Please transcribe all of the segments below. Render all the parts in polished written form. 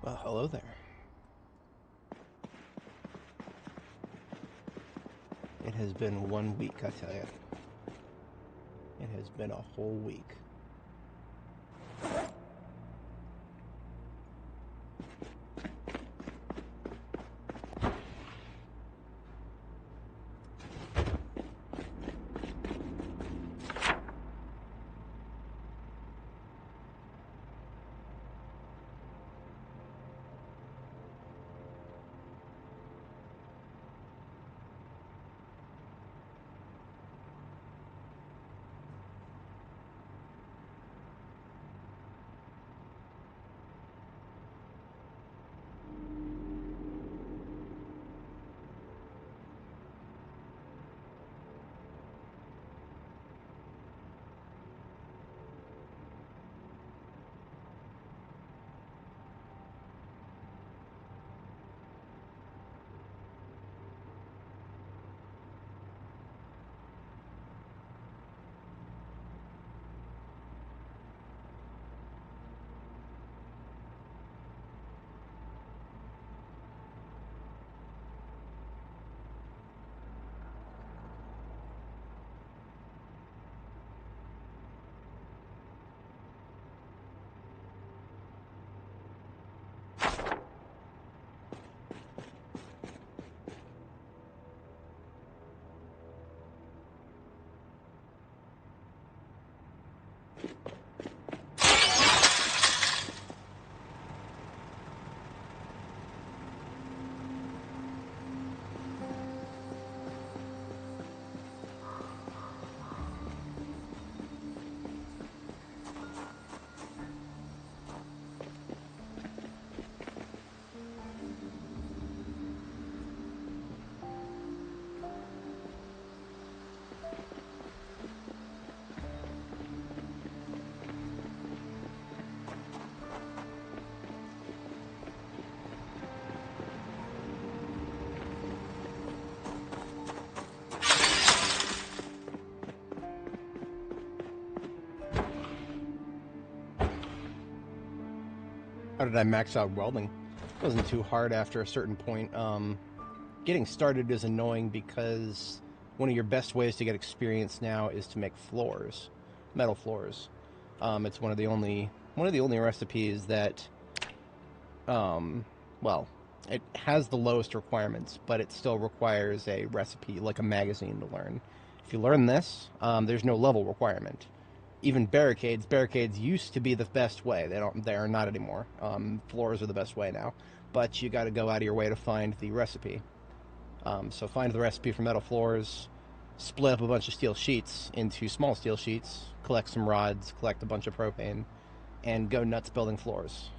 Well, hello there. It has been 1 week, I tell you. It has been a whole week. How did I max out welding? It wasn't too hard after a certain point. Getting started is annoying because one of your best ways to get experience now is to make floors, metal floors. It's one of the only recipes that, well, it has the lowest requirements, but it still requires a recipe, like a magazine, to learn. If you learn this, there's no level requirement. Even barricades used to be the best way. They are not anymore. Floors are the best way now, but you got to go out of your way to find the recipe. So find the recipe for metal floors, split up a bunch of steel sheets into small steel sheets, collect some rods, collect a bunch of propane, and go nuts building floors.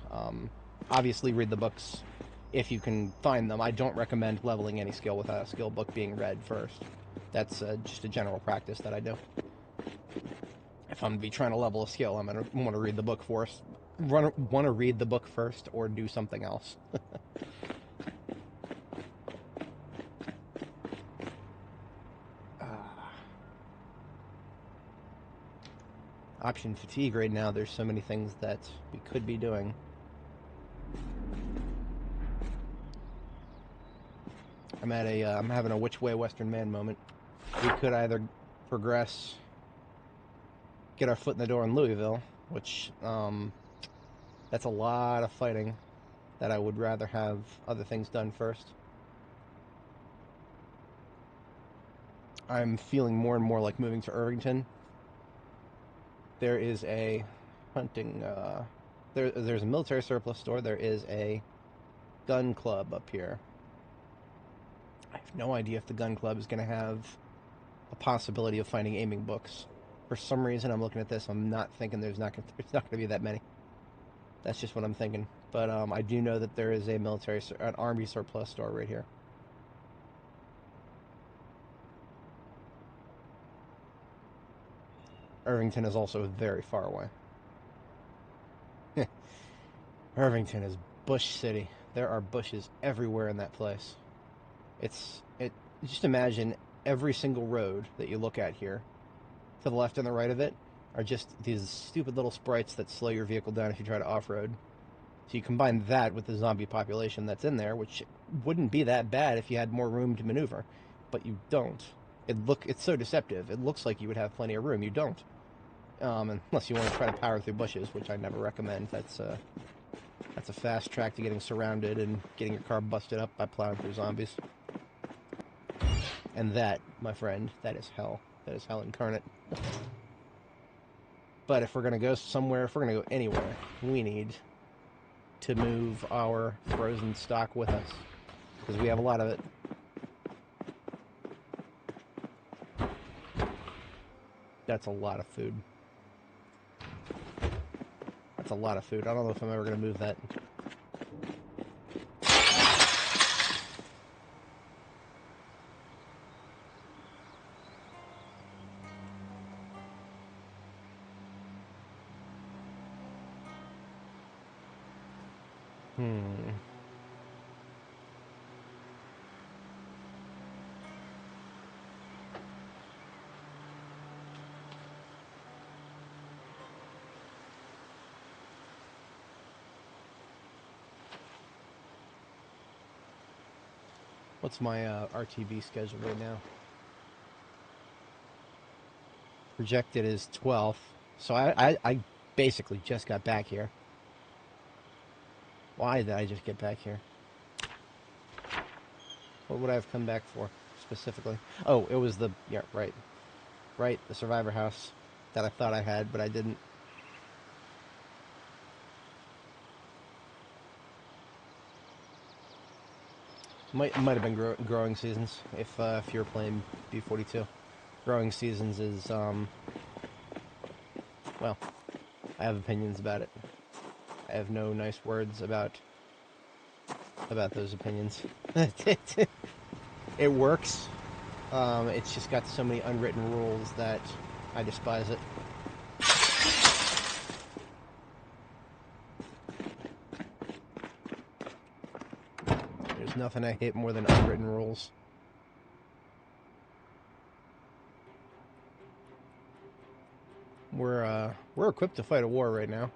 Obviously read the books if you can find them. I don't recommend leveling any skill without a skill book being read first. That's just a general practice that I do. If I'm going to be trying to level a skill, I'm going to want to read the book first. Want to read the book first or do something else. Option fatigue right now. There's so many things that we could be doing. I'm having a which way Western man moment. We could either progress, get our foot in the door in Louisville, which, that's a lot of fighting that I would rather have other things done first. I'm feeling more and more like moving to Irvington. There is a hunting, there's a military surplus store. There is a gun club up here. I have no idea if the gun club is going to have a possibility of finding aiming books. For some reason, I'm looking at this, I'm not thinking there's not going to be that many. That's just what I'm thinking. But I do know that there is an army surplus store right here. Irvington is also very far away. Irvington is Bush City. There are bushes everywhere in that place. Just imagine every single road that you look at here, to the left and the right of it, are just these stupid little sprites that slow your vehicle down if you try to off-road. So you combine that with the zombie population that's in there, which wouldn't be that bad if you had more room to maneuver, but you don't. It's so deceptive. It looks like you would have plenty of room. You don't. Unless you want to try to power through bushes, which I never recommend. That's a fast track to getting surrounded and getting your car busted up by plowing through zombies. And that, my friend, that is hell. That is hell incarnate. But if we're going to go somewhere, if we're going to go anywhere, we need to move our frozen stock with us, because we have a lot of it. That's a lot of food. That's a lot of food. I don't know if I'm ever going to move that. What's my RTV schedule right now? Projected is 12th. So I basically just got back here. Why did I just get back here? What would I have come back for, specifically? Oh, it was the... Yeah, right. Right, the survivor house that I thought I had, but I didn't. Might have been growing seasons if you're playing B42. Growing seasons is well, I have opinions about it. I have no nice words about those opinions. It works. It's just got so many unwritten rules that I despise it. There's nothing I hate more than unwritten rules. We're equipped to fight a war right now.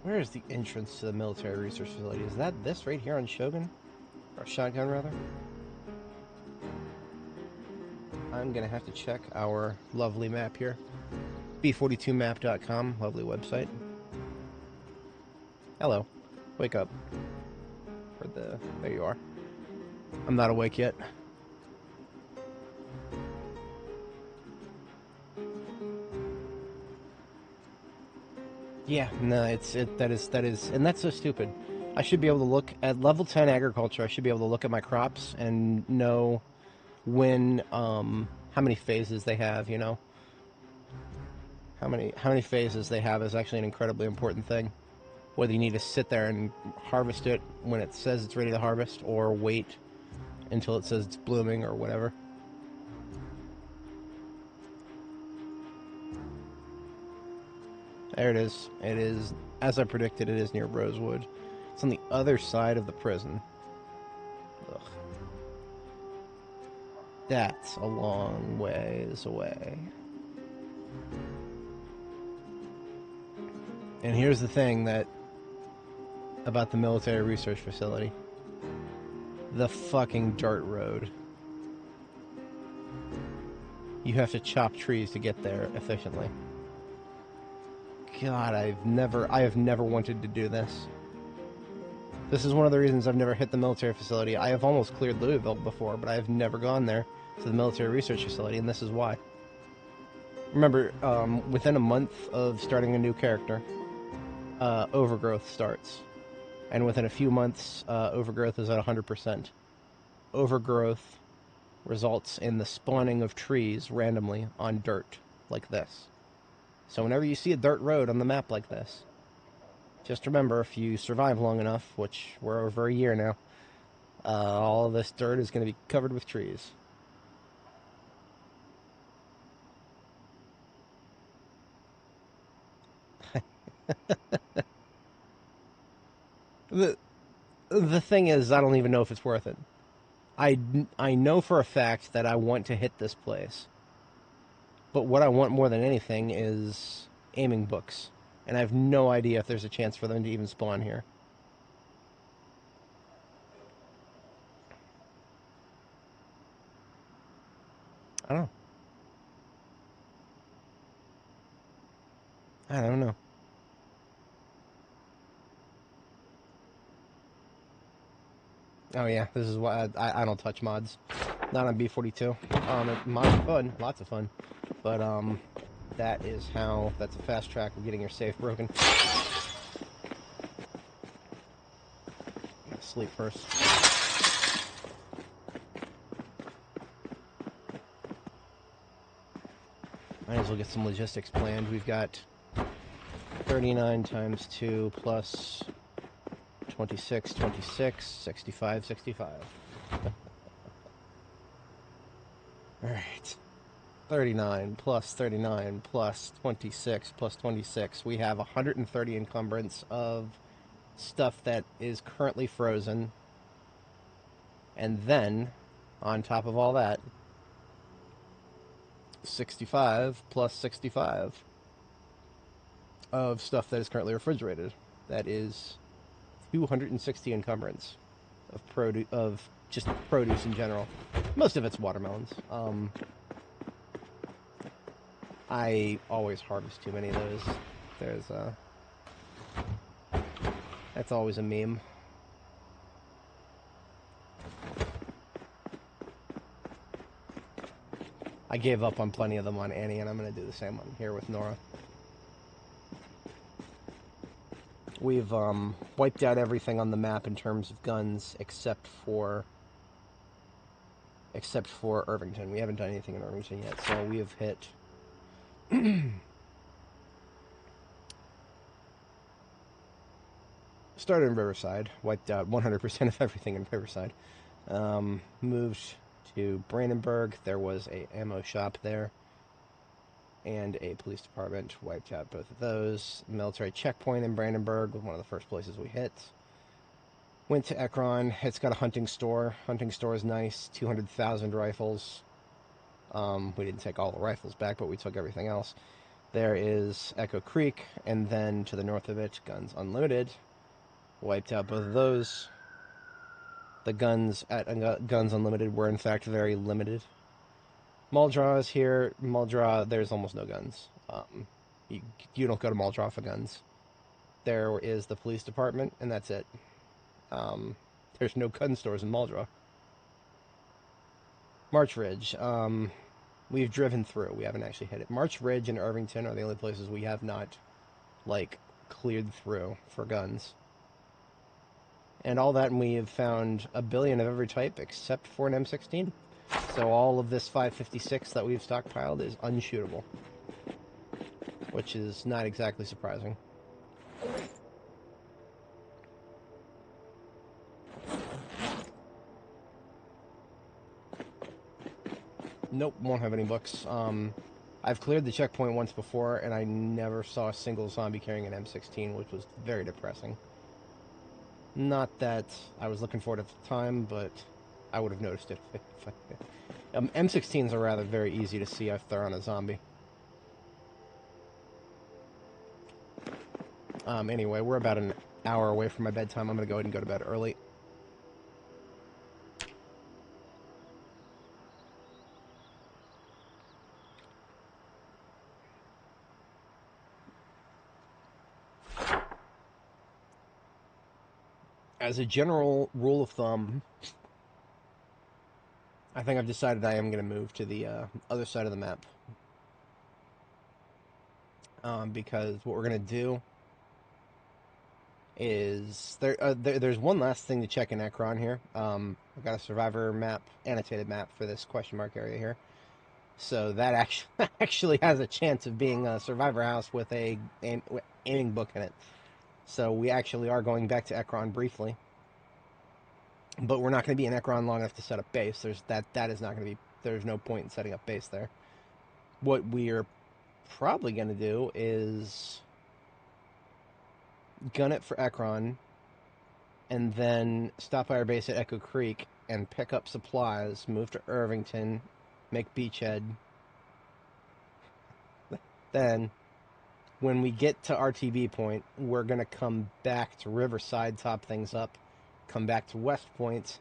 Where is the entrance to the military research facility? Is that this right here on Shogun? Or Shotgun, rather? I'm gonna have to check our lovely map here. B42map.com, lovely website. Hello. Wake up. There you are. I'm not awake yet. Yeah, no, that is, and that's so stupid. I should be able to look at level 10 agriculture. I should be able to look at my crops and know when, how many phases they have. You know, how many phases they have is actually an incredibly important thing. Whether you need to sit there and harvest it when it says it's ready to harvest, or wait until it says it's blooming, or whatever. There it is. It is, as I predicted, it is near Rosewood. It's on the other side of the prison. Ugh. That's a long ways away. And here's the thing about the military research facility. The fucking dirt road. You have to chop trees to get there efficiently. God, I have never wanted to do this. This is one of the reasons I've never hit the military facility. I have almost cleared Louisville before, but I have never gone there to the military research facility, and this is why. Remember, within a month of starting a new character, overgrowth starts. And within a few months, overgrowth is at 100%. Overgrowth results in the spawning of trees randomly on dirt, like this. So whenever you see a dirt road on the map like this, Just remember, if you survive long enough, which we're over a year now, all of this dirt is going to be covered with trees. The thing is, I don't even know if it's worth it. I know for a fact that I want to hit this place. But what I want more than anything is aiming books. And I have no idea if there's a chance for them to even spawn here. I don't know. I don't know. Oh yeah, this is why I don't touch mods. Not on B42. Mods are fun, lots of fun. But that's a fast track of getting your safe broken. Gotta sleep first. Might as well get some logistics planned. We've got 39 times 2 plus 26, 26, 65, 65. Alright. 39 plus 39 plus 26 plus 26. We have 130 encumbrance of stuff that is currently frozen. And then, on top of all that, 65 plus 65 of stuff that is currently refrigerated. That is 260 encumbrance of just produce in general. Most of it's watermelons. I always harvest too many of those. That's always a meme. I gave up on plenty of them on Annie, and I'm going to do the same one here with Nora. We've wiped out everything on the map in terms of guns, except for Irvington. We haven't done anything in Irvington yet, so we have hit. Started in Riverside, wiped out 100% of everything in Riverside. Moved to Brandenburg. There was a ammo shop there and a police department. Wiped out both of those. Military checkpoint in Brandenburg was one of the first places we hit. Went to Ekron. It's got a hunting store. Hunting store is nice. 200,000 rifles. We didn't take all the rifles back, but we took everything else. There is Echo Creek, and then to the north of it, Guns Unlimited. Wiped out both of those. The guns at Guns Unlimited were in fact very limited. Muldraw is here. Muldraw, there's almost no guns. You don't go to Muldraw for guns. There is the police department, and that's it. There's no gun stores in Muldraw. March Ridge. We've driven through. We haven't actually hit it. March Ridge and Irvington are the only places we have not, like, cleared through for guns. And all that, and we have found a billion of every type except for an M16. So all of this 556 that we've stockpiled is unshootable, which is not exactly surprising. Nope, won't have any books. I've cleared the checkpoint once before, and I never saw a single zombie carrying an M16, which was very depressing. Not that I was looking for it at the time, but I would have noticed it. M16s are rather very easy to see if they're on a zombie. Anyway, we're about an hour away from my bedtime. I'm going to go ahead and go to bed early. As a general rule of thumb, I think I've decided I am going to move to the other side of the map. Because what we're going to do is... there's one last thing to check in Ekron here. I've got a survivor map, annotated map for this question mark area here. So that actually has a chance of being a survivor house with a aiming book in it. So we actually are going back to Ekron briefly. But we're not going to be in Ekron long enough to set up base. That is not going to be... There's no point in setting up base there. What we're probably going to do is gun it for Ekron, and then stop by our base at Echo Creek and pick up supplies, move to Irvington, make Beachhead. Then, when we get to RTB Point, we're going to come back to Riverside, top things up, come back to West Point,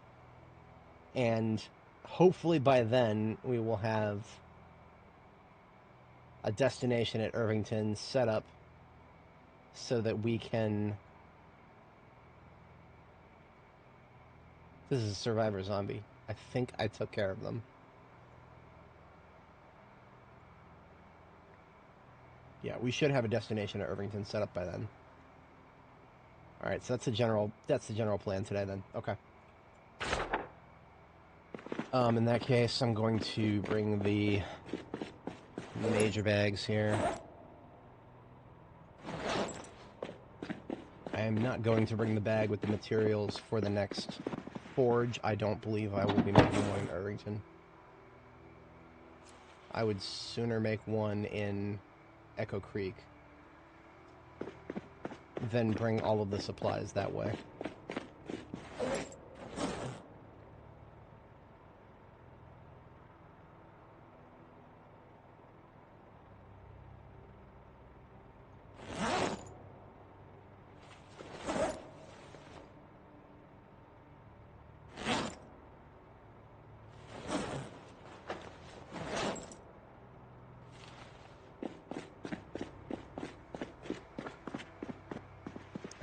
and hopefully by then we will have a destination at Irvington set up so that we can... This is a survivor zombie. I think I took care of them. Yeah, we should have a destination at Irvington set up by then. Alright, so that's the general plan today then. Okay. In that case, I'm going to bring the major bags here. I am not going to bring the bag with the materials for the next forge. I don't believe I will be making one in Irvington. I would sooner make one in Echo Creek than bring all of the supplies that way.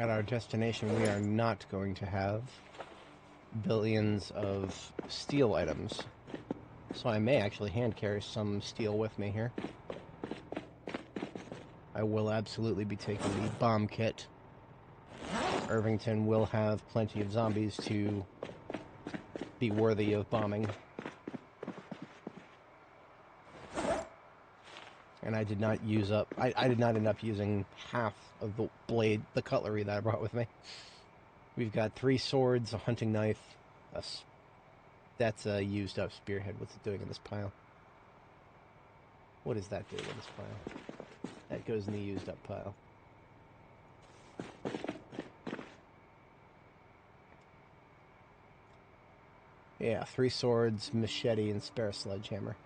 At our destination, we are not going to have billions of steel items. So I may actually hand carry some steel with me here. I will absolutely be taking the bomb kit. Irvington will have plenty of zombies to be worthy of bombing. And I did not use up... I did not end up using half of the cutlery that I brought with me. We've got 3 swords, a hunting knife. That's a used up spearhead. What's it doing in this pile? What is that doing in this pile? That goes in the used up pile. Yeah, 3 swords, machete, and spare sledgehammer.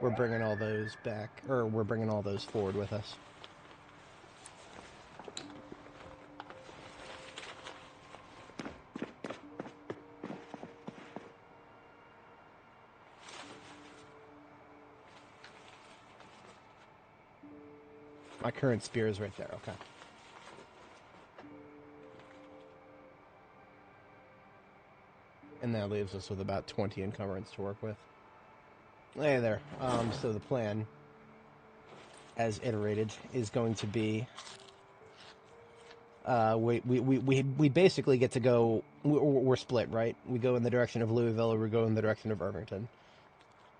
We're bringing all those back, or we're bringing all those forward with us. My current spear is right there, okay. And that leaves us with about 20 encumbrance to work with. Hey there. So the plan, as iterated, is going to be... we basically get to go... We're split, right? We go in the direction of Louisville, or we go in the direction of Irvington.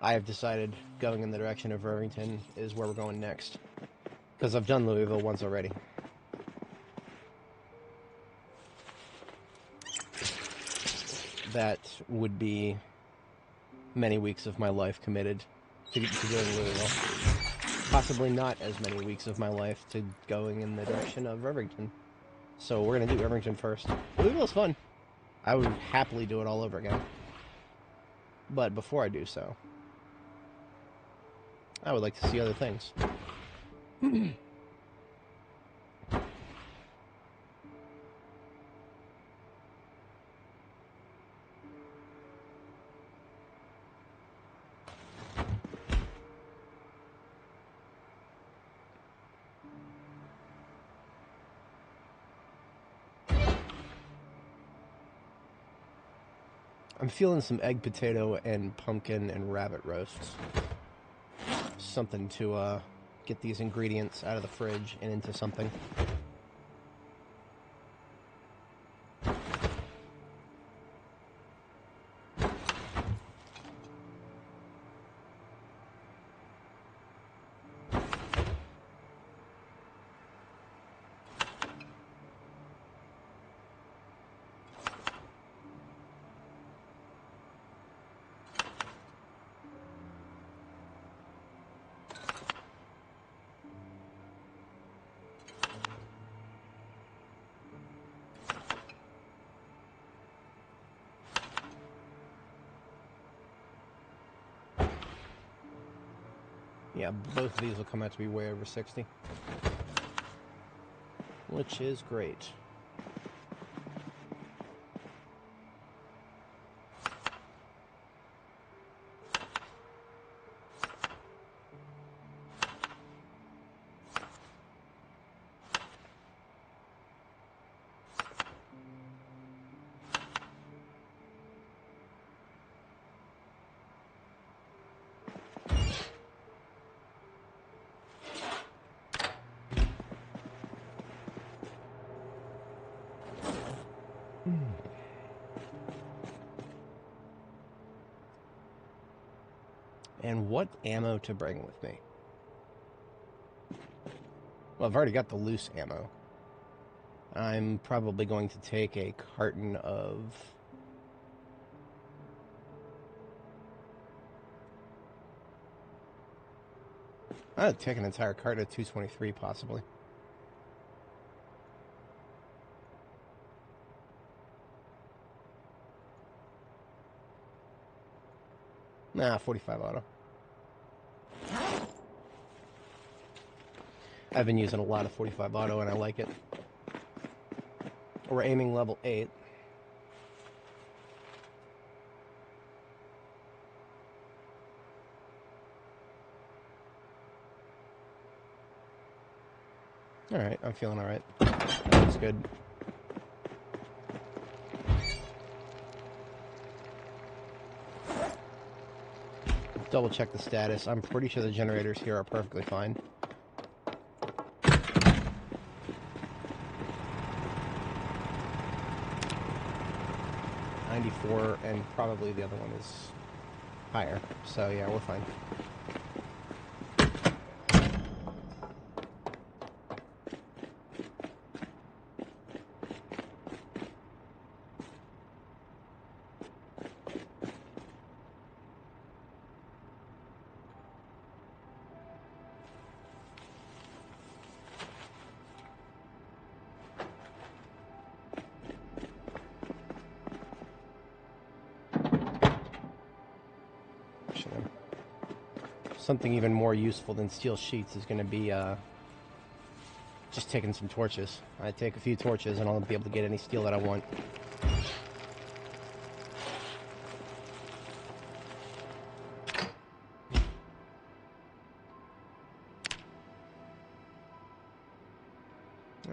I have decided going in the direction of Irvington is where we're going next. Because I've done Louisville once already. That would be many weeks of my life committed to doing Louisville. Possibly not as many weeks of my life to going in the direction of Irvington. So we're going to do Irvington first. Louisville's fun. I would happily do it all over again. But before I do so, I would like to see other things. I'm feeling some egg potato and pumpkin and rabbit roasts. Something to get these ingredients out of the fridge and into something. Yeah, both of these will come out to be way over 60. Which is great. And what ammo to bring with me? Well, I've already got the loose ammo. I'm probably going to take a carton of... I'd take an entire carton of 223, possibly. Nah, 45 auto. I've been using a lot of 45 auto, and I like it. We're aiming level 8. Alright, I'm feeling alright. That's good. Double check the status. I'm pretty sure the generators here are perfectly fine. And probably the other one is higher. So yeah, we're fine. Something even more useful than steel sheets is going to be just taking some torches. I take a few torches and I'll be able to get any steel that I want.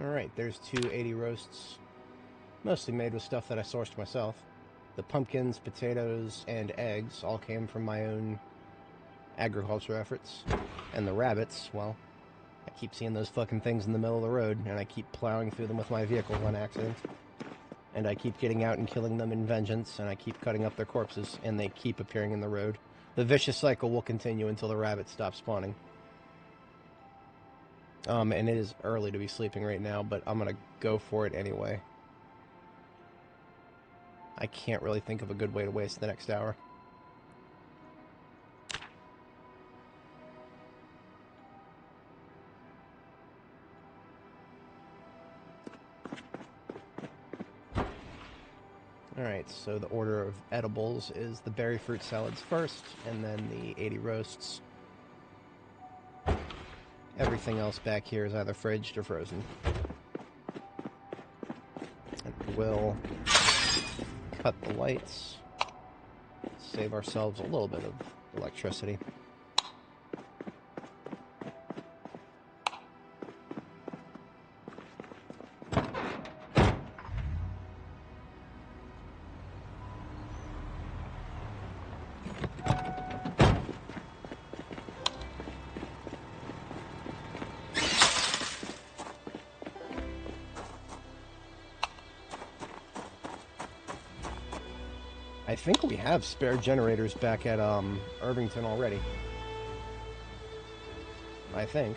Alright, there's 280 roasts, mostly made with stuff that I sourced myself. The pumpkins, potatoes, and eggs all came from my own agriculture efforts. And the rabbits, well, I keep seeing those fucking things in the middle of the road, and I keep plowing through them with my vehicle on accident. And I keep getting out and killing them in vengeance, and I keep cutting up their corpses, and they keep appearing in the road. The vicious cycle will continue until the rabbits stop spawning. And it is early to be sleeping right now, but I'm gonna go for it anyway. I can't really think of a good way to waste the next hour. Alright, so the order of edibles is the berry fruit salads first, and then the 80 roasts. Everything else back here is either fridged or frozen. And we'll cut the lights, save ourselves a little bit of electricity. I think we have spare generators back at Irvington already. I think.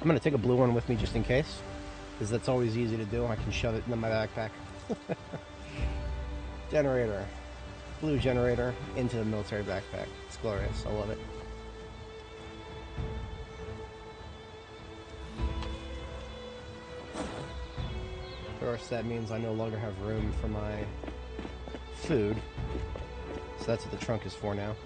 I'm going to take a blue one with me just in case. because that's always easy to do. I can shove it into my backpack. Generator. Blue generator into the military backpack. It's glorious. I love it. Of course, that means I no longer have room for my food. So that's what the trunk is for now.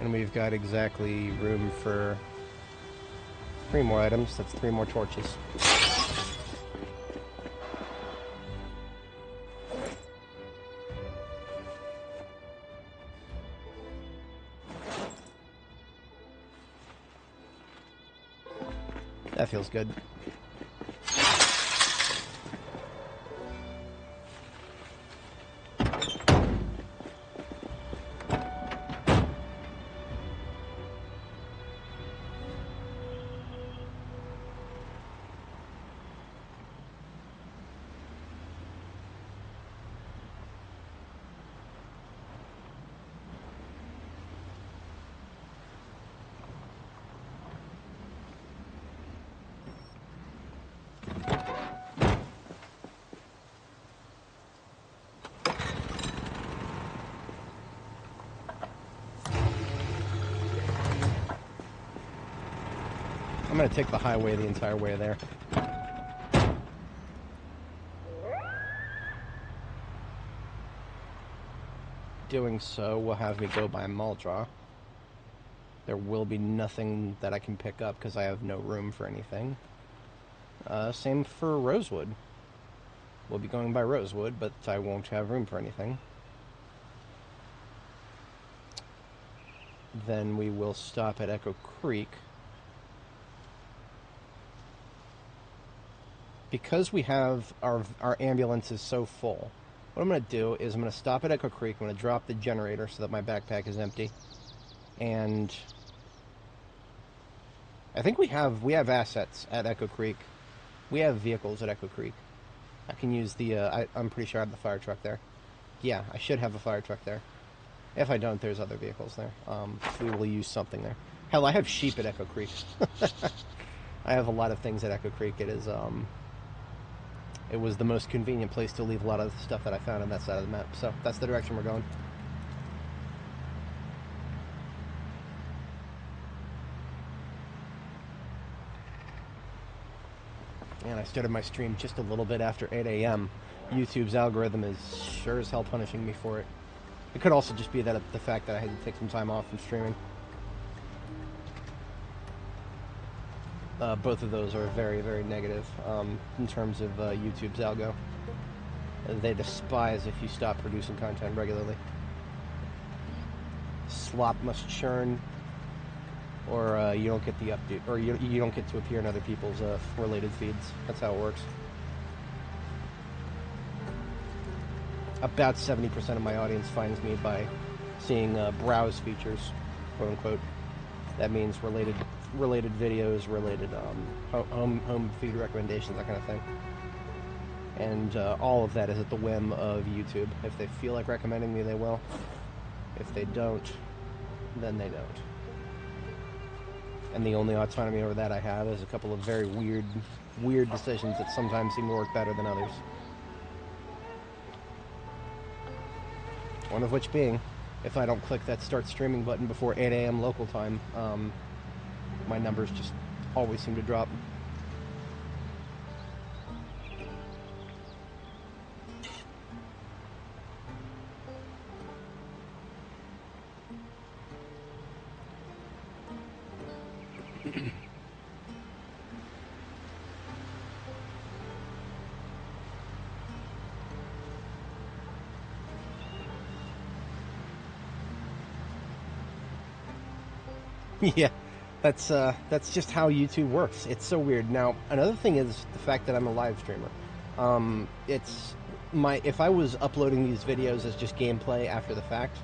And we've got exactly room for 3 more items. That's 3 more torches. That feels good. I'm going to take the highway the entire way there. Doing so will have me go by Muldraw. There will be nothing that I can pick up because I have no room for anything. Same for Rosewood. We'll be going by Rosewood, but I won't have room for anything. Then we will stop at Echo Creek. Because we have our ambulance is so full, what I'm going to do is I'm going to stop at Echo Creek. I'm going to drop the generator so that my backpack is empty. And I think we have assets at Echo Creek. We have vehicles at Echo Creek. I can use the, I'm pretty sure I have the fire truck there. Yeah, I should have a fire truck there. If I don't, there's other vehicles there. We will use something there. Hell, I have sheep at Echo Creek. I have a lot of things at Echo Creek. It was the most convenient place to leave a lot of the stuff that I found on that side of the map. So that's the direction we're going. And I started my stream just a little bit after 8 a.m. YouTube's algorithm is sure as hell punishing me for it. It could also just be that the fact that I had to take some time off from streaming. Both of those are very, very negative in terms of YouTube's algo. They despise if you stop producing content regularly. Slop must churn, or you don't get the update, or you don't get to appear in other people's related feeds. That's how it works. About 70% of my audience finds me by seeing browse features, quote unquote. That means related videos, related home feed recommendations, that kind of thing. And all of that is at the whim of YouTube. If they feel like recommending me, they will. If they don't, then they don't. And the only autonomy over that I have is a couple of very weird decisions that sometimes seem to work better than others. One of which being, if I don't click that start streaming button before 8 a.m. local time, my numbers just always seem to drop. Yeah, that's just how YouTube works. It's so weird. Now, another thing is the fact that I'm a live streamer. If I was uploading these videos as just gameplay after the fact,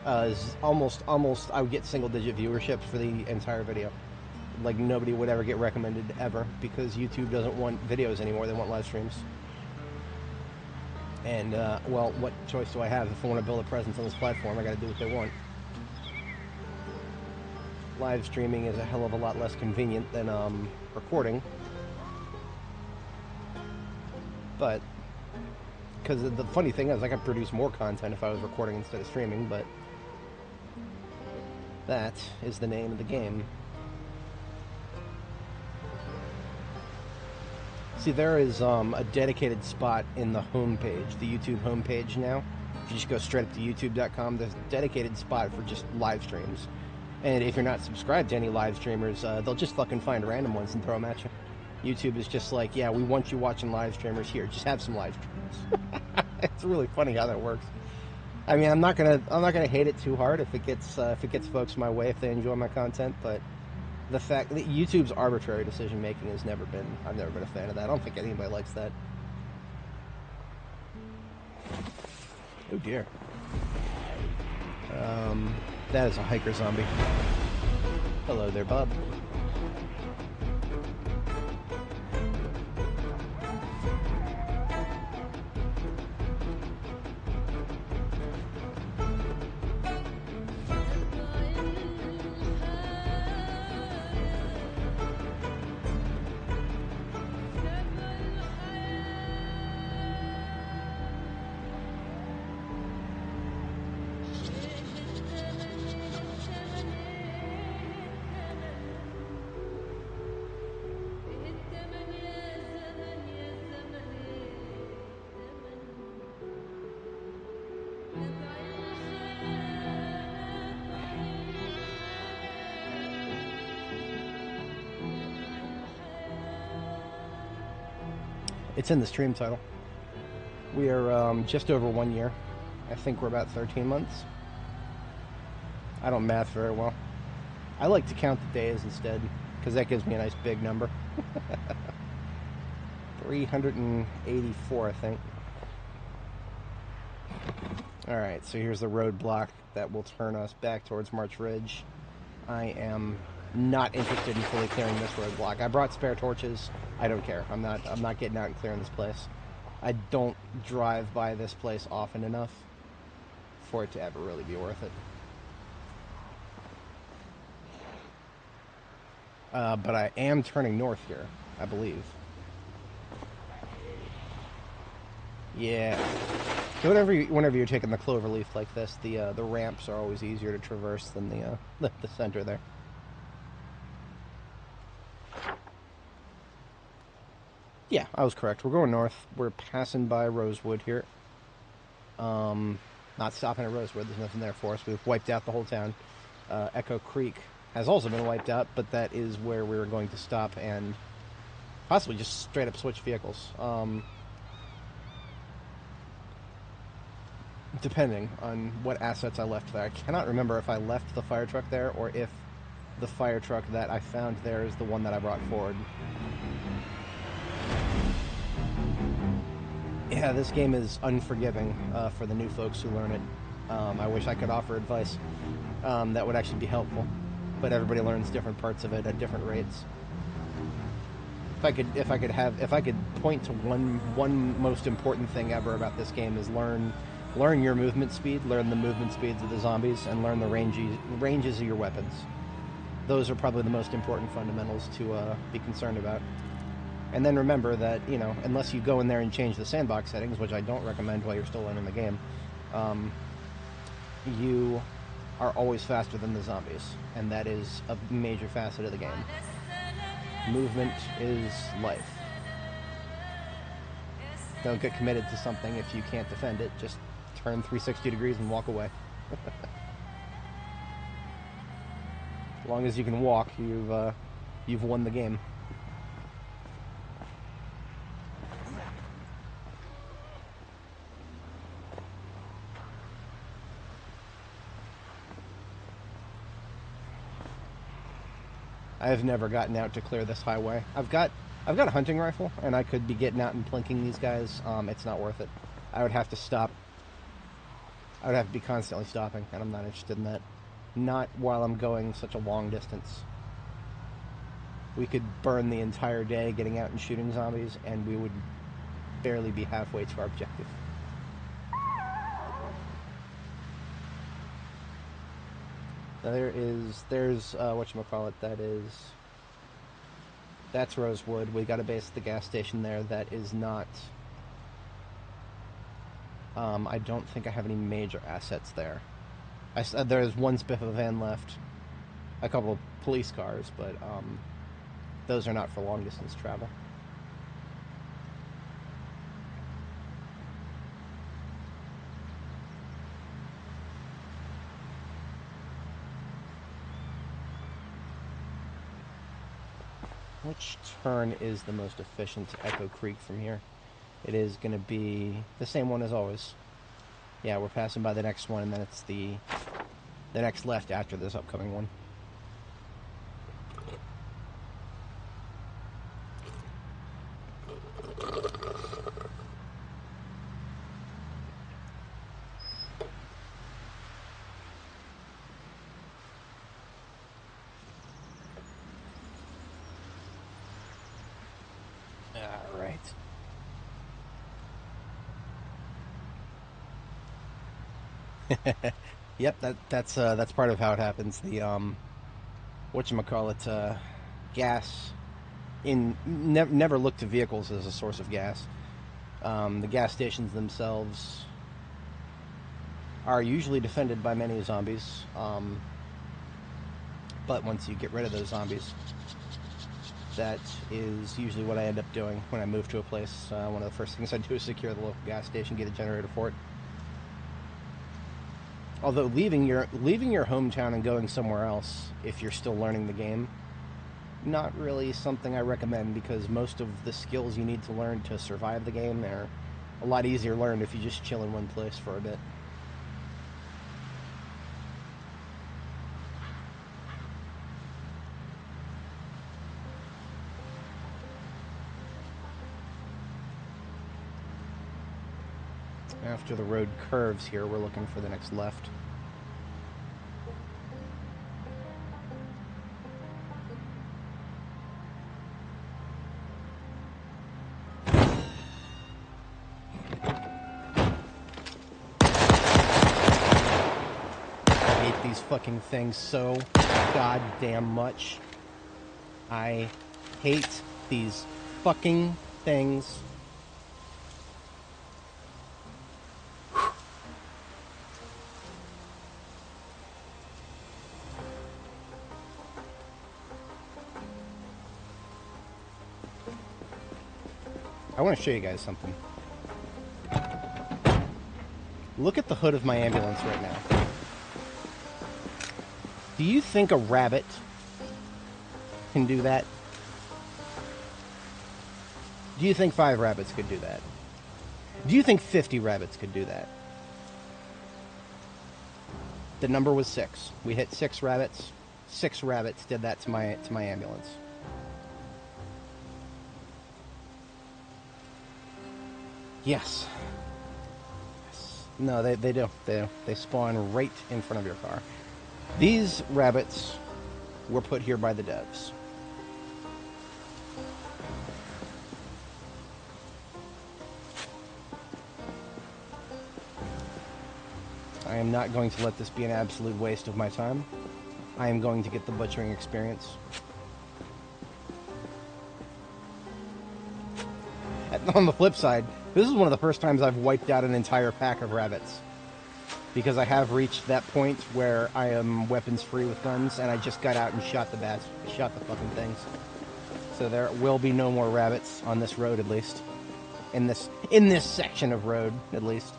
is almost I would get single-digit viewership for the entire video. Like, nobody would ever get recommended ever, because YouTube doesn't want videos anymore. They want live streams. And, well, what choice do I have? If I want to build a presence on this platform, I gotta do what they want. Live streaming is a hell of a lot less convenient than, recording. But, because the funny thing is, I could produce more content if I was recording instead of streaming, but that is the name of the game. See, there is a dedicated spot in the homepage, the YouTube homepage now. If you just go straight up to youtube.com, there's a dedicated spot for just live streams. And if you're not subscribed to any live streamers, they'll just fucking find random ones and throw them at you. YouTube is just like, yeah, we want you watching live streamers here. Just have some live streamers. It's really funny how that works. I mean, I'm not gonna hate it too hard if it gets folks my way, if they enjoy my content, but the fact that YouTube's arbitrary decision making has never been, I've never been a fan of that. I don't think anybody likes that. Oh dear. That is a hiker zombie. Hello there, bub. It's in the stream title. We are just over 1 year. I think we're about 13 months. I don't math very well. I like to count the days instead, because that gives me a nice big number. 384, I think. Alright, so here's the roadblock that will turn us back towards March Ridge. I am not interested in fully clearing this roadblock. I brought spare torches. I don't care. I'm not getting out and clearing this place. I don't drive by this place often enough for it to ever really be worth it. But I am turning north here, I believe. Yeah. So whenever you're taking the cloverleaf like this, the ramps are always easier to traverse than the center there. Yeah, I was correct. We're going north. We're passing by Rosewood here. Not stopping at Rosewood. There's nothing there for us. We've wiped out the whole town. Echo Creek has also been wiped out, but that is where we were going to stop and possibly just straight up switch vehicles. Depending on what assets I left there. I cannot remember if I left the fire truck there or if the fire truck that I found there is the one that I brought forward. Yeah, this game is unforgiving for the new folks who learn it. I wish I could offer advice that would actually be helpful, but everybody learns different parts of it at different rates. If I could point to one most important thing ever about this game is learn your movement speed, learn the movement speeds of the zombies, and learn the ranges of your weapons. Those are probably the most important fundamentals to be concerned about. And then remember that, you know, unless you go in there and change the sandbox settings, which I don't recommend while you're still learning the game, you are always faster than the zombies. And that is a major facet of the game. Movement is life. Don't get committed to something if you can't defend it. Just turn 360 degrees and walk away. As long as you can walk, you've won the game. I've never gotten out to clear this highway. I've got a hunting rifle, and I could be getting out and plinking these guys. It's not worth it. I would have to stop. I would have to be constantly stopping, and I'm not interested in that. Not while I'm going such a long distance. We could burn the entire day getting out and shooting zombies, and we would barely be halfway to our objective. There's whatchamacallit, that's Rosewood. We got a base at the gas station there. That is not, I don't think I have any major assets there. There's one spiff of a van left, a couple of police cars, but those are not for long distance travel. Which turn is the most efficient to Echo Creek from here? It is going to be the same one as always. Yeah, we're passing by the next one, and then it's the next left after this upcoming one. All right. Yep, that's part of how it happens. The whatchamacallit, gas never look to vehicles as a source of gas. The gas stations themselves are usually defended by many zombies, but once you get rid of those zombies, that is usually what I end up doing when I move to a place. One of the first things I do is secure the local gas station, get a generator for it. Although leaving your hometown and going somewhere else, if you're still learning the game, not really something I recommend, because most of the skills you need to learn to survive the game are a lot easier learned if you just chill in one place for a bit. After the road curves here, we're looking for the next left. I hate these fucking things so goddamn much. I hate these fucking things. I want to show you guys something. Look at the hood of my ambulance right now. Do you think a rabbit can do that? Do you think 5 rabbits could do that? Do you think 50 rabbits could do that? The number was 6. We hit 6 rabbits. 6 rabbits did that to my ambulance. Yes. No, they do. They spawn right in front of your car. These rabbits were put here by the devs. I am not going to let this be an absolute waste of my time. I am going to get the butchering experience. On the flip side, this is one of the first times I've wiped out an entire pack of rabbits, because I have reached that point where I am weapons free with guns, and I just got out and shot the fucking things. So there will be no more rabbits on this road, at least. In this section of road, at least.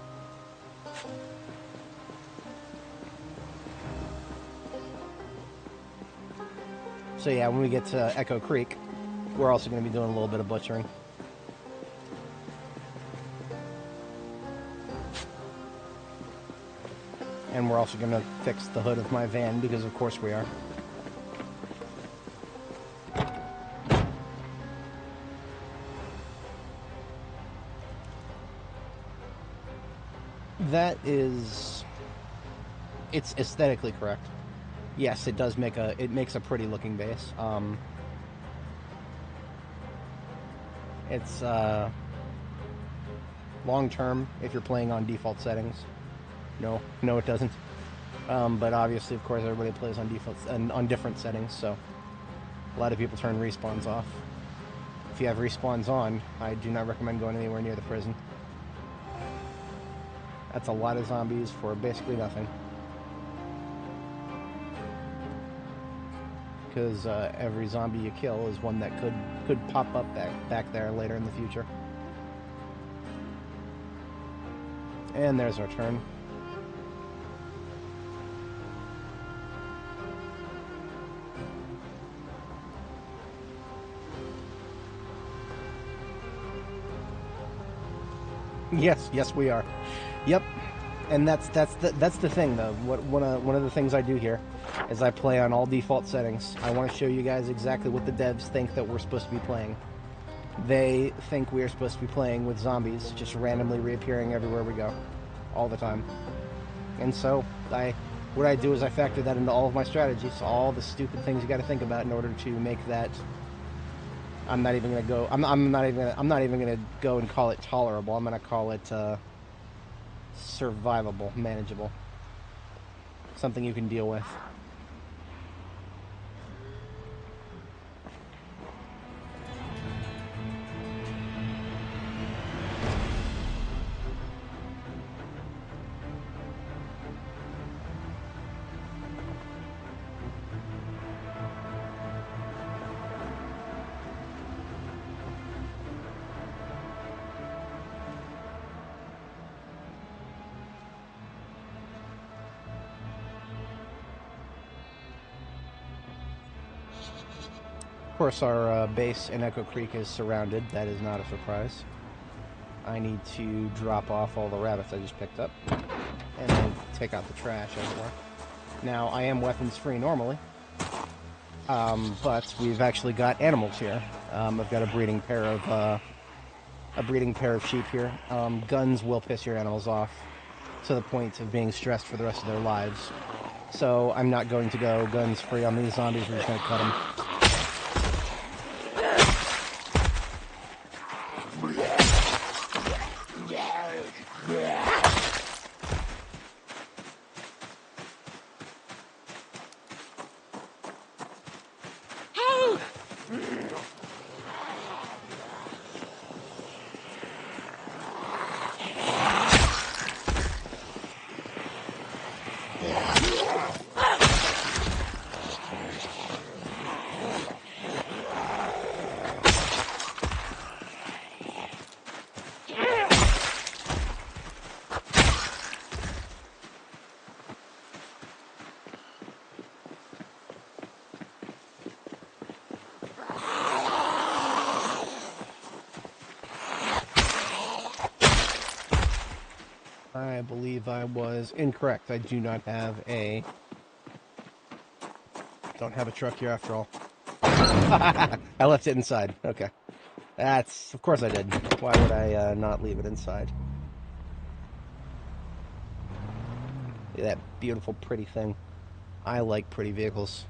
So yeah, when we get to Echo Creek, we're also going to be doing a little bit of butchering. And we're also going to fix the hood of my van, because of course we are. That is... it's aesthetically correct. Yes, it does make it makes a pretty looking base. It's long term if you're playing on default settings. No, it doesn't. But obviously, of course, everybody plays on default and on different settings, so a lot of people turn respawns off. If you have respawns on, I do not recommend going anywhere near the prison. That's a lot of zombies for basically nothing. Because every zombie you kill is one that could pop up back there later in the future. And there's our turn. Yes, we are. Yep. And that's the thing, though. One of the things I do here is I play on all default settings. I want to show you guys exactly what the devs think that we're supposed to be playing. They think we are supposed to be playing with zombies just randomly reappearing everywhere we go, all the time. And so what I do is I factor that into all of my strategies, all the stupid things you got to think about in order to make that. I'm not even gonna go and call it tolerable. I'm gonna call it survivable, manageable, something you can deal with. Of course, our base in Echo Creek is surrounded. That is not a surprise. I need to drop off all the rabbits I just picked up and then take out the trash everywhere. Now, I am weapons free normally, but we've actually got animals here. I've got a breeding pair of sheep here. Guns will piss your animals off to the point of being stressed for the rest of their lives. So I'm not going to go guns free on these zombies. We're just going to cut them. I believe I was incorrect. I do not have a... Don't have a truck here after all. I left it inside. Okay. That's... Of course I did. Why would I not leave it inside? Look at that beautiful, pretty thing. I like pretty vehicles.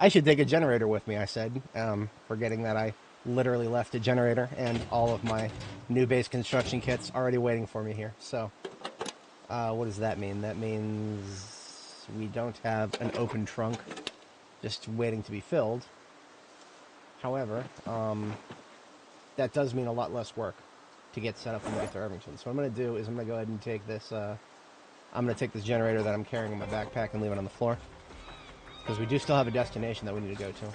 I should take a generator with me, I said, forgetting that I literally left a generator and all of my new base construction kits already waiting for me here. So, what does that mean? That means we don't have an open trunk just waiting to be filled. However, that does mean a lot less work to get set up when we get to Irvington. So what I'm going to do is I'm going to go ahead and take this, I'm going to take this generator that I'm carrying in my backpack and leave it on the floor. Because we do still have a destination that we need to go to.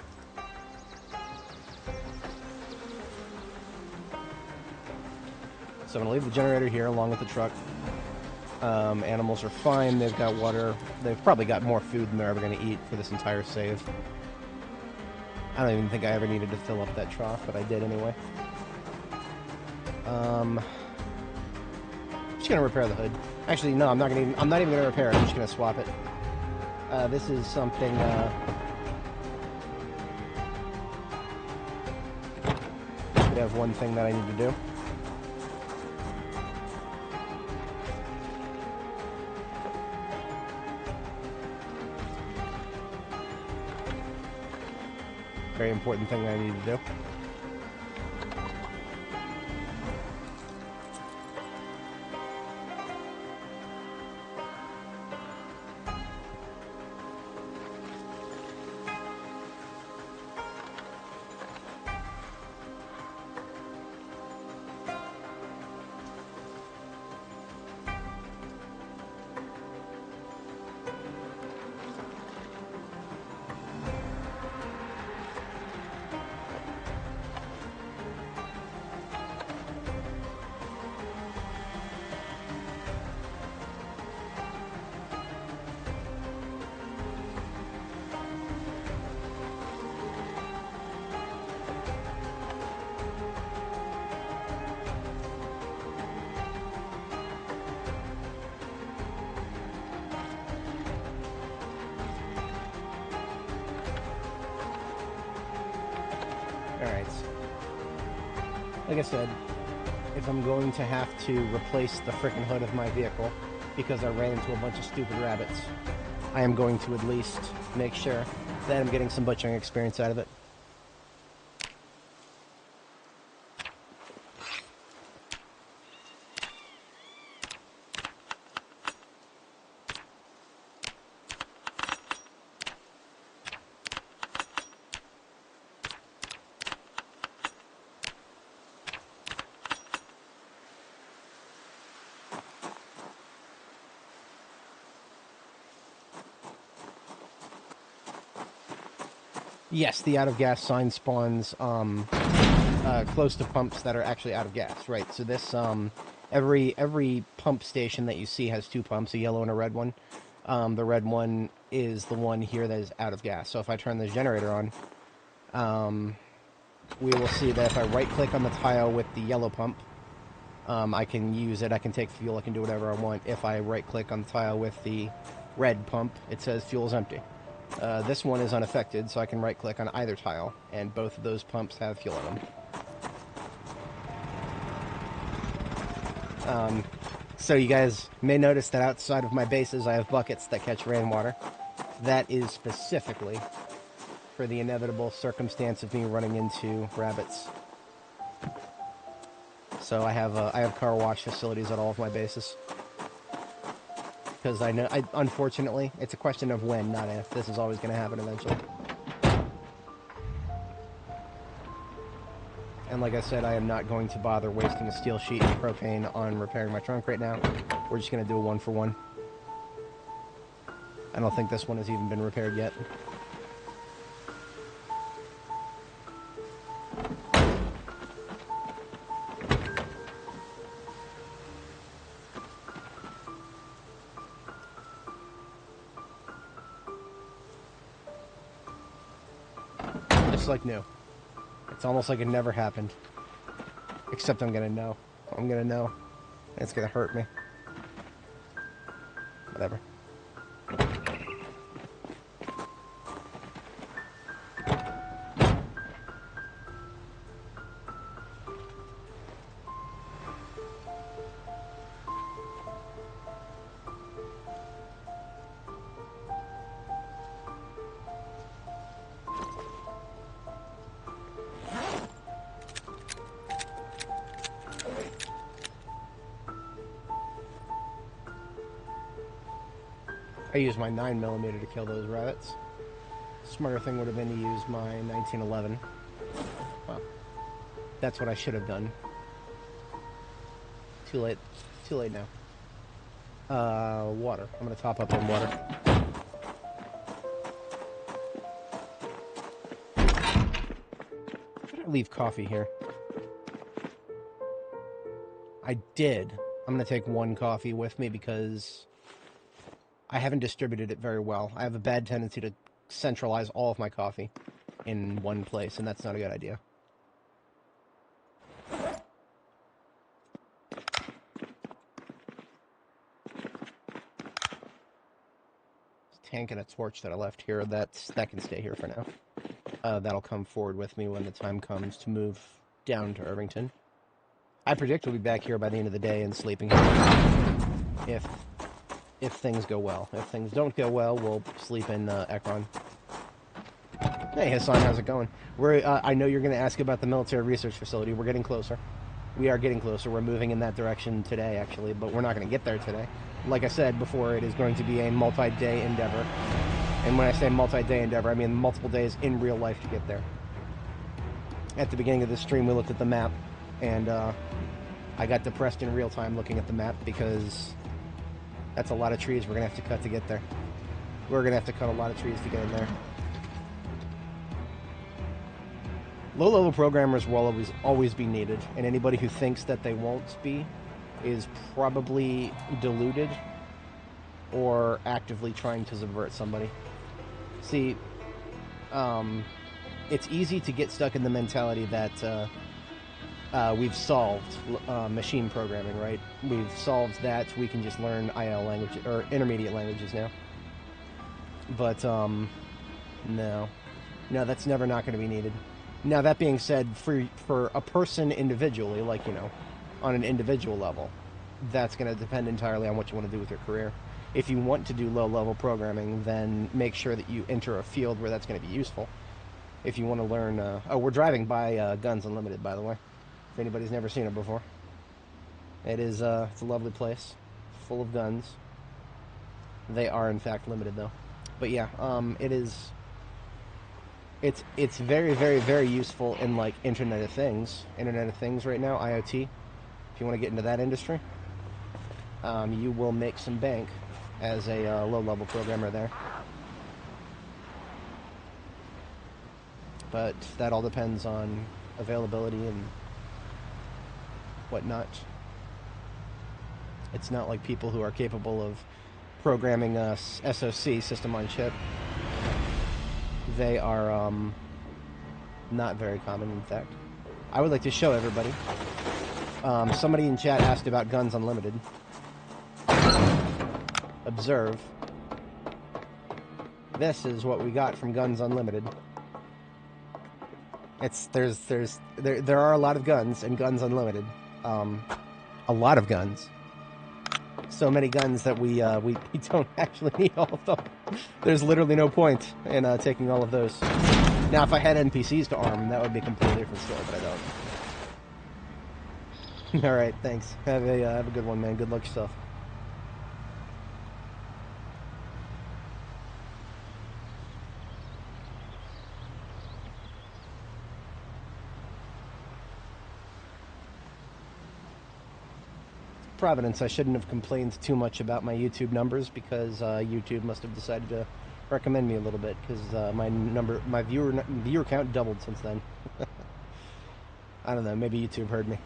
So I'm going to leave the generator here along with the truck. Animals are fine. They've got water. They've probably got more food than they're ever going to eat for this entire save. I don't even think I ever needed to fill up that trough, but I did anyway. I'm just going to repair the hood. Actually, no, I'm not even going to repair it. I'm just going to swap it. This is something, we have one thing that I need to do. Very important thing that I need to do. Alright. Like I said, if I'm going to have to replace the frickin' hood of my vehicle because I ran into a bunch of stupid rabbits, I am going to at least make sure that I'm getting some butchering experience out of it. Yes, the out of gas sign spawns close to pumps that are actually out of gas, right? So this every pump station that you see has two pumps, a yellow and a red one. The red one is the one here that is out of gas. So if I turn the generator on, we will see that if I right-click on the tile with the yellow pump, I can use it. I can take fuel. I can do whatever I want. If I right-click on the tile with the red pump, it says fuel is empty. This one is unaffected, so I can right-click on either tile, and both of those pumps have fuel in them. So you guys may notice that outside of my bases, I have buckets that catch rainwater. That is specifically for the inevitable circumstance of me running into rabbits. So I have car wash facilities at all of my bases. Because I know, unfortunately, it's a question of when, not if. This is always going to happen eventually. And like I said, I am not going to bother wasting a steel sheet and propane on repairing my trunk right now. We're just going to do a one-for-one. I don't think this one has even been repaired yet. Just like new. It's almost like it never happened. Except I'm gonna know. I'm gonna know. And it's gonna hurt me. Whatever. I used my 9mm to kill those rabbits. Smarter thing would have been to use my 1911. Well, that's what I should have done. Too late. Too late now. Water. I'm gonna top up on water. Why did I leave coffee here? I did. I'm gonna take one coffee with me because I haven't distributed it very well. I have a bad tendency to centralize all of my coffee in one place, and that's not a good idea. Tank and a torch that I left here, that can stay here for now. That'll come forward with me when the time comes to move down to Irvington. I predict we'll be back here by the end of the day and sleeping here. If things go well. If things don't go well, we'll sleep in Ekron. Hey, Hassan, how's it going? I know you're going to ask about the military research facility. We're getting closer. We are getting closer. We're moving in that direction today, actually, but we're not going to get there today. Like I said before, it is going to be a multi-day endeavor. And when I say multi-day endeavor, I mean multiple days in real life to get there. At the beginning of the stream, we looked at the map, and I got depressed in real time looking at the map because that's a lot of trees we're going to have to cut to get there. We're going to have to cut a lot of trees to get in there. Low-level programmers will always be needed, and anybody who thinks that they won't be is probably deluded or actively trying to subvert somebody. See, it's easy to get stuck in the mentality that we've solved machine programming, right? We've solved that. We can just learn IL language or intermediate languages now. But no, that's never not going to be needed. Now, that being said, for a person individually, like, you know, on an individual level, that's going to depend entirely on what you want to do with your career. If you want to do low-level programming, then make sure that you enter a field where that's going to be useful. If you want to learn... oh, we're driving by Guns Unlimited, by the way, if anybody's never seen it before. It is it's a lovely place, full of guns. They are, in fact, limited, though. But yeah, it is... It's very, very, very useful in, like, Internet of Things right now, IoT. If you want to get into that industry, you will make some bank as a low-level programmer there. But that all depends on availability and whatnot. It's not like people who are capable of programming a SoC, system on chip. They are not very common, in fact. I would like to show everybody. Somebody in chat asked about Guns Unlimited. Observe. This is what we got from Guns Unlimited. There are a lot of guns in Guns Unlimited. A lot of guns. So many guns that we don't actually need all of them. There's literally no point in taking all of those. Now, if I had NPCs to arm, that would be a completely different story, but I don't. All right, thanks. Have a good one, man. Good luck yourself. Providence, I shouldn't have complained too much about my YouTube numbers because YouTube must have decided to recommend me a little bit because my viewer count doubled since then. I don't know, maybe YouTube heard me.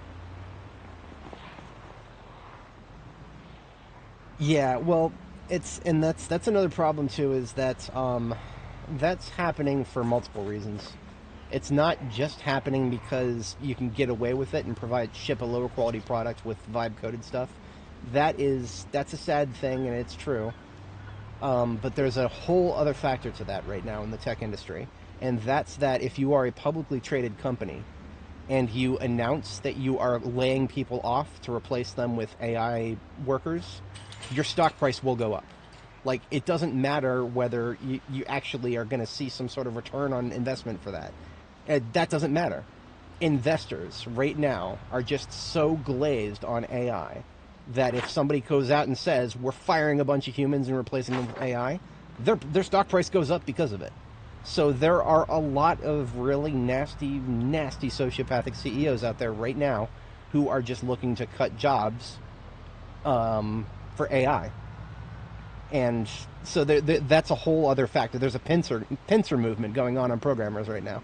Yeah, well, that's another problem too, is that that's happening for multiple reasons. It's not just happening because you can get away with it and ship a lower quality product with vibe coded stuff. That's a sad thing, and it's true. But there's a whole other factor to that right now in the tech industry, and that's that if you are a publicly traded company and you announce that you are laying people off to replace them with AI workers, your stock price will go up. Like, it doesn't matter whether you actually are going to see some sort of return on investment for that. That doesn't matter. Investors right now are just so glazed on AI that if somebody goes out and says, we're firing a bunch of humans and replacing them with AI, their stock price goes up because of it. So there are a lot of really nasty, nasty sociopathic CEOs out there right now who are just looking to cut jobs for AI. And so that's a whole other factor. There's a pincer movement going on programmers right now.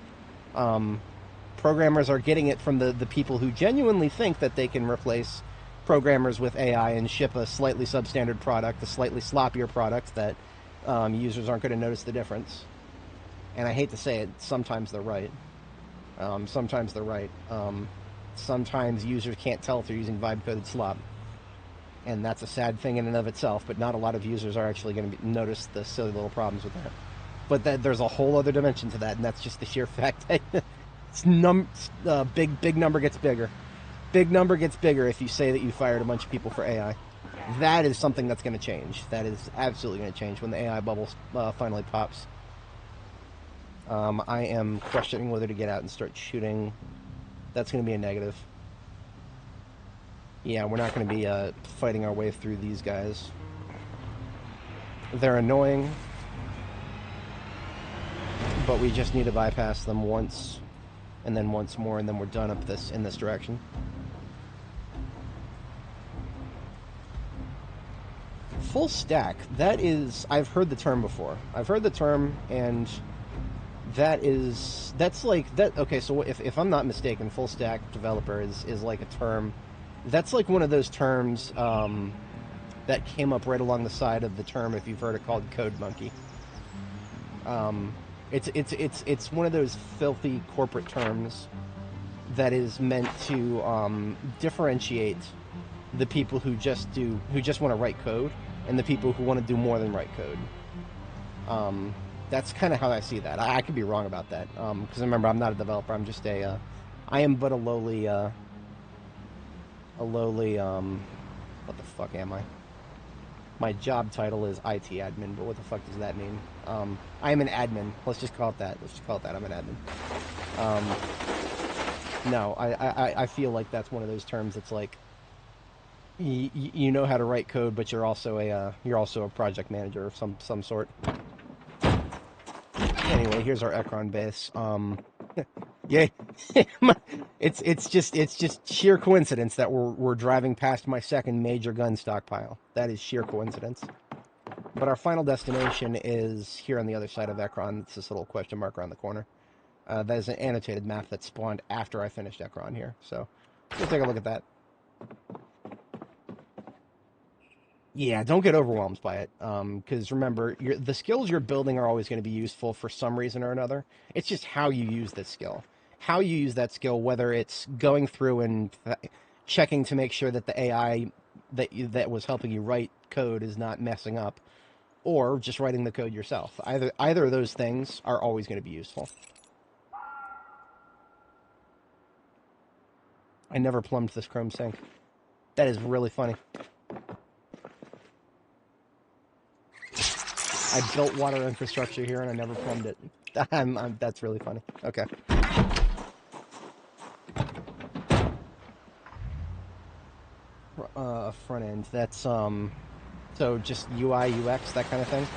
Programmers are getting it from the people who genuinely think that they can replace programmers with AI and ship a slightly substandard product, a slightly sloppier product that users aren't going to notice the difference. And I hate to say it, sometimes they're right. Sometimes they're right. Sometimes users can't tell if they're using vibe-coded slop. And that's a sad thing in and of itself, but not a lot of users are actually going to notice the silly little problems with that. But there's a whole other dimension to that, and that's just the sheer fact that big number gets bigger. Big number gets bigger if you say that you fired a bunch of people for AI. That is something that's going to change. That is absolutely going to change when the AI bubble finally pops. I am questioning whether to get out and start shooting. That's going to be a negative. Yeah, we're not going to be fighting our way through these guys. They're annoying, but we just need to bypass them once, and then once more, and then we're done in this direction. Full stack, that is, I've heard the term before. I've heard the term, and that's like, that, okay, so if I'm not mistaken, full stack developer is like a term, that's like one of those terms that came up right along the side of the term, if you've heard it, called code monkey. It's one of those filthy corporate terms that is meant to differentiate the people who just want to write code and the people who want to do more than write code. That's kind of how I see that. I could be wrong about that. Because remember, I'm not a developer. I'm just I am but a lowly, what the fuck am I? My job title is IT admin, but what the fuck does that mean? I am an admin. Let's just call it that. Let's just call it that. I'm an admin. No, I feel like that's one of those terms that's like, you know how to write code, but you're also a project manager of some sort. Anyway, here's our Ekron base. Yeah, it's just sheer coincidence that we're driving past my second major gun stockpile. That is sheer coincidence. But our final destination is here on the other side of Ekron. It's this little question mark around the corner. That is an annotated map that spawned after I finished Ekron here. So we'll take a look at that. Yeah, don't get overwhelmed by it. Because remember, the skills you're building are always going to be useful for some reason or another. It's just how you use this skill. How you use that skill, whether it's going through and checking to make sure that the AI that was helping you write code is not messing up, or just writing the code yourself. Either of those things are always going to be useful. I never plumbed this chrome sink. That is really funny. I built water infrastructure here and I never plumbed it. That's really funny. Okay. Front end. That's so just UI, UX, that kind of thing.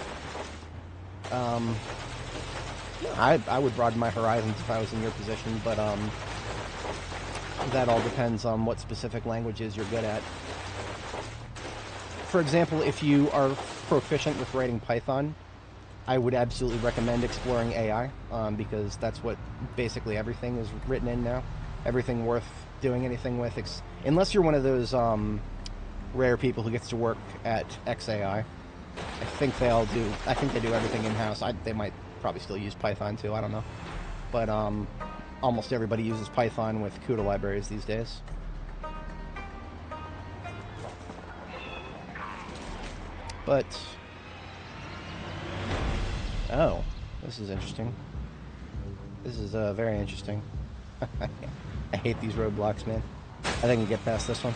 I would broaden my horizons if I was in your position, but that all depends on what specific languages you're good at. For example, if you are proficient with writing Python, I would absolutely recommend exploring AI, because that's what basically everything is written in now. Everything worth doing anything with, unless you're one of those rare people who gets to work at XAI. I think they all do. I think they do everything in-house. They might probably still use Python too, I don't know. But almost everybody uses Python with CUDA libraries these days. But, oh, this is interesting. This is very interesting. I hate these roadblocks, man. I think I can get past this one.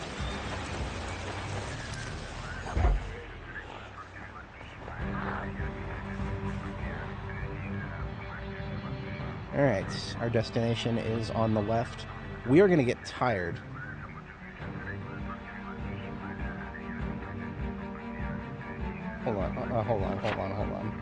Alright, our destination is on the left. We are going to get tired. Hold on, hold on.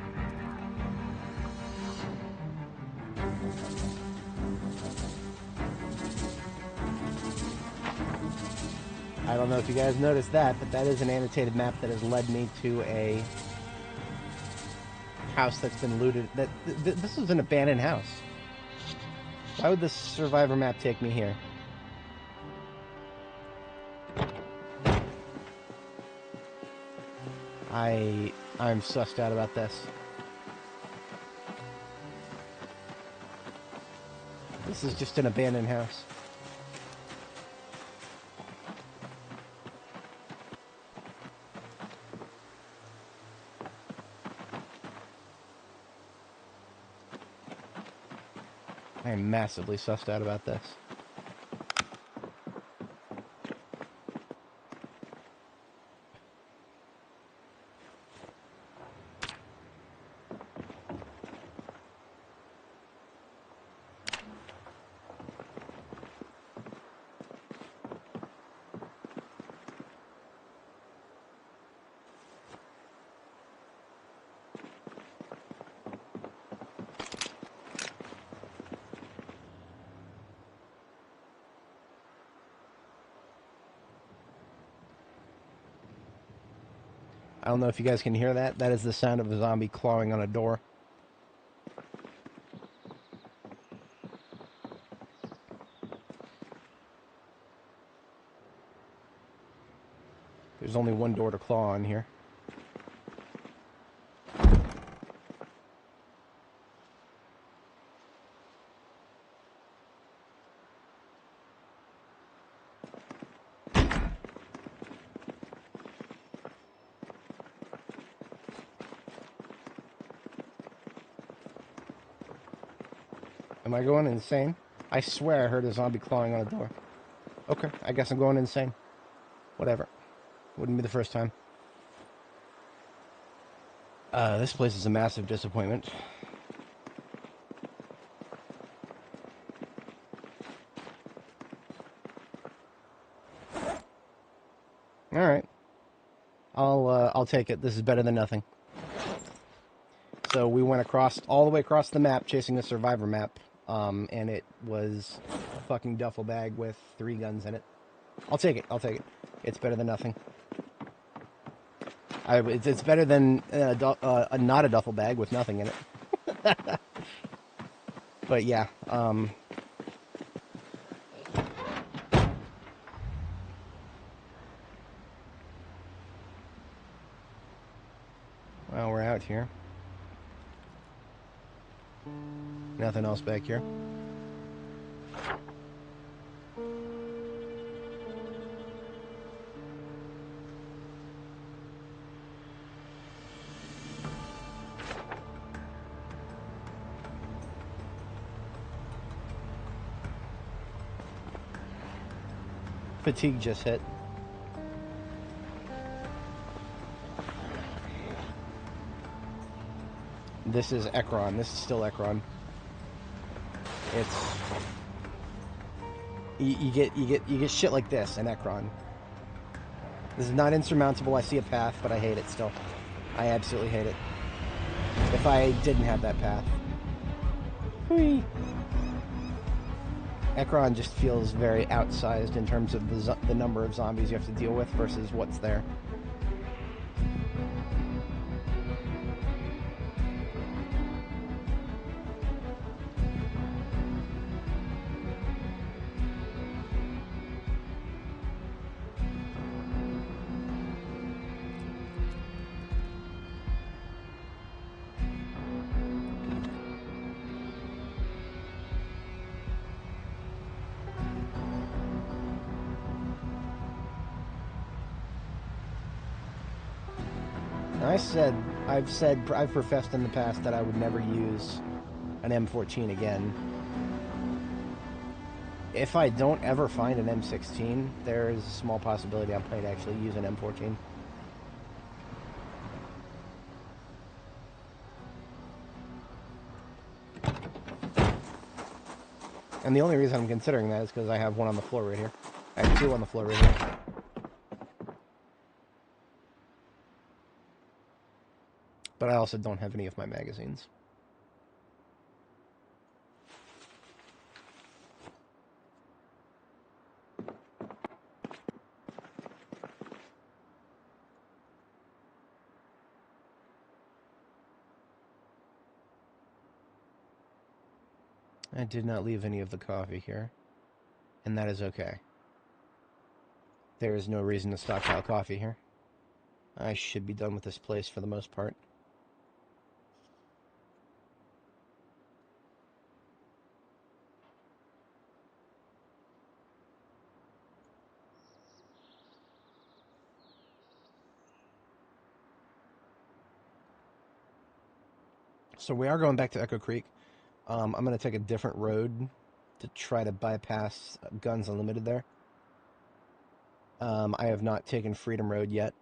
I don't know if you guys noticed that, but that is an annotated map that has led me to a house that's been looted. This is an abandoned house. Why would this survivor map take me here? I'm sussed out about this. This is just an abandoned house. I am massively sussed out about this. I don't know if you guys can hear that. That is the sound of a zombie clawing on a door. There's only one door to claw on here. Am I going insane? I swear I heard a zombie clawing on a door. Okay, I guess I'm going insane. Whatever. Wouldn't be the first time. This place is a massive disappointment. Alright. I'll take it. This is better than nothing. So we went all the way across the map chasing a survivor map. And it was a fucking duffel bag with 3 guns in it. I'll take it. I'll take it. It's better than nothing. It's better than not a duffel bag with nothing in it. But yeah. Well, we're out here. Nothing else back here. Fatigue just hit. This is Ekron. This is still Ekron. It's you get shit like this in Ekron. This is not insurmountable. I see a path, but I hate it still. I absolutely hate it. If I didn't have that path. Whee! Ekron just feels very outsized in terms of the number of zombies you have to deal with versus what's there. I've professed in the past that I would never use an M14 again. If I don't ever find an M16, there is a small possibility I might actually use an M14. And the only reason I'm considering that is because I have one on the floor right here. I have 2 on the floor right here. But I also don't have any of my magazines. I did not leave any of the coffee here, and that is okay. There is no reason to stockpile coffee here. I should be done with this place for the most part. So we are going back to Echo Creek. I'm going to take a different road to try to bypass Guns Unlimited there. I have not taken Freedom Road yet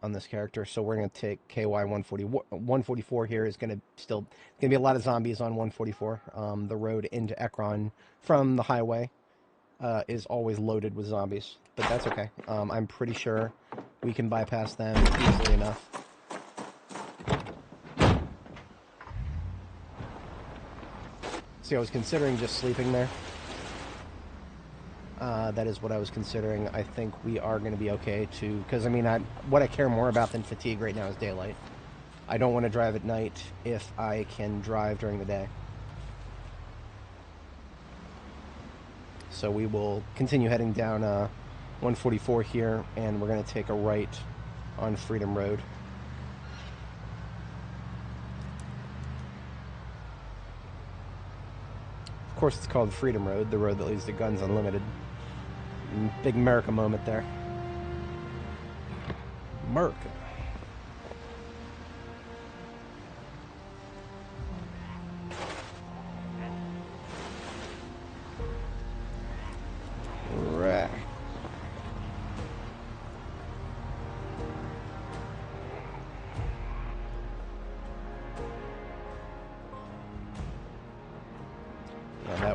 on this character, so we're going to take KY 144 here is going to be a lot of zombies on 144. The road into Ekron from the highway is always loaded with zombies, but that's okay. I'm pretty sure we can bypass them easily enough. See, I was considering just sleeping there. That is what I was considering. I think we are going to be okay to... Because, I mean, what I care more about than fatigue right now is daylight. I don't want to drive at night if I can drive during the day. So we will continue heading down 144 here, and we're going to take a right on Freedom Road. Of course, it's called Freedom Road, the road that leads to Guns Unlimited. Big America moment there. America.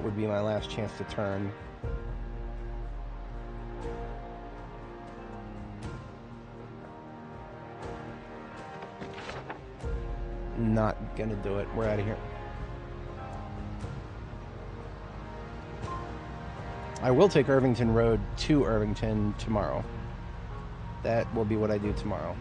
that would be my last chance to turn. Not gonna do it. We're out of here. I will take Irvington Road to Irvington tomorrow. That will be what I do tomorrow.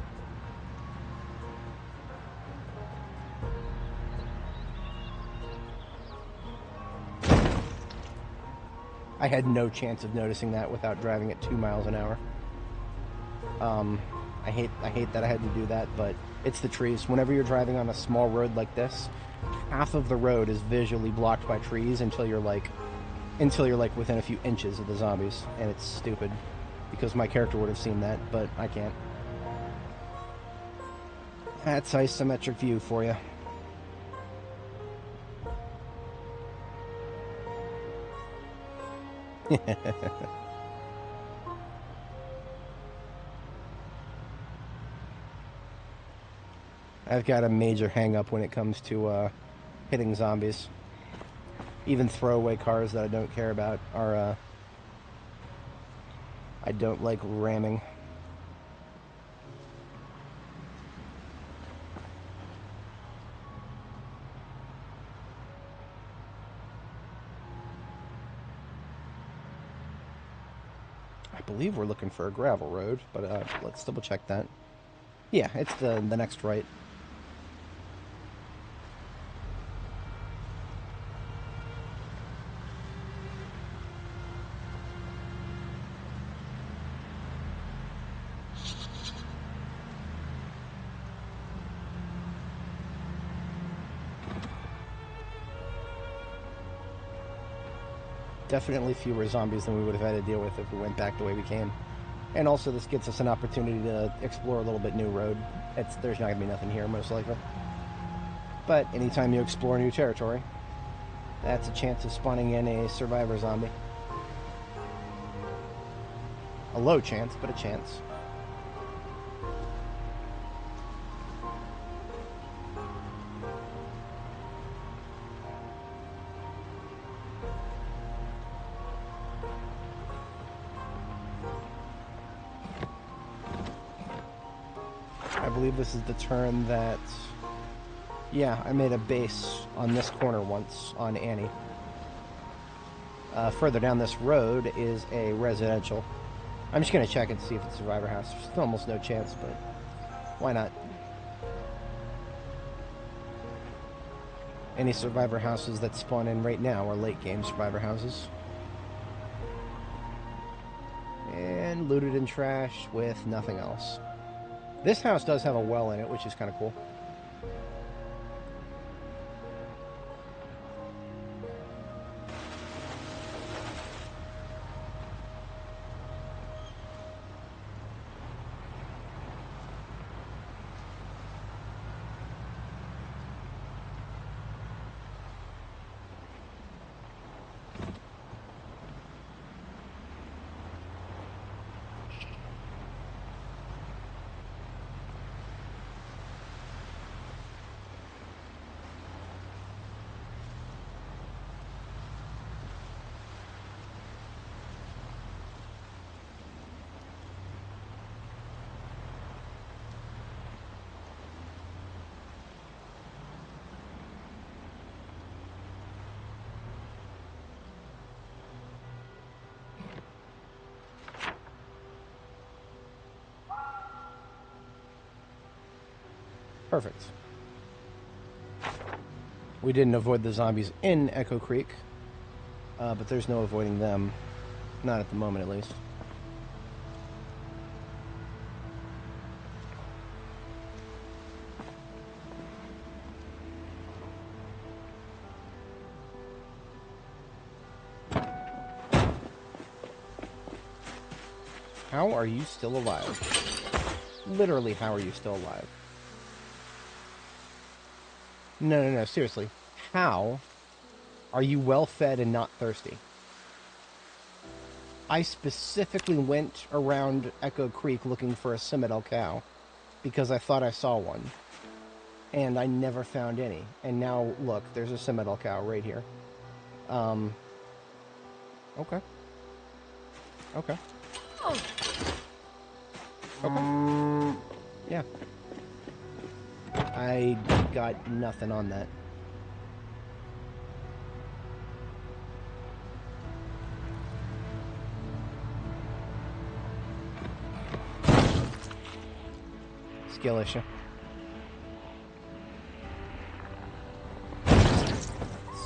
I had no chance of noticing that without driving at 2 miles an hour. I hate that I had to do that, but it's the trees. Whenever you're driving on a small road like this, half of the road is visually blocked by trees until you're like within a few inches of the zombies, and it's stupid because my character would have seen that, but I can't. That's isometric view for you. I've got a major hang-up when it comes to hitting zombies. Even throwaway cars that I don't care about are, I don't like ramming. I believe we're looking for a gravel road, but let's double check that. Yeah, it's the next right. Definitely fewer zombies than we would have had to deal with if we went back the way we came. And also this gets us an opportunity to explore a little bit new road. There's not going to be nothing here, most likely. But anytime you explore new territory, that's a chance of spawning in a survivor zombie. A low chance, but a chance. I believe this is the turn that... Yeah, I made a base on this corner once, on Annie. Further down this road is a residential. I'm just going to check and see if it's a survivor house. There's almost no chance, but why not? Any survivor houses that spawn in right now are late game survivor houses. And looted and trash with nothing else. This house does have a well in it, which is kind of cool. Perfect. We didn't avoid the zombies in Echo Creek, but there's no avoiding them. Not at the moment, at least. How are you still alive? Literally, how are you still alive? No, seriously. How are you well fed and not thirsty? I specifically went around Echo Creek looking for a Ginfidel cow because I thought I saw one. And I never found any. And now, look, there's a Ginfidel cow right here. Okay. Okay. Okay. Yeah. I got nothing on that. Skill issue.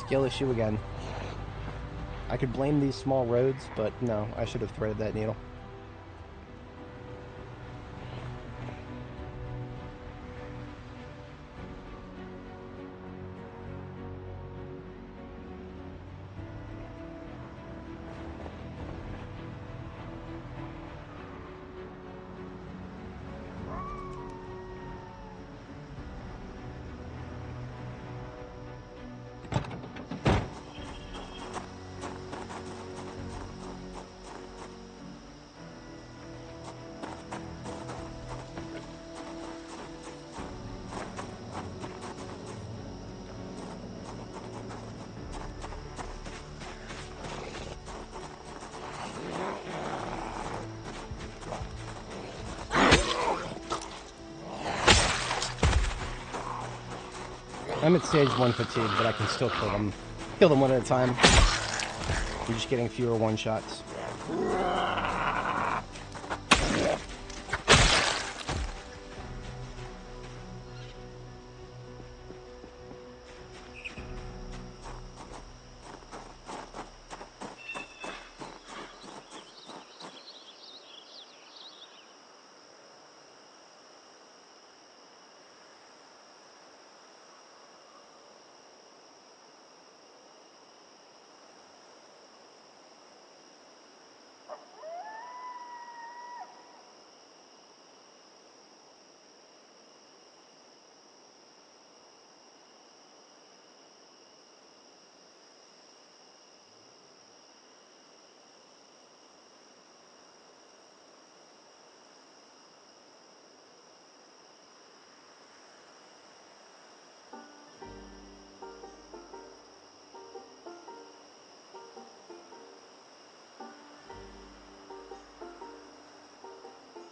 Skill issue again. I could blame these small roads, but no, I should have threaded that needle. I'm at stage 1 fatigue, but I can still kill them. Kill them one at a time. I'm just getting fewer one-shots.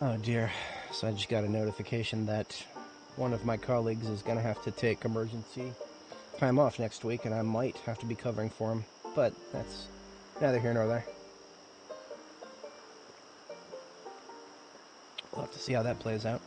Oh dear. So I just got a notification that one of my colleagues is going to have to take emergency time off next week, and I might have to be covering for him. But that's neither here nor there. We'll have to see how that plays out.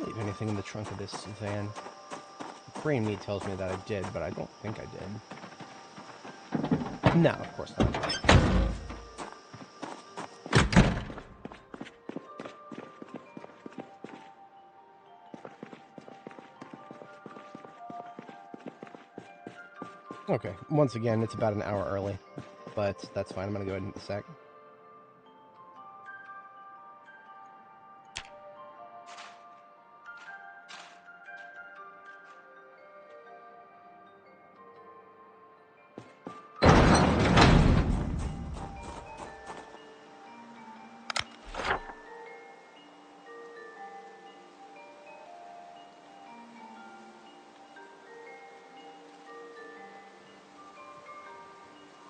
Leave anything in the trunk of this van? Brain meat tells me that I did, but I don't think I did. No, of course not. Okay, once again, it's about an hour early, but that's fine. I'm gonna go ahead and hit the sec.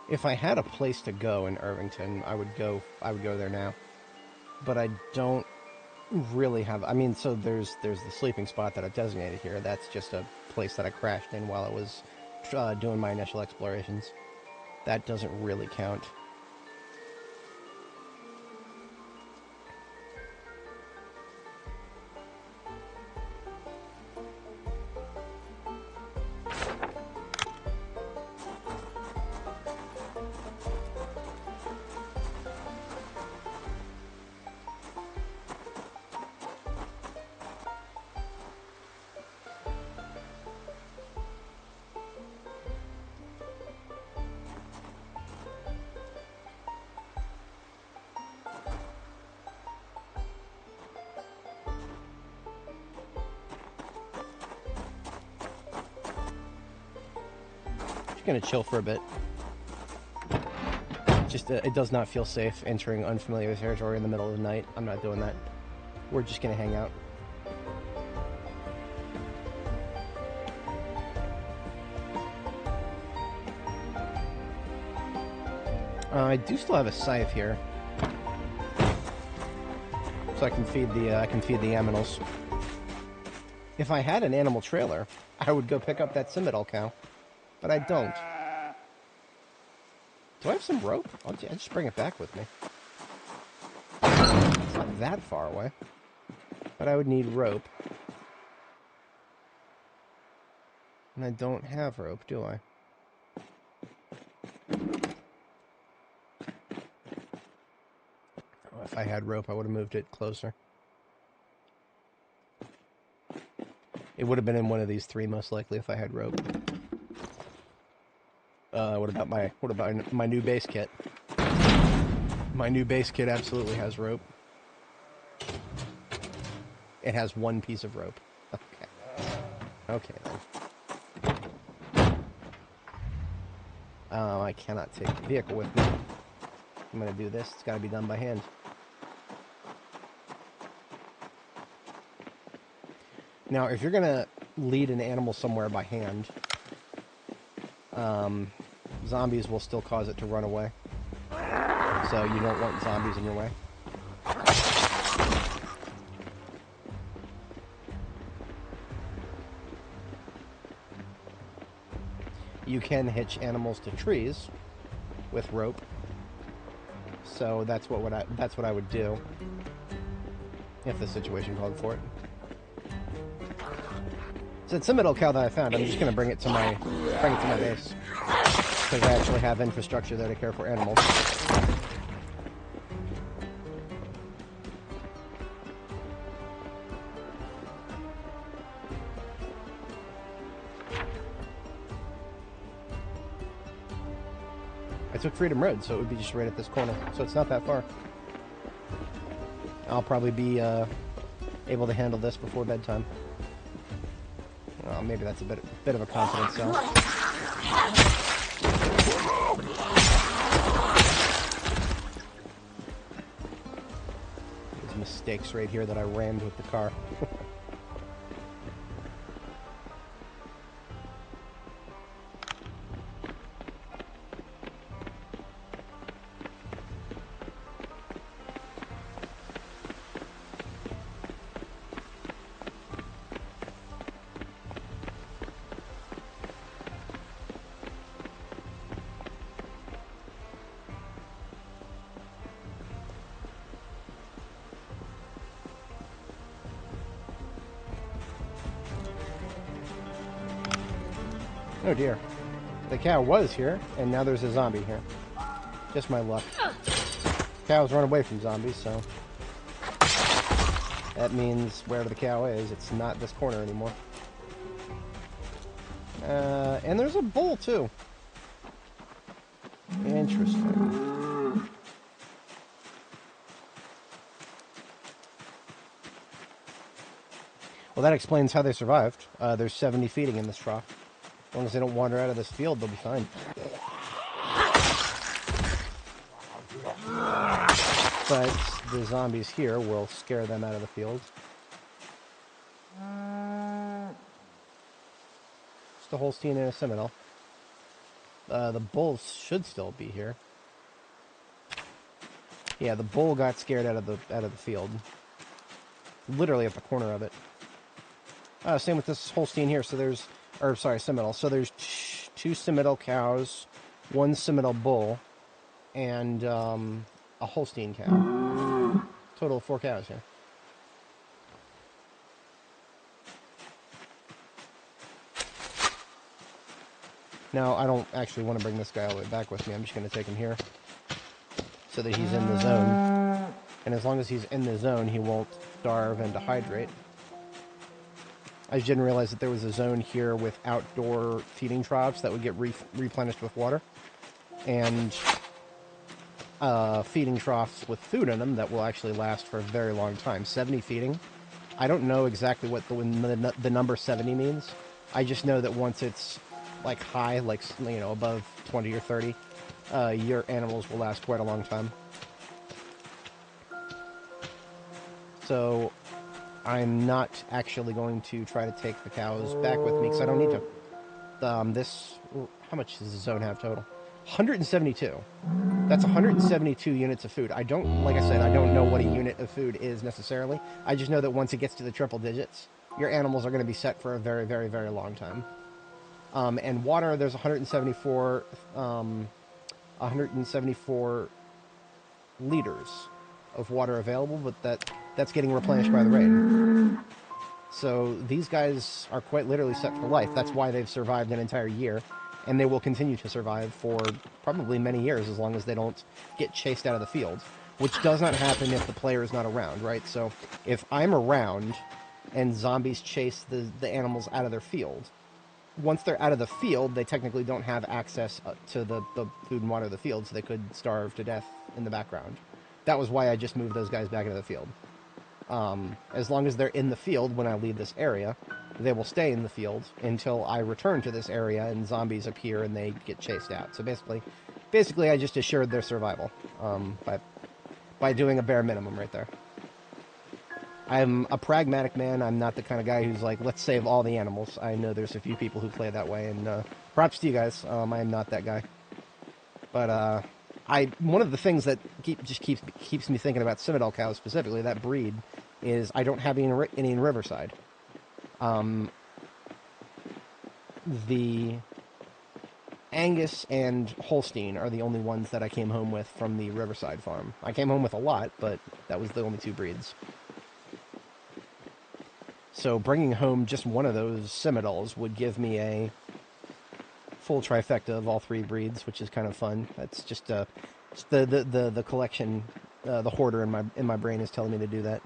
If I had a place to go in Irvington, I would go there now. But I don't really have. I mean, so there's the sleeping spot that I designated here. That's just a place that I crashed in while I was doing my initial explorations. That doesn't really count. gonna chill for a bit. Just, it does not feel safe entering unfamiliar territory in the middle of the night. I'm not doing that. We're just gonna hang out. I do still have a scythe here, so I can feed the aminals. If I had an animal trailer, I would go pick up that Ginfidel cow, but I don't. Do I have some rope? I'll just bring it back with me. It's not that far away, but I would need rope, and I don't have rope, do I? If I had rope, I would have moved it closer. It would have been in one of these three, most likely, if I had rope. What about my new base kit? My new base kit absolutely has rope. It has one piece of rope. Okay. Okay, then. I cannot take the vehicle with me. I'm gonna do this. It's gotta be done by hand. Now, if you're going to lead an animal somewhere by hand, zombies will still cause it to run away. So you don't want zombies in your way. You can hitch animals to trees with rope. So that's what I would do if the situation called for it. So it's a middle cow that I found. I'm just going to bring it to my base, because I actually have infrastructure there to care for animals. I took Freedom Road, so it would be just right at this corner. So it's not that far. I'll probably be able to handle this before bedtime. Well, maybe that's a bit of a confidence sell. There's mistakes right here that I rammed with the car. Oh dear. The cow was here, and now there's a zombie here. Just my luck. Cows run away from zombies, so... that means wherever the cow is, it's not this corner anymore. And there's a bull, too. Interesting. Well, that explains how they survived. There's 70 feeding in this trough. As long as they don't wander out of this field, they'll be fine. But the zombies here will scare them out of the field. Just a Holstein and a Seminole. The bulls should still be here. Yeah, the bull got scared out of the field. Literally at the corner of it. Same with this Holstein here. So there's... or, sorry, Seminole. So there's two Seminole cows, one Seminole bull, and a Holstein cow. Total of 4 cows here. Now, I don't actually want to bring this guy all the way back with me. I'm just going to take him here so that he's in the zone. And as long as he's in the zone, he won't starve and dehydrate. I didn't realize that there was a zone here with outdoor feeding troughs that would get replenished with water. And feeding troughs with food in them that will actually last for a very long time. 70 feeding. I don't know exactly what the number 70 means. I just know that once it's like high, like, you know, above 20 or 30, your animals will last quite a long time. So I'm not actually going to try to take the cows back with me because I don't need to. How much does the zone have total? 172. That's 172 units of food. Like I said, I don't know what a unit of food is necessarily. I just know that once it gets to the triple digits, your animals are going to be set for a very, very, very long time. And water, there's 174 liters of water available, but that's getting replenished by the rain. So these guys are quite literally set for life. That's why they've survived an entire year, and they will continue to survive for probably many years as long as they don't get chased out of the field, which does not happen if the player is not around, right? So if I'm around and zombies chase the animals out of their field, once they're out of the field, they technically don't have access to the food and water of the field, so they could starve to death in the background. That was why I just moved those guys back into the field. As long as they're in the field when I leave this area, they will stay in the field until I return to this area and zombies appear and they get chased out. So basically I just assured their survival by doing a bare minimum right there. I'm a pragmatic man. I'm not the kind of guy who's like, let's save all the animals. I know there's a few people who play that way, and props to you guys. I am not that guy. But one of the things that keeps me thinking about Ginfidel cows specifically, that breed, is I don't have any in Riverside. The Angus and Holstein are the only ones that I came home with from the Riverside farm. I came home with a lot, but that was the only two breeds. So bringing home just one of those Ginfidels would give me a full trifecta of all three breeds, which is kind of fun. That's just the collection, the hoarder in my brain is telling me to do that.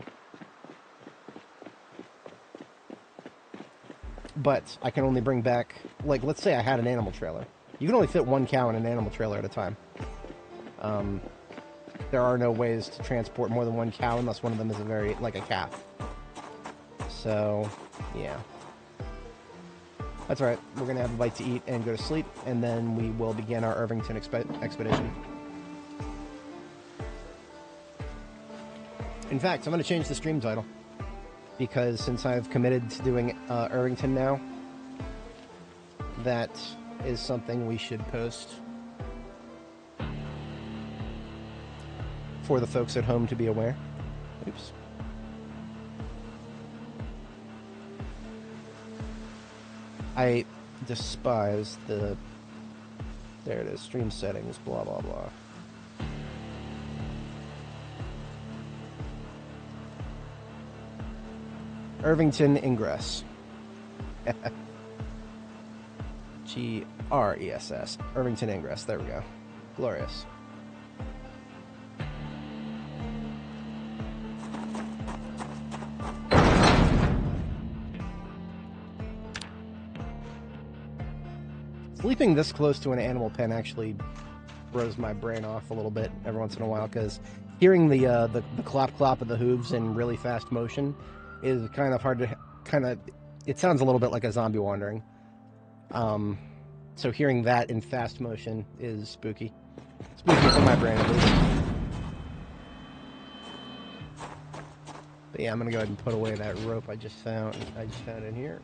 But I can only bring back, like, let's say I had an animal trailer. You can only fit one cow in an animal trailer at a time. There are no ways to transport more than one cow unless one of them is a calf. So, yeah. That's right. We're going to have a bite to eat and go to sleep, and then we will begin our Irvington expedition. In fact, I'm going to change the stream title, because since I've committed to doing Irvington now, that is something we should post for the folks at home to be aware. Oops. I despise there it is, stream settings, blah, blah, blah. Irvington Ingress. G-R-E-S-S. Irvington Ingress, there we go. Glorious. Sleeping this close to an animal pen actually throws my brain off a little bit every once in a while, because hearing the clop clop of the hooves in really fast motion is kind of hard to it sounds a little bit like a zombie wandering. So hearing that in fast motion is spooky. Spooky for my brain at least. But yeah, I'm gonna go ahead and put away that rope I just found in here.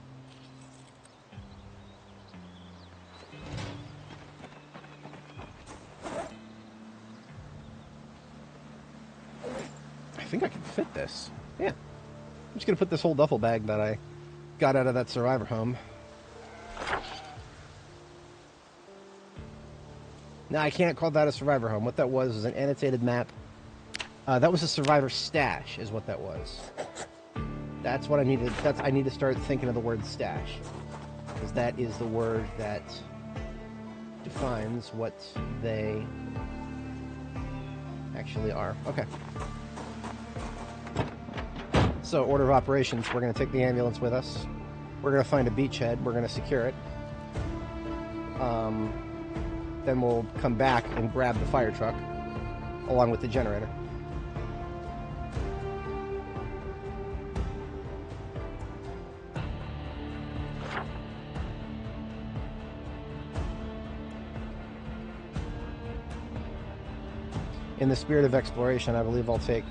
I think I can fit this. Yeah. I'm just going to put this whole duffel bag that I got out of that survivor home. Now, I can't call that a survivor home. What that was an annotated map. That was a survivor stash, is what that was. That's what I needed. I need to start thinking of the word stash, because that is the word that defines what they actually are. Okay. So, order of operations, we're going to take the ambulance with us. We're going to find a beachhead. We're going to secure it. Then we'll come back and grab the fire truck, along with the generator. In the spirit of exploration, I believe I'll take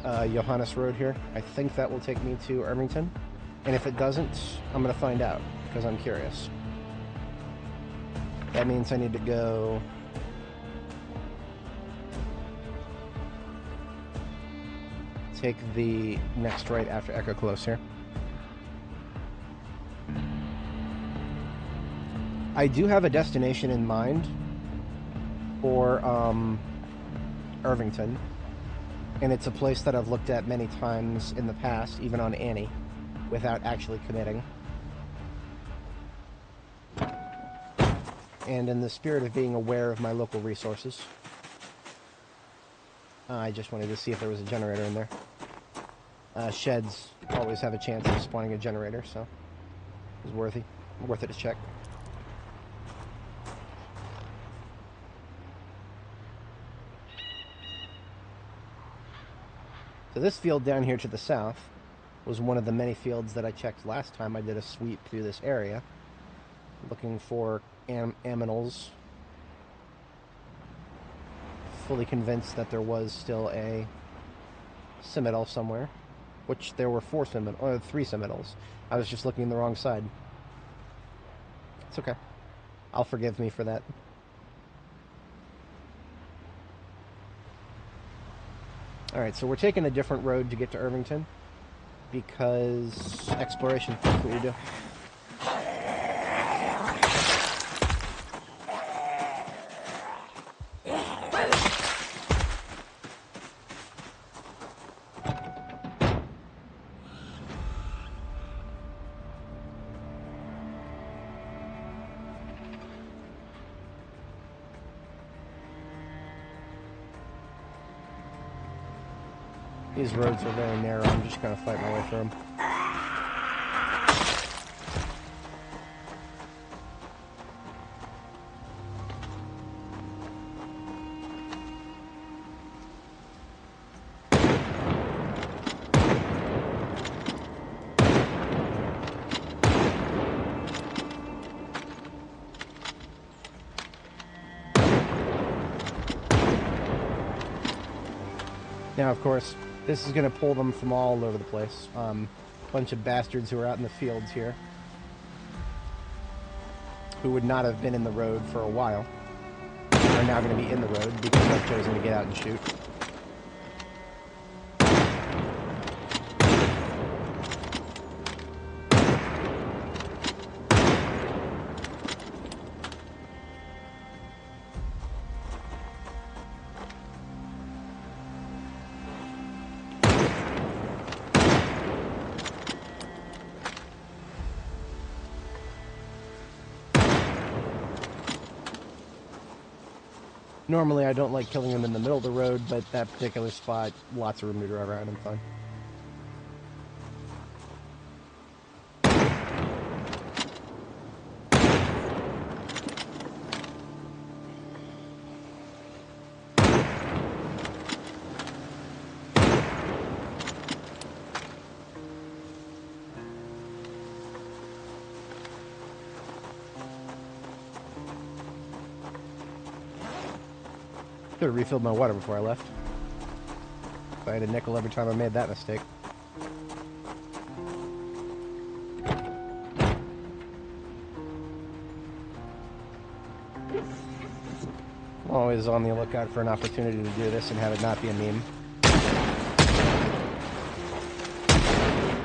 Johannes Road here. I think that will take me to Irvington. And if it doesn't, I'm going to find out, because I'm curious. That means I need to go... take the next right after Echo Close here. I do have a destination in mind for Irvington, and it's a place that I've looked at many times in the past, even on Annie, without actually committing. And in the spirit of being aware of my local resources, I just wanted to see if there was a generator in there. Sheds always have a chance of spawning a generator, so it was worth it to check. So this field down here to the south was one of the many fields that I checked last time I did a sweep through this area, looking for aminals. Fully convinced that there was still a Scimital somewhere, which there were 3 Scimitals. I was just looking in the wrong side. It's okay. I'll forgive me for that. Alright, so we're taking a different road to get to Irvington, because exploration, that's what we do. These roads are very narrow. I'm just going to fight my way through them. Now, of course, this is going to pull them from all over the place. Bunch of bastards who are out in the fields here, who would not have been in the road for a while, are now going to be in the road because I've chosen to get out and shoot. Normally I don't like killing them in the middle of the road, but that particular spot, lots of room to drive around and fun. Could have refilled my water before I left. If I had a nickel every time I made that mistake. I'm always on the lookout for an opportunity to do this and have it not be a meme.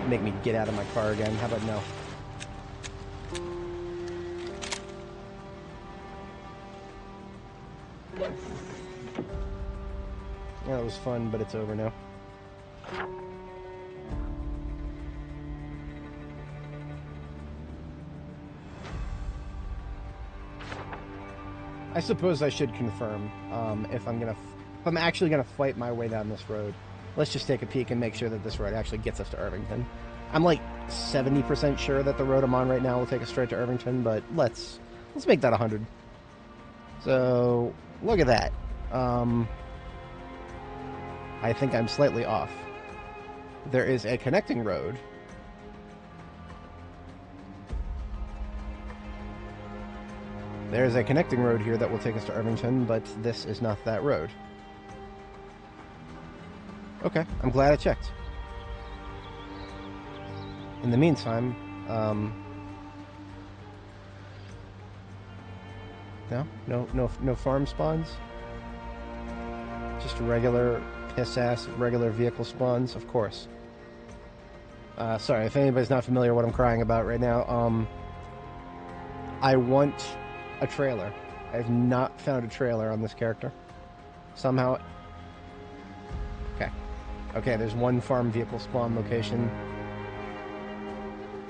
Make me get out of my car again. How about no? Yeah, that was fun, but it's over now. I suppose I should confirm if I'm actually gonna fight my way down this road. Let's just take a peek and make sure that this road actually gets us to Irvington. I'm like 70% sure that the road I'm on right now will take us straight to Irvington, but let's make that 100. So look at that. I think I'm slightly off. There is a connecting road. There's a connecting road here that will take us to Irvington, but this is not that road. Okay, I'm glad I checked. In the meantime, no farm spawns? Just regular piss-ass, regular vehicle spawns, of course. Sorry, if anybody's not familiar with what I'm crying about right now, I want a trailer. I have not found a trailer on this character. Somehow... Okay, there's one farm vehicle spawn location.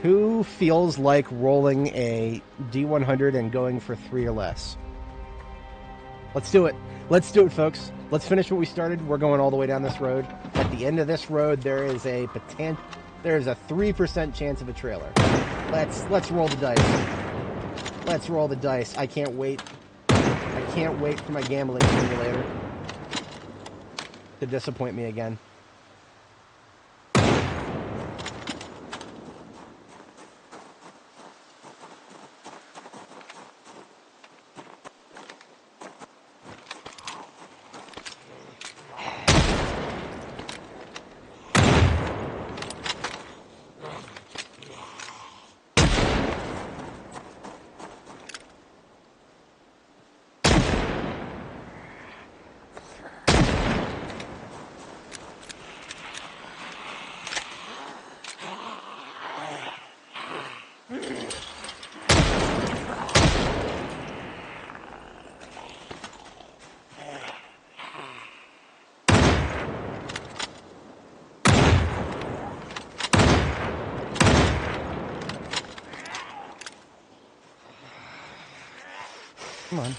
Who feels like rolling a D100 and going for 3 or less? Let's do it. Let's do it, folks. Let's finish what we started. We're going all the way down this road. At the end of this road, there is a 3% chance of a trailer. Let's roll the dice. Let's roll the dice. I can't wait. I can't wait for my gambling simulator to disappoint me again. Come on.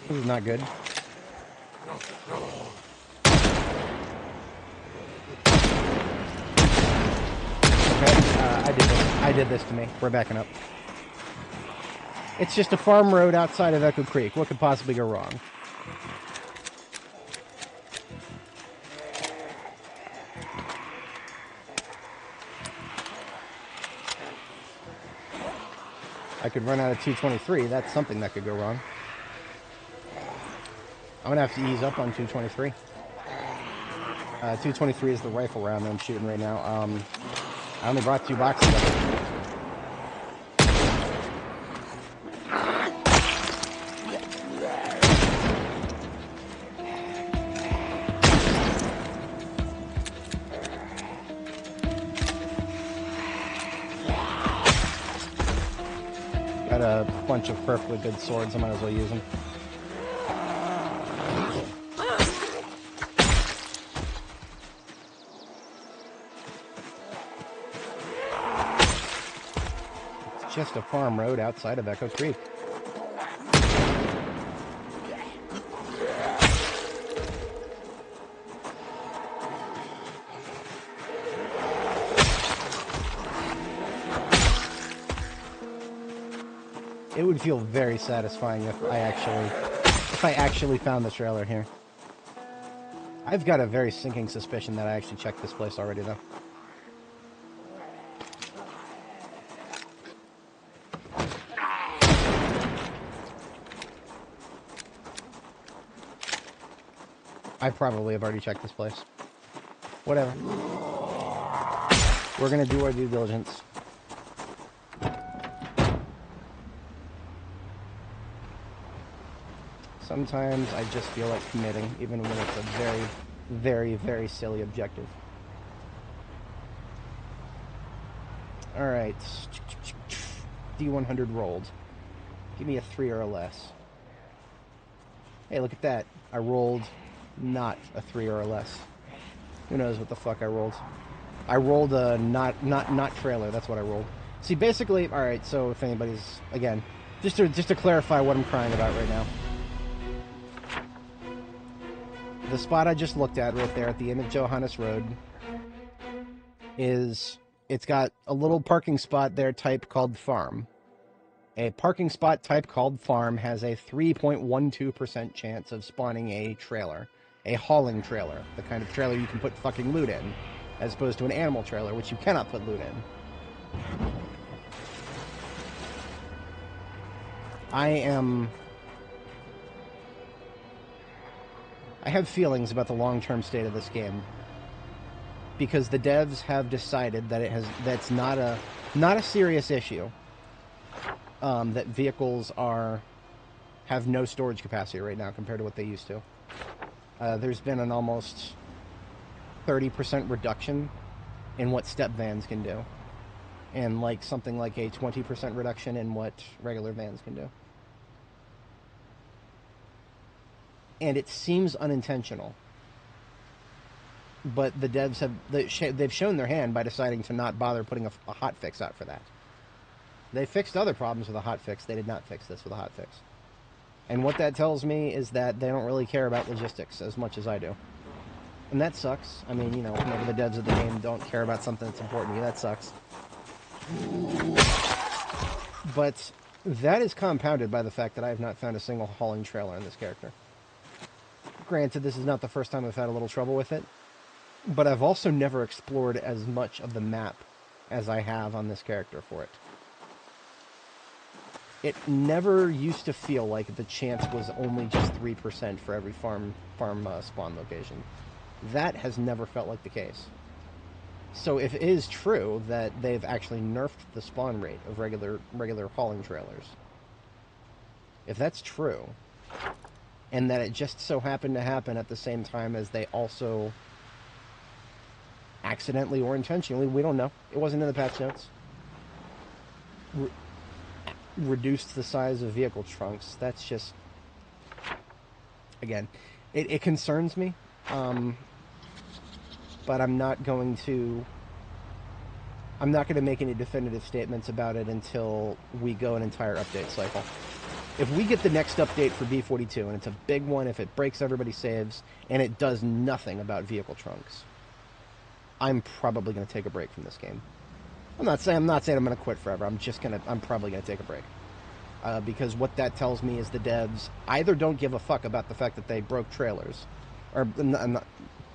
This is not good. I did this to me. We're backing up. It's just a farm road outside of Echo Creek. What could possibly go wrong? I could run out of 223. That's something that could go wrong. I'm gonna have to ease up on 223. 223 is the rifle round that I'm shooting right now. I only brought 2 boxes of it. Got a bunch of perfectly good swords. I might as well use them. Just a farm road outside of Echo Creek. It would feel very satisfying if I actually found the trailer here. I've got a very sinking suspicion that I actually checked this place already, though. I probably have already checked this place. Whatever. We're gonna do our due diligence. Sometimes I just feel like committing, even when it's a very, very, very silly objective. Alright. D100 rolled. Give me a 3 or a less. Hey, look at that. I rolled not a 3 or a less. Who knows what the fuck I rolled. I rolled a not trailer. That's what I rolled. See, basically, alright, so if anybody's, again, just to clarify what I'm crying about right now. The spot I just looked at right there at the end of Johannes Road it's got a little parking spot there type called Farm. A parking spot type called farm has a 3.12% chance of spawning a trailer. A hauling trailer. The kind of trailer you can put fucking loot in. As opposed to an animal trailer, which you cannot put loot in. I have feelings about the long-term state of this game. Because the devs have decided that that's not a serious issue. That vehicles have no storage capacity right now compared to what they used to. There's been an almost 30% reduction in what step vans can do. And like something like a 20% reduction in what regular vans can do. And it seems unintentional. But the devs they've shown their hand by deciding to not bother putting a hotfix out for that. They fixed other problems with a hotfix. They did not fix this with a hotfix. And what that tells me is that they don't really care about logistics as much as I do. And that sucks. I mean, you know, maybe the devs of the game don't care about something that's important to you. That sucks. But that is compounded by the fact that I have not found a single hauling trailer in this character. Granted, this is not the first time I've had a little trouble with it. But I've also never explored as much of the map as I have on this character for it. It never used to feel like the chance was only just 3% for every farm spawn location. That has never felt like the case. So if it is true that they've actually nerfed the spawn rate of regular hauling trailers, if that's true, and that it just so happened to happen at the same time as they also accidentally or intentionally, we don't know, it wasn't in the patch notes, reduced the size of vehicle trunks, that's just, again, it concerns me, but I'm not going to make any definitive statements about it until we go an entire update cycle. If we get the next update for B42, and it's a big one, if it breaks everybody's saves, and it does nothing about vehicle trunks, I'm probably going to take a break from this game. I'm not saying I'm going to quit forever. I'm probably going to take a break. Because what that tells me is the devs either don't give a fuck about the fact that they broke trailers, or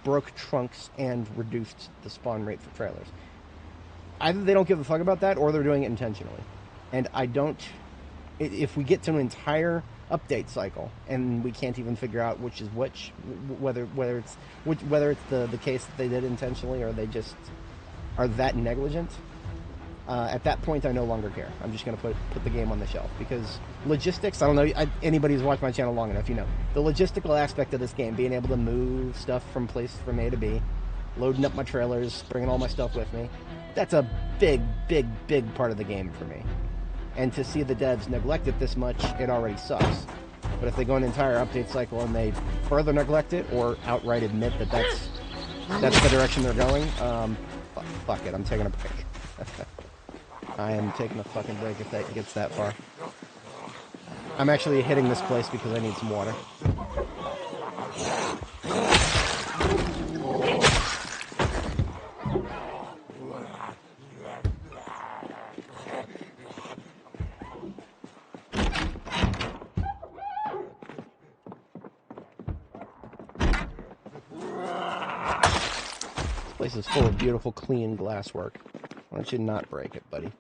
broke trunks and reduced the spawn rate for trailers. Either they don't give a fuck about that, or they're doing it intentionally. And I don't... If we get to an entire update cycle and we can't even figure out which is which, whether it's the case that they did intentionally or they just are that negligent, at that point I no longer care. I'm just going to put the game on the shelf, because logistics, I don't know, anybody who's watched my channel long enough, you know, the logistical aspect of this game, being able to move stuff from A to B, loading up my trailers, bringing all my stuff with me, that's a big part of the game for me. And to see the devs neglect it this much, it already sucks. But if they go an entire update cycle and they further neglect it, or outright admit that that's the direction they're going, fuck it, I'm taking a break. I am taking a fucking break if that gets that far. I'm actually hitting this place because I need some water. This place is full of beautiful, clean glasswork. Why don't you not break it, buddy?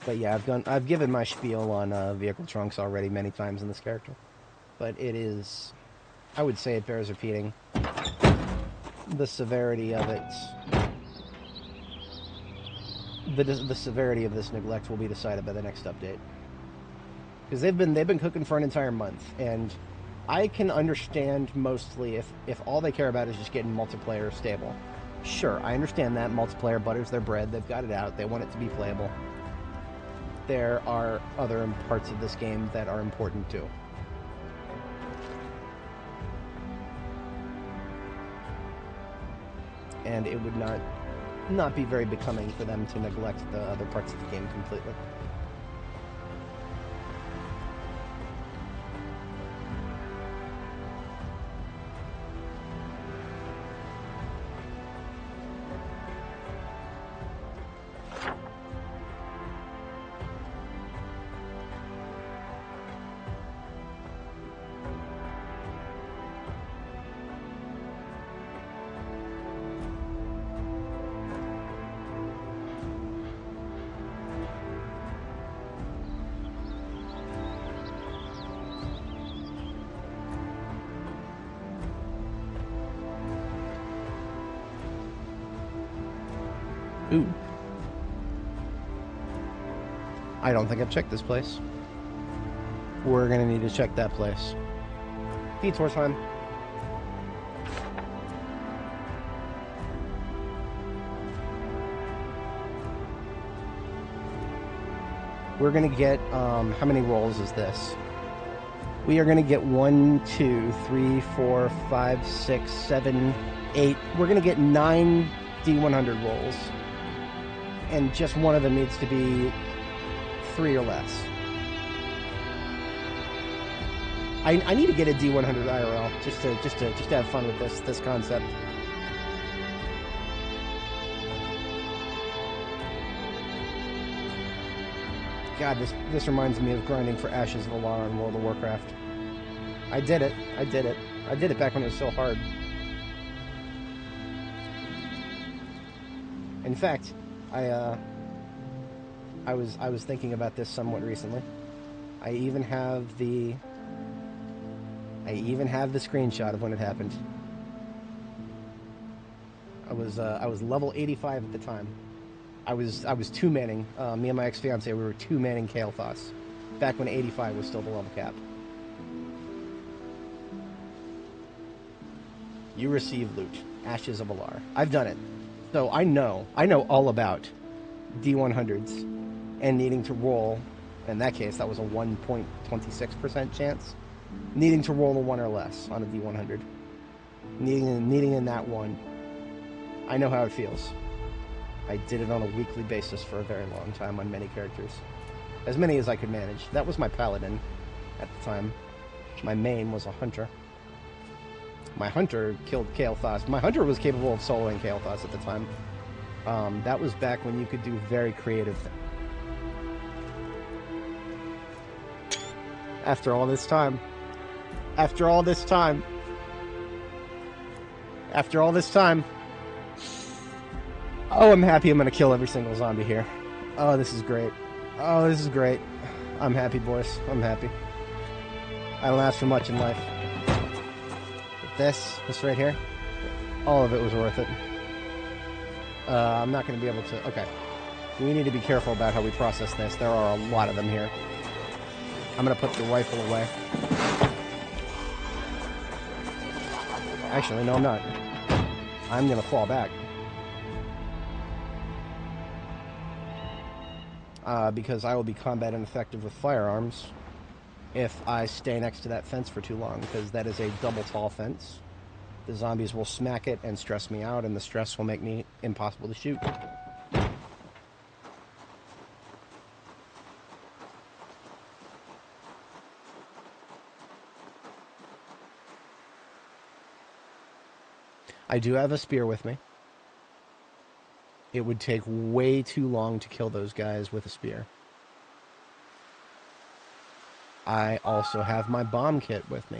But yeah, I've given my spiel on vehicle trunks already many times in this character. But it is, I would say it bears repeating. The severity of it, the severity of this neglect will be decided by the next update. Because they've been cooking for an entire month, and I can understand mostly if all they care about is just getting multiplayer stable. Sure, I understand that multiplayer butters their bread. They've got it out. They want it to be playable. There are other parts of this game that are important too. and it would not be very becoming for them to neglect the other parts of the game completely. Ooh. I don't think I've checked this place. We're gonna need to check that place. Detour time. We're gonna get, how many rolls is this? We are gonna get 1, 2, 3, 4, 5, 6, 7, 8. We're gonna get 9 D100 rolls. And just one of them needs to be 3 or less. I need to get a D100 IRL just to have fun with this concept. God, this reminds me of grinding for Ashes of Alar in World of Warcraft. I did it back when it was so hard. In fact, I was thinking about this somewhat recently. I even have the screenshot of when it happened. I was level 85 at the time. I was two-manning. Me and my ex-fiance, we were two-manning Kael'thas. Back when 85 was still the level cap. You receive loot. Ashes of Alar. I've done it. So I know all about D100s and needing to roll. In that case, that was a 1.26% chance. Needing to roll a 1 or less on a D100. Needing in that one. I know how it feels. I did it on a weekly basis for a very long time on many characters. As many as I could manage. That was my paladin at the time. My main was a hunter. My hunter killed Kael'thas. My hunter was capable of soloing Kael'thas at the time. That was back when you could do very creative things. After all this time. After all this time. After all this time. Oh, I'm happy I'm going to kill every single zombie here. Oh, this is great. Oh, this is great. I'm happy, boys. I'm happy. I don't ask for much in life. But this right here, all of it was worth it. I'm not going to be able to... Okay. We need to be careful about how we process this. There are a lot of them here. I'm going to put the rifle away. Actually, no, I'm not. I'm going to fall back. Because I will be combat ineffective with firearms if I stay next to that fence for too long, because that is a double tall fence. The zombies will smack it and stress me out, and the stress will make me impossible to shoot. I do have a spear with me. It would take way too long to kill those guys with a spear. I also have my bomb kit with me.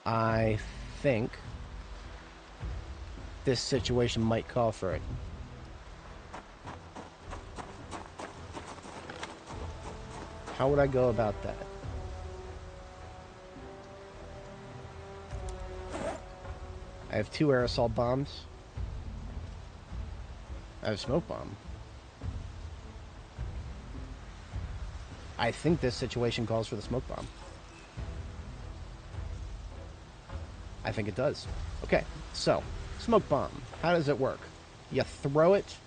I think this situation might call for it. How would I go about that? I have 2 aerosol bombs. I have a smoke bomb. I think this situation calls for the smoke bomb. I think it does. Okay, so, smoke bomb. How does it work? You throw it,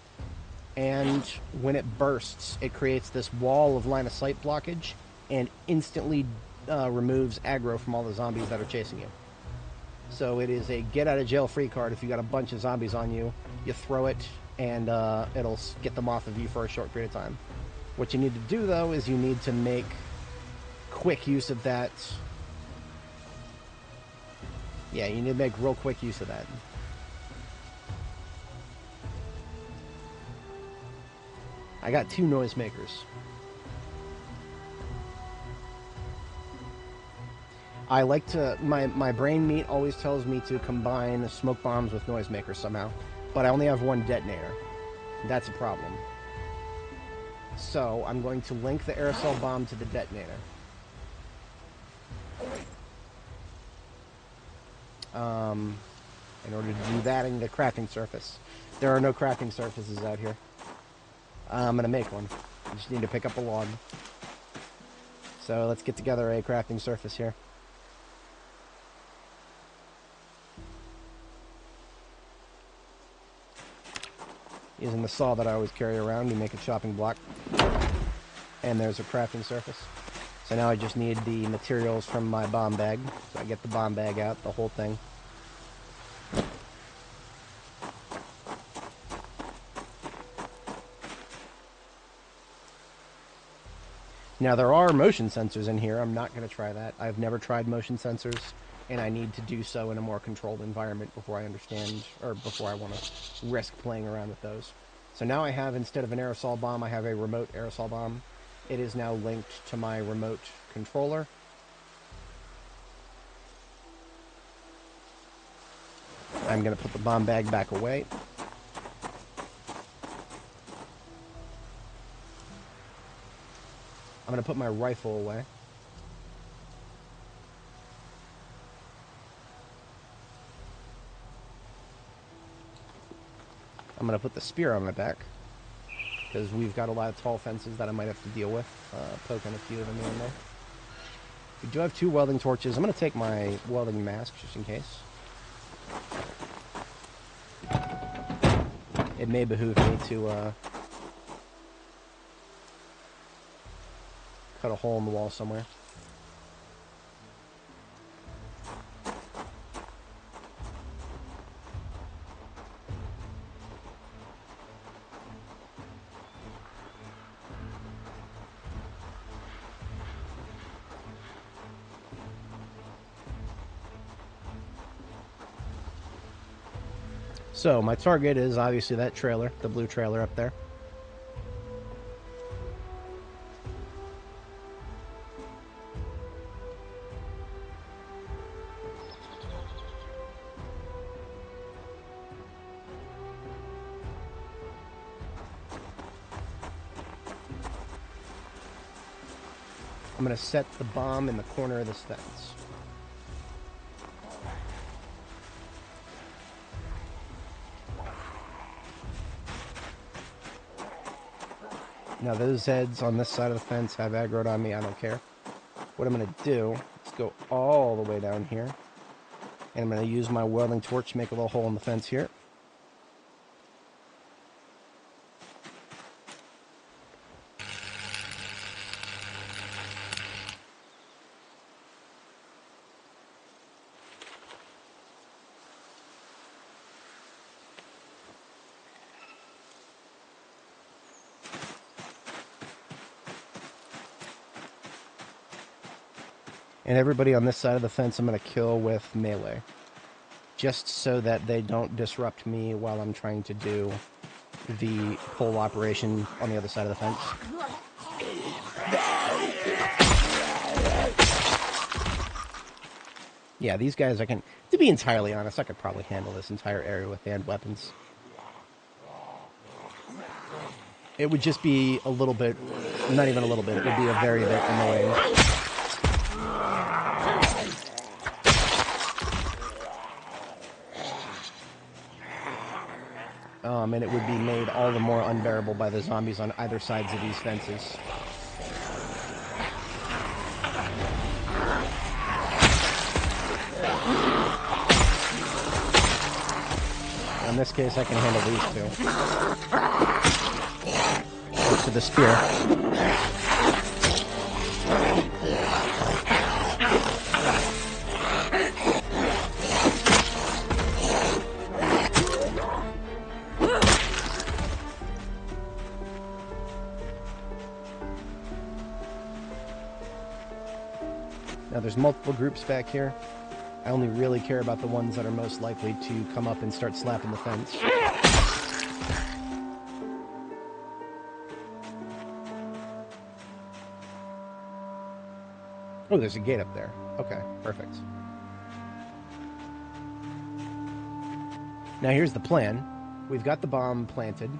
and when it bursts, it creates this wall of line of sight blockage, and instantly removes aggro from all the zombies that are chasing you. So it is a get-out-of-jail-free card. If you got a bunch of zombies on you, you throw it, and it'll get them off of you for a short period of time. What you need to do, though, is you need to make quick use of that. Yeah, you need to make real quick use of that. I got 2 noisemakers. I like to... My brain meat always tells me to combine smoke bombs with noisemakers somehow. But I only have 1 detonator. That's a problem. So, I'm going to link the aerosol bomb to the detonator. In order to do that, I need a crafting surface. There are no crafting surfaces out here. I'm going to make one. I just need to pick up a log. So let's get together a crafting surface here. Using the saw that I always carry around, you make a chopping block. And there's a crafting surface. So now I just need the materials from my bomb bag. So I get the bomb bag out, the whole thing. Now there are motion sensors in here. I'm not going to try that. I've never tried motion sensors, and I need to do so in a more controlled environment before I understand, or before I want to risk playing around with those. So now I have, instead of an aerosol bomb, I have a remote aerosol bomb. It is now linked to my remote controller. I'm going to put the bomb bag back away. I'm going to put my rifle away. I'm going to put the spear on my back, because we've got a lot of tall fences that I might have to deal with, poking a few of them in there. We do have 2 welding torches. I'm going to take my welding mask, just in case. It may behoove me to cut a hole in the wall somewhere. So, my target is obviously that trailer, the blue trailer up there. I'm going to set the bomb in the corner of this fence. Now those heads on this side of the fence have aggroed on me, I don't care. What I'm going to do is go all the way down here. And I'm going to use my welding torch to make a little hole in the fence here. And everybody on this side of the fence I'm going to kill with melee. Just so that they don't disrupt me while I'm trying to do the pole operation on the other side of the fence. Yeah, these guys I can... To be entirely honest, I could probably handle this entire area with hand weapons. It would just be a little bit... Not even a little bit, it would be a very bit annoying. And it would be made all the more unbearable by the zombies on either sides of these fences. In this case, I can handle these two. Go to the spear. Now there's multiple groups back here. I only really care about the ones that are most likely to come up and start slapping the fence. Oh, there's a gate up there. Okay, perfect. Now here's the plan. We've got the bomb planted.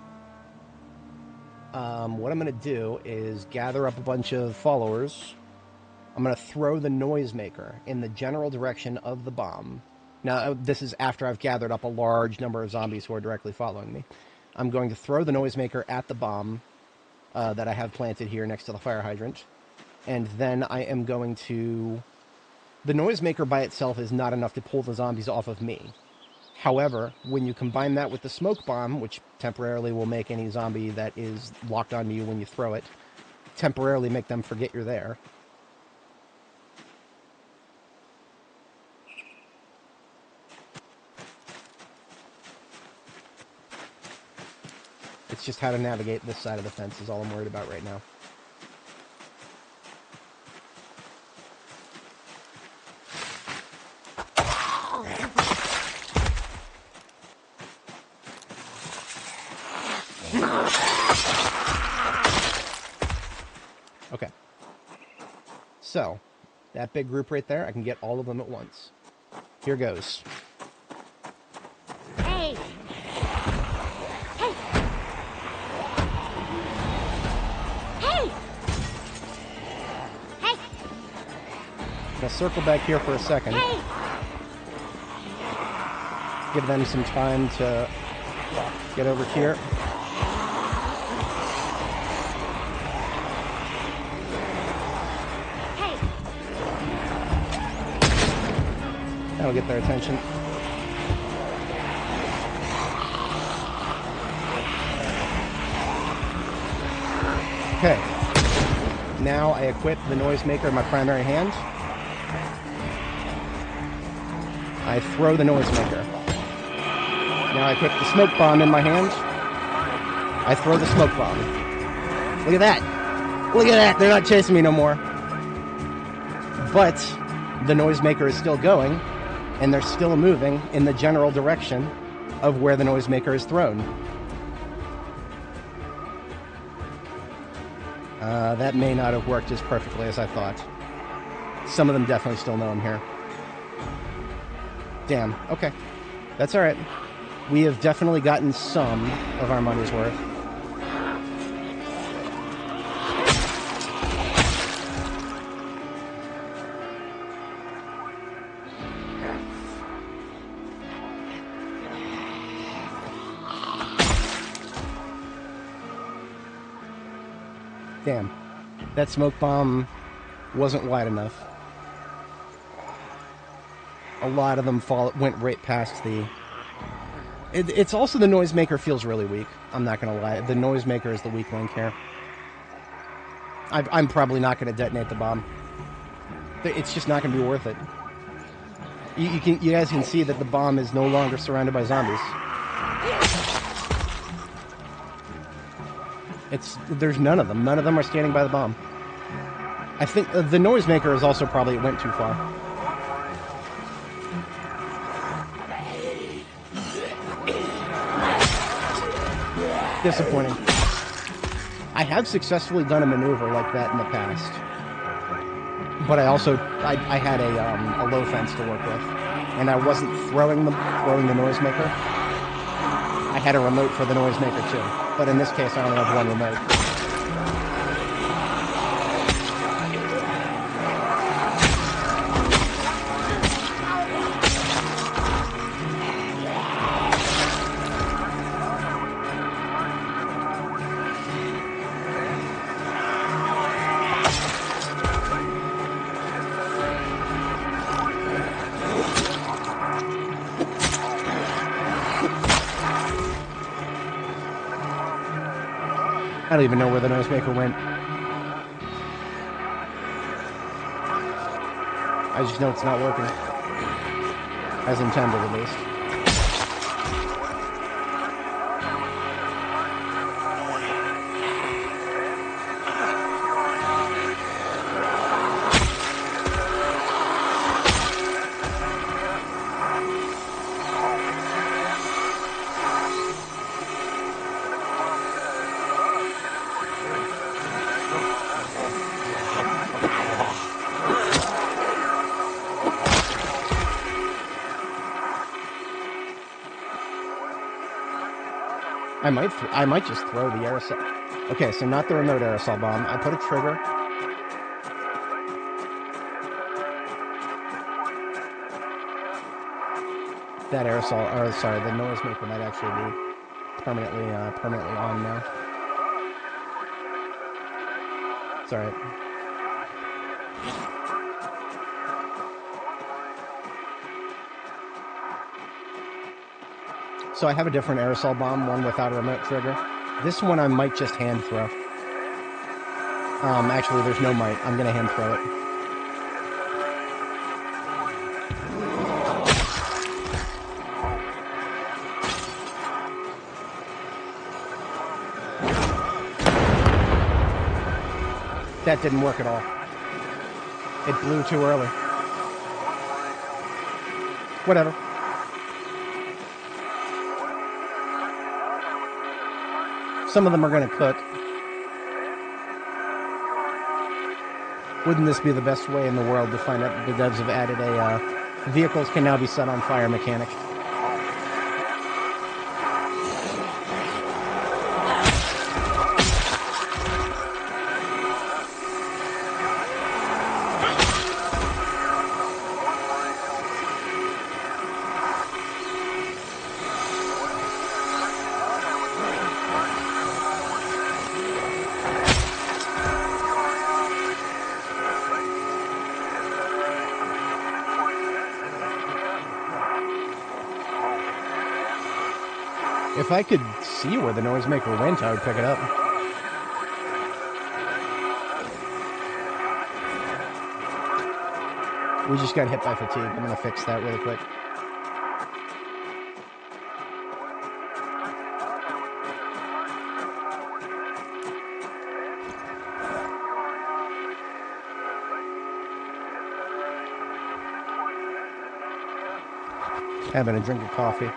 What I'm going to do is gather up a bunch of followers. I'm going to throw the noisemaker in the general direction of the bomb. Now, this is after I've gathered up a large number of zombies who are directly following me. I'm going to throw the noisemaker at the bomb that I have planted here next to the fire hydrant. And then I am going to... The noisemaker by itself is not enough to pull the zombies off of me. However, when you combine that with the smoke bomb, which temporarily will make any zombie that is locked onto you when you throw it, temporarily make them forget you're there. It's just how to navigate this side of the fence is all I'm worried about right now. Okay. So, that big group right there, I can get all of them at once. Here goes. Hey! Hey! Hey! Hey! I'm gonna circle back here for a second. Hey! Give them some time to get over here. That'll get their attention. Okay. Now I equip the noisemaker in my primary hand. I throw the noisemaker. Now I equip the smoke bomb in my hand. I throw the smoke bomb. Look at that! Look at that! They're not chasing me no more. But the noisemaker is still going, and they're still moving in the general direction of where the noisemaker is thrown. That may not have worked as perfectly as I thought. Some of them definitely still know I'm here. Damn, okay. That's alright. We have definitely gotten some of our money's worth. Damn. That smoke bomb wasn't wide enough. A lot of them went right past the... It's also the noisemaker feels really weak. I'm not going to lie. The noisemaker is the weak link here. I'm probably not going to detonate the bomb. It's just not going to be worth it. You guys can see that the bomb is no longer surrounded by zombies. There's none of them. None of them are standing by the bomb. I think the noisemaker is also probably went too far. Disappointing. I have successfully done a maneuver like that in the past, but I had a low fence to work with, and I wasn't throwing the noisemaker. I had a remote for the noisemaker too, but in this case I only have one remote. I don't even know where the noisemaker went. I just know it's not working. As intended, at least. I might just throw the aerosol. Okay, so not the remote aerosol bomb. I put a trigger. That aerosol, or sorry, the noisemaker might actually be permanently on now. It's alright. So I have a different aerosol bomb, one without a remote trigger. This one I might just hand throw. Actually, there's no might. I'm gonna hand throw it. That didn't work at all. It blew too early. Whatever. Some of them are going to cook. Wouldn't this be the best way in the world to find out that the devs have added a vehicles can now be set on fire mechanic? If I could see where the noisemaker went, I would pick it up. We just got hit by fatigue. I'm going to fix that really quick. Having a drink of coffee.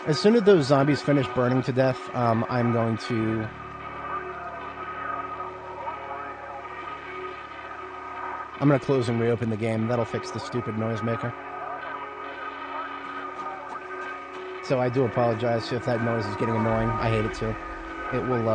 As soon as those zombies finish burning to death, I'm going to... I'm going to close and reopen the game. That'll fix the stupid noisemaker. So I do apologize if that noise is getting annoying. I hate it too. It will,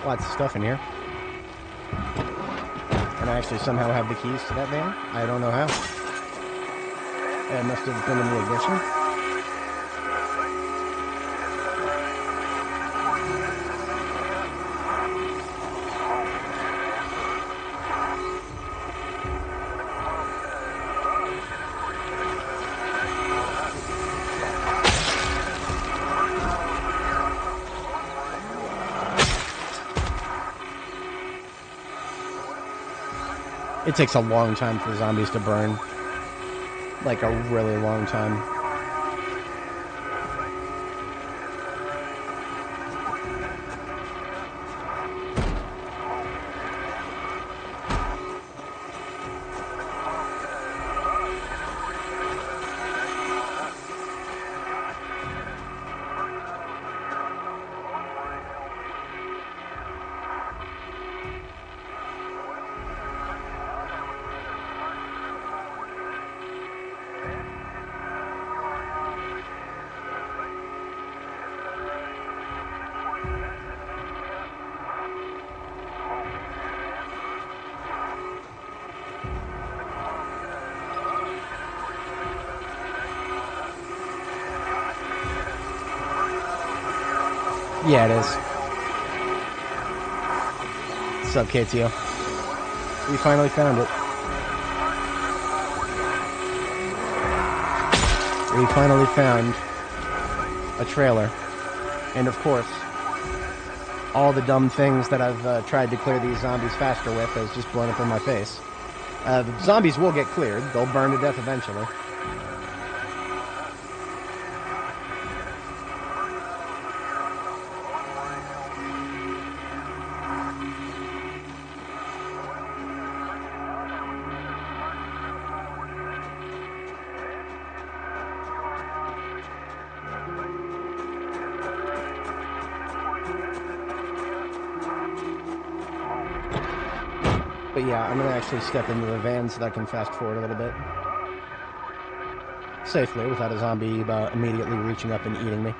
lots of stuff in here. And I actually somehow have the keys to that van. I don't know how. It must have been in the ignition. It takes a long time for zombies to burn. Like a really long time. Yeah, it is. What's up, KTO? We finally found it. We finally found a trailer. And of course, all the dumb things that I've tried to clear these zombies faster with has just blown up in my face. The zombies will get cleared. They'll burn to death eventually. But yeah, I'm going to actually step into the van so that I can fast forward a little bit. Safely, without a zombie immediately reaching up and eating me.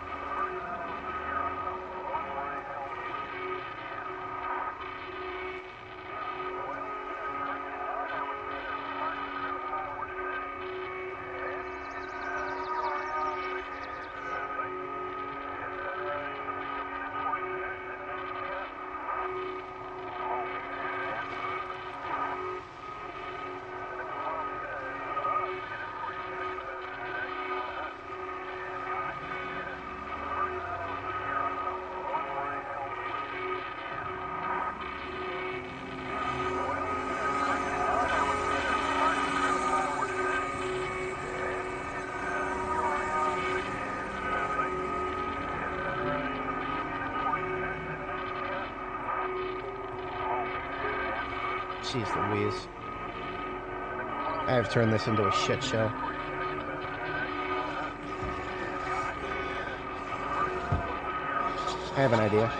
Jeez Louise. I have turned this into a shit show. I have an idea.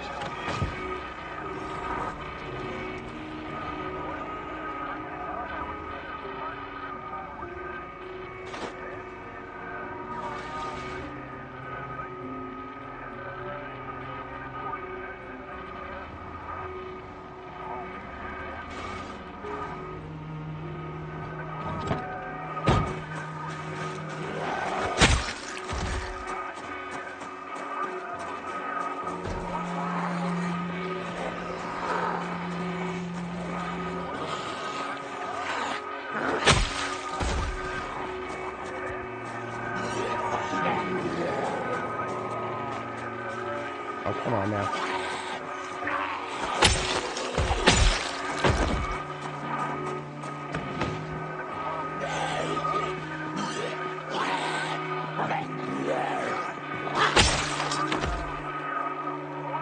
Oh, come on now.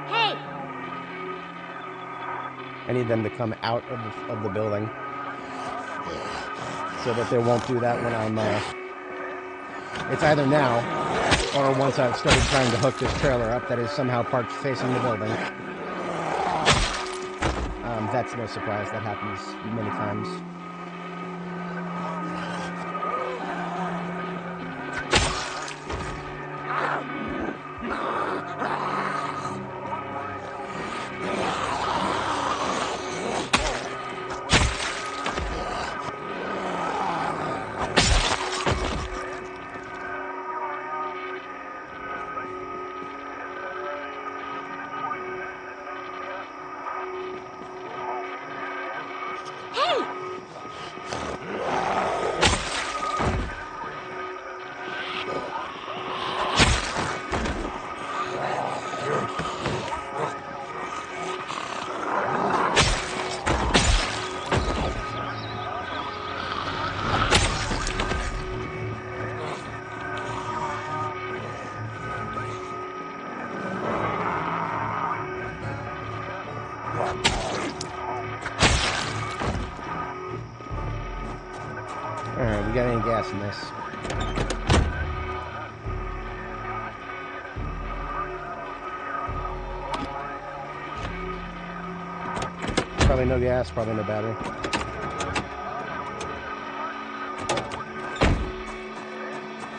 Hey! I need them to come out of the building so that they won't do that when I'm, it's either now or once I've started trying to hook this trailer up that is somehow parked facing the building. That's no surprise. That happens many times. Alright, we got any gas in this? Probably no gas, probably no battery.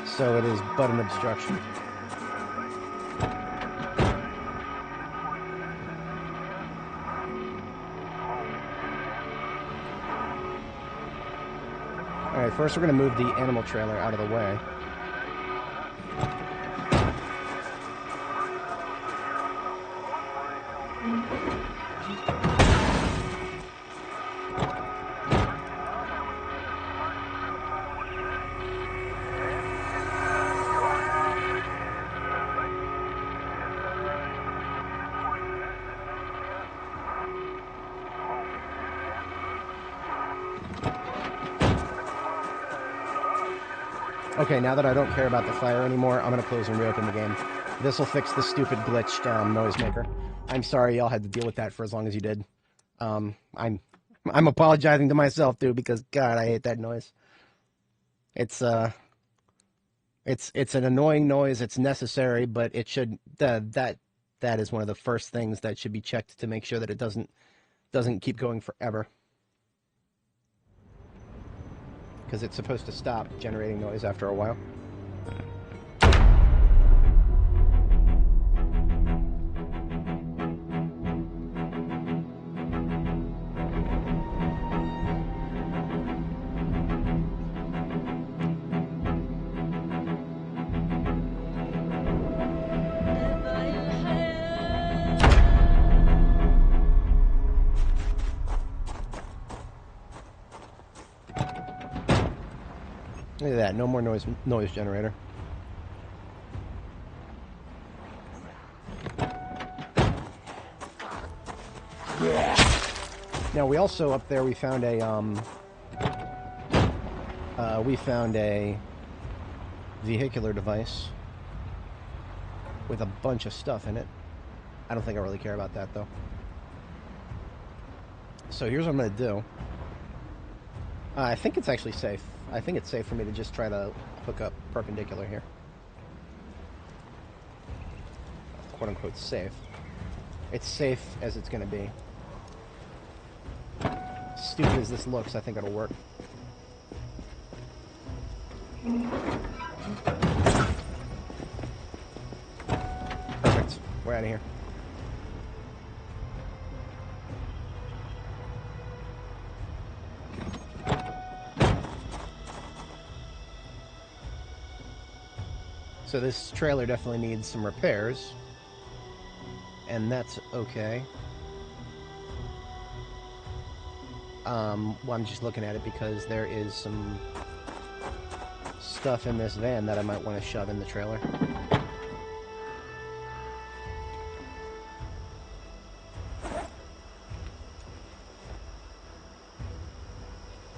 So it is but an obstruction. Alright, first we're going to move the animal trailer out of the way. Okay, now that I don't care about the fire anymore, I'm gonna close and reopen the game. This will fix the stupid glitched noisemaker. I'm sorry y'all had to deal with that for as long as you did. I'm apologizing to myself too because God, I hate that noise. It's it's an annoying noise. It's necessary, but it should that is one of the first things that should be checked to make sure that it doesn't keep going forever. Because it's supposed to stop generating noise after a while. Look at that, no more noise generator. Now we also up there we found a vehicular device with a bunch of stuff in it. I don't think I really care about that though. So here's what I'm gonna do. I think it's actually safe. I think it's safe for me to just try to hook up perpendicular here. Quote unquote safe. It's safe as it's gonna be. Stupid as this looks, I think it'll work. Perfect. We're out of here. So this trailer definitely needs some repairs, and that's okay. Well, I'm just looking at it because there is some stuff in this van that I might want to shove in the trailer. I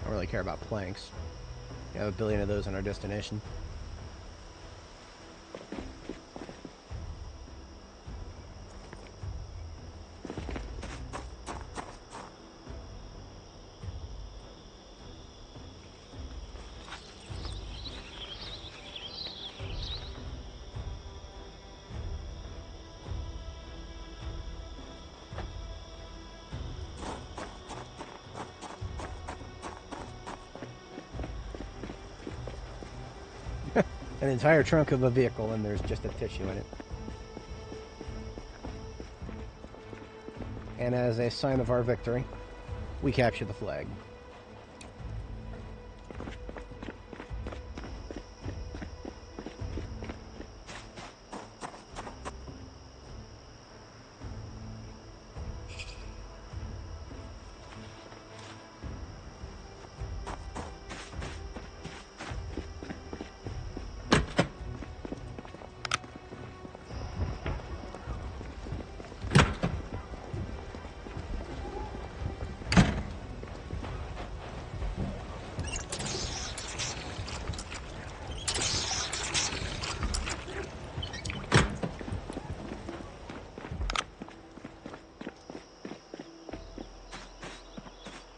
don't really care about planks. We have a billion of those in our destination. An entire trunk of a vehicle, and there's just a tissue in it. And as a sign of our victory, we capture the flag.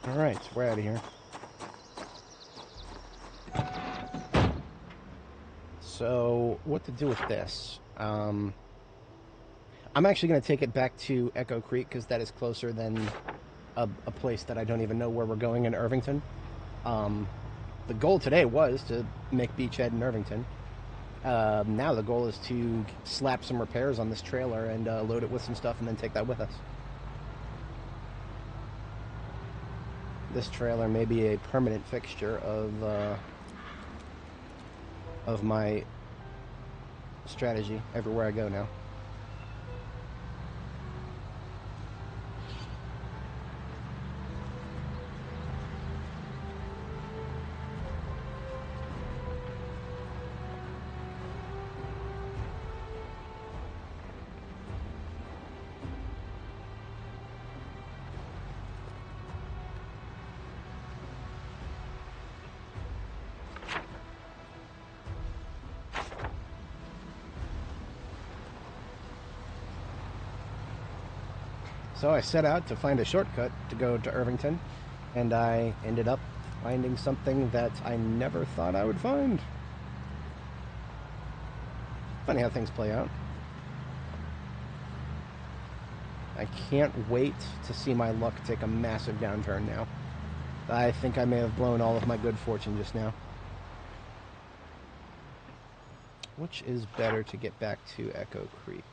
Alright, we're out of here. So, what to do with this? I'm actually going to take it back to Echo Creek because that is closer than a place that I don't even know where we're going in Irvington. The goal today was to make Beachhead in Irvington. Now the goal is to slap some repairs on this trailer and load it with some stuff and then take that with us. This trailer may be a permanent fixture of my strategy everywhere I go now. So I set out to find a shortcut to go to Irvington, and I ended up finding something that I never thought I would find. Funny how things play out. I can't wait to see my luck take a massive downturn now. I think I may have blown all of my good fortune just now. Which is better to get back to Echo Creek?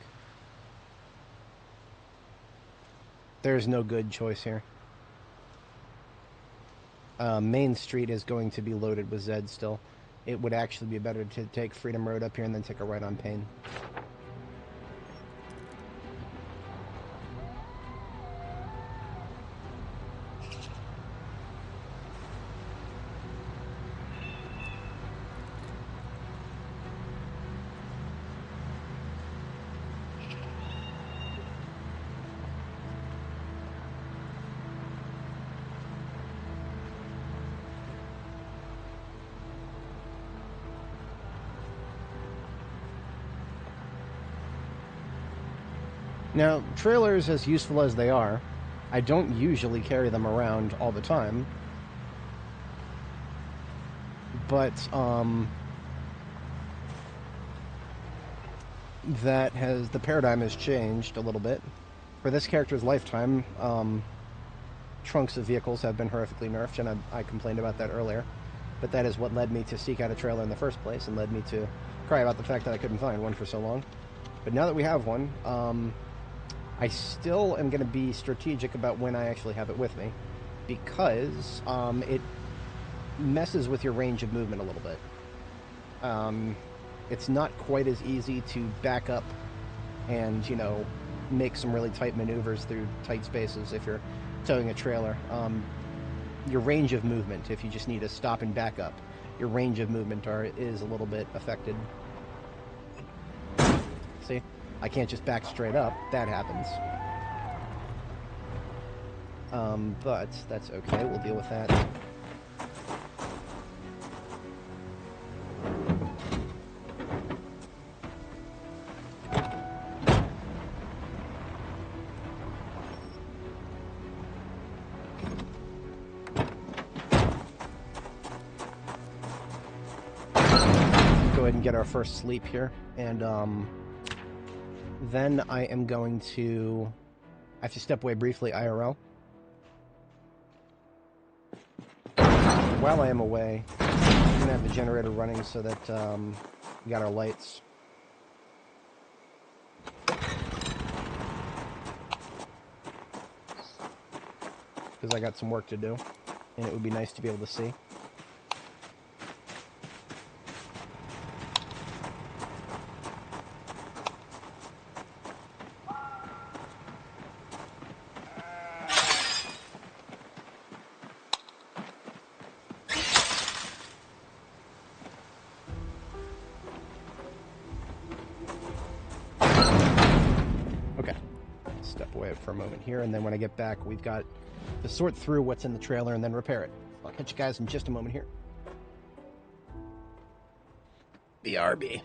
There's no good choice here. Main Street is going to be loaded with Zed still. It would actually be better to take Freedom Road up here and then take a right on Payne. Now, trailers, as useful as they are, I don't usually carry them around all the time. But, the paradigm has changed a little bit. For this character's lifetime, trunks of vehicles have been horrifically nerfed, and I complained about that earlier. But that is what led me to seek out a trailer in the first place, and led me to cry about the fact that I couldn't find one for so long. But now that we have one, I still am going to be strategic about when I actually have it with me, because it messes with your range of movement a little bit. It's not quite as easy to back up and, you know, make some really tight maneuvers through tight spaces if you're towing a trailer. Your range of movement, if you just need to stop and back up, your range of movement is a little bit affected. See? I can't just back straight up. That happens. But that's okay. We'll deal with that. Go ahead and get our first sleep here, and then I am going to... I have to step away briefly, IRL. While I am away, I'm going to have the generator running so that we got our lights. Because I got some work to do, and it would be nice to be able to see. For a moment here, and then when I get back, we've got to sort through what's in the trailer and then repair it. I'll catch you guys in just a moment here. BRB.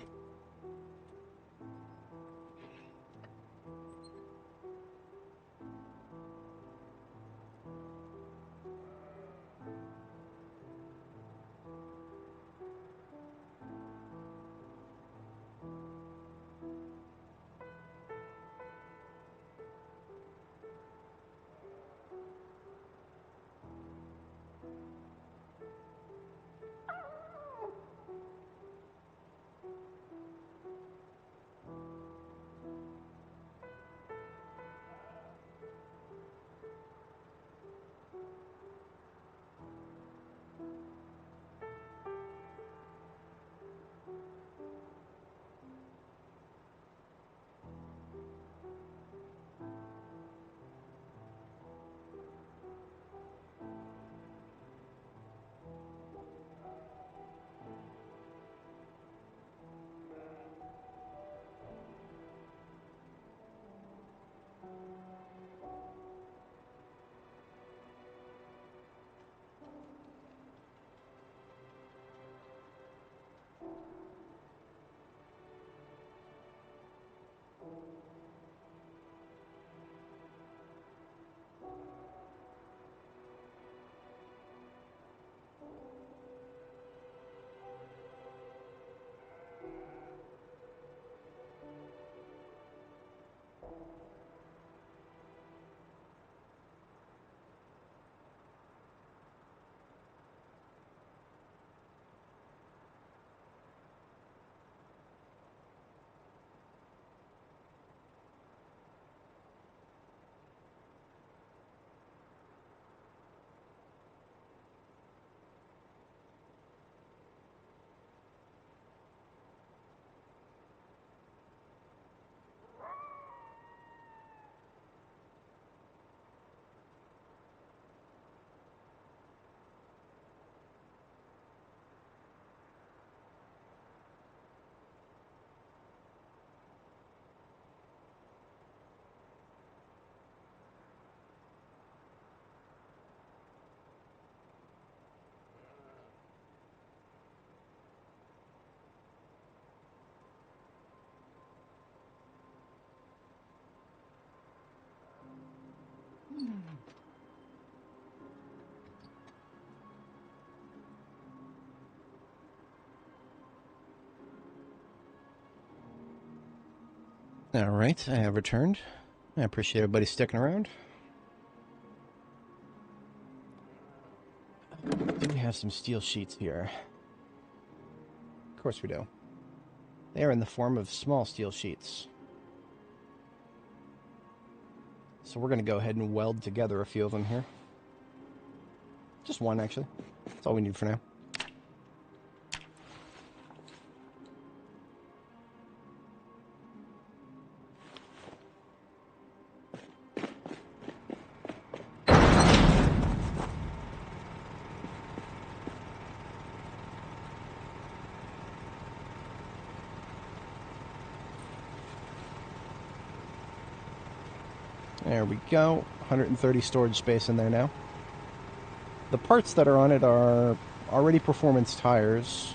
Alright, I have returned. I appreciate everybody sticking around. Do we have some steel sheets here? Of course we do. They are in the form of small steel sheets. So we're going to go ahead and weld together a few of them here. Just one, actually. That's all we need for now. There we go. 130 storage space in there now. The parts that are on it are already performance tires.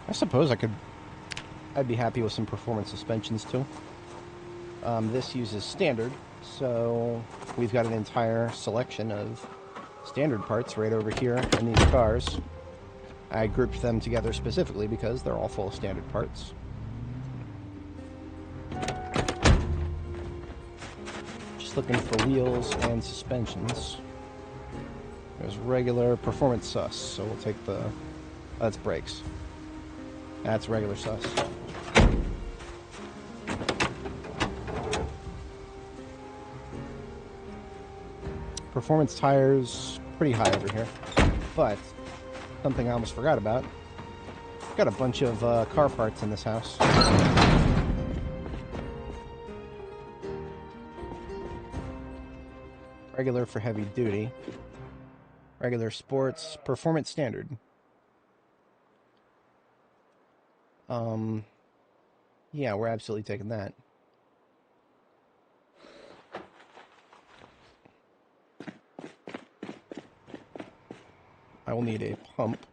I suppose I'd be happy with some performance suspensions too. This uses standard, so we've got an entire selection of standard parts right over here in these cars. I grouped them together specifically because they're all full of standard parts. Looking for wheels and suspensions. There's regular performance sus, so we'll take the... that's brakes. That's regular sus. Performance tires, pretty high over here. But, something I almost forgot about. Got a bunch of car parts in this house. Regular for heavy duty. Regular sports. Performance standard. Yeah, we're absolutely taking that. I will need a pump.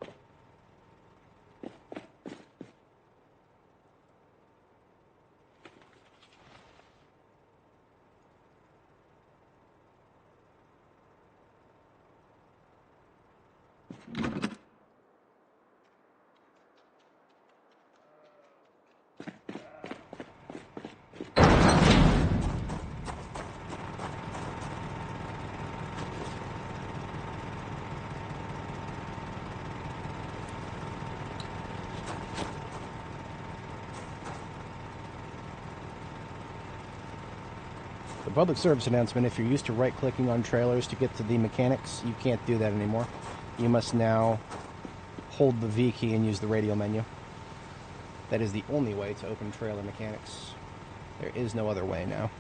The public service announcement: if you're used to right-clicking on trailers to get to the mechanics, you can't do that anymore. You must now hold the V key and use the radial menu. That is the only way to open trailer mechanics. There is no other way now.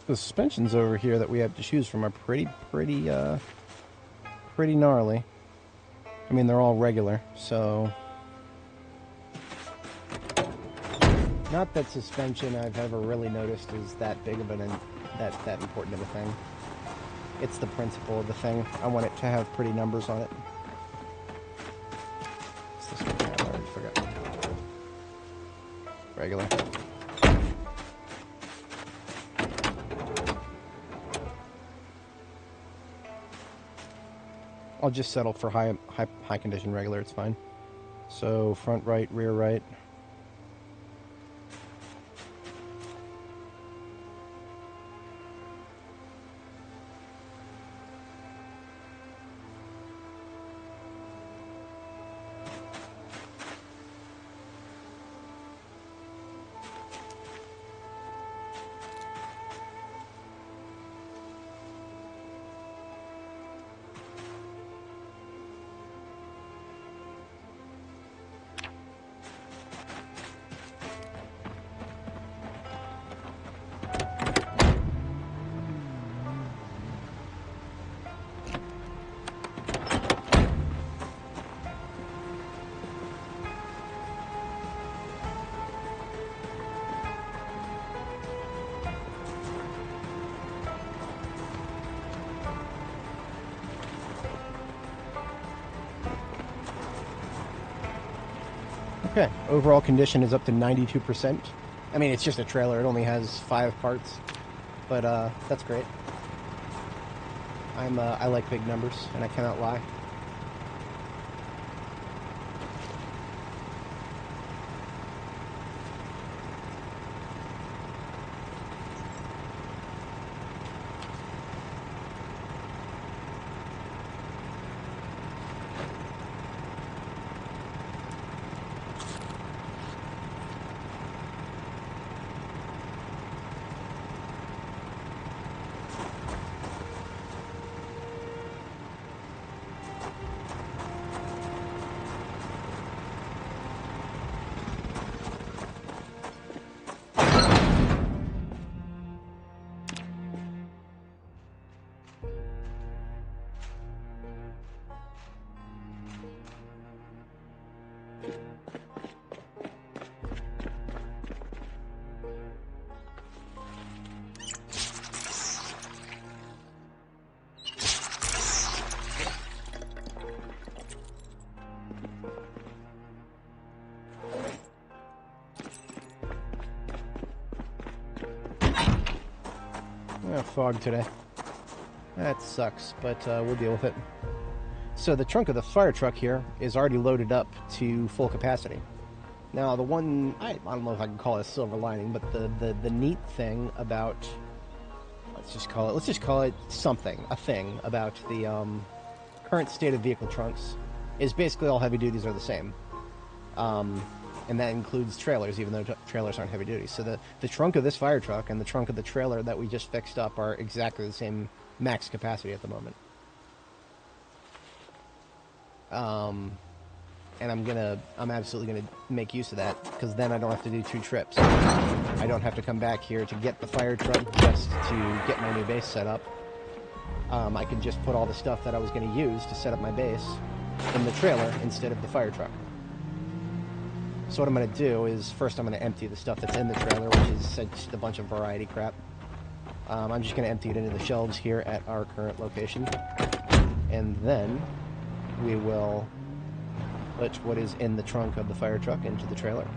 The suspensions over here that we have to choose from are pretty gnarly. I mean, they're all regular, so... Not that suspension I've ever really noticed is that big of that important of a thing. It's the principle of the thing. I want it to have pretty numbers on it. What's this one? I already forgot. Regular. I'll just settle for high condition regular, it's fine. So front right, rear right. Okay, overall condition is up to 92%. I mean, it's just a trailer. It only has 5 parts, but that's great. I like big numbers, and I cannot lie. Fog today. That sucks, but we'll deal with it. So the trunk of the fire truck here is already loaded up to full capacity. Now the one, I don't know if I can call it a silver lining, but the neat thing about, let's just call it something, a thing about the current state of vehicle trunks is basically all heavy duties are the same. And that includes trailers, even though trailers aren't heavy duty. So the trunk of this fire truck and the trunk of the trailer that we just fixed up are exactly the same max capacity at the moment. And I'm absolutely gonna make use of that, because then I don't have to do 2 trips. I don't have to come back here to get the fire truck just to get my new base set up. I can just put all the stuff that I was gonna use to set up my base in the trailer instead of the fire truck. So what I'm going to do is, first I'm going to empty the stuff that's in the trailer, which is just a bunch of variety crap. I'm just going to empty it into the shelves here at our current location. And then we will put what is in the trunk of the fire truck into the trailer.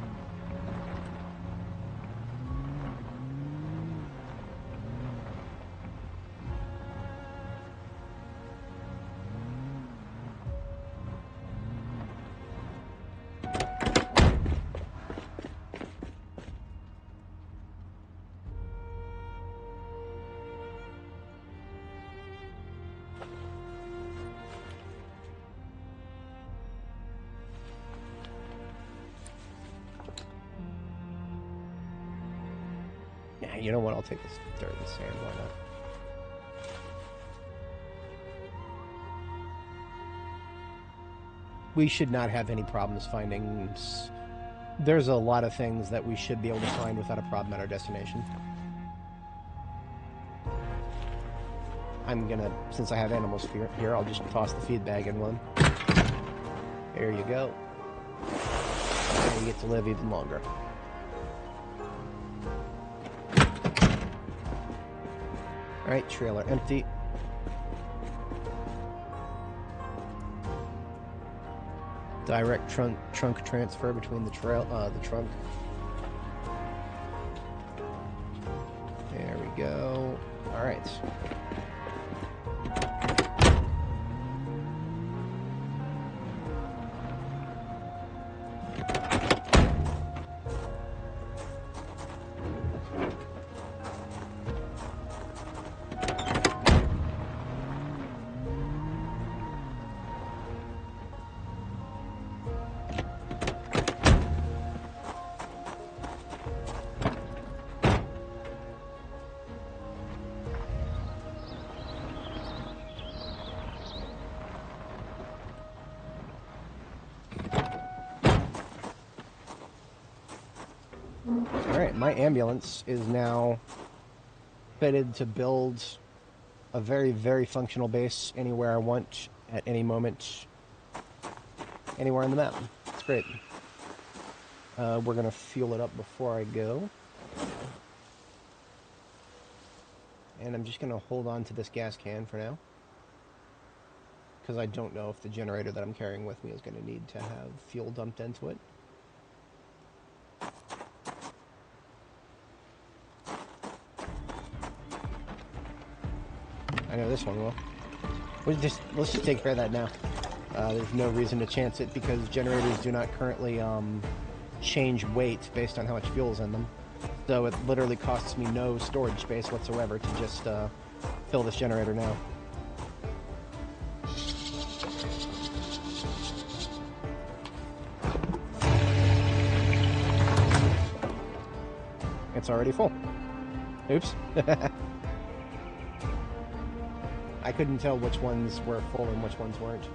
Yeah, you know what? I'll take this dirt and sand. Why not? We should not have any problems finding. There's a lot of things that we should be able to find without a problem at our destination. I'm gonna, since I have animals here, I'll just toss the feed bag in one. There you go. And you get to live even longer. Alright, trailer empty. Direct trunk transfer between the trunk. There we go. Alright. Alright, my ambulance is now fitted to build a very, very functional base anywhere I want, at any moment, anywhere on the map. It's great. We're going to fuel it up before I go. And I'm just going to hold on to this gas can for now, because I don't know if the generator that I'm carrying with me is going to need to have fuel dumped into it. know this one will. Let's just take care of that now. There's no reason to chance it because generators do not currently change weight based on how much fuel is in them. So it literally costs me no storage space whatsoever to just fill this generator now. It's already full. Oops. I couldn't tell which ones were full and which ones weren't.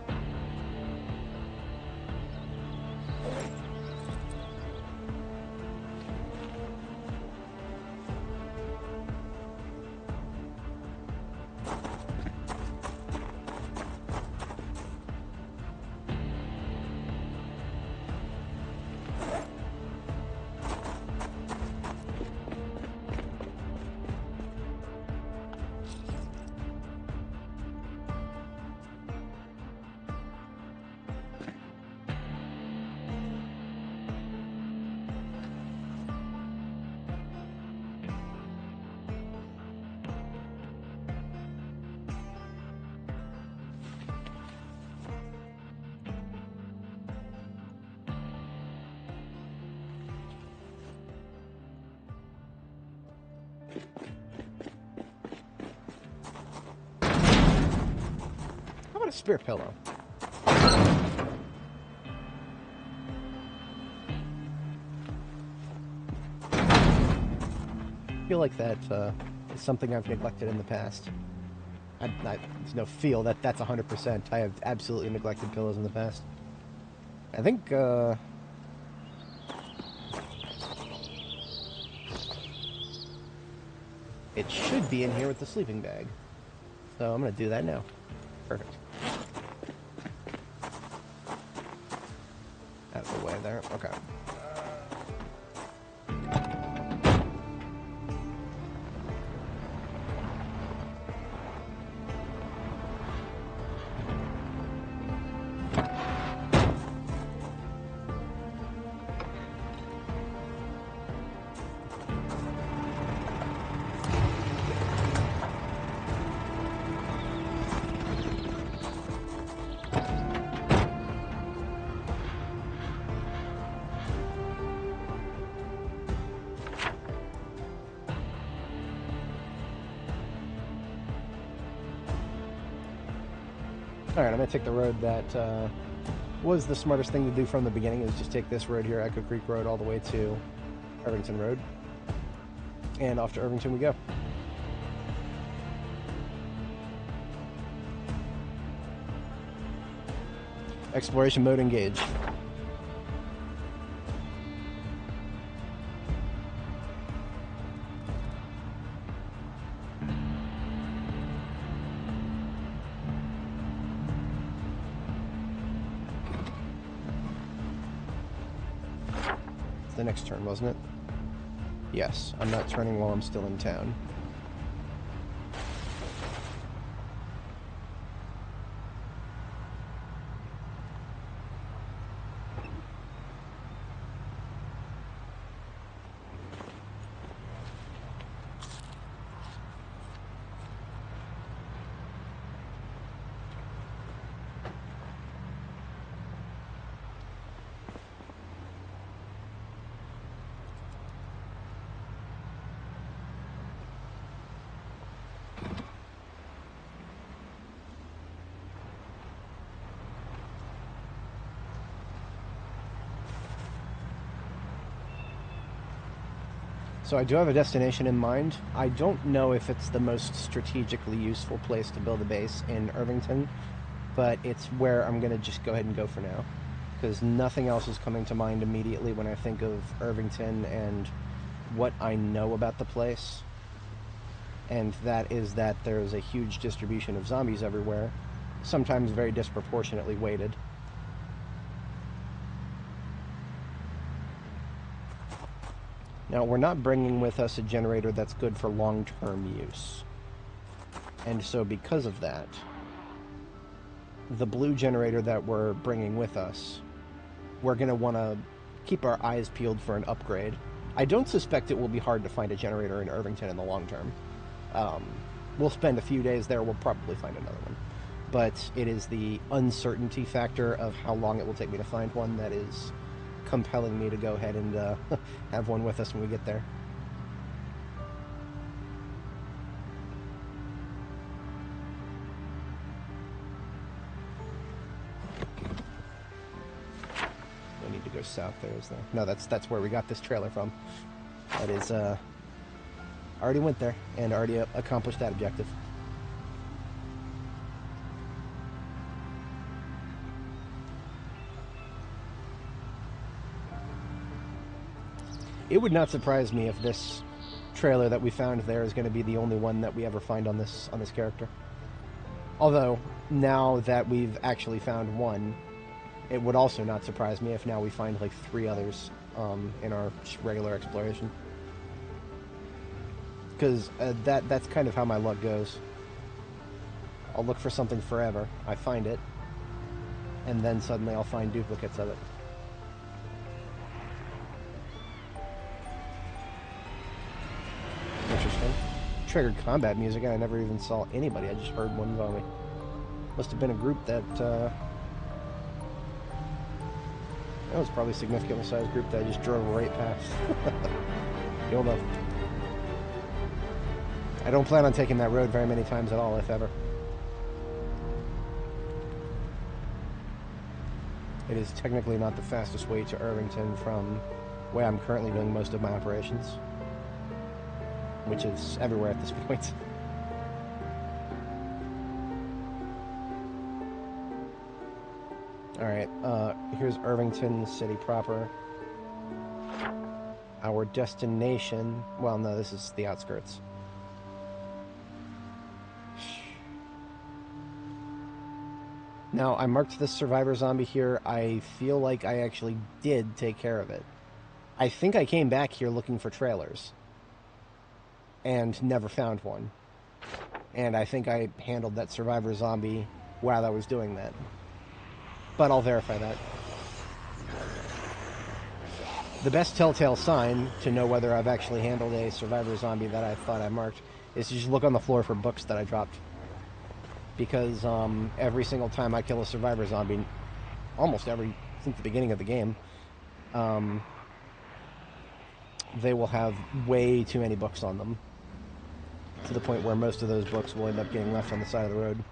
A spare pillow. I feel like that is something I've neglected in the past. There's no feel, that's 100%. I have absolutely neglected pillows in the past. I think, it should be in here with the sleeping bag. So I'm gonna do that now. Perfect. Out of the way there. Okay. Alright, I'm going to take the road that was the smartest thing to do from the beginning, is just take this road here, Echo Creek Road, all the way to Irvington Road. And off to Irvington we go. Exploration mode engaged. The next turn, wasn't it? Yes, I'm not turning while I'm still in town. So I do have a destination in mind. I don't know if it's the most strategically useful place to build a base in Irvington, but it's where I'm going to just go ahead and go for now, because nothing else is coming to mind immediately when I think of Irvington and what I know about the place. And that is that there's a huge distribution of zombies everywhere, sometimes very disproportionately weighted. Now, we're not bringing with us a generator that's good for long-term use. And so because of that, the blue generator that we're bringing with us, we're going to want to keep our eyes peeled for an upgrade. I don't suspect it will be hard to find a generator in Irvington in the long term. we'll spend a few days there. We'll probably find another one. But it is the uncertainty factor of how long it will take me to find one that is compelling me to go ahead and have one with us when we get there. I need to go south there, is there? No, that's where we got this trailer from. That is, already went there and already accomplished that objective. It would not surprise me if this trailer that we found there is going to be the only one that we ever find on this character. Although, now that we've actually found one, it would also not surprise me if now we find like 3 others in our regular exploration. Because that's kind of how my luck goes. I'll look for something forever, I find it, and then suddenly I'll find duplicates of it. Interesting. Triggered combat music, and I never even saw anybody. I just heard one zombie. Must have been a group that was probably a significantly sized group that I just drove right past. You'll know. I don't plan on taking that road very many times at all, if ever. It is technically not the fastest way to Irvington from where I'm currently doing most of my operations, which is everywhere at this point. Alright, here's Irvington City proper. Our destination... Well, no, this is the outskirts. Now, I marked this survivor zombie here. I feel like I actually did take care of it. I think I came back here looking for trailers and never found one. And I think I handled that survivor zombie while I was doing that. But I'll verify that. The best telltale sign to know whether I've actually handled a survivor zombie that I thought I marked is to just look on the floor for books that I dropped. Because every single time I kill a survivor zombie, since the beginning of the game, they will have way too many books on them, to the point where most of those books will end up getting left on the side of the road.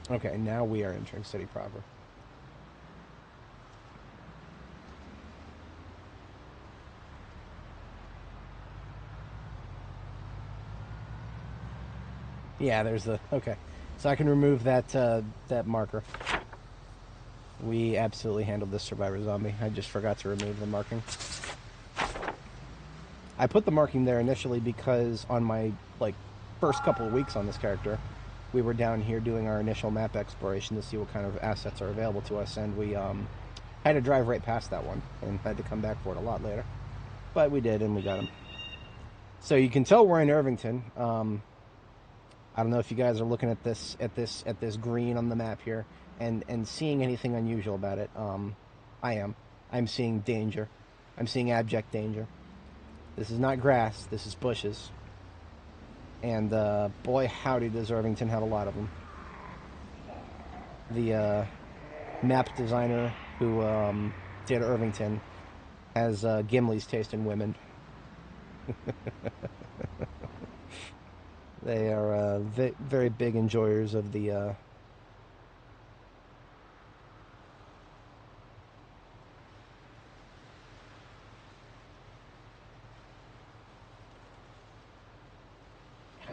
Okay, now we are entering city proper. Yeah, there's the... Okay. So I can remove that, that marker. We absolutely handled this survivor zombie. I just forgot to remove the marking. I put the marking there initially because on my, first couple of weeks on this character, we were down here doing our initial map exploration to see what kind of assets are available to us, and we had to drive right past that one and had to come back for it a lot later. But we did, and we got him. So you can tell we're in Irvington. I don't know if you guys are looking at this green on the map here and seeing anything unusual about it. I am. I'm seeing danger. I'm seeing abject danger. This is not grass. This is bushes. And boy, howdy, does Irvington have a lot of them. The map designer who did Irvington has Gimli's taste in women. They are very big enjoyers of the.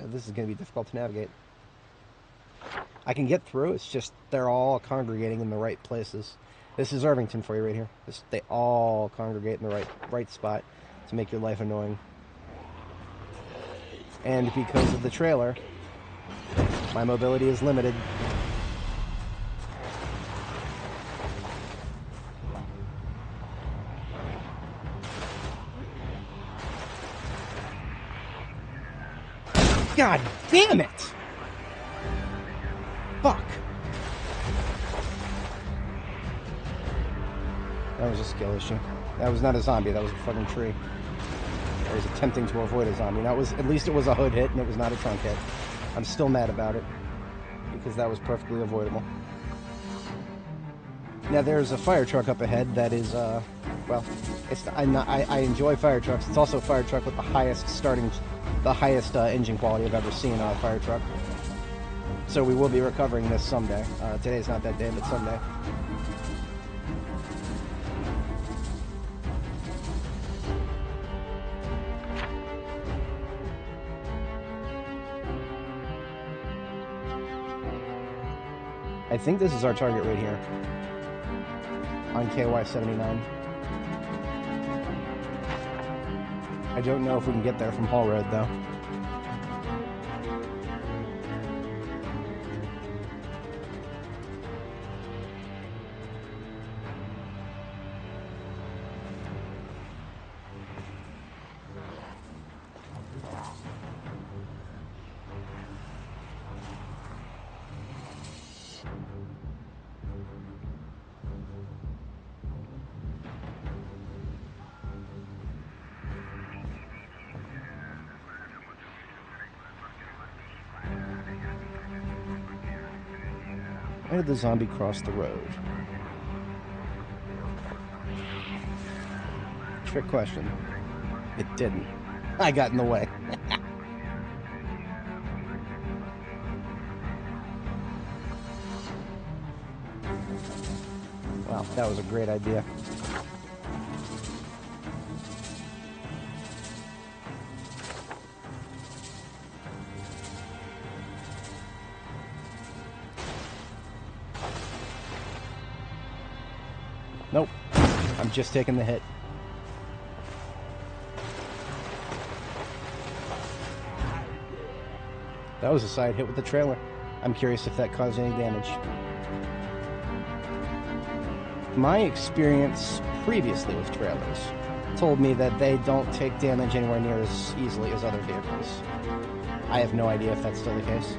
This is going to be difficult to navigate. I can get through. It's just they're all congregating in the right places. This is Irvington for you right here. They all congregate in the right spot to make your life annoying. And because of the trailer, my mobility is limited. God damn it! Fuck. That was a skill issue. That was not a zombie, that was a fucking tree. I was attempting to avoid a zombie. That was, at least it was a hood hit and it was not a trunk hit. I'm still mad about it because that was perfectly avoidable. Now there's a fire truck up ahead that is, well, it's I enjoy fire trucks. It's also a fire truck with the highest engine quality I've ever seen on a fire truck. So we will be recovering this someday. Today's not that day, but someday. I think this is our target right here on KY79. I don't know if we can get there from Hall Road though. Why did the zombie cross the road? Trick question. It didn't. I got in the way. Wow, that was a great idea. Nope. I'm just taking the hit. That was a side hit with the trailer. I'm curious if that caused any damage. My experience previously with trailers told me that they don't take damage anywhere near as easily as other vehicles. I have no idea if that's still the case.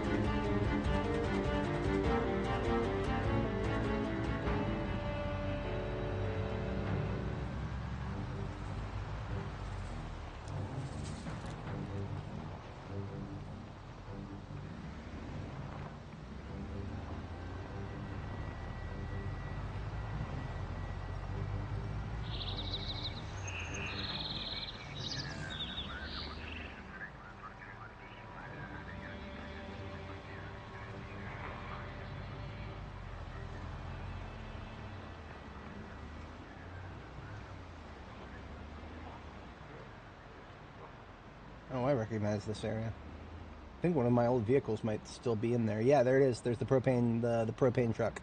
Oh, I recognize this area. I think one of my old vehicles might still be in there. Yeah, there it is. There's the propane, the propane truck.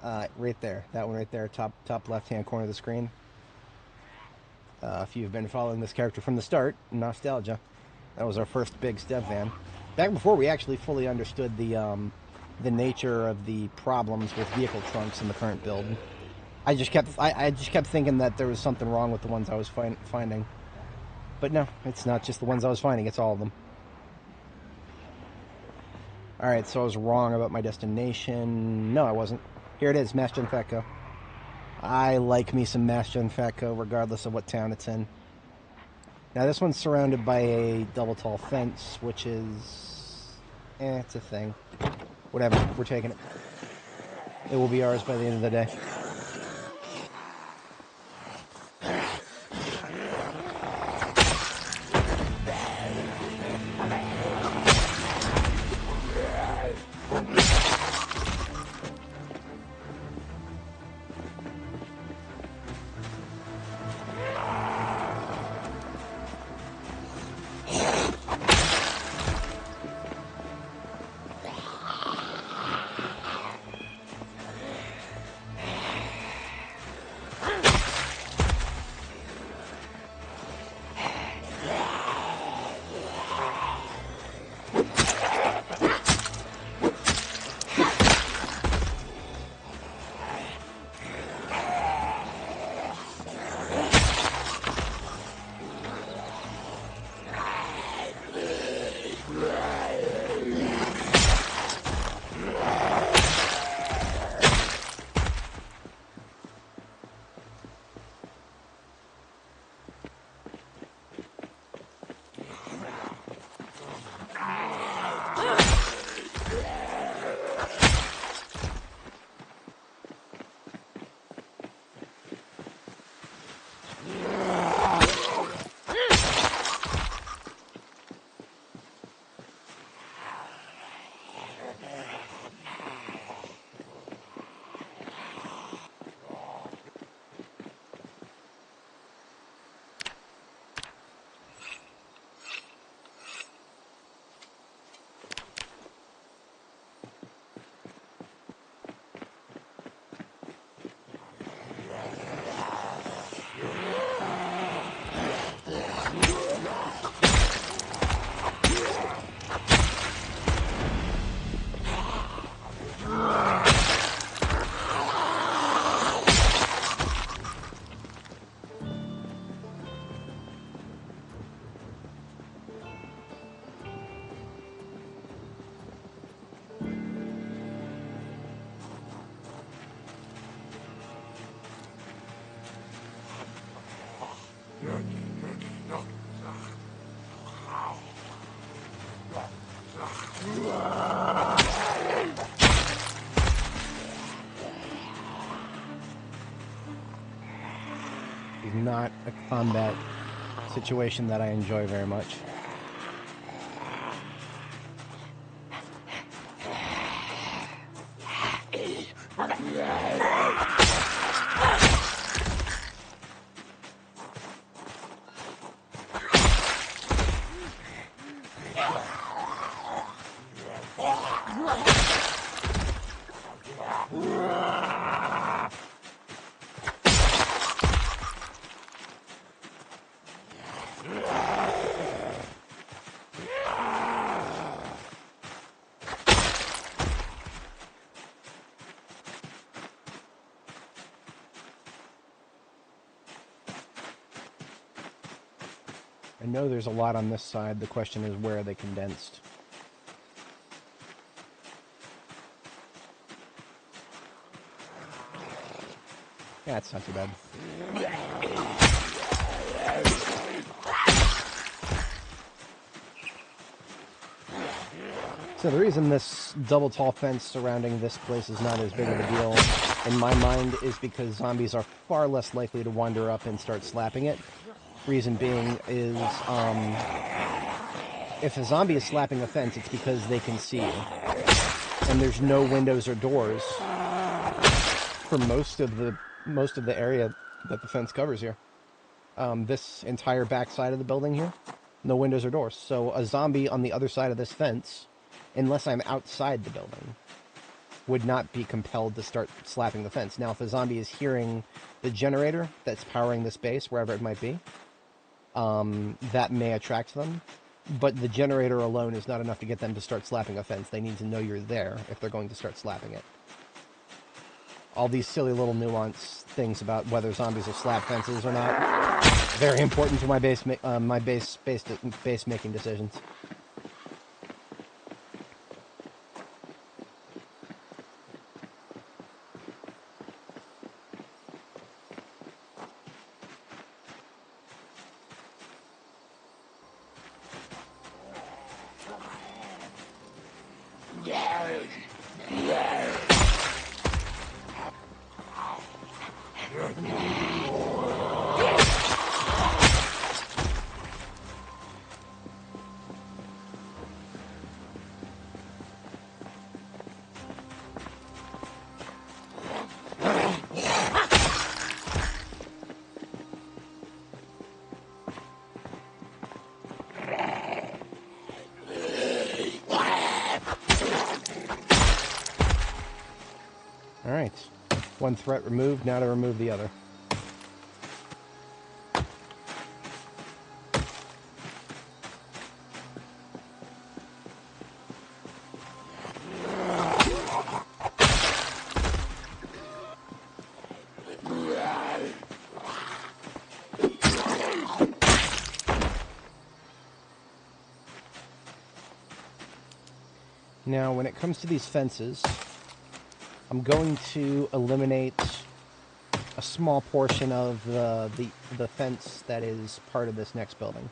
Right there. That one right there, top left-hand corner of the screen. If you've been following this character from the start, nostalgia. That was our first big step van. Back before we actually fully understood the nature of the problems with vehicle trunks in the current build. I just kept thinking that there was something wrong with the ones I was finding. But no, it's not just the ones I was finding, it's all of them. Alright, so I was wrong about my destination. No, I wasn't. Here it is, Mass Gen Fatco. I like me some Mass Gen Fatco, regardless of what town it's in. Now this one's surrounded by a double tall fence, which is... it's a thing. Whatever, we're taking it. It will be ours by the end of the day. Is not a combat situation that I enjoy very much. I know there's a lot on this side. The question is, where are they condensed? Yeah, it's not too bad. So the reason this double tall fence surrounding this place is not as big of a deal, in my mind, is because zombies are far less likely to wander up and start slapping it. Reason being is, if a zombie is slapping a fence, it's because they can see you. And there's no windows or doors for most of the area that the fence covers here. This entire back side of the building here, no windows or doors. So a zombie on the other side of this fence, unless I'm outside the building, would not be compelled to start slapping the fence. Now, if a zombie is hearing the generator that's powering this base, wherever it might be, that may attract them. But the generator alone is not enough to get them to start slapping a fence. They need to know you're there if they're going to start slapping it. All these silly little nuance things about whether zombies will slap fences or not, very important to my base making decisions. Alright. One threat removed, now to remove the other. Now, when it comes to these fences, I'm going to eliminate a small portion of the fence that is part of this next building,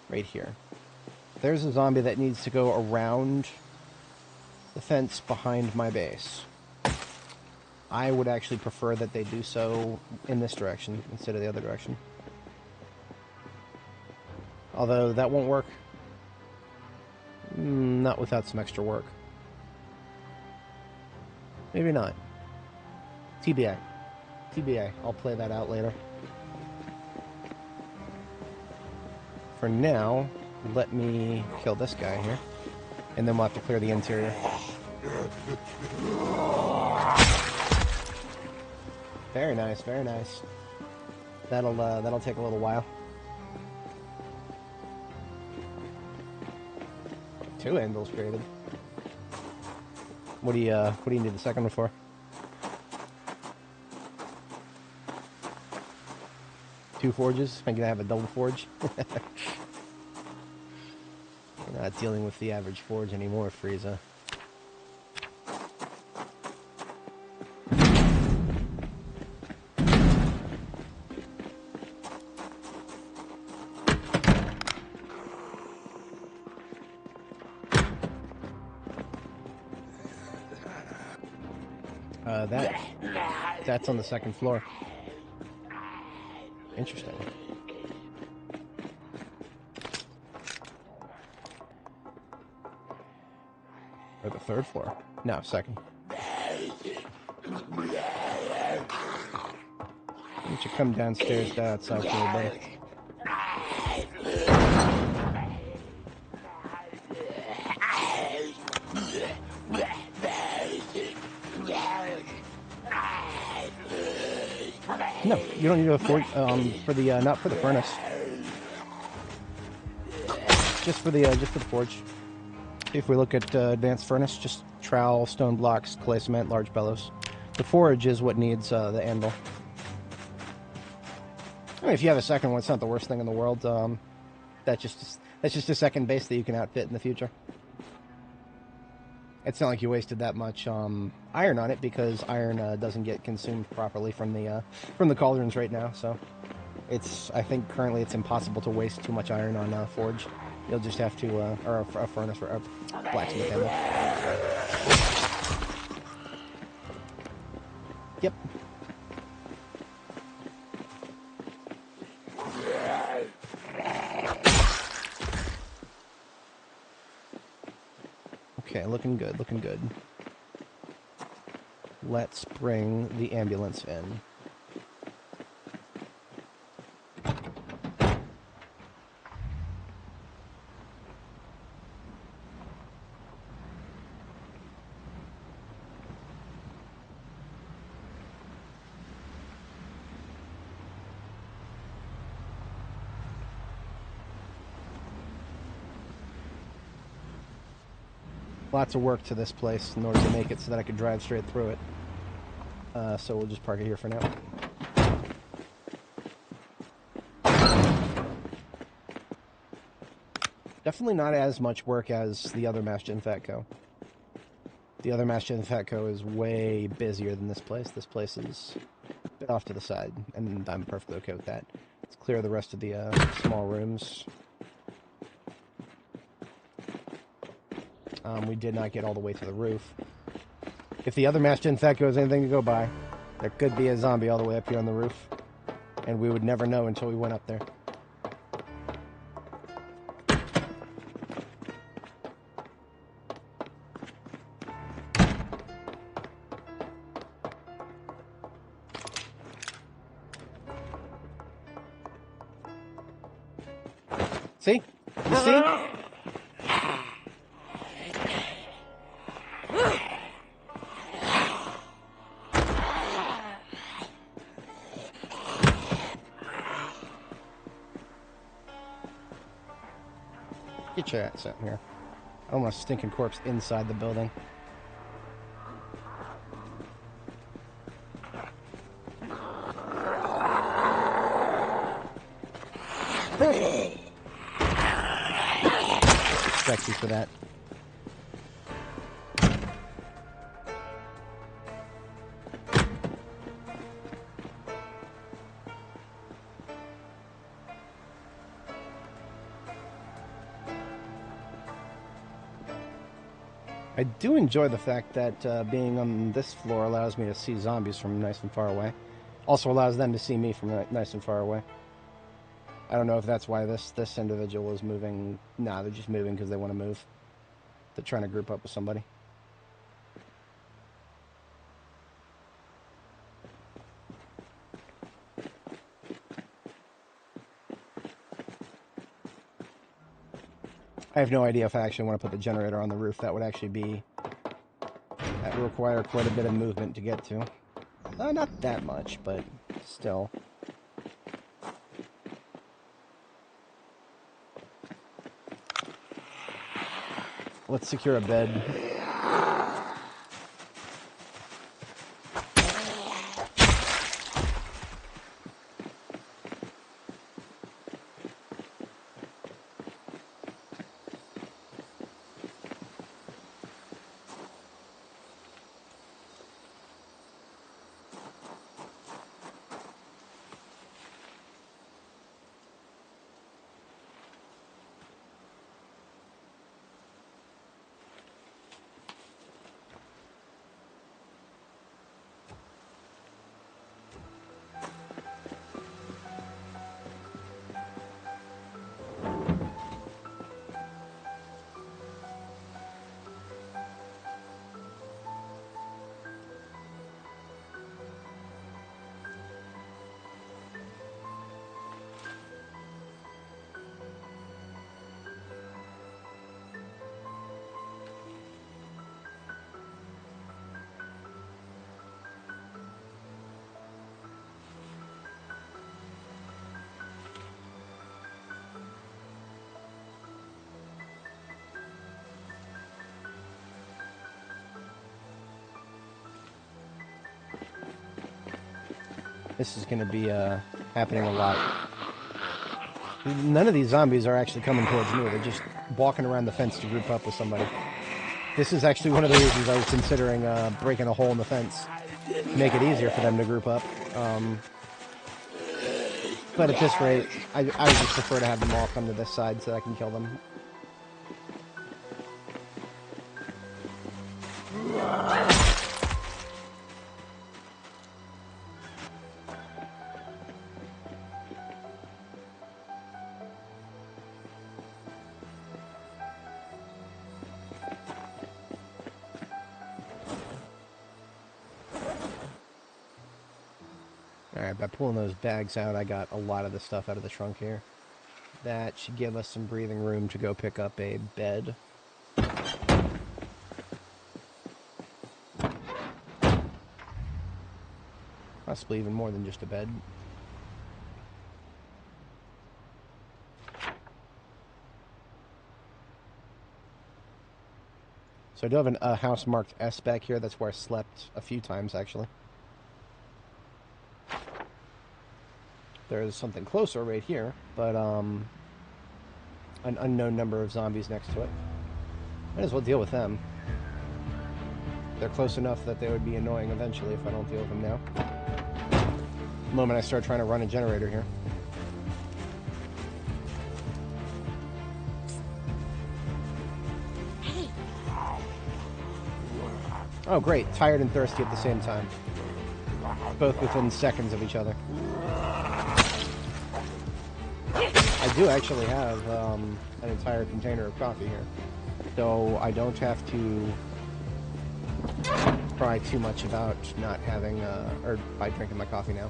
right here. There's a zombie that needs to go around the fence behind my base. I would actually prefer that they do so in this direction instead of the other direction. Although that won't work. Not without some extra work. Maybe not. TBI. TBI. I'll play that out later. For now, let me kill this guy here. And then we'll have to clear the interior. Very nice, very nice. That'll take a little while. 2 handles created. What do you need the second one for? 2 forges? I'm gonna have a double forge. We're not dealing with the average forge anymore, Frieza. That's on the second floor. Interesting. Or the 3rd floor? No, 2nd. Why don't you come downstairs, go outside for a bit? No, you don't need a forge for the not for the furnace. Just for the forge. If we look at advanced furnace, just trowel, stone blocks, clay cement, large bellows. The forge is what needs the anvil. I mean, if you have a second one, it's not the worst thing in the world. That's just a second base that you can outfit in the future. It's not like you wasted that much iron on it, because iron doesn't get consumed properly from the cauldrons right now. So I think currently it's impossible to waste too much iron on forge. You'll just have to or a furnace or a blacksmith anvil. Yep. Okay, looking good, looking good. Let's bring the ambulance in. Lots of work to this place in order to make it so that I could drive straight through it. So we'll just park it here for now. Definitely not as much work as the other Mass Gen Fatco. The other Mass Gen Fatco is way busier than this place. This place is a bit off to the side, and I'm perfectly okay with that. Let's clear the rest of the small rooms. We did not get all the way to the roof. If the other masked infecto is anything to go by, there could be a zombie all the way up here on the roof. And we would never know until we went up there. See? You see? Get your ass out here. I don't want a stinking corpse inside the building. Sexy for that. I do enjoy the fact that being on this floor allows me to see zombies from nice and far away. Also allows them to see me from nice and far away. I don't know if that's why this individual is moving. Nah, they're just moving because they want to move. They're trying to group up with somebody. I have no idea if I actually want to put the generator on the roof. That would actually be... that would require quite a bit of movement to get to. Not that much, but still. Let's secure a bed. This is going to be happening a lot. None of these zombies are actually coming towards me. They're just walking around the fence to group up with somebody. This is actually one of the reasons I was considering breaking a hole in the fence to make it easier for them to group up. But at this rate, I would just prefer to have them all come to this side so I can kill them. Alright, by pulling those bags out, I got a lot of the stuff out of the trunk here. That should give us some breathing room to go pick up a bed. Possibly even more than just a bed. So I do have a house marked S back here. That's where I slept a few times, actually. There's something closer right here, but an unknown number of zombies next to it. Might as well deal with them. They're close enough that they would be annoying eventually if I don't deal with them now. The moment I start trying to run a generator here. Hey, Oh, great. Tired and thirsty at the same time. Both within seconds of each other. I do actually have an entire container of coffee here. So I don't have to cry too much about not having, or by drinking my coffee now.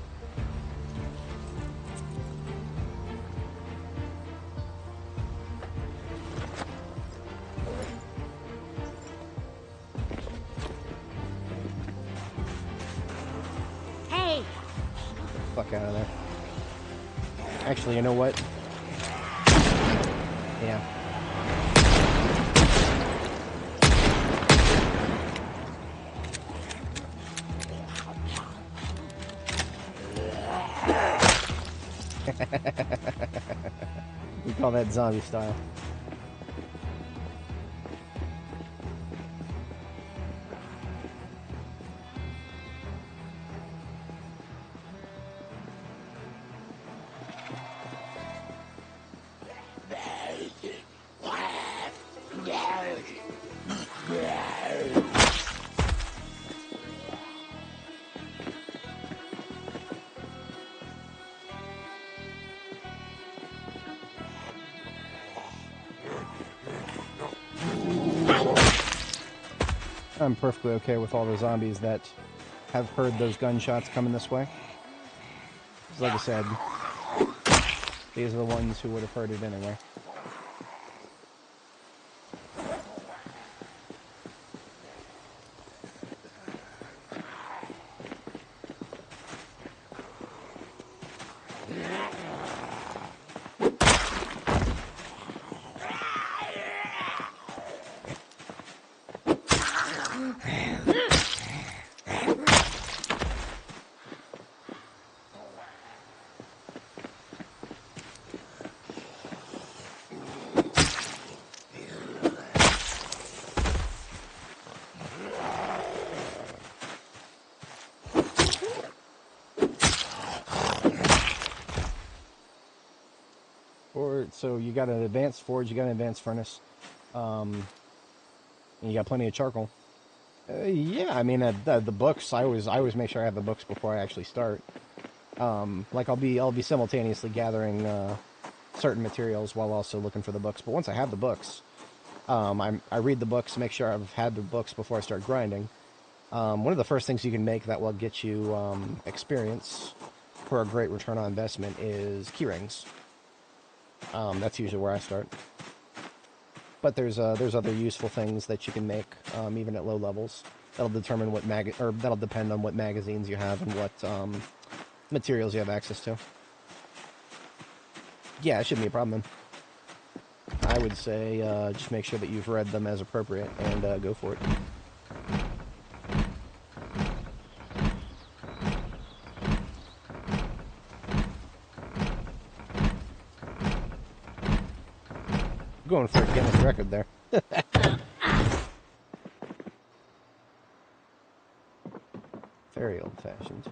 Hey! Fuck out of there. Actually, you know what? Yeah. We call that zombie style. I'm perfectly okay with all the zombies that have heard those gunshots coming this way. 'Cause like I said, these are the ones who would have heard it anyway. So you got an advanced forge, you got an advanced furnace, and you got plenty of charcoal. Yeah, I mean the books. I always make sure I have the books before I actually start. Like I'll be simultaneously gathering certain materials while also looking for the books. But once I have the books, I read the books, make sure I've had the books before I start grinding. One of the first things you can make that will get you experience for a great return on investment is key rings. That's usually where I start. But there's other useful things that you can make even at low levels. That'll determine what that'll depend on what magazines you have and what materials you have access to. Yeah, it shouldn't be a problem. I would say just make sure that you've read them as appropriate and go for it. Going for a Guinness record there. Very old-fashioned.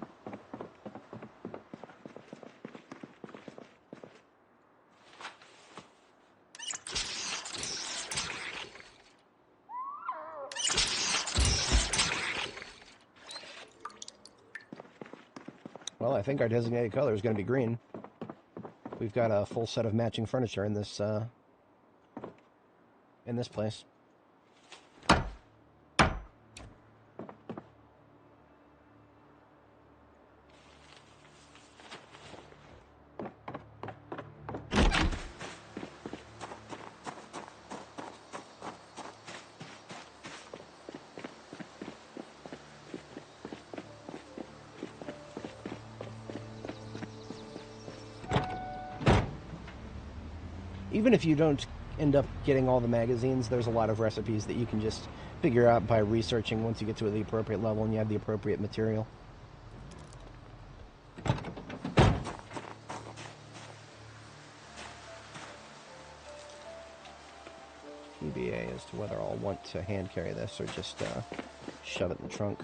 Well, I think our designated color is going to be green. We've got a full set of matching furniture in this place. Even if you don't end up getting all the magazines, there's a lot of recipes that you can just figure out by researching once you get to the appropriate level and you have the appropriate material. TBA as to whether I'll want to hand carry this or just shove it in the trunk.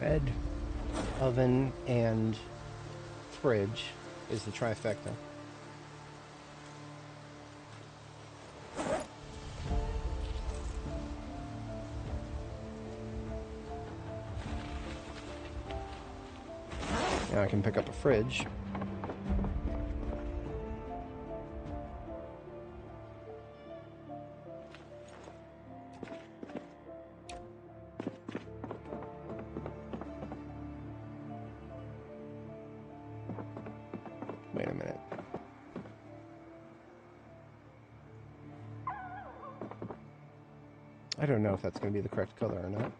Bed, oven, and fridge is the trifecta. Now I can pick up a fridge. Wait a minute. I don't know if that's going to be the correct color or not.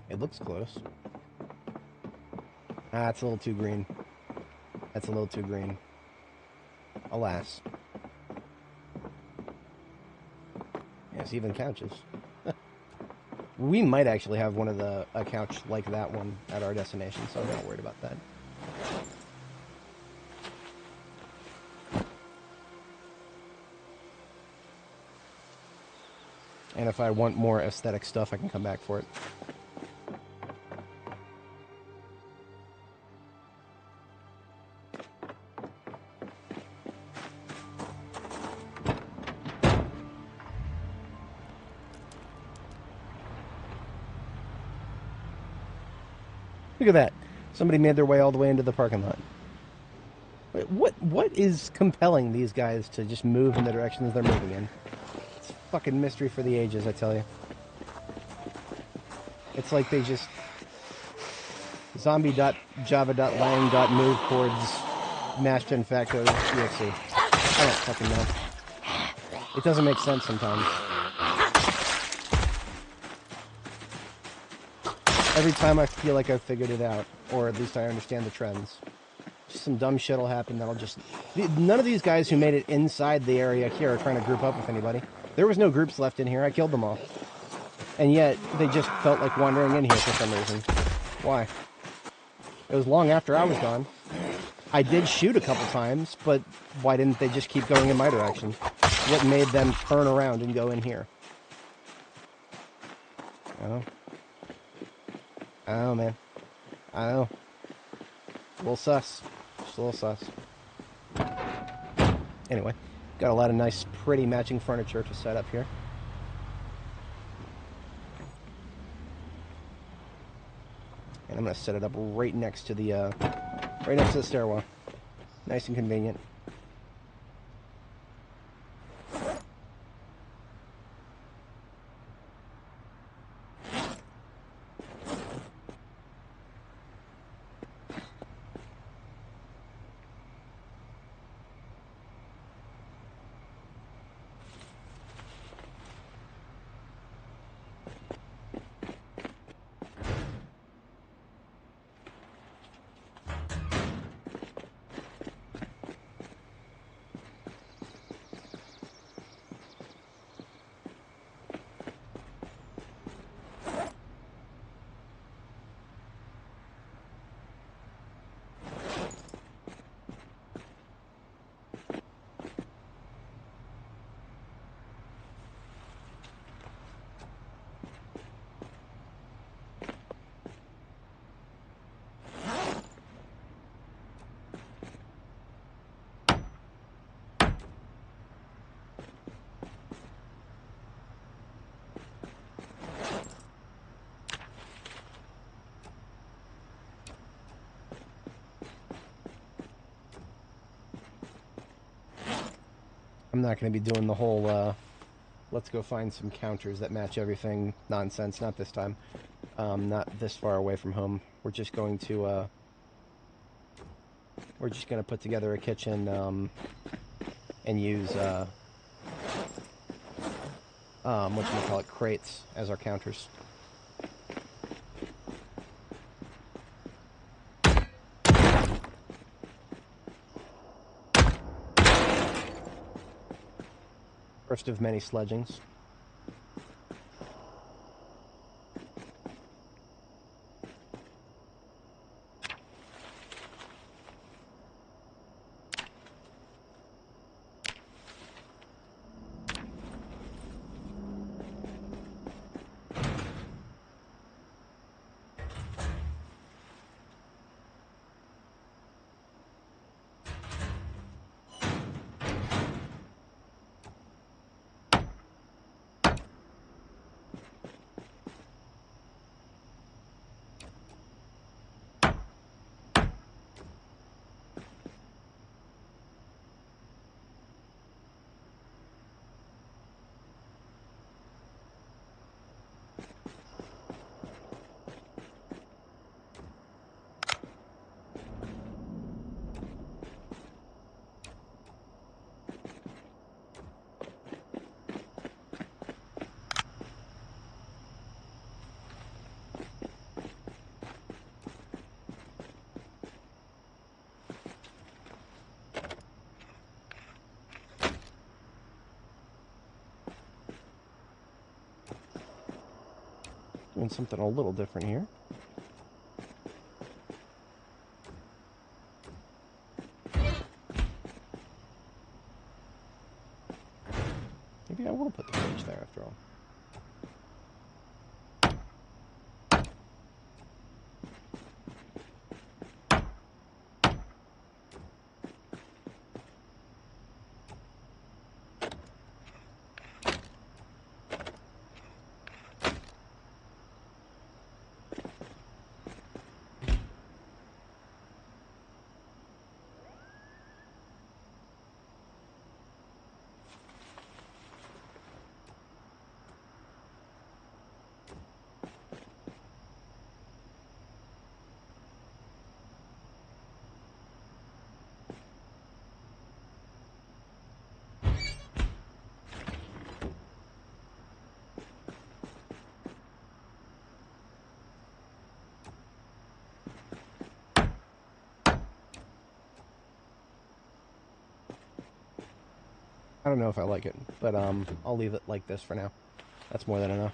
It looks close. Ah, it's a little too green. That's a little too green. Alas. Yes, even couches. We might actually have one of a couch like that one at our destination, so I'm not worried about that. And if I want more aesthetic stuff, I can come back for it. Look at that. Somebody made their way all the way into the parking lot. Wait, what is compelling these guys to just move in the directions they're moving in? It's a fucking mystery for the ages, I tell you. It's like they just zombie.java.lang.move towards mash.facto.exe. I don't fucking know. It doesn't make sense sometimes. Every time I feel like I've figured it out, or at least I understand the trends. Just some dumb shit will happen that'll just... None of these guys who made it inside the area here are trying to group up with anybody. There was no groups left in here. I killed them all. And yet, they just felt like wandering in here for some reason. Why? It was long after I was gone. I did shoot a couple times, but why didn't they just keep going in my direction? What made them turn around and go in here? Oh. I don't know, man. I don't know. A little sus. Just a little sus. Anyway, got a lot of nice, pretty matching furniture to set up here. And I'm going to set it up right next to the stairwell. Nice and convenient. I'm not going to be doing the whole, let's go find some counters that match everything nonsense. Not this time. Not this far away from home. We're just going to put together a kitchen, and use, whatchamacallit, crates as our counters. First of many sledgings. Doing something a little different here. Maybe I will put the fridge there after all. I don't know if I like it, but I'll leave it like this for now. That's more than enough.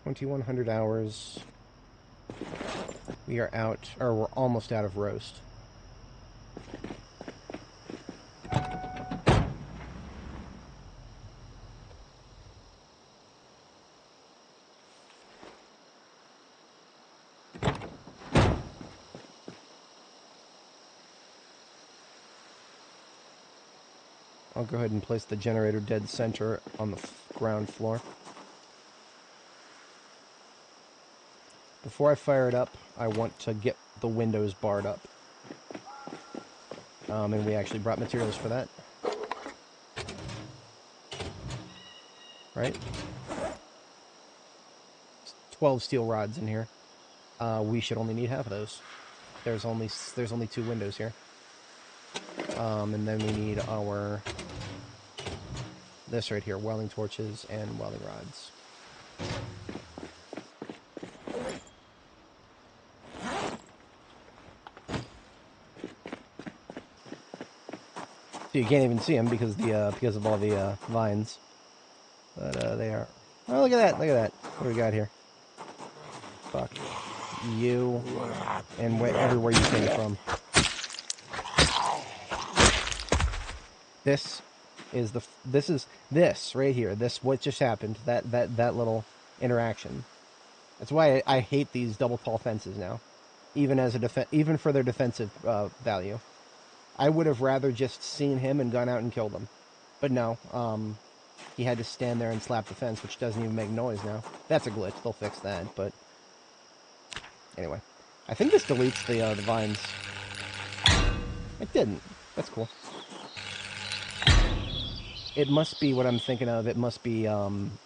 $2,100 hours. We are out, or we're almost out of roast. I'll go ahead and place the generator dead center on the ground floor. Before I fire it up, I want to get the windows barred up. And we actually brought materials for that. Right? 12 steel rods in here. We should only need half of those. There's only 2 windows here. And then we need our... this right here, welding torches and welding rods. So you can't even see them because of all the vines. But they are. Oh, look at that! Look at that! What do we got here? Fuck you and everywhere you came from. This is this right here. This what just happened. That little interaction. That's why I hate these double tall fences now, even as even for their defensive value. I would have rather just seen him and gone out and killed him, but no. He had to stand there and slap the fence, which doesn't even make noise now. That's a glitch. They'll fix that. But anyway, I think this deletes the vines. It didn't. That's cool. It must be what I'm thinking of. It must be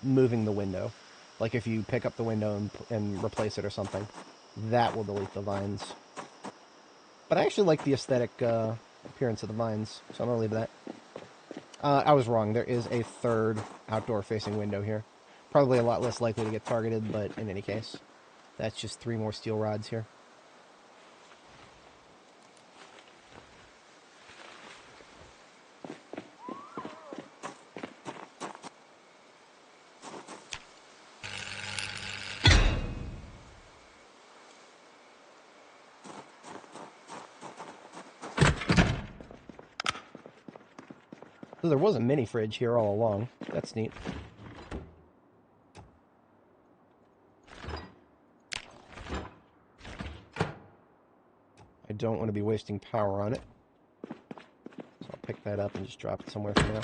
moving the window. Like if you pick up the window and replace it or something. That will delete the vines. But I actually like the aesthetic appearance of the vines, so I'm going to leave that. I was wrong. There is a third outdoor-facing window here. Probably a lot less likely to get targeted, but in any case. That's just 3 more steel rods here. So there was a mini fridge here all along. That's neat. I don't want to be wasting power on it. So I'll pick that up and just drop it somewhere for now.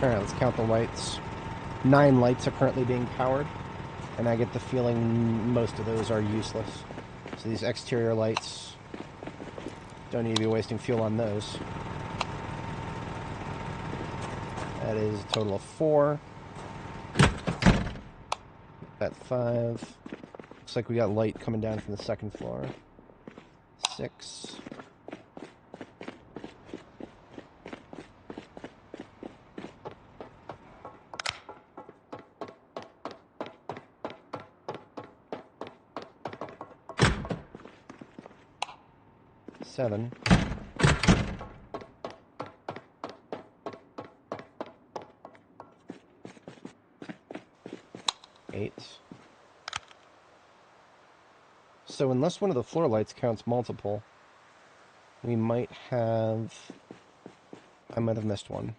Alright, let's count the lights. 9 lights are currently being powered, and I get the feeling most of those are useless. So these exterior lights, don't need to be wasting fuel on those. That is a total of 4. That's 5. Looks like we got light coming down from the second floor. 6. Seven. 8. So unless one of the floor lights counts multiple, we might have... I might have missed one.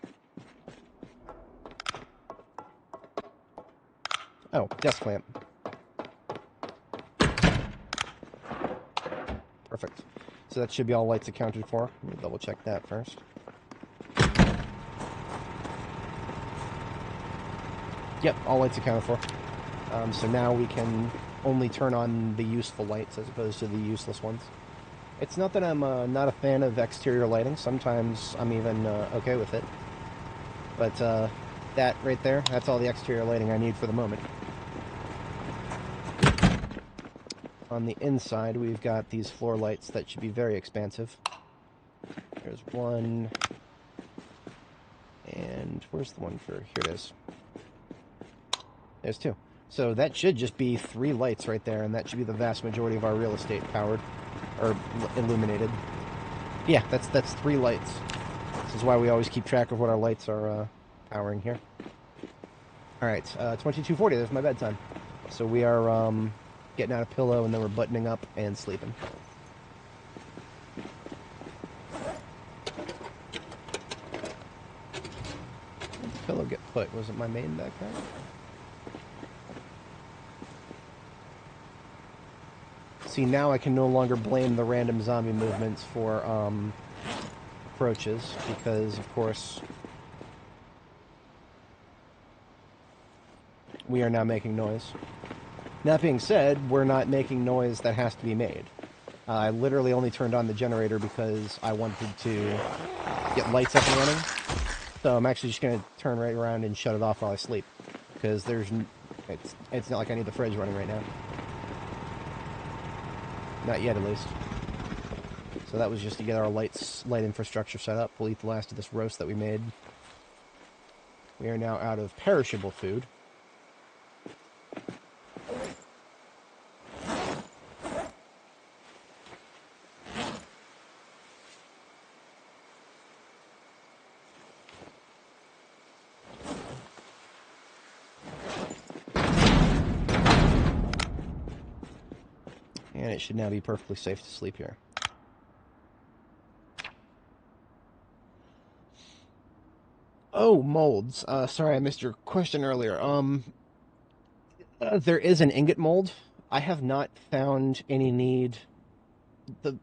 Oh, desk lamp. Perfect. So that should be all lights accounted for. Let me double check that first. Yep, all lights accounted for. So now we can only turn on the useful lights as opposed to the useless ones. It's not that I'm not a fan of exterior lighting. Sometimes I'm even okay with it. But that right there, that's all the exterior lighting I need for the moment. On the inside, we've got these floor lights that should be very expansive. There's one. And where's the one for... Here it is. There's 2. So that should just be 3 lights right there, and that should be the vast majority of our real estate powered, or illuminated. Yeah, that's 3 lights. This is why we always keep track of what our lights are powering here. Alright, 22:40, there's my bedtime. So we are getting out a pillow, and then we're buttoning up and sleeping. Where'd the pillow get put? Was it my main back there? See, now I can no longer blame the random zombie movements for approaches, because, of course, we are now making noise. That being said, we're not making noise that has to be made. I literally only turned on the generator because I wanted to get lights up and running. So I'm actually just going to turn right around and shut it off while I sleep, because it's not like I need the fridge running right now. Not yet, at least. So that was just to get our light infrastructure set up. We'll eat the last of this roast that we made. We are now out of perishable food. And it should now be perfectly safe to sleep here. Oh, molds. Sorry, I missed your question earlier. There is an ingot mold. I have not found any need...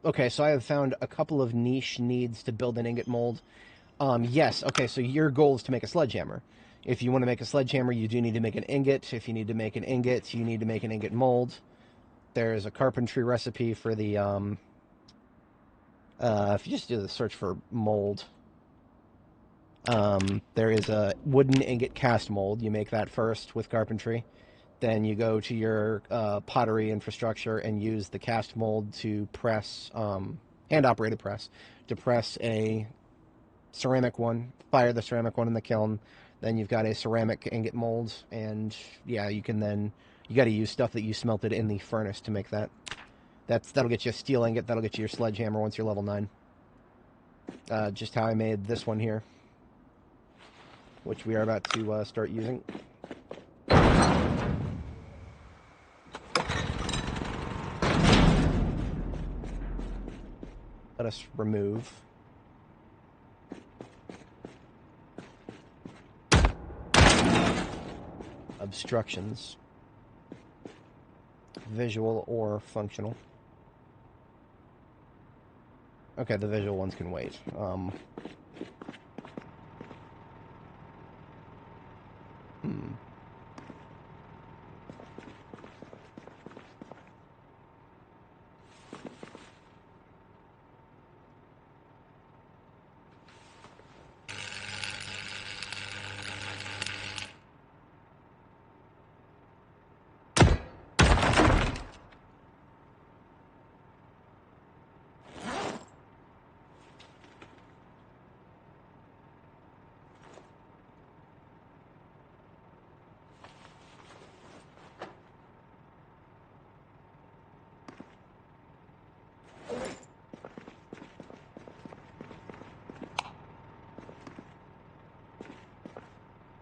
Okay, so I have found a couple of niche needs to build an ingot mold. Yes, okay, so your goal is to make a sledgehammer. If you want to make a sledgehammer, you do need to make an ingot. If you need to make an ingot, you need to make an ingot mold. There's a carpentry recipe for the, if you just do the search for mold, there is a wooden ingot cast mold. You make that first with carpentry. Then you go to your pottery infrastructure and use the cast mold to press, hand-operated press, to press a ceramic one, fire the ceramic one in the kiln. Then you've got a ceramic ingot mold, and yeah, you can then... You got to use stuff that you smelted in the furnace to make that. That'll get you a steel ingot. That'll get you your sledgehammer once you're level 9. Just how I made this one here, which we are about to start using. Let us remove. Obstructions. Visual or functional. Okay, the visual ones can wait.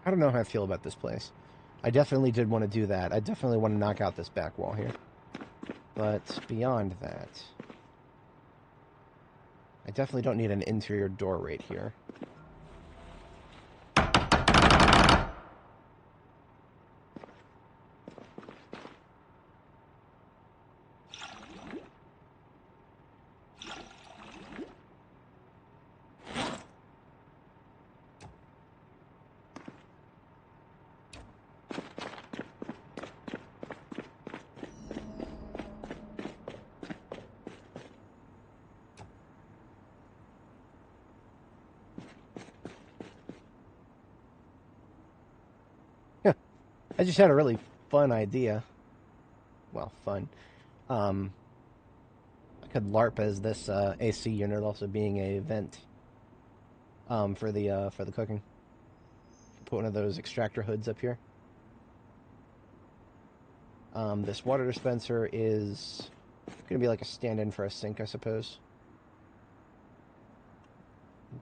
I don't know how I feel about this place. I definitely did want to do that. I definitely want to knock out this back wall here. But beyond that, I definitely don't need an interior door right here. I just had a really fun idea. Well, fun. I could LARP as this AC unit also being a vent for the cooking. Put one of those extractor hoods up here. This water dispenser is going to be like a stand-in for a sink, I suppose.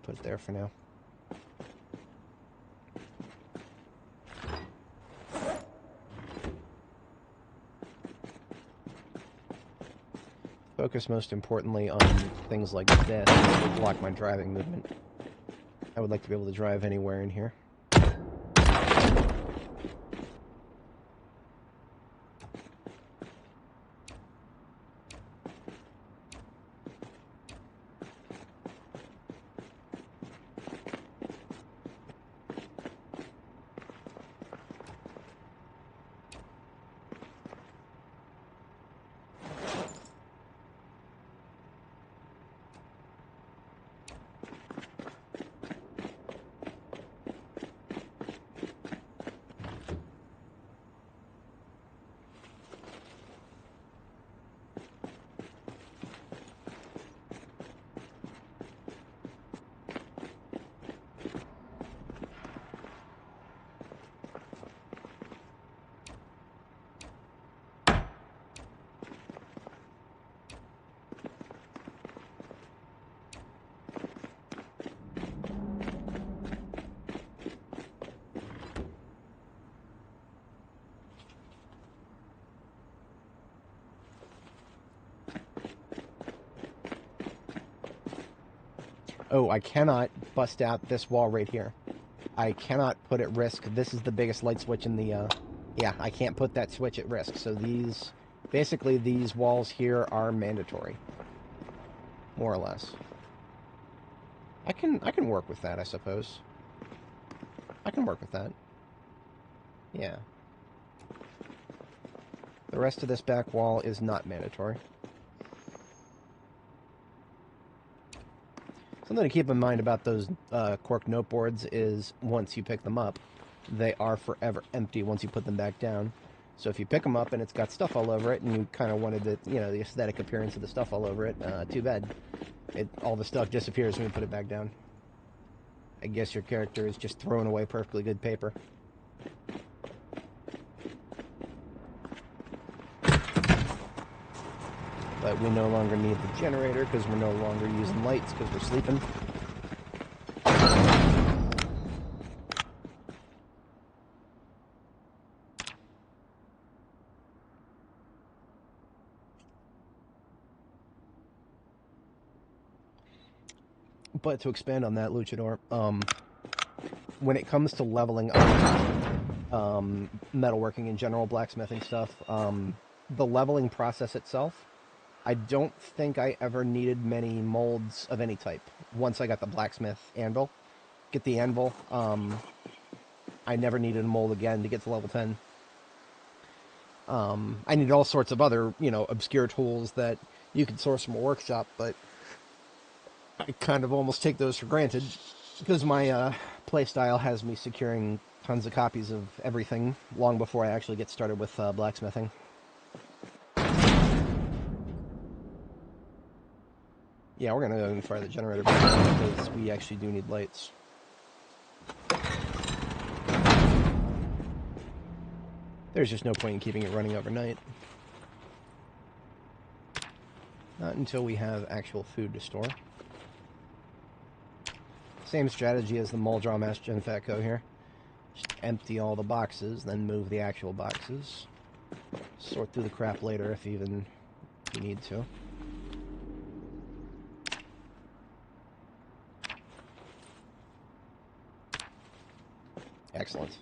Put it there for now. Focus most importantly on things like this that will block my driving movement. I would like to be able to drive anywhere in here. Oh, I cannot bust out this wall right here. I cannot put at risk. This is the biggest light switch in the, yeah, I can't put that switch at risk. So these, basically these walls here are mandatory. More or less. I can work with that, I suppose. I can work with that. Yeah. The rest of this back wall is not mandatory. Something to keep in mind about those cork note boards is once you pick them up, they are forever empty once you put them back down. So if you pick them up and it's got stuff all over it and you kind of wanted the, you know, the aesthetic appearance of the stuff all over it, too bad. All the stuff disappears when you put it back down. I guess your character is just throwing away perfectly good paper. But we no longer need the generator because we're no longer using lights because we're sleeping. But to expand on that, Luchador, when it comes to leveling up metalworking in general, blacksmithing stuff, the leveling process itself, I don't think I ever needed many molds of any type. Once I got the blacksmith anvil, get the anvil, I never needed a mold again to get to level 10. I needed all sorts of other, you know, obscure tools that you could source from a workshop, but I kind of almost take those for granted because my playstyle has me securing tons of copies of everything long before I actually get started with blacksmithing. Yeah, we're gonna go and fire the generator because we actually do need lights. There's just no point in keeping it running overnight. Not until we have actual food to store. Same strategy as the Muldrow Mass Genfatco here. Just empty all the boxes, then move the actual boxes. Sort through the crap later if you need to. Excellent.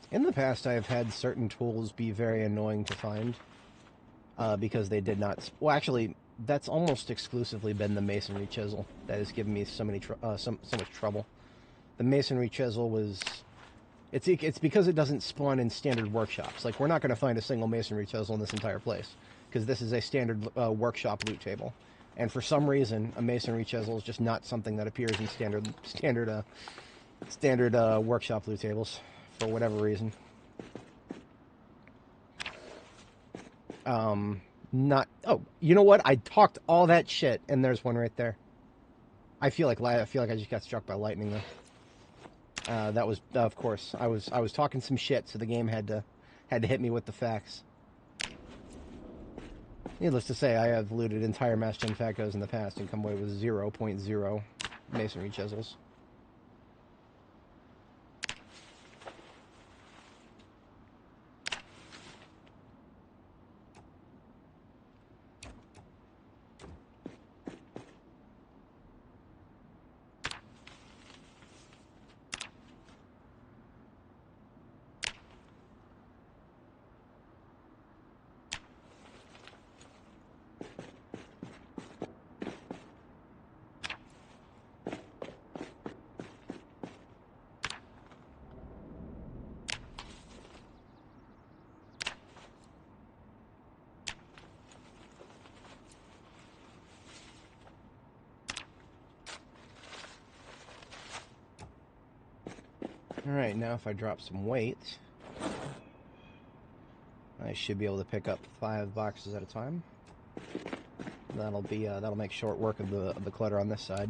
In the past, I have had certain tools be very annoying to find because they did not... Well, actually, that's almost exclusively been the masonry chisel that has given me so much trouble. The masonry chisel was... It's because it doesn't spawn in standard workshops. Like, we're not going to find a single masonry chisel in this entire place because this is a standard workshop loot table. And for some reason, a masonry chisel is just not something that appears in standard workshop loot tables for whatever reason. Not... Oh, you know what? I talked all that shit, and there's one right there. I feel like I just got struck by lightning though. That was, of course, I was talking some shit, so the game had to hit me with the facts. Needless to say, I have looted entire Mass Gen Fatcos in the past and come away with 0.0 masonry chisels. Alright, now if I drop some weight, I should be able to pick up 5 boxes at a time. That'll make short work of the clutter on this side.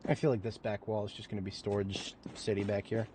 I feel like this back wall is just going to be storage city back here.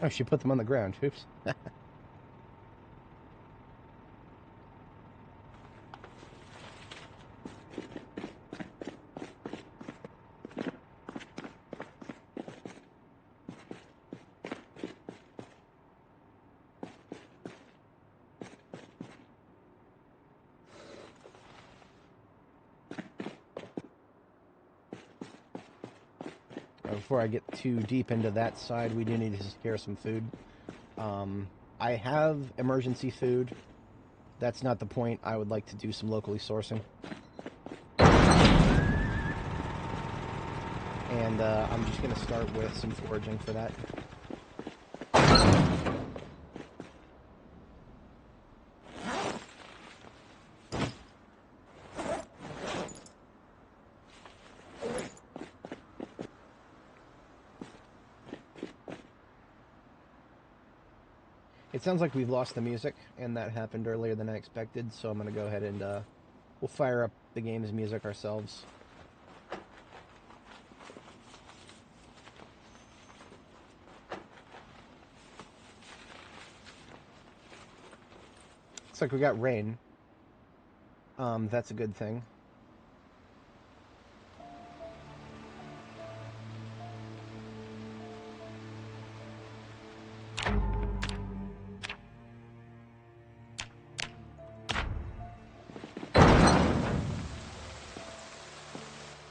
Oh, she put them on the ground. Oops. before I get too deep into that side, we do need to secure some food. I have emergency food. That's not the point. I would like to do some locally sourcing. And I'm just going to start with some foraging for that. It sounds like we've lost the music, and that happened earlier than I expected, so I'm going to go ahead and we'll fire up the game's music ourselves. Looks like we got rain. That's a good thing.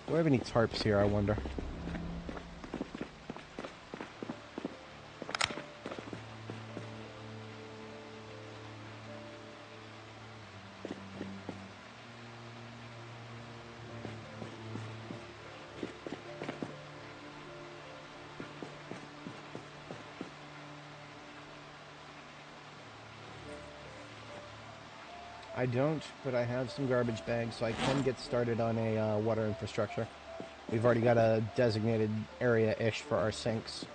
Do I have any tarps here, I wonder? I don't, but I have some garbage bags, so I can get started on a water infrastructure. We've already got a designated area-ish for our sinks.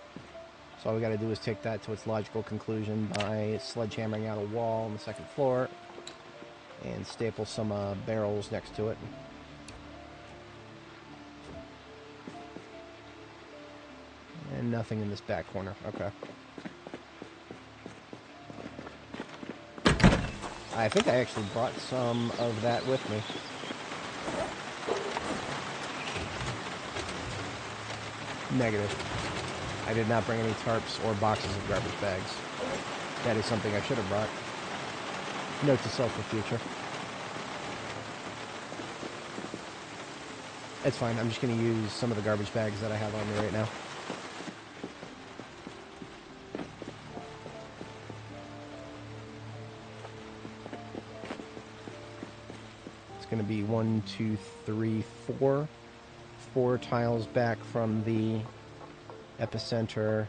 So all we got to do is take that to its logical conclusion by sledgehammering out a wall on the second floor and staple some barrels next to it. And nothing in this back corner. Okay. I think I actually brought some of that with me. Negative. I did not bring any tarps or boxes of garbage bags. That is something I should have brought. Note to self for future. It's fine. I'm just going to use some of the garbage bags that I have on me right now. Going to be 1, 2, 3, 4. 4 tiles back from the epicenter,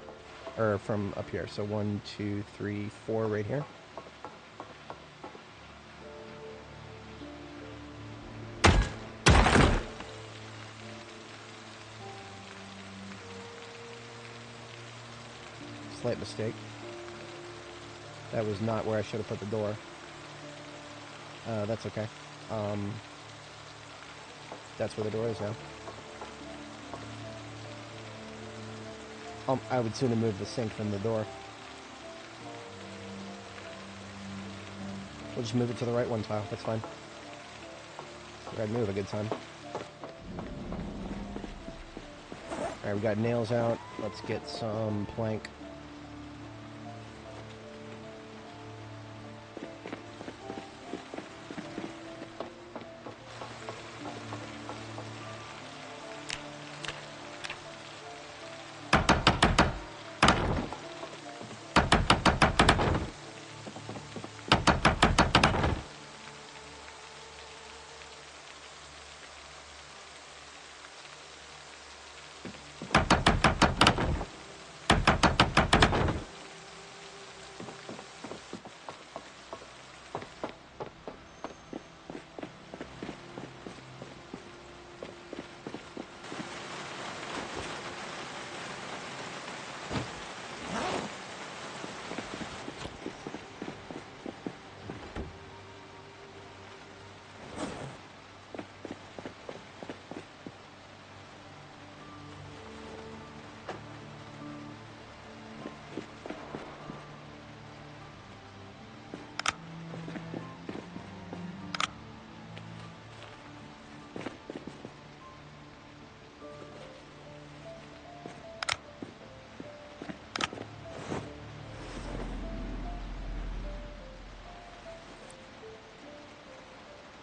or from up here. So 1, 2, 3, 4 right here. Slight mistake. That was not where I should have put the door. That's okay. That's where the door is now. I would sooner move the sink than the door. We'll just move it to the right one tile. That's fine. I'd move a good time. Alright, we got nails out. Let's get some plank.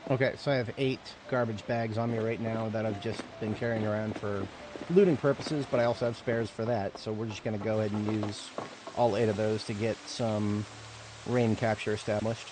Okay, so I have 8 garbage bags on me right now that I've just been carrying around for looting purposes, but I also have spares for that, so we're just going to go ahead and use all 8 of those to get some rain capture established.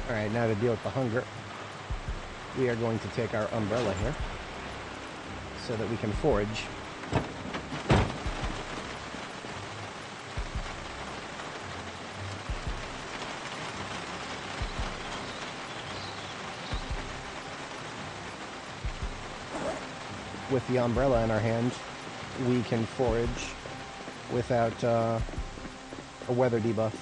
Alright, now to deal with the hunger, we are going to take our umbrella here so that we can forage. With the umbrella in our hand, we can forage without a weather debuff.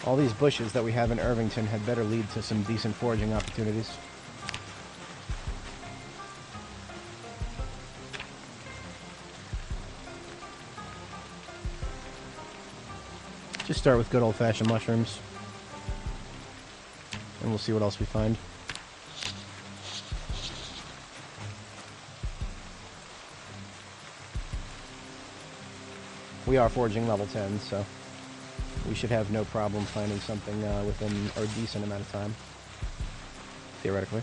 All these bushes that we have in Irvington had better lead to some decent foraging opportunities. Just start with good old-fashioned mushrooms, and we'll see what else we find. We are foraging level 10, so we should have no problem finding something within a decent amount of time, theoretically.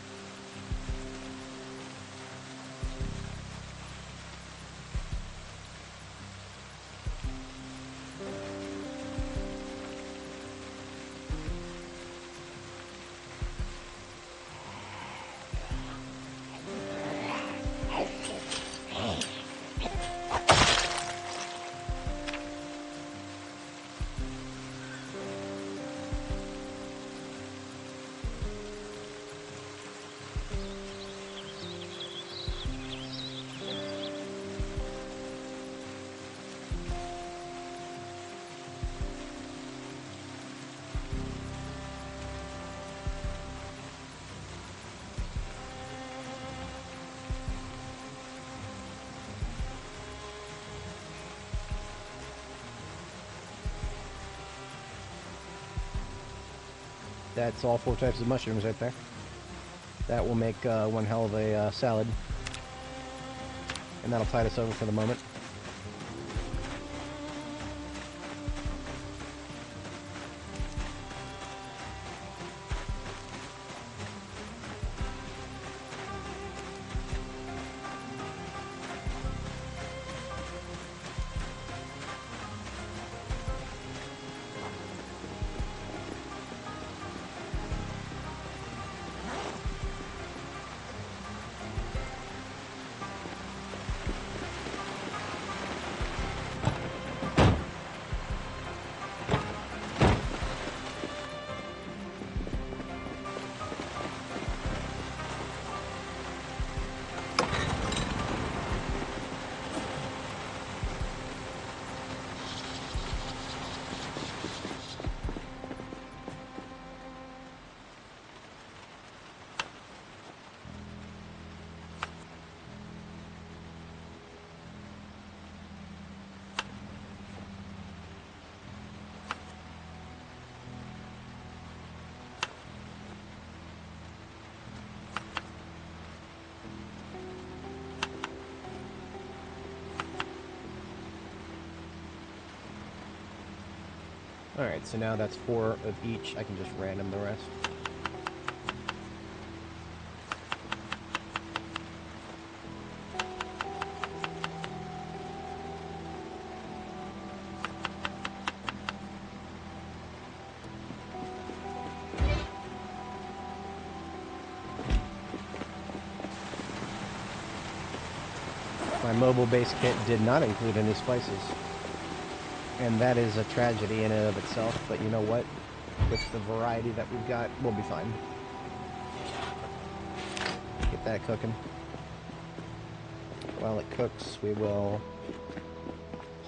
That's all 4 types of mushrooms right there. That will make one hell of a salad. And that'll tide us over for the moment. Alright, so now that's 4 of each. I can just random the rest. My mobile base kit did not include any spices. And that is a tragedy in and of itself, but you know what? With the variety that we've got, we'll be fine. Get that cooking. While it cooks, we will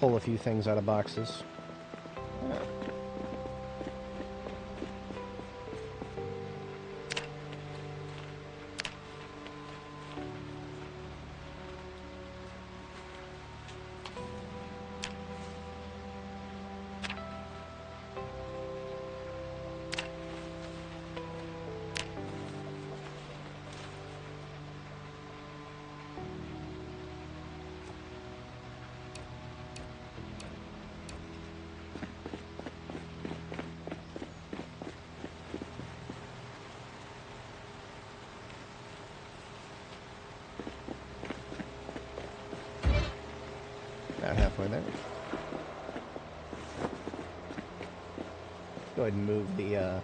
pull a few things out of boxes. about halfway there. Go ahead and move the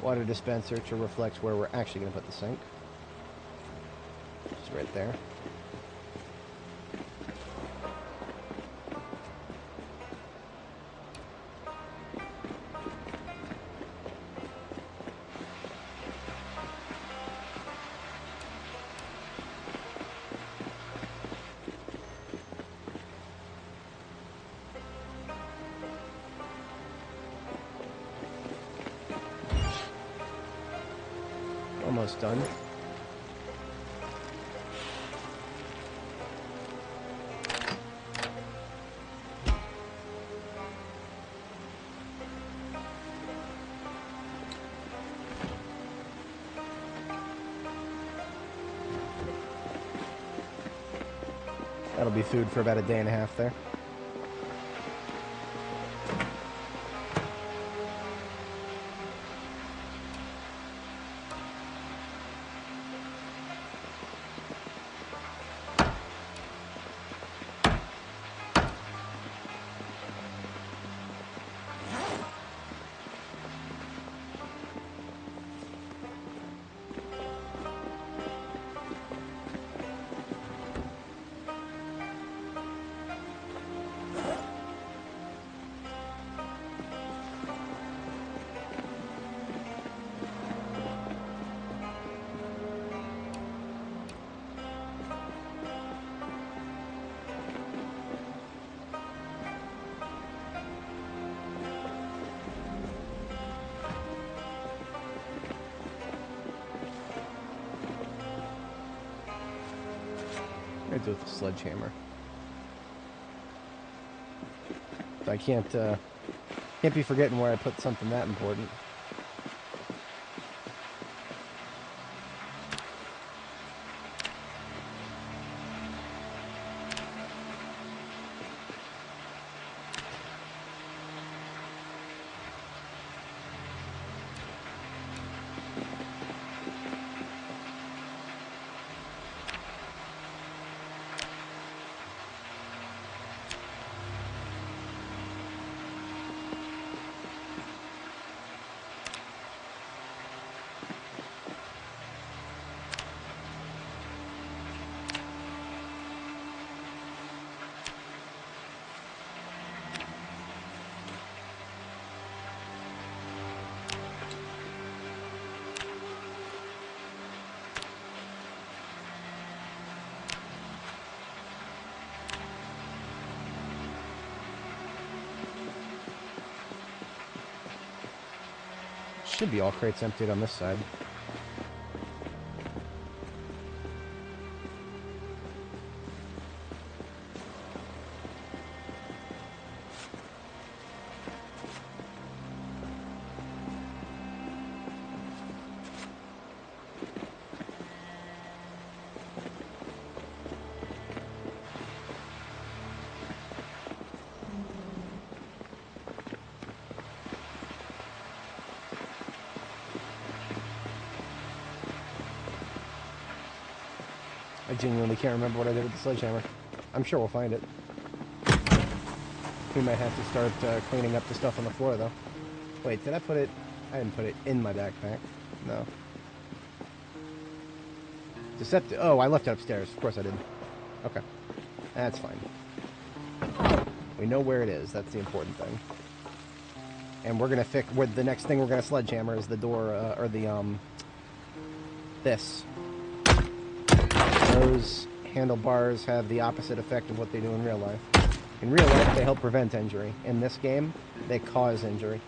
water dispenser to reflect where we're actually going to put the sink. Just right there. Almost done. That'll be food for about a day and a half there. I do with the sledgehammer. I can't be forgetting where I put something that important. Should be all crates emptied on this side. I genuinely can't remember what I did with the sledgehammer. I'm sure we'll find it. We might have to start cleaning up the stuff on the floor, though. Wait, did I put it... I didn't put it in my backpack. No. Deceptive... Oh, I left it upstairs. Of course I did. Okay. That's fine. We know where it is. That's the important thing. And we're gonna fix... The next thing we're gonna sledgehammer is the door, or the, this. Those handlebars have the opposite effect of what they do in real life. In real life, they help prevent injury. In this game, they cause injury.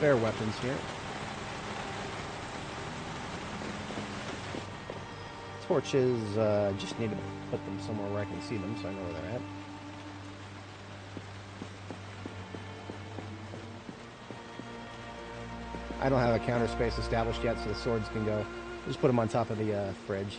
spare weapons here. Torches, just need to put them somewhere where I can see them so I know where they're at. I don't have a counter space established yet, so the swords can go. Just put them on top of the fridge.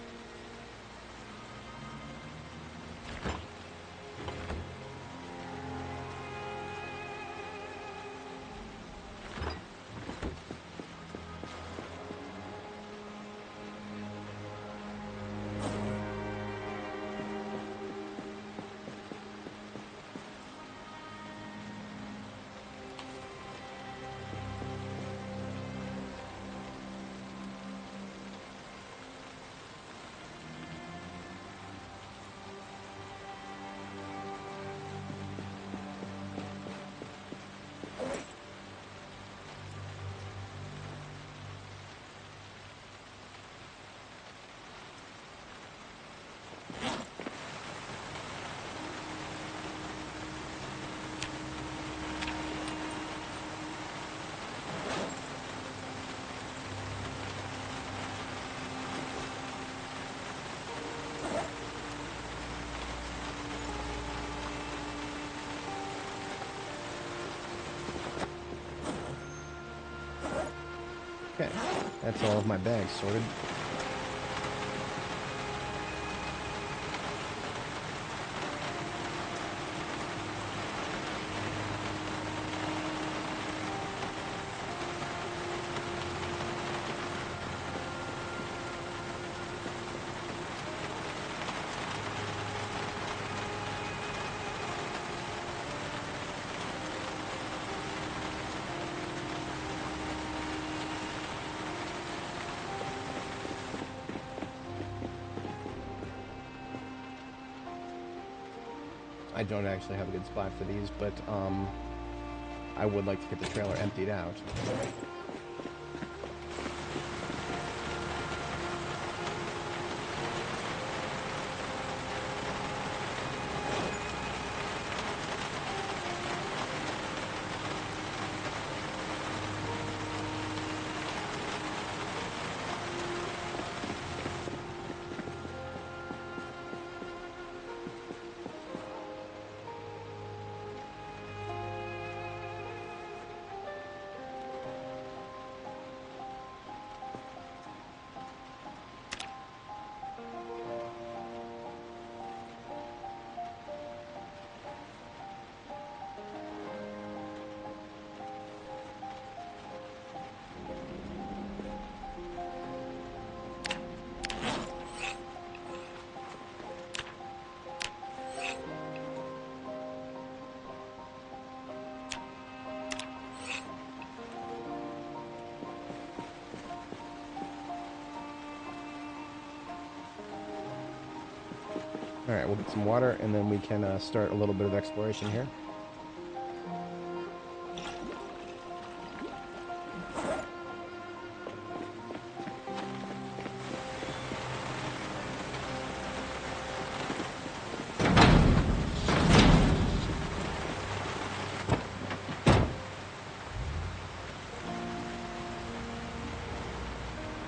Okay, that's all of my bags sorted. I don't actually have a good spot for these, but I would like to get the trailer emptied out. Alright, we'll get some water, and then we can start a little bit of exploration here.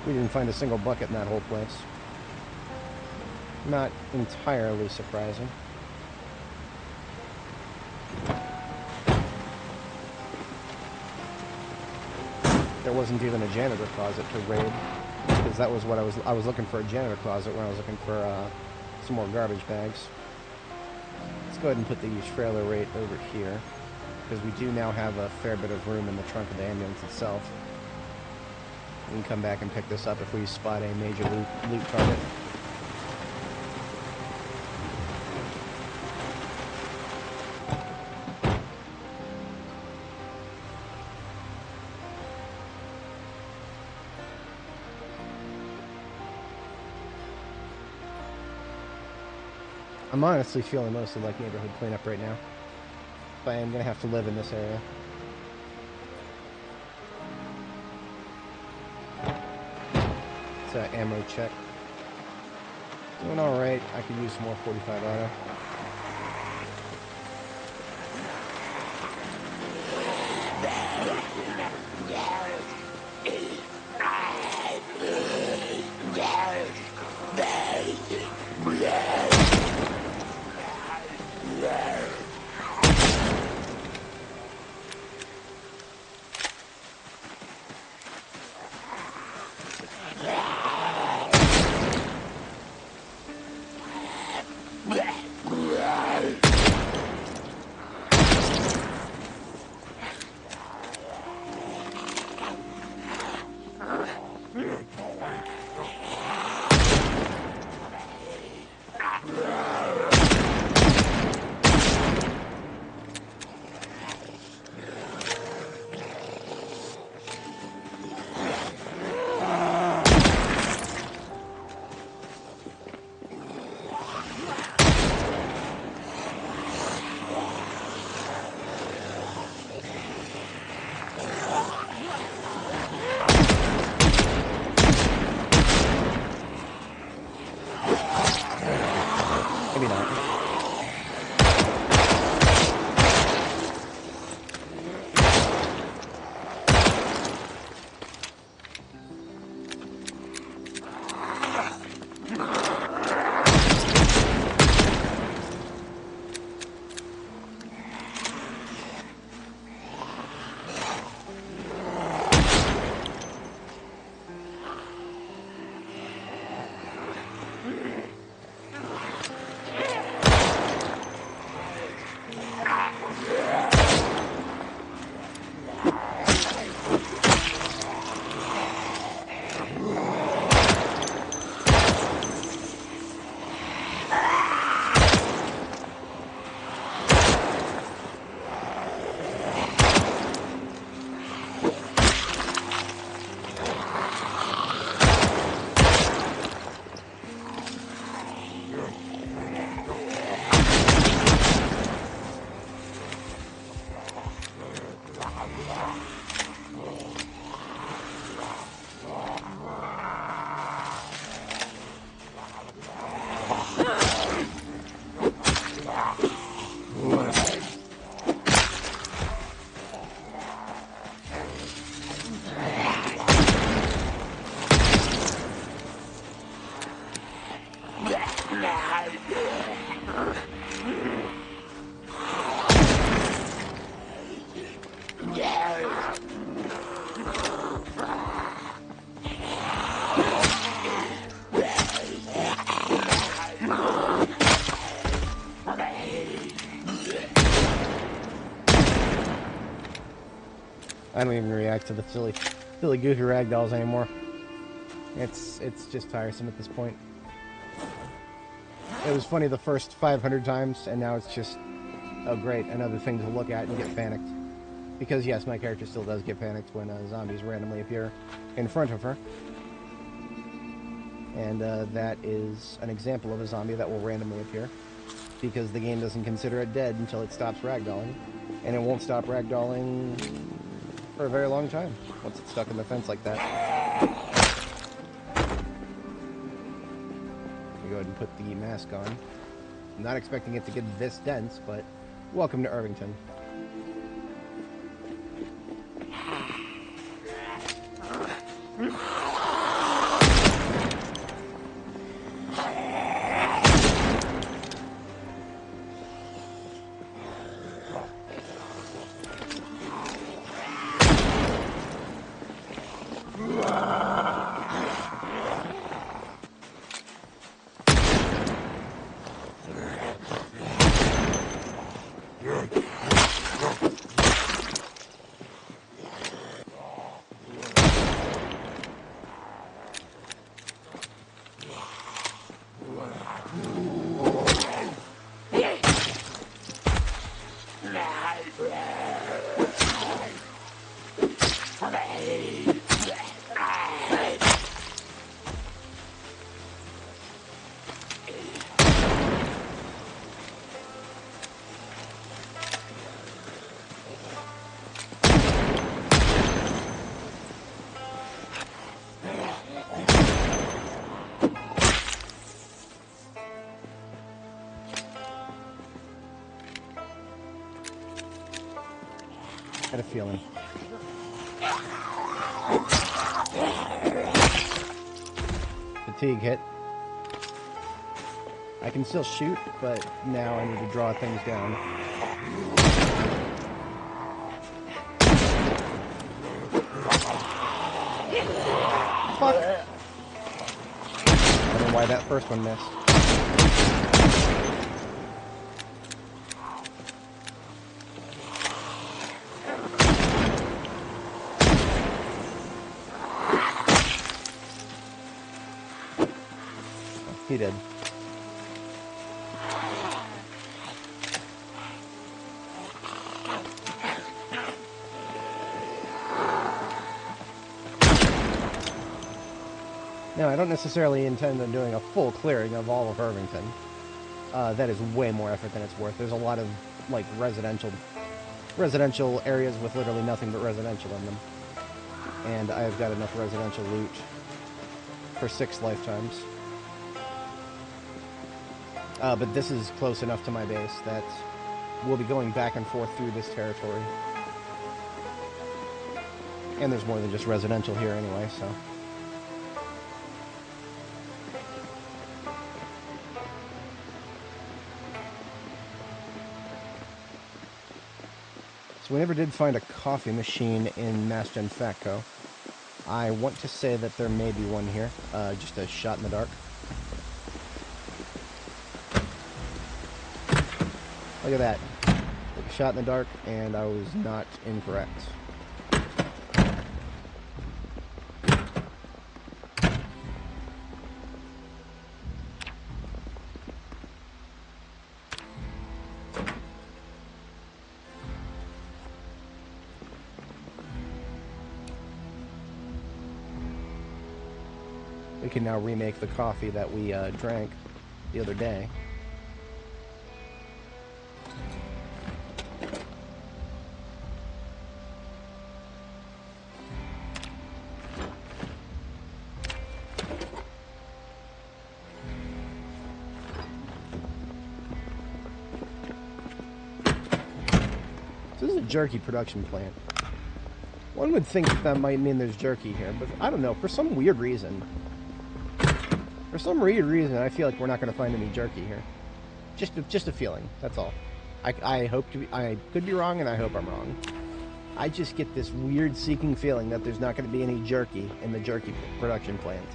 We didn't find a single bucket in that whole place. Not entirely surprising. There wasn't even a janitor closet to raid, because that was what I was looking for, a janitor closet when I was looking for some more garbage bags. Let's go ahead and put the trailer right over here, because we do now have a fair bit of room in the trunk of the ambulance itself. We can come back and pick this up if we spot a major loot target. I'm honestly feeling mostly like neighborhood cleanup right now. But I am going to have to live in this area. It's an ammo check. Doing alright. I could use some more 45 auto. I don't even react to the silly goofy ragdolls anymore. It's just tiresome at this point. It was funny the first 500 times, and now it's just, oh great, another thing to look at and get panicked. Because yes, my character still does get panicked when zombies randomly appear in front of her. And that is an example of a zombie that will randomly appear, because the game doesn't consider it dead until it stops ragdolling. And it won't stop ragdolling for a very long time, once it's stuck in the fence like that. We go ahead and put the mask on. I'm not expecting it to get this dense, but welcome to Irvington. Had a feeling. Fatigue hit. I can still shoot, but now I need to draw things down. Fuck! I don't know why that first one missed. He did. No, I don't necessarily intend on doing a full clearing of all of Irvington. That is way more effort than it's worth. There's a lot of, like, residential areas with literally nothing but residential in them. And I have got enough residential loot for 6 lifetimes. But this is close enough to my base that we'll be going back and forth through this territory. And there's more than just residential here anyway, so... So we never did find a coffee machine in Mass Gen Fatco. I want to say that there may be one here, just a shot in the dark. Look at that. Took a shot in the dark, and I was not incorrect. We can now remake the coffee that we drank the other day. This is a jerky production plant. One would think that might mean there's jerky here, but I don't know. For some weird reason, I feel like we're not going to find any jerky here. Just a feeling. That's all. I hope to be. I could be wrong, and I hope I'm wrong. I just get this weird seeking feeling that there's not going to be any jerky in the jerky production plant.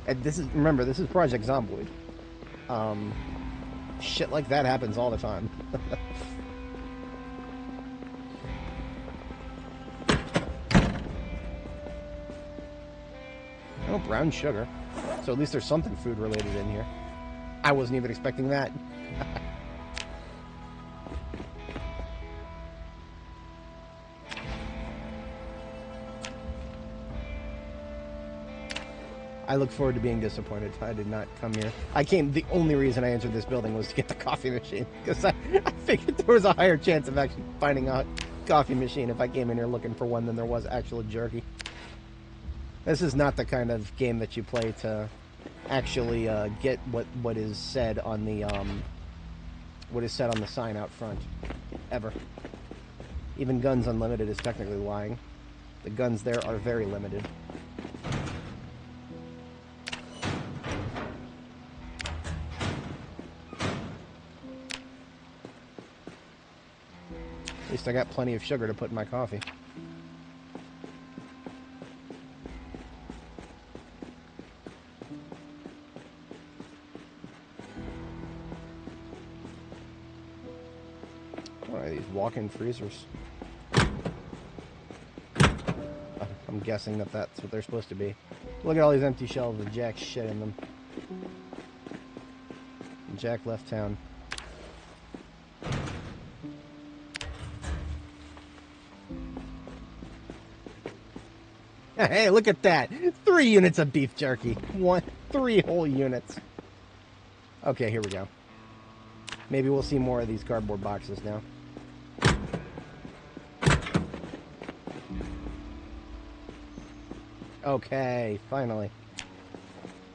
And remember, this is Project Zomboid. Shit like that happens all the time. Oh, brown sugar. So at least there's something food related in here. I wasn't even expecting that. I look forward to being disappointed. I did not come here. The only reason I entered this building was to get the coffee machine. Because I figured there was a higher chance of actually finding a coffee machine if I came in here looking for one than there was actual jerky. This is not the kind of game that you play to actually get what is said on the sign out front. Ever. Even Guns Unlimited is technically lying. The guns there are very limited. At least I got plenty of sugar to put in my coffee. What are these walk-in freezers? I'm guessing that that's what they're supposed to be. Look at all these empty shelves with Jack's shit in them. And Jack left town. Hey, look at that! 3 units of beef jerky. 3 whole units. Okay, here we go. Maybe we'll see more of these cardboard boxes now. Okay, finally.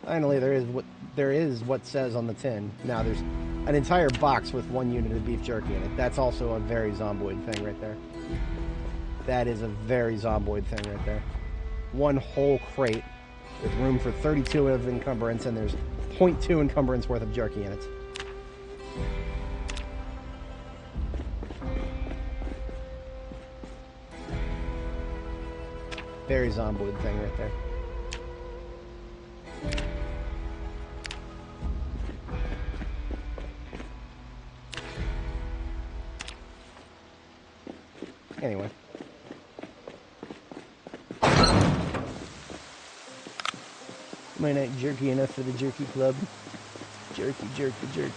Finally, there is what says on the tin. Now, there's an entire box with 1 unit of beef jerky in it. That's also a very Zomboid thing right there. That is a very Zomboid thing right there. 1 whole crate with room for 32 of encumbrance, and there's 0.2 encumbrance worth of jerky in it. Very Zomboid thing right there. Anyway. Might not jerky enough for the jerky club. Jerky, jerky, jerky.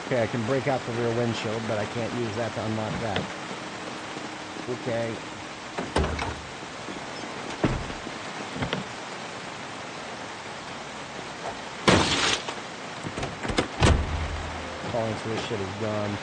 Okay, I can break out the rear windshield, but I can't use that to unlock that. Okay. Falling through this shit is gone.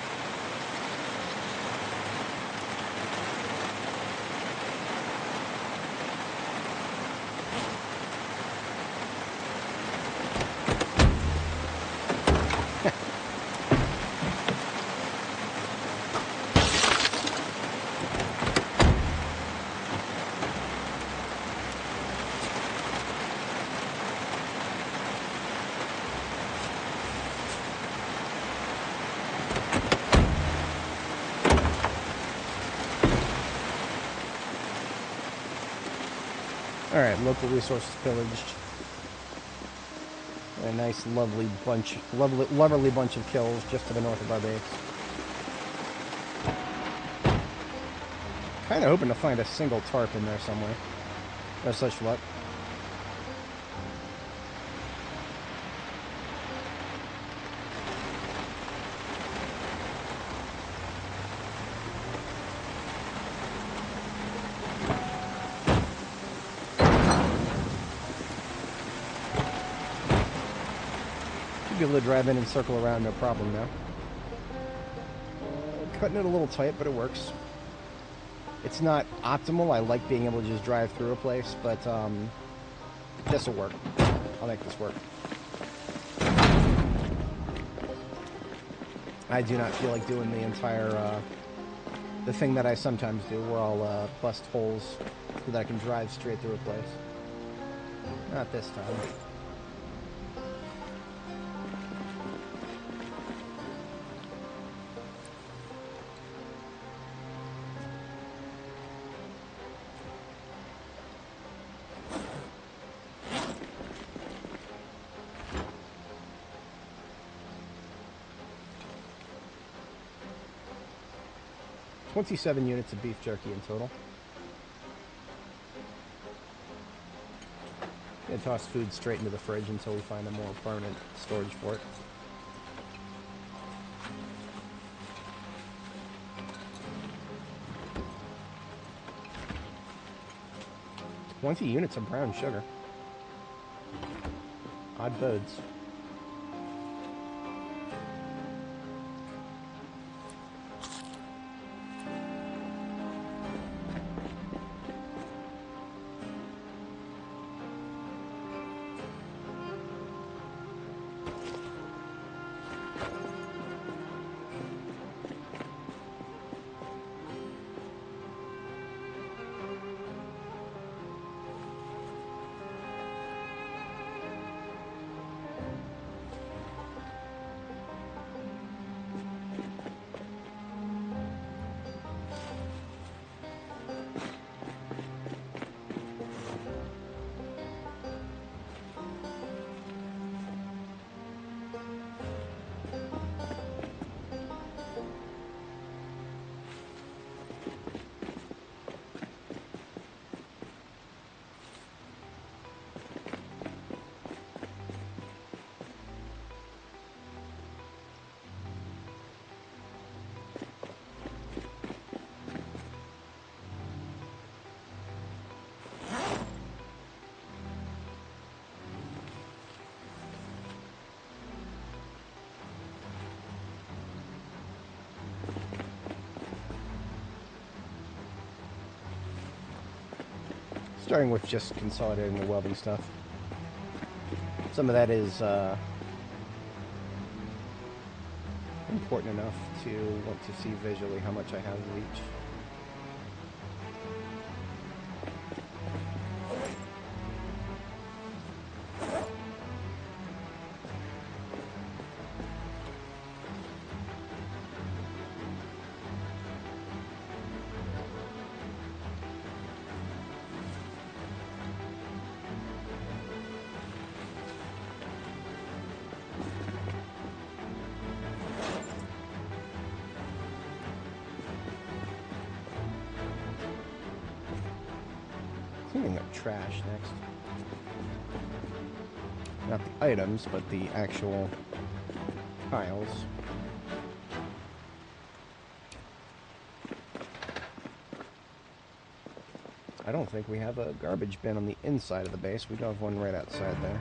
Alright, local resources pillaged. A nice, lovely bunch of kills just to the north of our base. Kinda hoping to find a single tarp in there somewhere. No such luck. Be able to drive in and circle around, no problem now. Cutting it a little tight, but it works. It's not optimal. I like being able to just drive through a place, but this will work. I'll make this work. I do not feel like doing the entire the thing that I sometimes do, where I'll bust holes so that I can drive straight through a place. Not this time. $27 units of beef jerky in total. Gonna toss food straight into the fridge until we find a more permanent storage for it. $20 units of brown sugar. Odd bodes. Starting with just consolidating the welding stuff. Some of that is important enough to want to see visually how much I have of each. Cleaning up trash next. Not the items, but the actual piles. I don't think we have a garbage bin on the inside of the base. We do have one right outside there.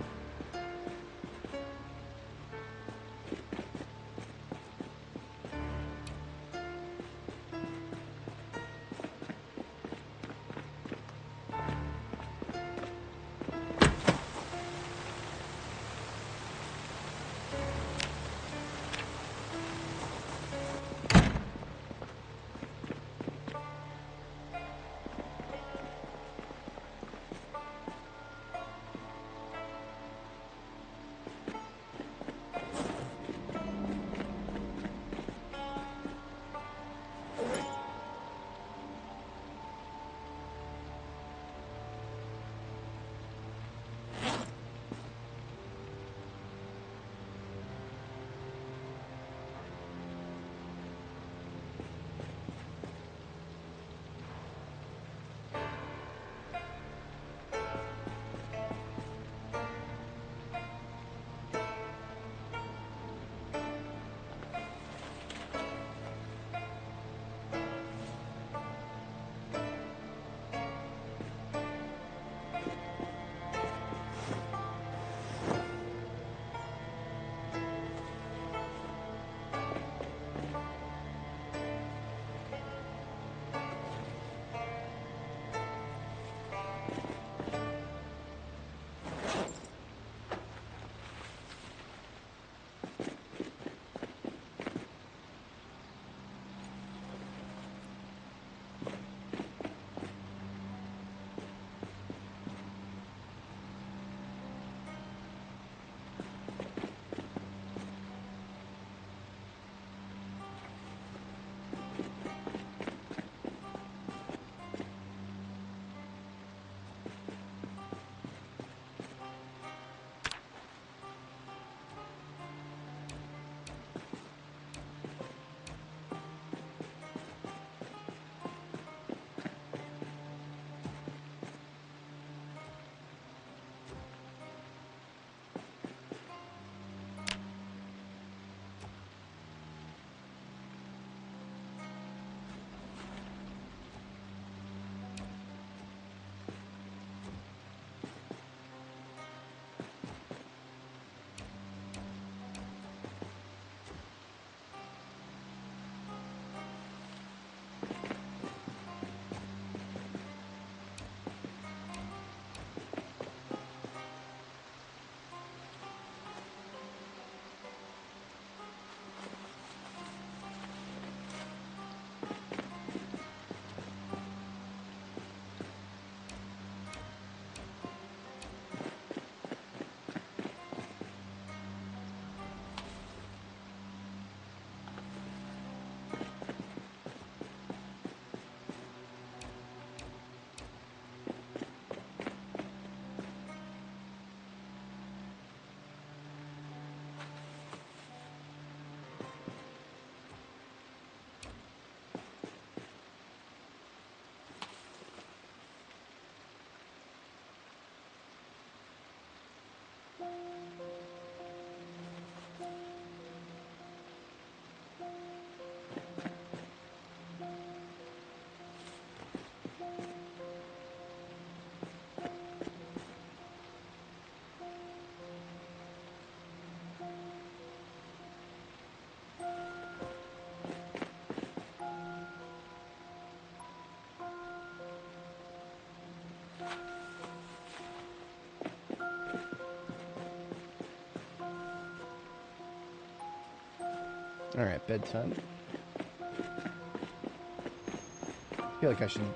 Alright, bedtime.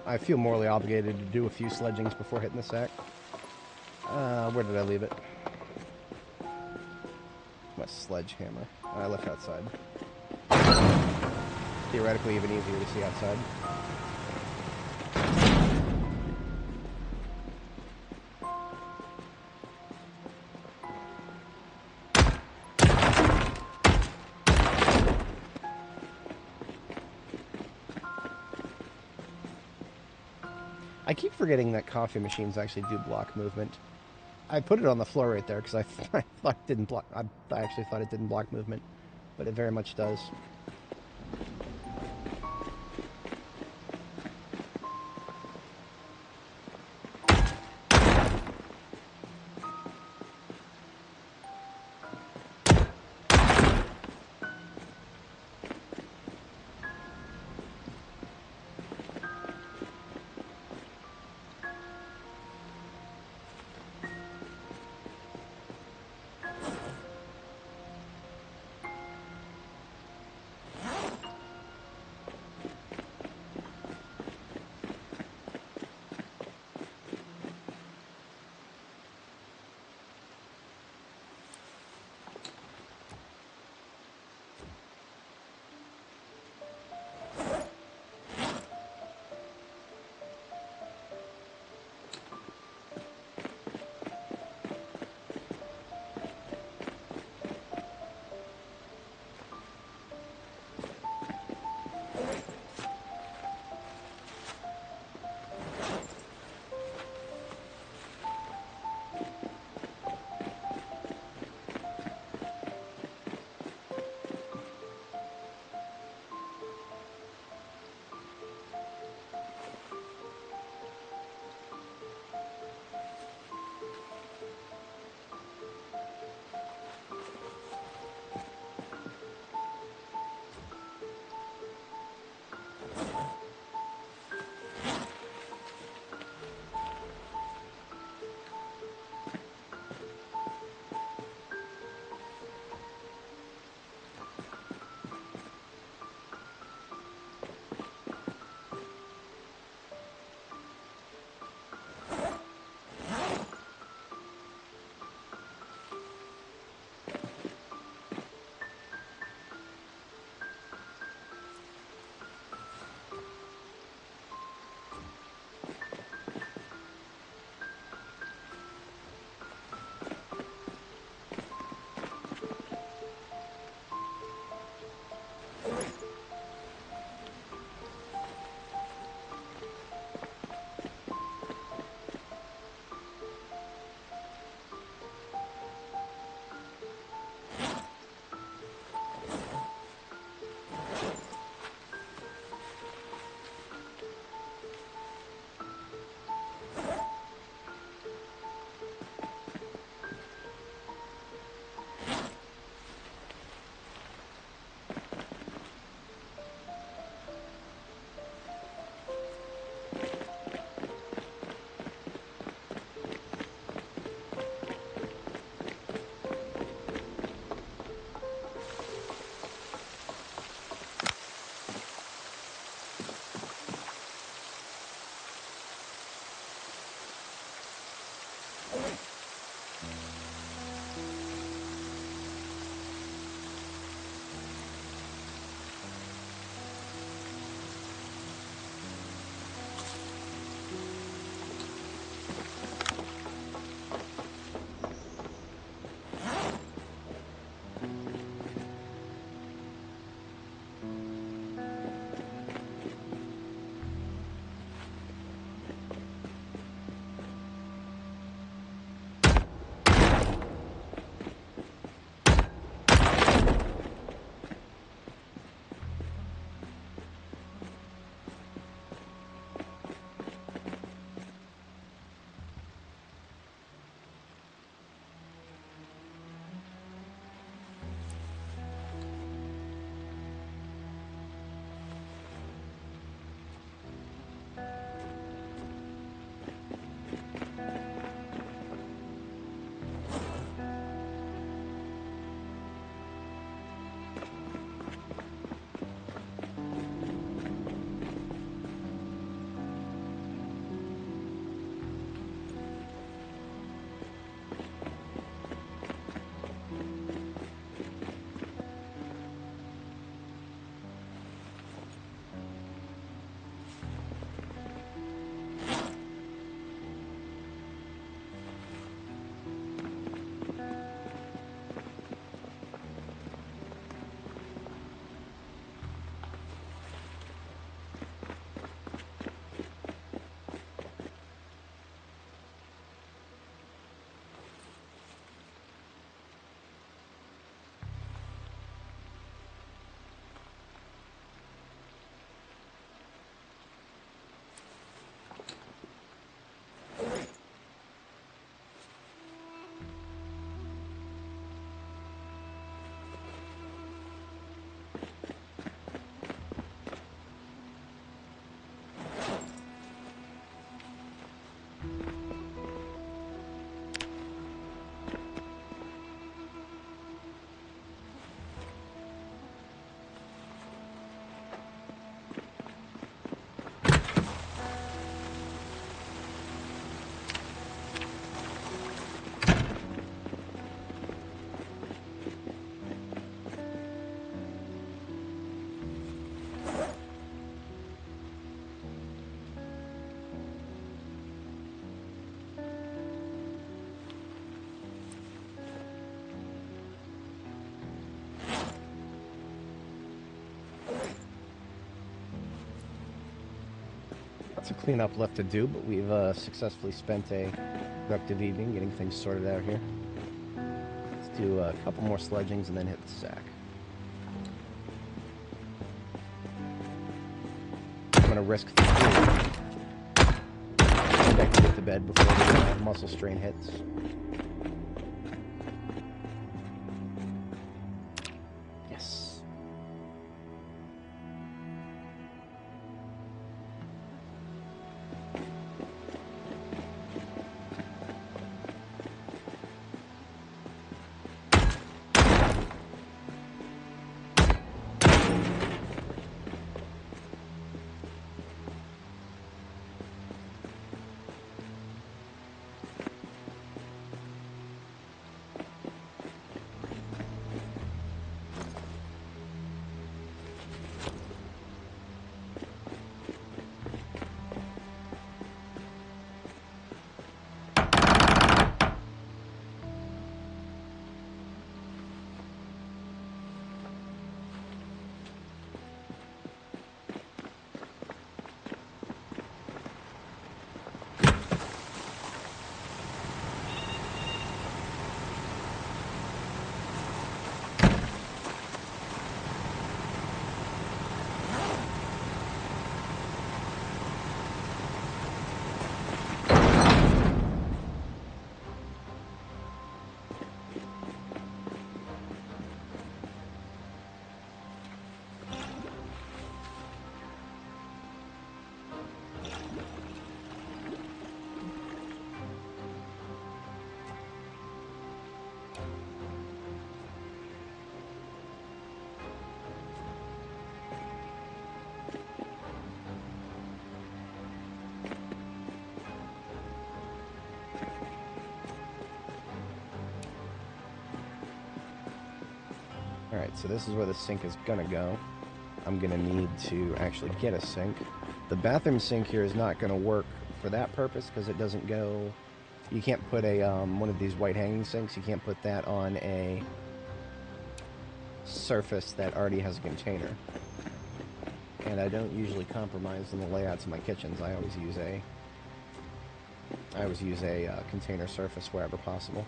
I feel morally obligated to do a few sledgings before hitting the sack. Where did I leave it? My sledgehammer. I left outside. Theoretically even easier to see outside. I keep forgetting that coffee machines actually do block movement. I put it on the floor right there because I thought it didn't block. I actually thought it didn't block movement, but it very much does. Lots of cleanup left to do, but we've successfully spent a productive evening getting things sorted out here. Let's do a couple more sledgings and then hit the sack. I'm going to risk the 3. I can get to bed before the muscle strain hits. Yes. Alright, so this is where the sink is gonna go. I'm gonna need to actually get a sink. The bathroom sink here is not gonna work for that purpose because it doesn't go... You can't put a one of these white hanging sinks, you can't put that on a surface that already has a container. And I don't usually compromise in the layouts of my kitchens. I always use a container surface wherever possible.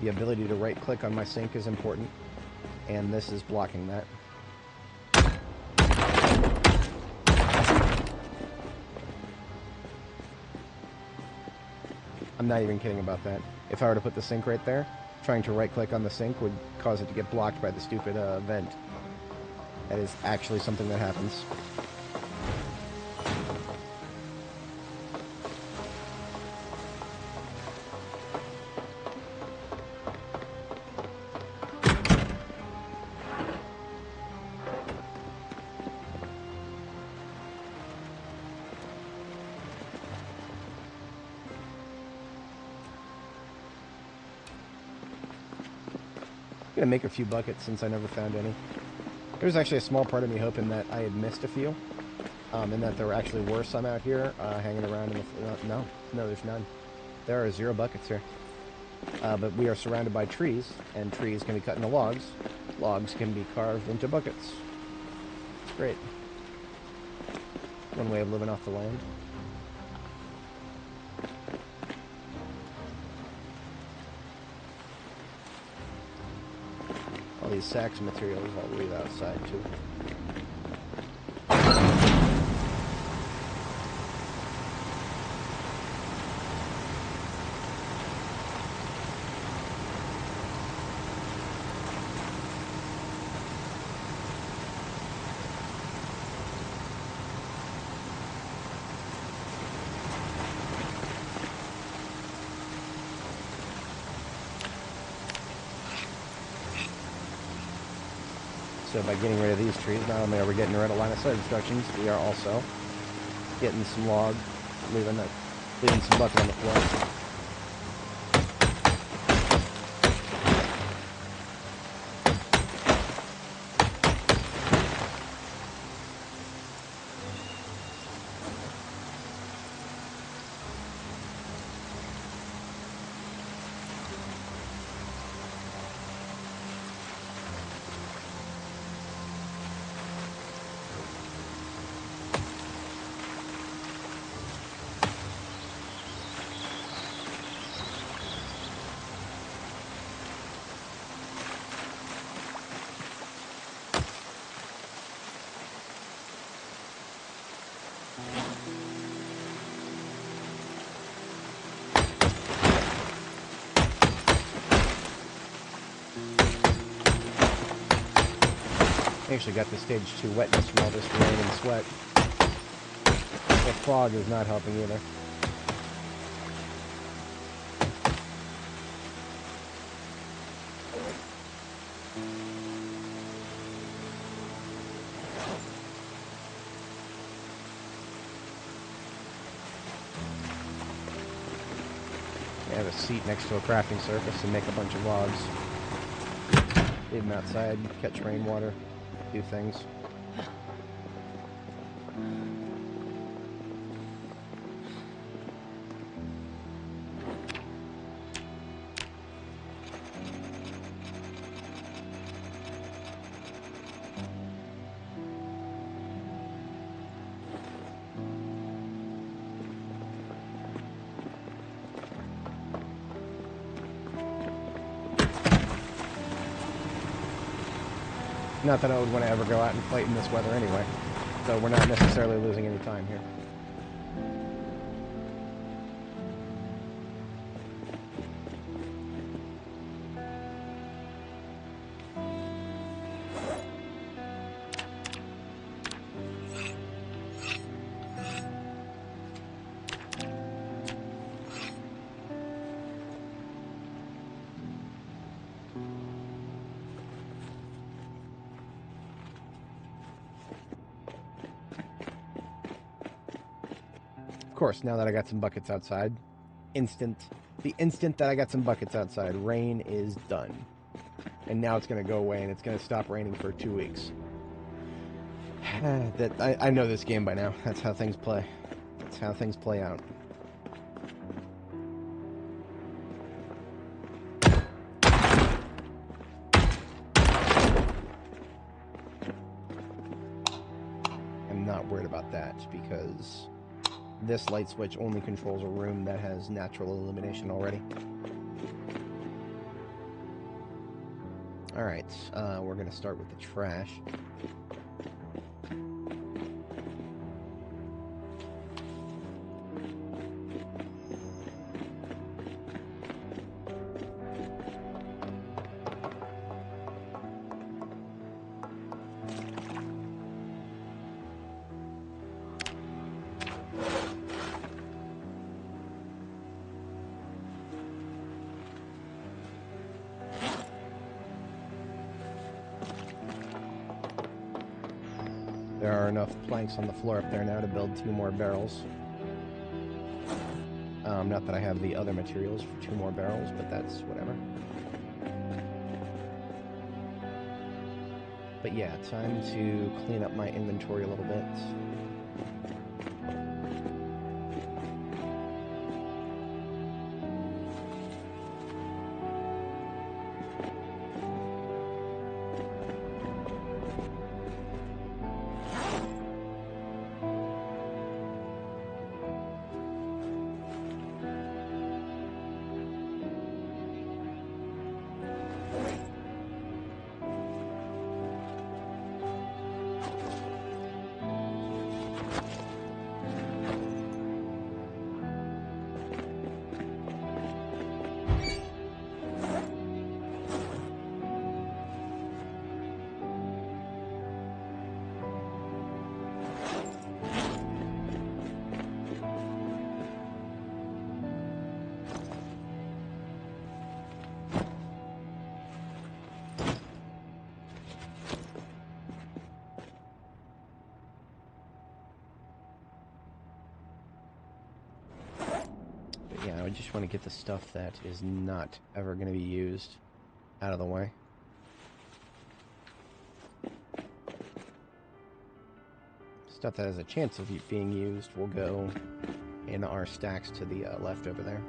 The ability to right-click on my sink is important, and this is blocking that. I'm not even kidding about that. If I were to put the sink right there, trying to right-click on the sink would cause it to get blocked by the stupid vent. That is actually something that happens. I'm gonna make a few buckets since I never found any. There was actually a small part of me hoping that I had missed a few, and that there actually were some out here hanging around in the... No, there's none. There are 0 buckets here. But we are surrounded by trees, and trees can be cut into logs. Logs can be carved into buckets. It's great. One way of living off the land. All these sacks of materials I'll leave outside too. So by getting rid of these trees, not only are we getting rid of line of sight obstructions, we are also getting some log, leaving some bucket on the floor. I actually got the stage 2 wetness from all this rain and sweat. The fog is not helping either. I have a seat next to a crafting surface and make a bunch of logs. Leave them outside, catch rainwater, do things. Not that I would want to ever go out and fight in this weather anyway, so we're not necessarily losing any time here. Of course, now that I got some buckets outside, the instant that I got some buckets outside, rain is done. And now it's going to go away, and it's going to stop raining for 2 weeks. I know this game by now. That's how things play. That's how things play out. I'm not worried about that, because this light switch only controls a room that has natural illumination already. Alright, we're going to start with the trash. There are enough planks on the floor up there now to build 2 more barrels. Not that I have the other materials for 2 more barrels, but that's whatever. But yeah, time to clean up my inventory a little bit. Yeah, I just want to get the stuff that is not ever going to be used out of the way. Stuff that has a chance of being used will go in our stacks to the left over there.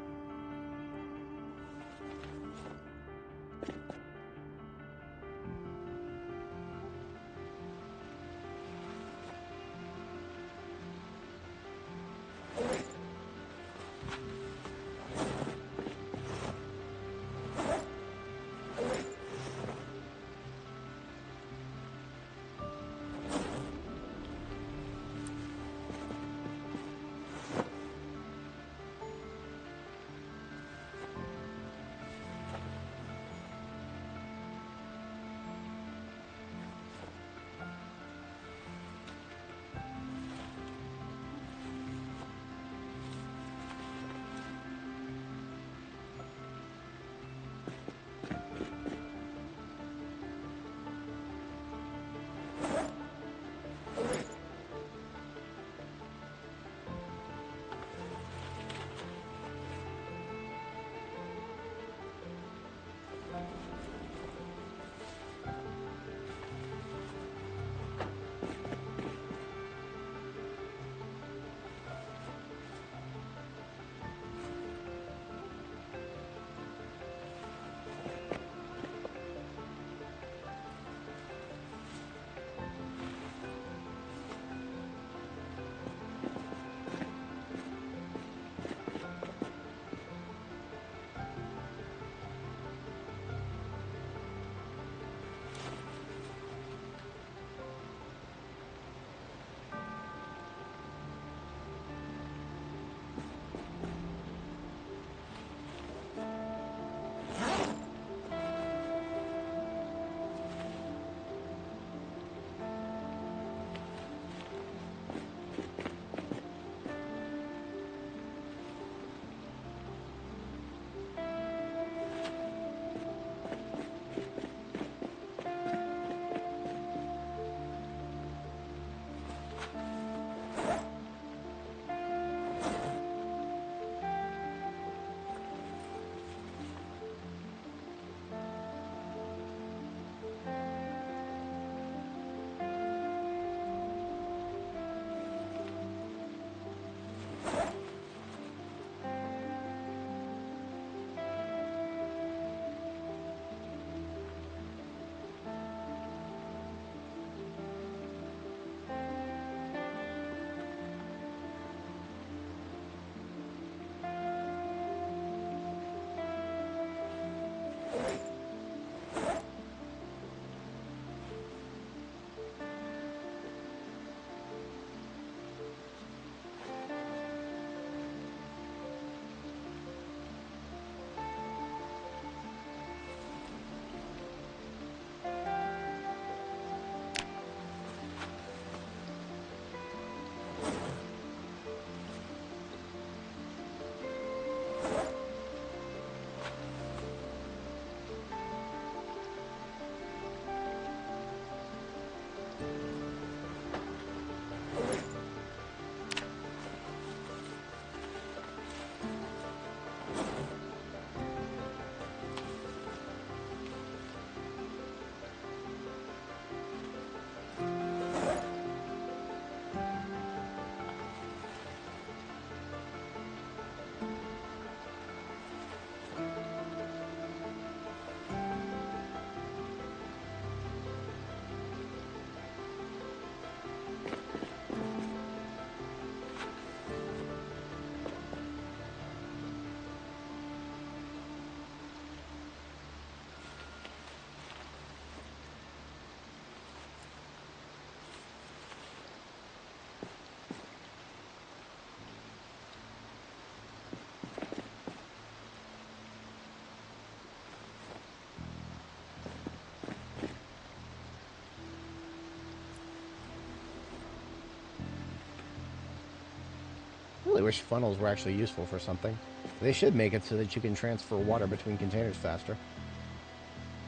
wish funnels were actually useful for something. They should make it so that you can transfer water between containers faster.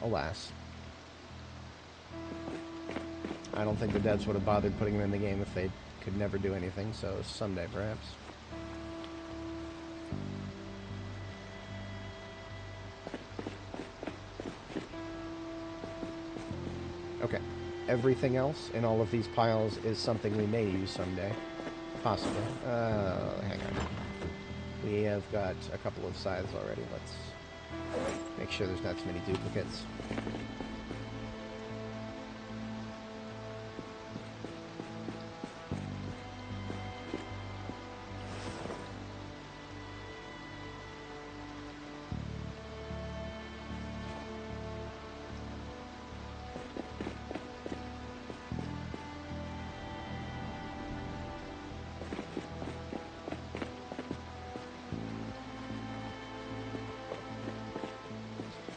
Alas. I don't think the devs would have bothered putting them in the game if they could never do anything, so someday perhaps. Okay. Everything else in all of these piles is something we may use someday. Possibly. Hang on. We have got a couple of scythes already. Let's make sure there's not too many duplicates.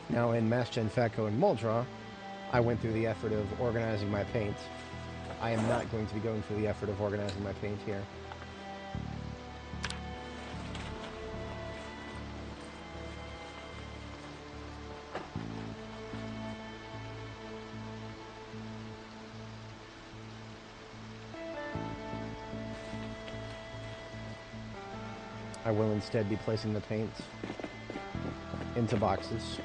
Now in MassGen, Fatco, and Moldraw, I went through the effort of organizing my paint. I am not going to be going through the effort of organizing my paint here. I will instead be placing the paint into boxes.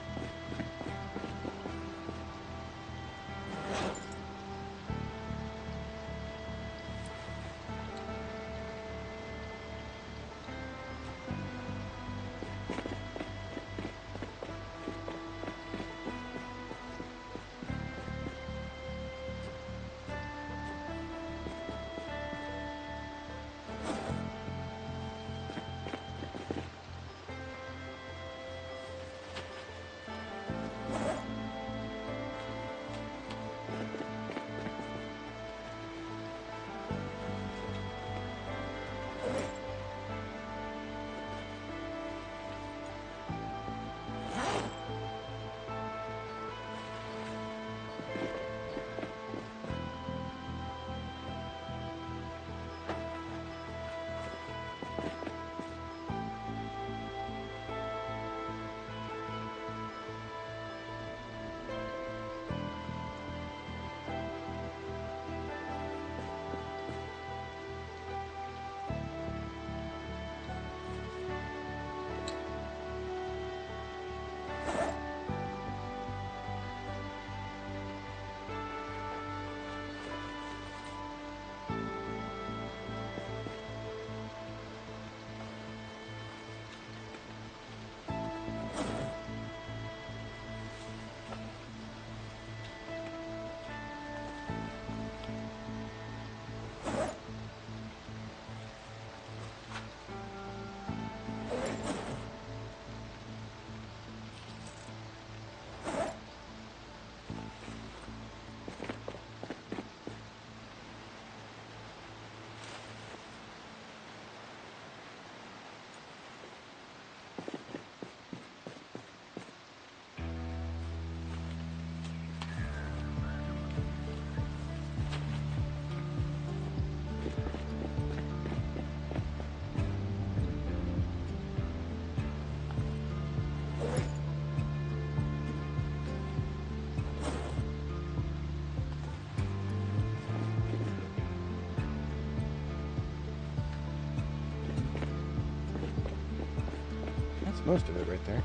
Most of it right there.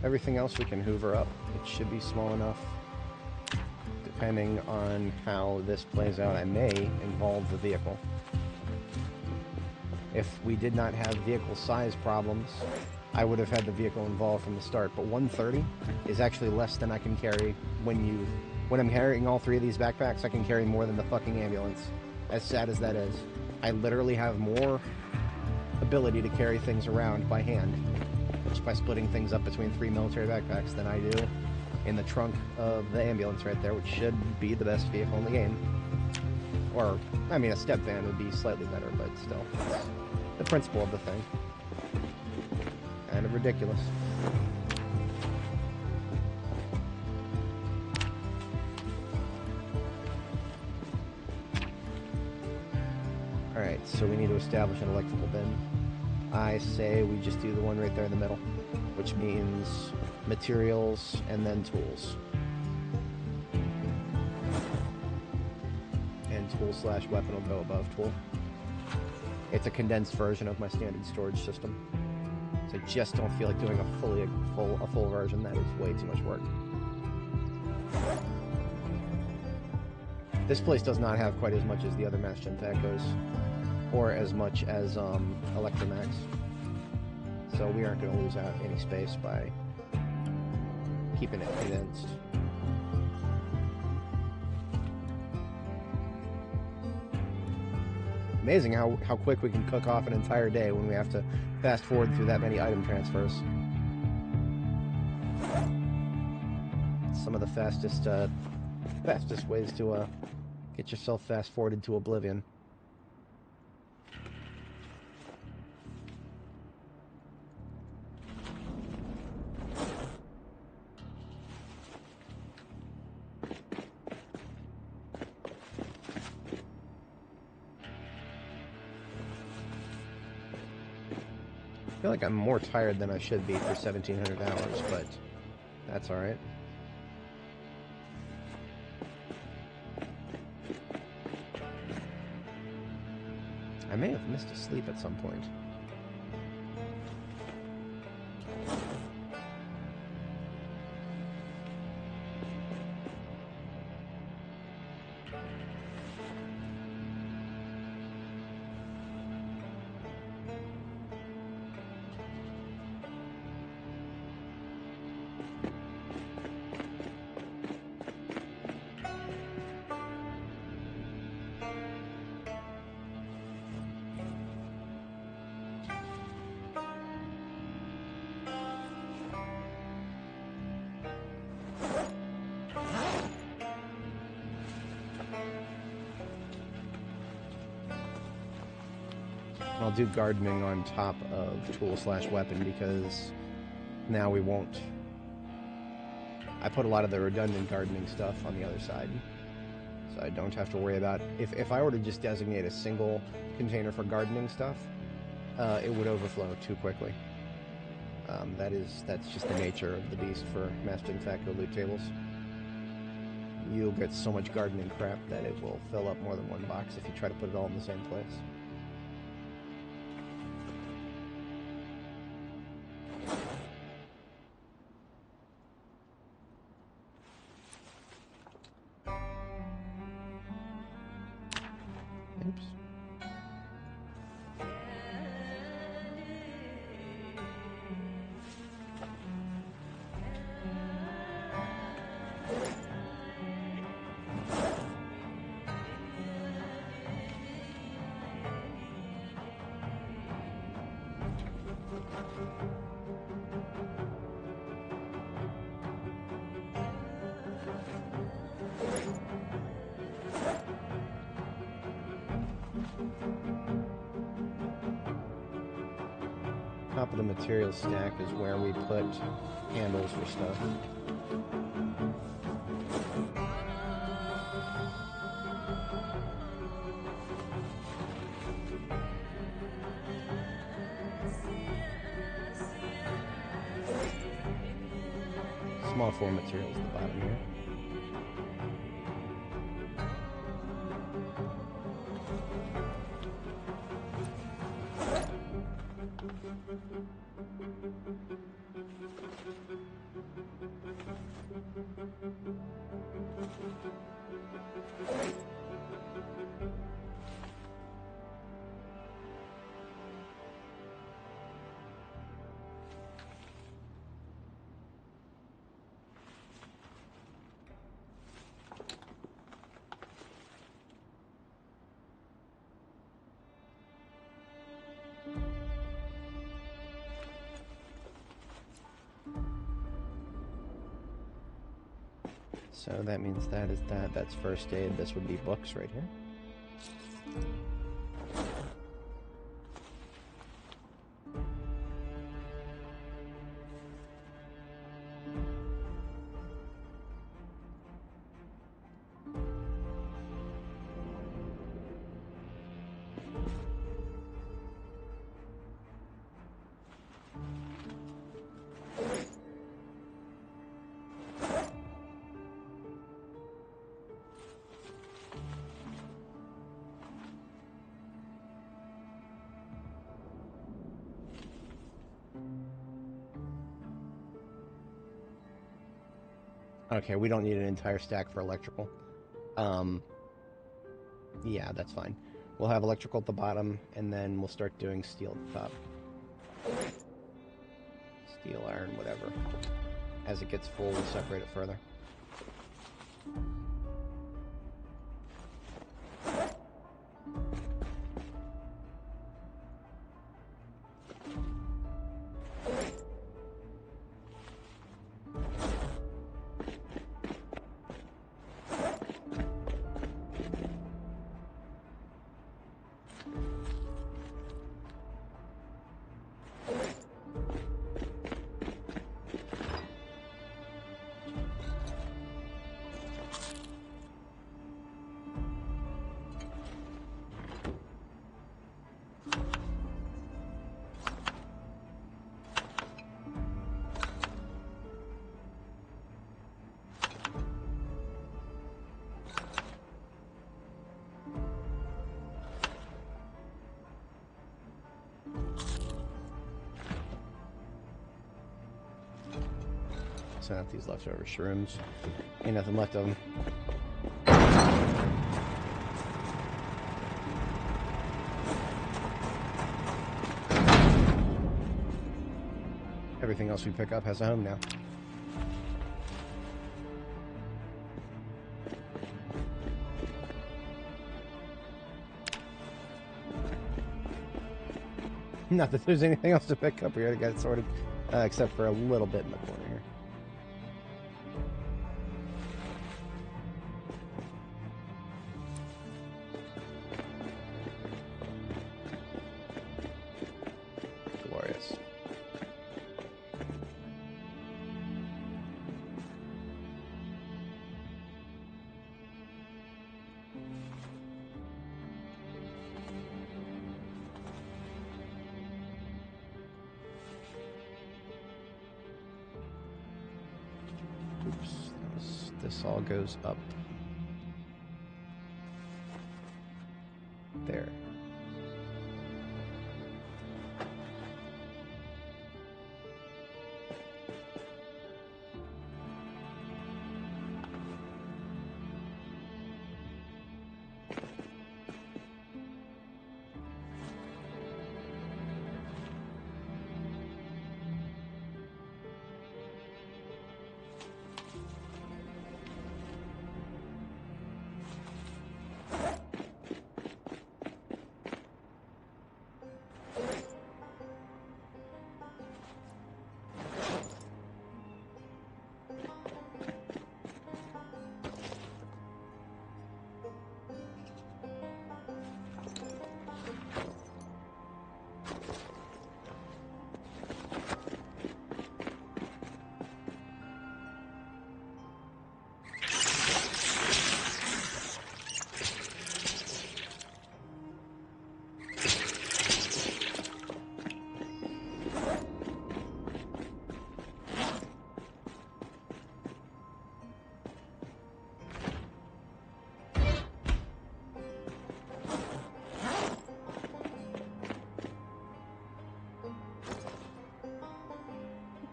Everything else we can hoover up. It should be small enough. Depending on how this plays out, I may involve the vehicle. If we did not have vehicle size problems, I would have had the vehicle involved from the start. But 130 is actually less than I can carry when I'm carrying all three of these backpacks. I can carry more than the fucking ambulance. As sad as that is. I literally have more ability to carry things around by hand, just by splitting things up between 3 military backpacks, than I do in the trunk of the ambulance right there, which should be the best vehicle in the game. Or, I mean, a step van would be slightly better, but still. It's the principle of the thing. Kind of ridiculous. Alright, so we need to establish an electrical bin. I say we just do the one right there in the middle, which means materials and then tools. And tool/weapon will go above tool. It's a condensed version of my standard storage system. So I just don't feel like doing a full version. That is way too much work. This place does not have quite as much as the other Mass Gen Tacos, or as much as Electromax. So we aren't going to lose out any space by keeping it condensed. Amazing how quick we can cook off an entire day when we have to fast forward through that many item transfers. Some of the fastest ways to get yourself fast forwarded to oblivion. I feel like I'm more tired than I should be for 1,700 hours, but that's alright. I may have missed a sleep at some point. I'll do gardening on top of tool/weapon because now we won't. I put a lot of the redundant gardening stuff on the other side, so I don't have to worry about. If I were to just designate a single container for gardening stuff, it would overflow too quickly. That's just the nature of the beast for Master and Facto loot tables. You'll get so much gardening crap that it will fill up more than one box if you try to put it all in the same place. Oops. Top of the material stack is where we put handles for stuff. Small form materials at the bottom here. So that means that is that. That's first aid. This would be books right here. Okay, we don't need an entire stack for electrical. Yeah, that's fine. We'll have electrical at the bottom, and then we'll start doing steel at the top. Steel, iron, whatever. As it gets full, we'll separate it further. So not these leftover shrooms. Ain't nothing left of them. Everything else we pick up has a home now. Not that there's anything else to pick up. We already got it sorted, except for a little bit in the corner here. Glorious. Oops, this all goes up. There.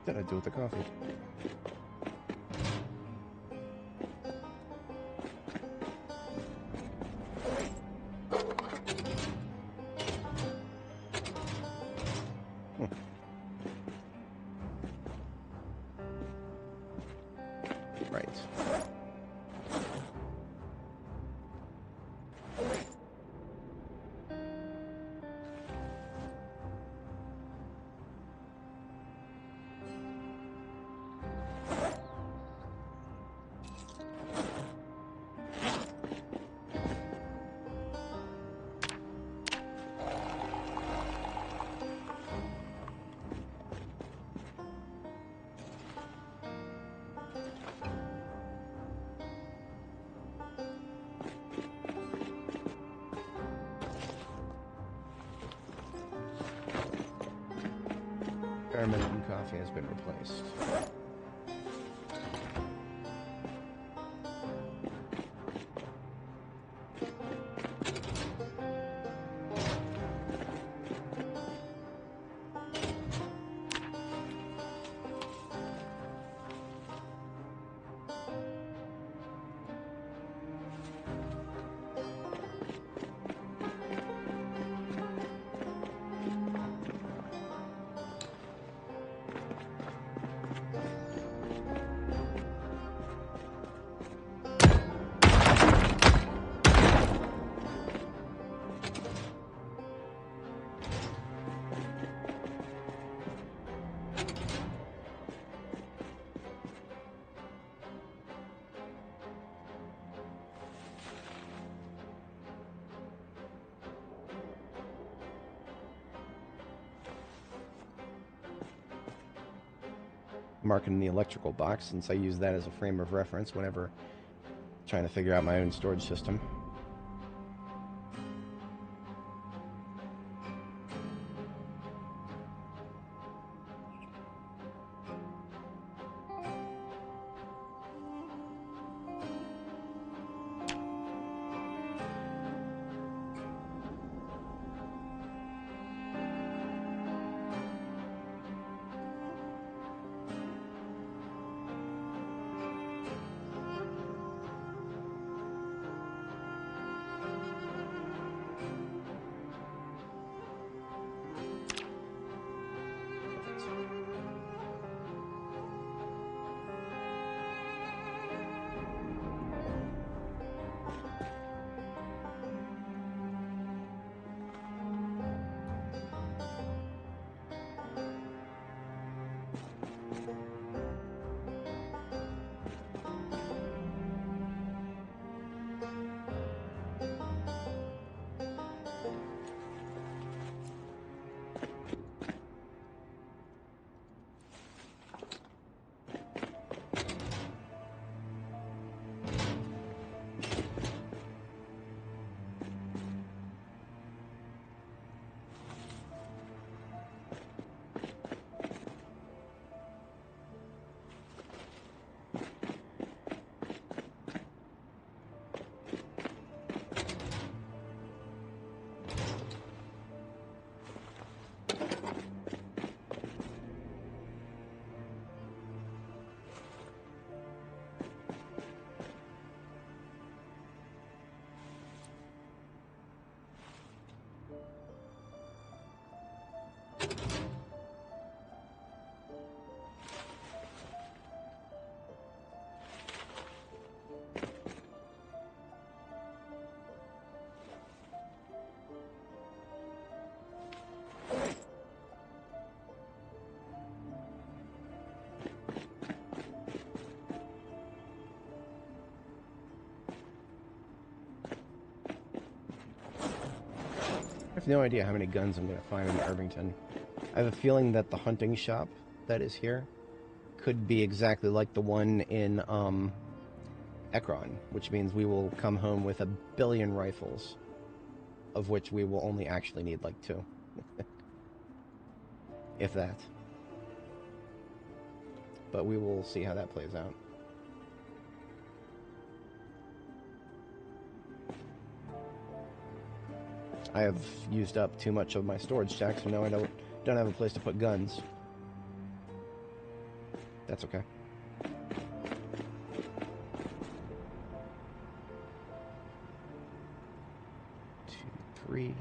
What did I do with the coffee? Right. Experiment coffee has been replaced. Marking the electrical box, since I use that as a frame of reference whenever trying to figure out my own storage system. I have no idea how many guns I'm going to find in Irvington. I have a feeling that the hunting shop that is here could be exactly like the one in Ekron, which means we will come home with 1 billion rifles, of which we will only actually need like 2. If that. But we will see how that plays out. I have used up too much of my storage stack, so now I don't have a place to put guns. That's okay. 2, 3.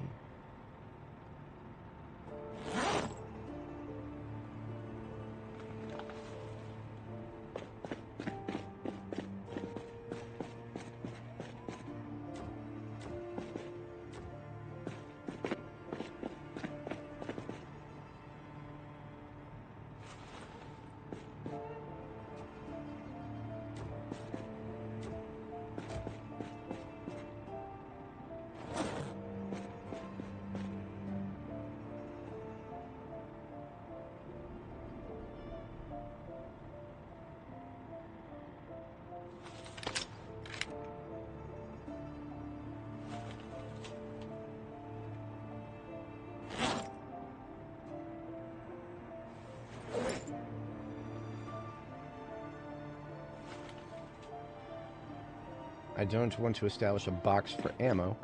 I don't want to establish a box for ammo,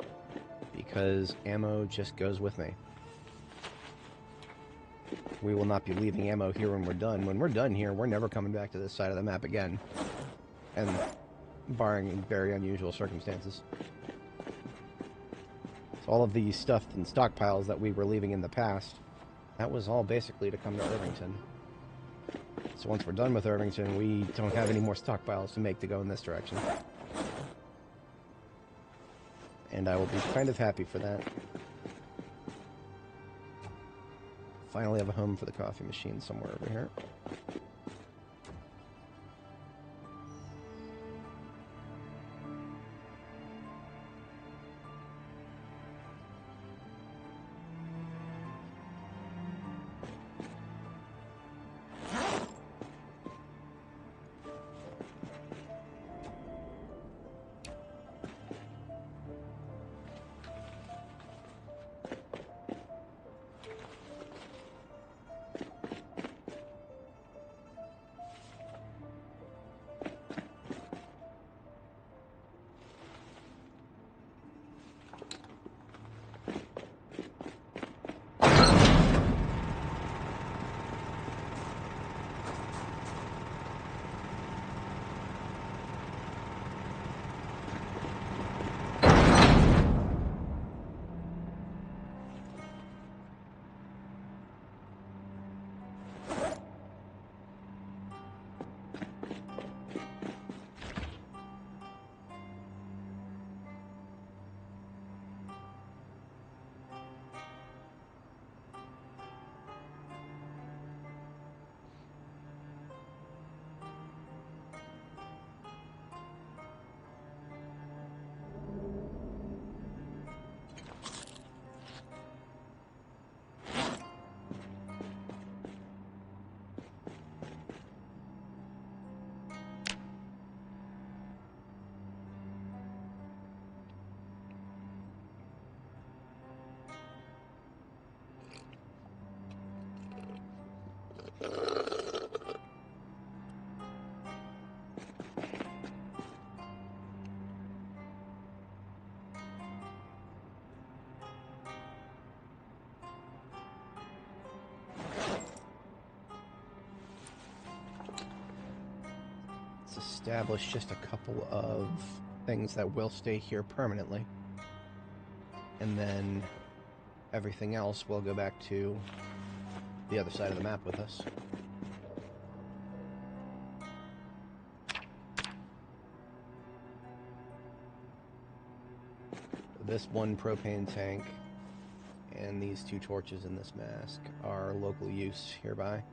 because ammo just goes with me. We will not be leaving ammo here when we're done. When we're done here, we're never coming back to this side of the map again. And barring very unusual circumstances. So all of the stuff and stockpiles that we were leaving in the past, that was all basically to come to Irvington. So once we're done with Irvington, we don't have any more stockpiles to make to go in this direction. And I will be kind of happy for that. Finally have a home for the coffee machine somewhere over here. Establish just a couple of things that will stay here permanently, and then everything else will go back to the other side of the map with us. This one propane tank and these 2 torches in this mask are local use hereby.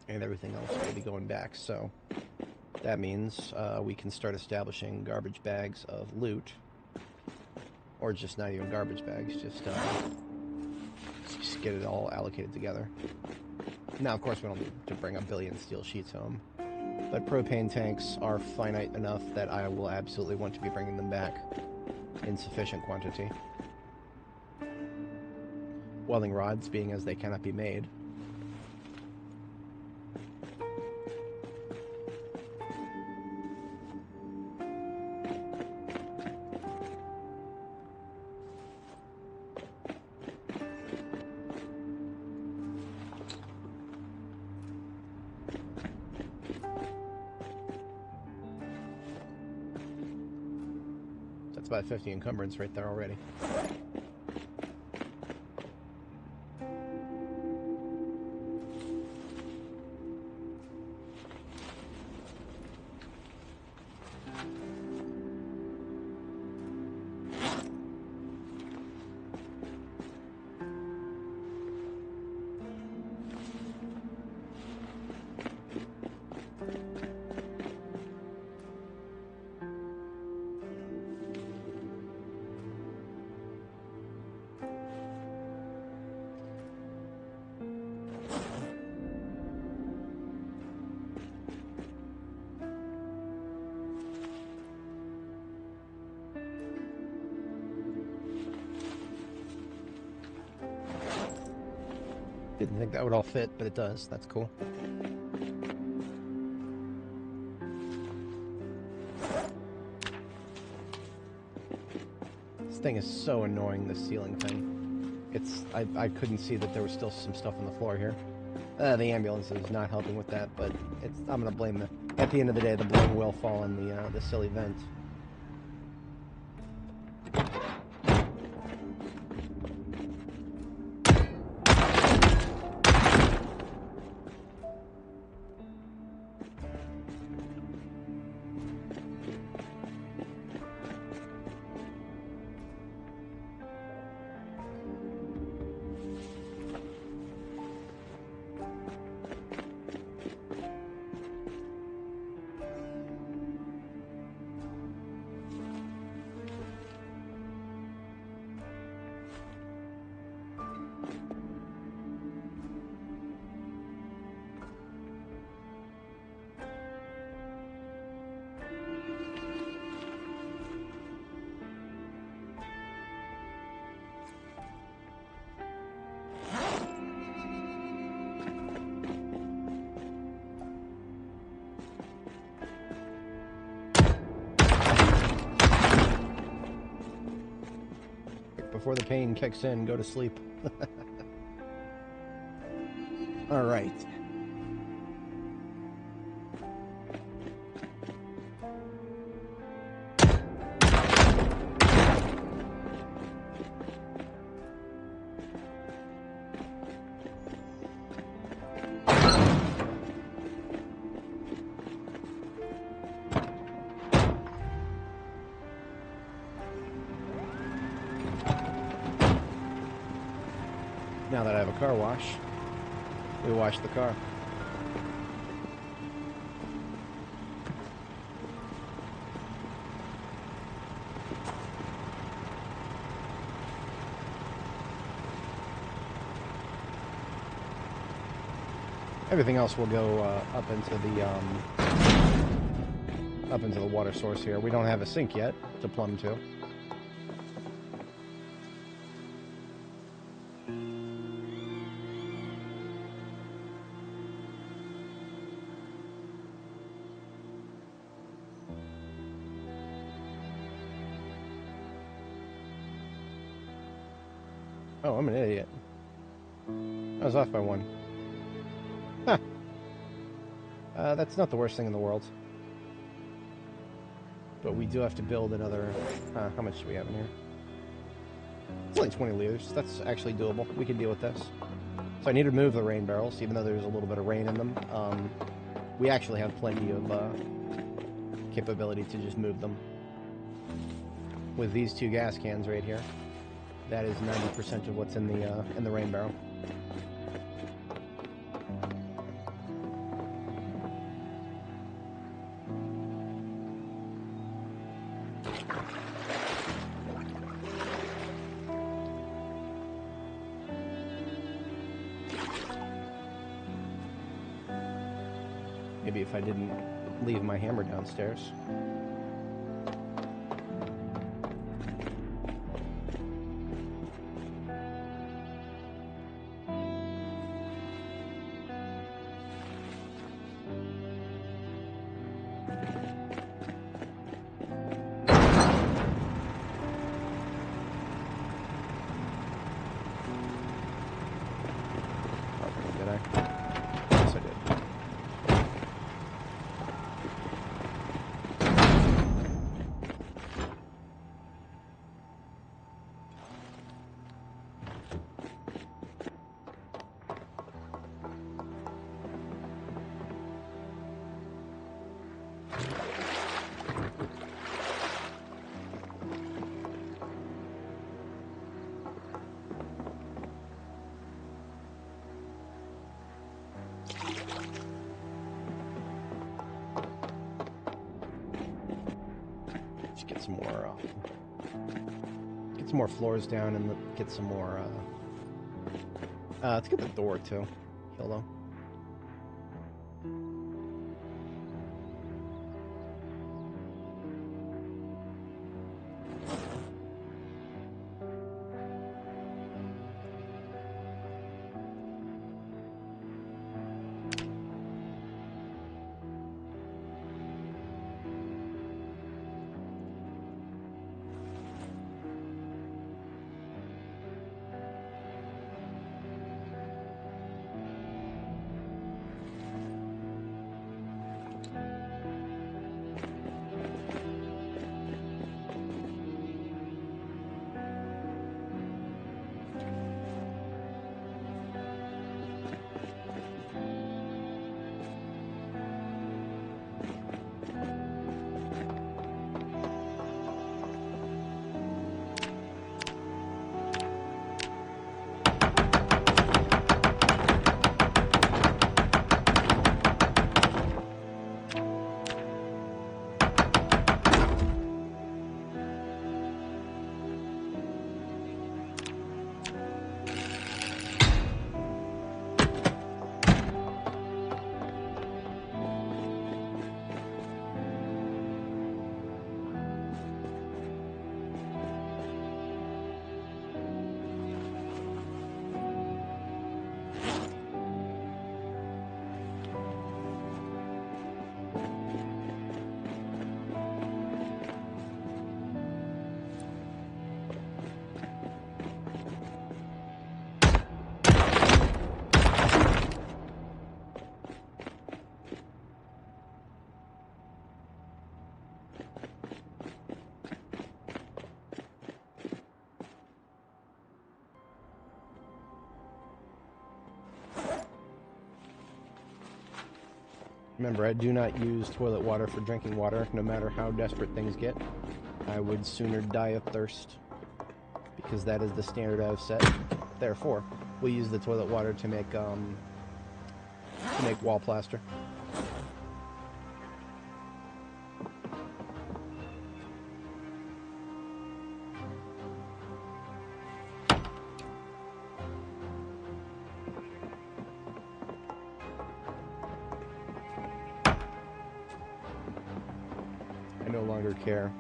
And everything else will be going back, so that means we can start establishing garbage bags of loot, or just not even garbage bags, just get it all allocated together. Now, of course, we don't need to bring a billion steel sheets home, but propane tanks are finite enough that I will absolutely want to be bringing them back in sufficient quantity. Welding rods, being as they cannot be made. That's about 50 encumbrance right there already. Didn't think that would all fit, but it does. That's cool. This thing is so annoying, this ceiling thing. I couldn't see that there was still some stuff on the floor here. The ambulance is not helping with that, but I'm gonna blame at the end of the day, the blame will fall on the silly vent. Before the pain kicks in, go to sleep. All right. Now that I have a car wash, we wash the car. Everything else will go up into the water source here. We don't have a sink yet to plumb to. Oh, I'm an idiot. I was off by one. Huh. That's not the worst thing in the world. But we do have to build another... how much do we have in here? It's only 20 liters. That's actually doable. We can deal with this. So I need to move the rain barrels, even though there's a little bit of rain in them. We actually have plenty of capability to just move them. With these two gas cans right here. That is 90% of what's in the rain barrel. Maybe if I didn't leave my hammer downstairs. some more floors down and get some more. Let's get the door too. Hello. Remember, I do not use toilet water for drinking water, no matter how desperate things get. I would sooner die of thirst, because that is the standard I've set. Therefore, we use the toilet water to make wall plaster. I no longer care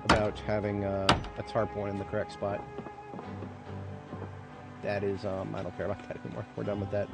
about having a tarp one in the correct spot. That is, I don't care about that anymore. We're done with that.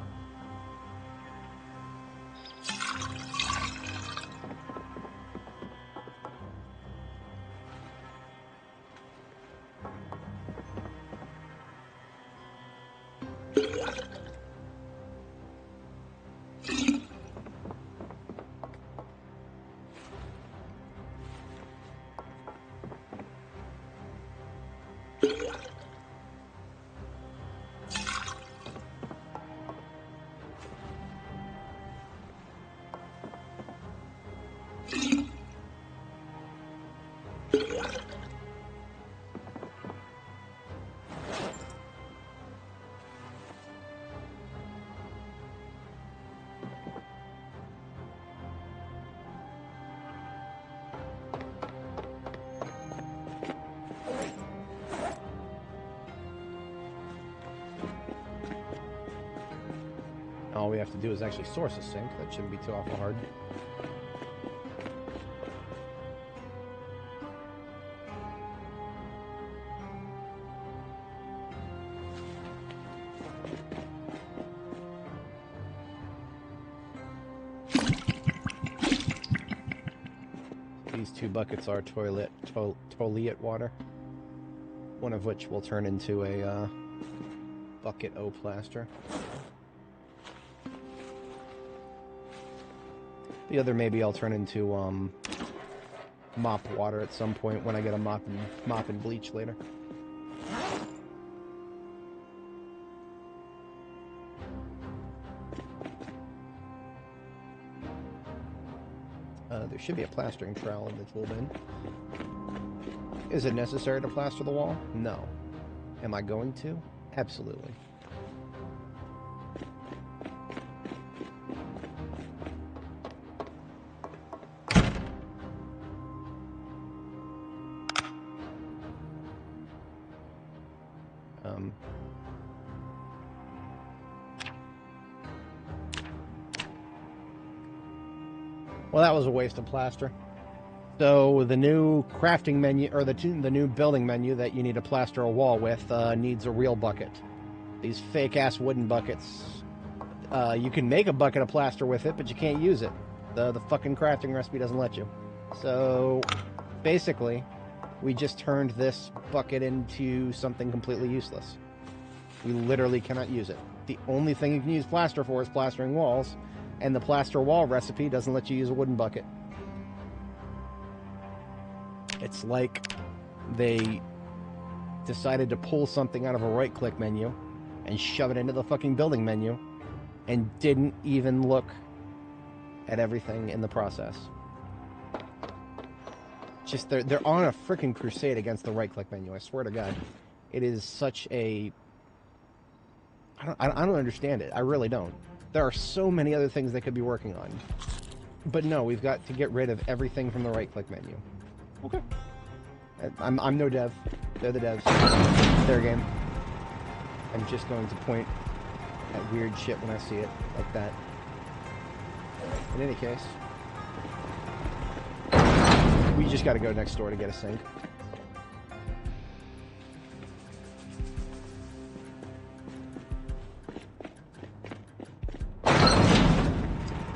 All we have to do is actually source a sink. That shouldn't be too awful hard. These two buckets are toilet water, one of which will turn into a bucket O plaster. The other maybe I'll turn into mop water at some point when I get a mop and bleach later. There should be a plastering trowel in the tool bin. Is it necessary to plaster the wall? No. Am I going to? Absolutely. Well, that was a waste of plaster. So the new crafting menu, or the new building menu that you need to plaster a wall with, needs a real bucket. These fake-ass wooden buckets. You can make a bucket of plaster with it, but you can't use it. The fucking crafting recipe doesn't let you. So, basically, we just turned this bucket into something completely useless. We literally cannot use it. The only thing you can use plaster for is plastering walls, and the plaster wall recipe doesn't let you use a wooden bucket. It's like they decided to pull something out of a right-click menu and shove it into the fucking building menu and didn't even look at everything in the process. Just they're on a freaking crusade against the right-click menu. I swear to God, it is such a. I don't understand it. I really don't. There are so many other things they could be working on, but no, we've got to get rid of everything from the right-click menu. Okay. I'm no dev. They're the devs. It's their game. I'm just going to point at weird shit when I see it like that. In any case, we just got to go next door to get a sink.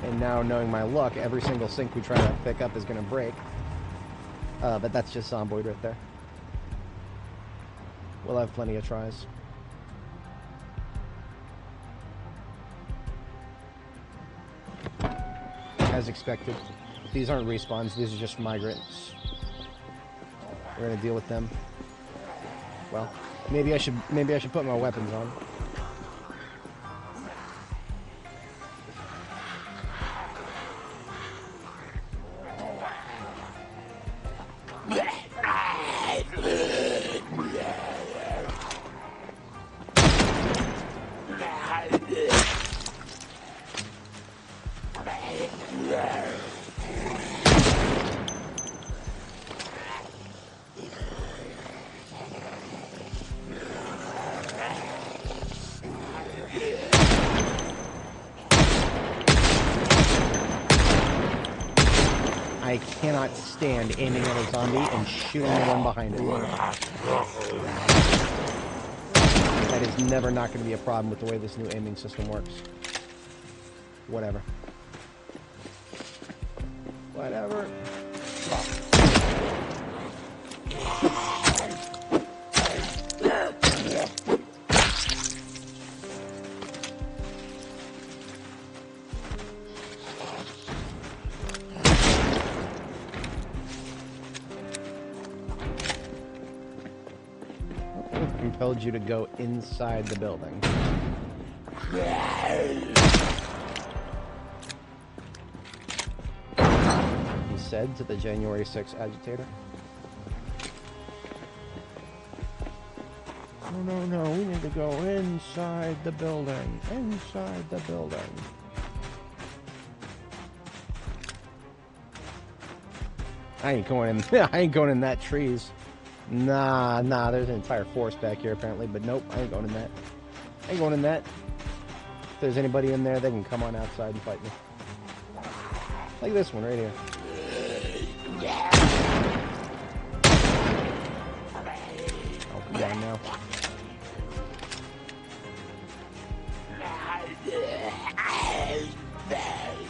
And now, knowing my luck, every single sink we try to pick up is going to break. But that's just Zomboid right there. We'll have plenty of tries. As expected. These aren't respawns, these are just migrants. We're gonna deal with them. Well, maybe I should put my weapons on. I cannot stand aiming at a zombie and shooting the one behind it. That is never not going to be a problem with the way this new aiming system works. Whatever. Whatever. Compelled you to go inside the building. He said to the January 6th agitator. No, we need to go inside the building. Inside the building. I ain't going in. I ain't going in that trees. Nah, there's an entire forest back here apparently, but nope, I ain't going in that. I ain't going in that. If there's anybody in there, they can come on outside and fight me. Like this one right here. Oh, come on now.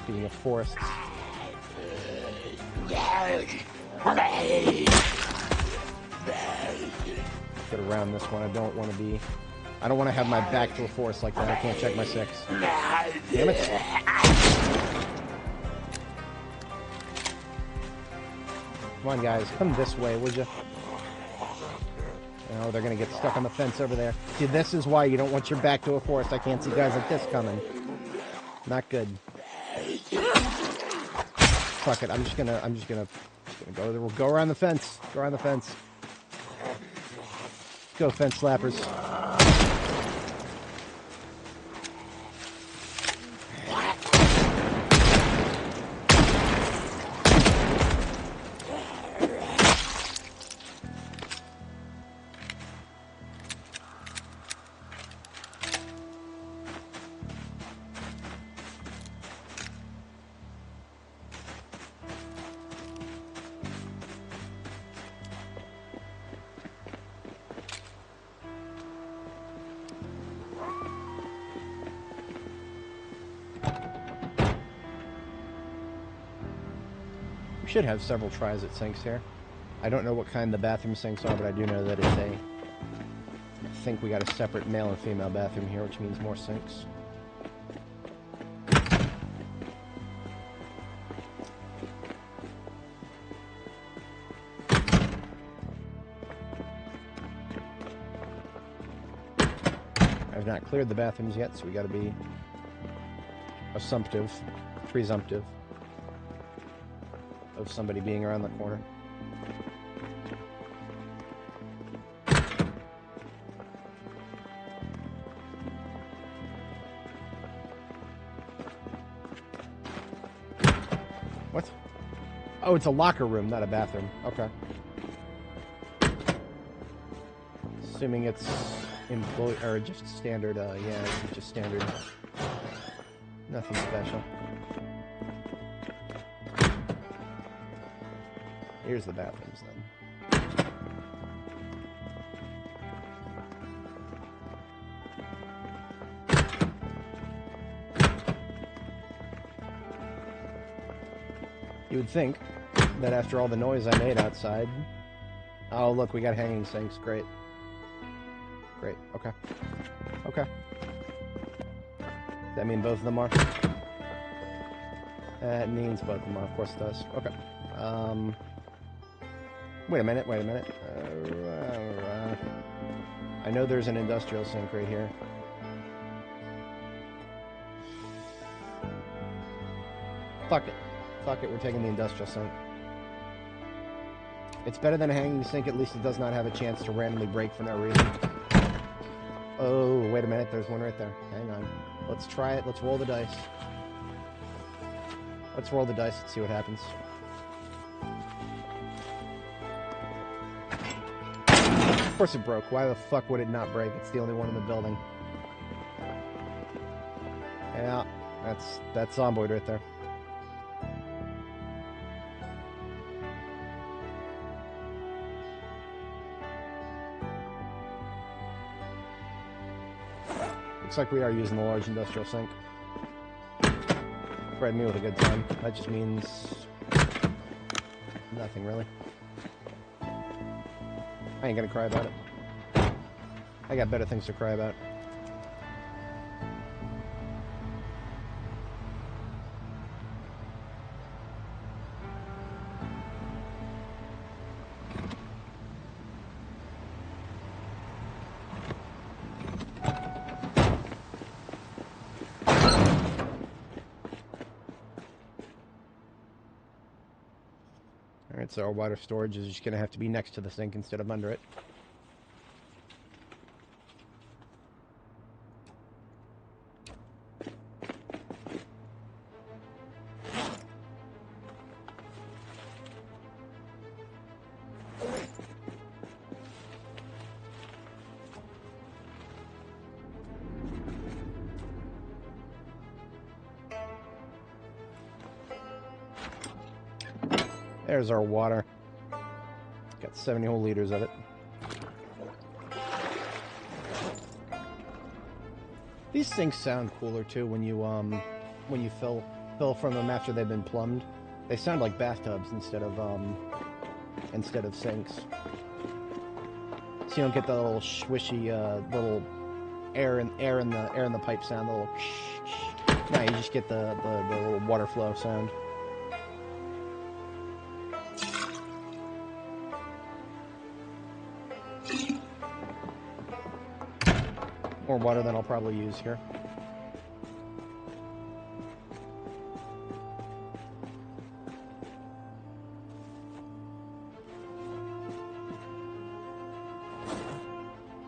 Speaking of forests. Get around this one. I don't want to have my back to a forest like that. I can't check my 6. Damn it. Come on, guys. Come this way, would you? Oh, they're going to get stuck on the fence over there. See, this is why you don't want your back to a forest. I can't see guys like this coming. Not good. Fuck it. I'm just gonna go there. We'll go around the fence. Go around the fence. Go, fence slappers. We should have several tries at sinks here. I don't know what kind the bathroom sinks are, but I do know that it's a... I think we got a separate male and female bathroom here, which means more sinks. I've not cleared the bathrooms yet, so we gotta be assumptive, presumptive of somebody being around the corner. What? Oh, it's a locker room, not a bathroom. Okay. Assuming it's employee or just standard. Yeah, it's just standard. Nothing special. Here's the bathrooms then. You would think that after all the noise I made outside... Oh, look, we got hanging sinks. Great. Great. Okay. Okay. Does that mean both of them are? That means both of them are. Of course it does. Okay. Wait a minute. Wait a minute. I know there's an industrial sink right here. Fuck it. Fuck it, we're taking the industrial sink. It's better than a hanging sink, at least it does not have a chance to randomly break for no reason. Oh, wait a minute, there's one right there. Hang on. Let's try it, let's roll the dice. Let's roll the dice and see what happens. Of course it broke. Why the fuck would it not break? It's the only one in the building. Yeah, that's Zomboid right there. Looks like we are using the large industrial sink. Provide me with a good time. That just means nothing really. I ain't gonna cry about it. I got better things to cry about. Alright, so our water storage is just going to have to be next to the sink instead of under it. There's our water. Got 70 whole liters of it. These things sound cooler too when you fill from them after they've been plumbed. They sound like bathtubs instead of sinks. So you don't get the little swishy little air in the pipe sound, the little no, you just get the little water flow sound. More water than I'll probably use here.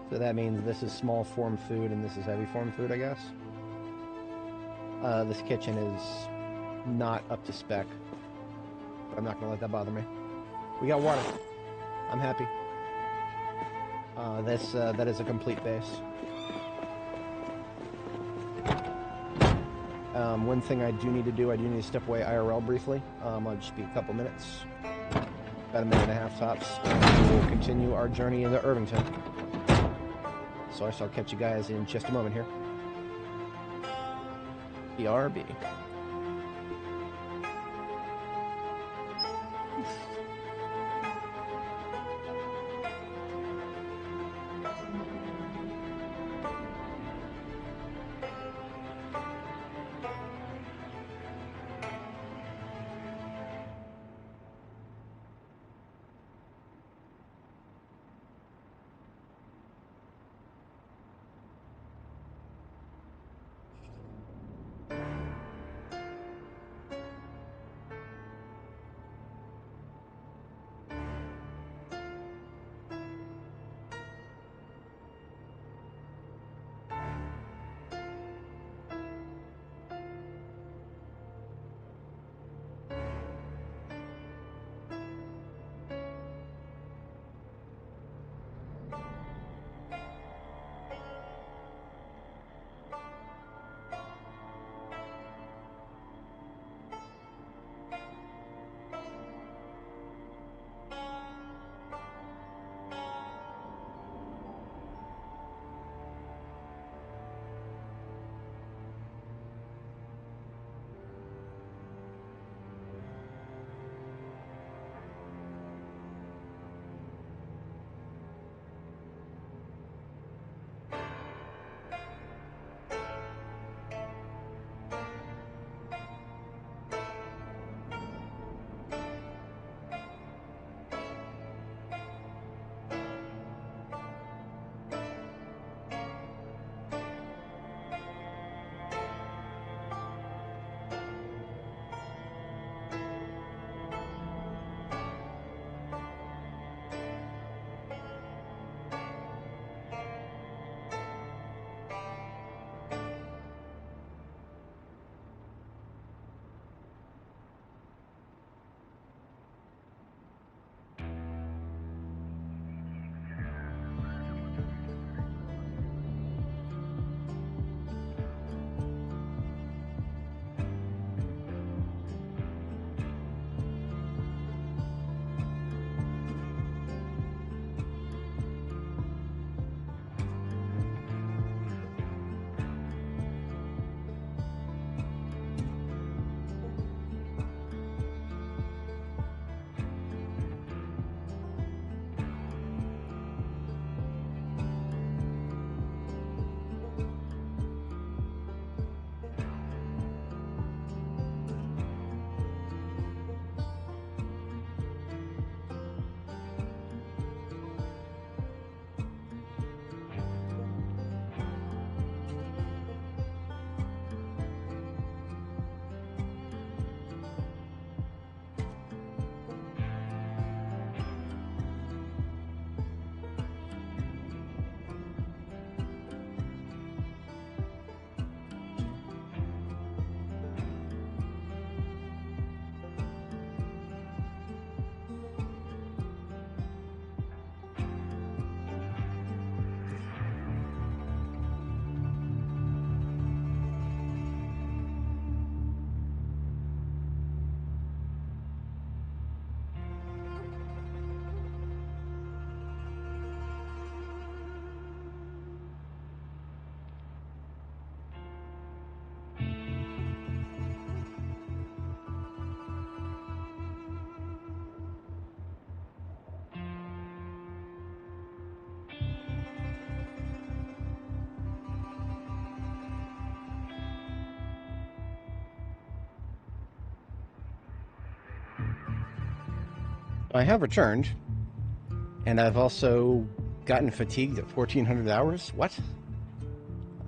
So that means this is small form food and this is heavy form food, I guess. This kitchen is not up to spec, but I'm not gonna let that bother me. We got water. I'm happy. That is a complete base. One thing I do need to do, I do need to step away IRL briefly. I'll just be a couple minutes. About a minute and a half tops. And we'll continue our journey into Irvington. So I shall catch you guys in just a moment here. BRB. I have returned, and I've also gotten fatigued at 1400 hours. What?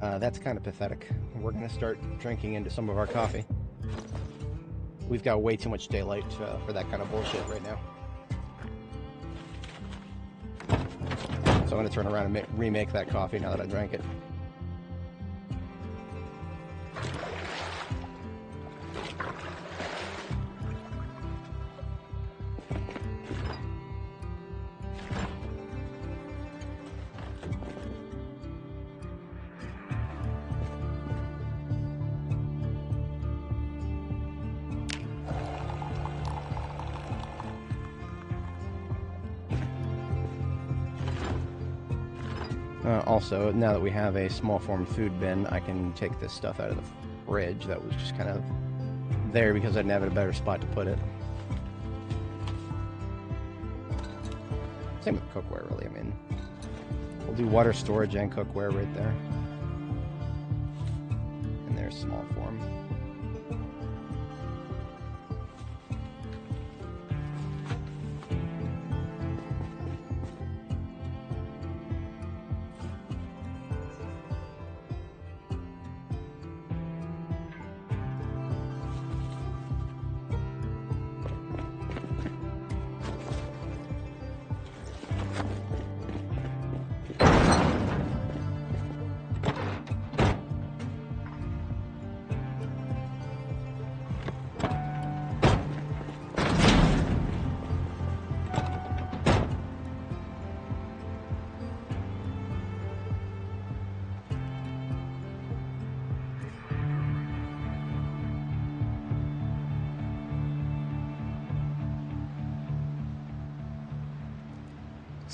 That's kind of pathetic. We're going to start drinking into some of our coffee. We've got way too much daylight for that kind of bullshit right now. So I'm going to turn around and remake that coffee now that I drank it. Also, now that we have a small form food bin, I can take this stuff out of the fridge that was just kind of there because I didn't have a better spot to put it. Same with cookware, really. I mean, we'll do water storage and cookware right there. And there's small form.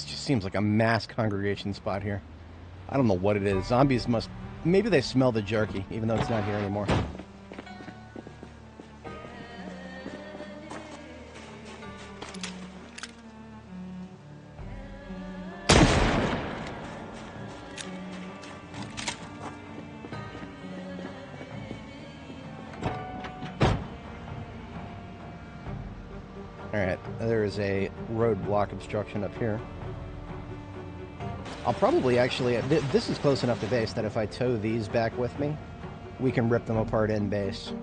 Seems like a mass congregation spot here. I don't know what it is. Zombies must... Maybe they smell the jerky, even though it's not here anymore. Alright, there is a roadblock obstruction up here. I'll probably actually... This is close enough to base that if I tow these back with me, we can rip them apart in base.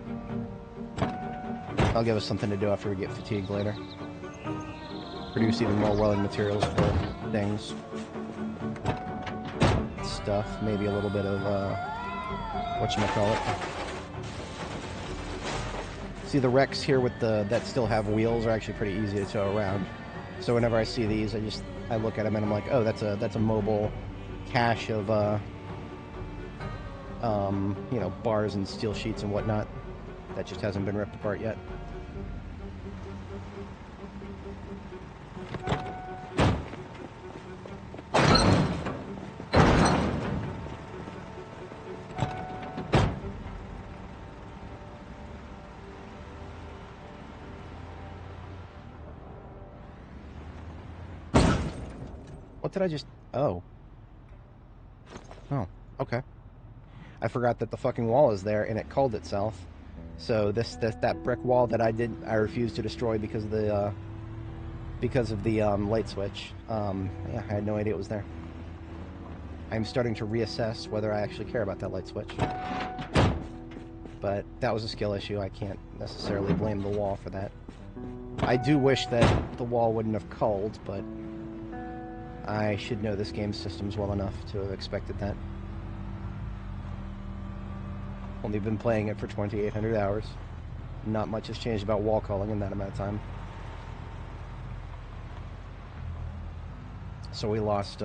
That'll give us something to do after we get fatigued later. Produce even more welding materials for things. Stuff. Maybe a little bit of, whatchamacallit. See, the wrecks here with the that still have wheels are actually pretty easy to tow around. So whenever I see these, I look at them and I'm like, oh, that's a mobile cache of you know, bars and steel sheets and whatnot that just hasn't been ripped apart yet. What did I just... Oh. Oh, okay. I forgot that the fucking wall is there, and it called itself. So that brick wall that I refused to destroy because of the light switch. Yeah, I had no idea it was there. I'm starting to reassess whether I actually care about that light switch. But that was a skill issue. I can't necessarily blame the wall for that. I do wish that the wall wouldn't have culled, but I should know this game's systems well enough to have expected that. Only been playing it for 2,800 hours. Not much has changed about wall culling in that amount of time. So we lost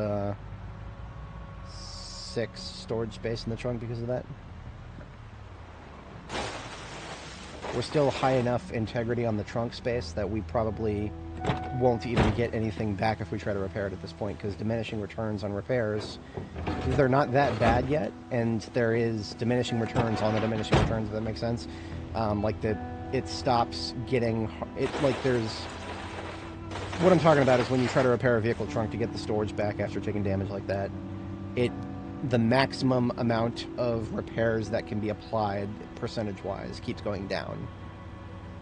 6 storage space in the trunk because of that. We're still high enough integrity on the trunk space that we probably won't even get anything back if we try to repair it at this point, because diminishing returns on repairs, they're not that bad yet, and there is diminishing returns on the diminishing returns, if that makes sense. Like it stops getting... there's... What I'm talking about is when you try to repair a vehicle trunk to get the storage back after taking damage like that, the maximum amount of repairs that can be applied percentage-wise keeps going down.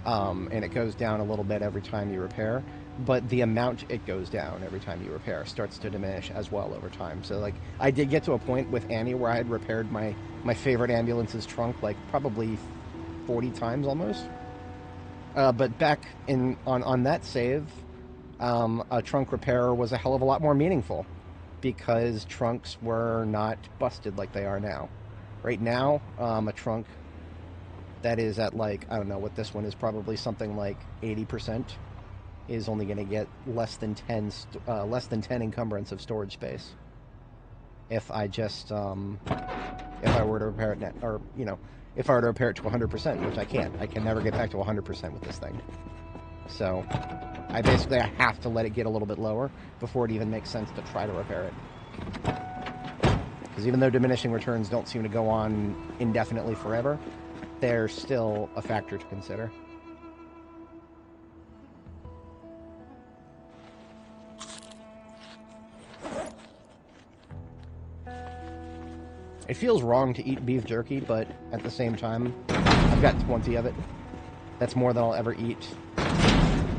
And it goes down a little bit every time you repair, but the amount it goes down every time you repair starts to diminish as well over time. So, like, I did get to a point with Annie where I had repaired my favorite ambulance's trunk, like, probably 40 times almost. But back on that save, a trunk repair was a hell of a lot more meaningful, because trunks were not busted like they are now. Right now, a trunk that is at, like, I don't know what this one is, probably something like 80%, is only going to get less than 10 encumbrance of storage space. If I just, if I were to repair it, or, you know, if I were to repair it to 100%, which I can't. I can never get back to 100% with this thing. So, I have to let it get a little bit lower before it even makes sense to try to repair it. Because even though diminishing returns don't seem to go on indefinitely forever, they're still a factor to consider. It feels wrong to eat beef jerky, but at the same time, I've got 20 of it. That's more than I'll ever eat,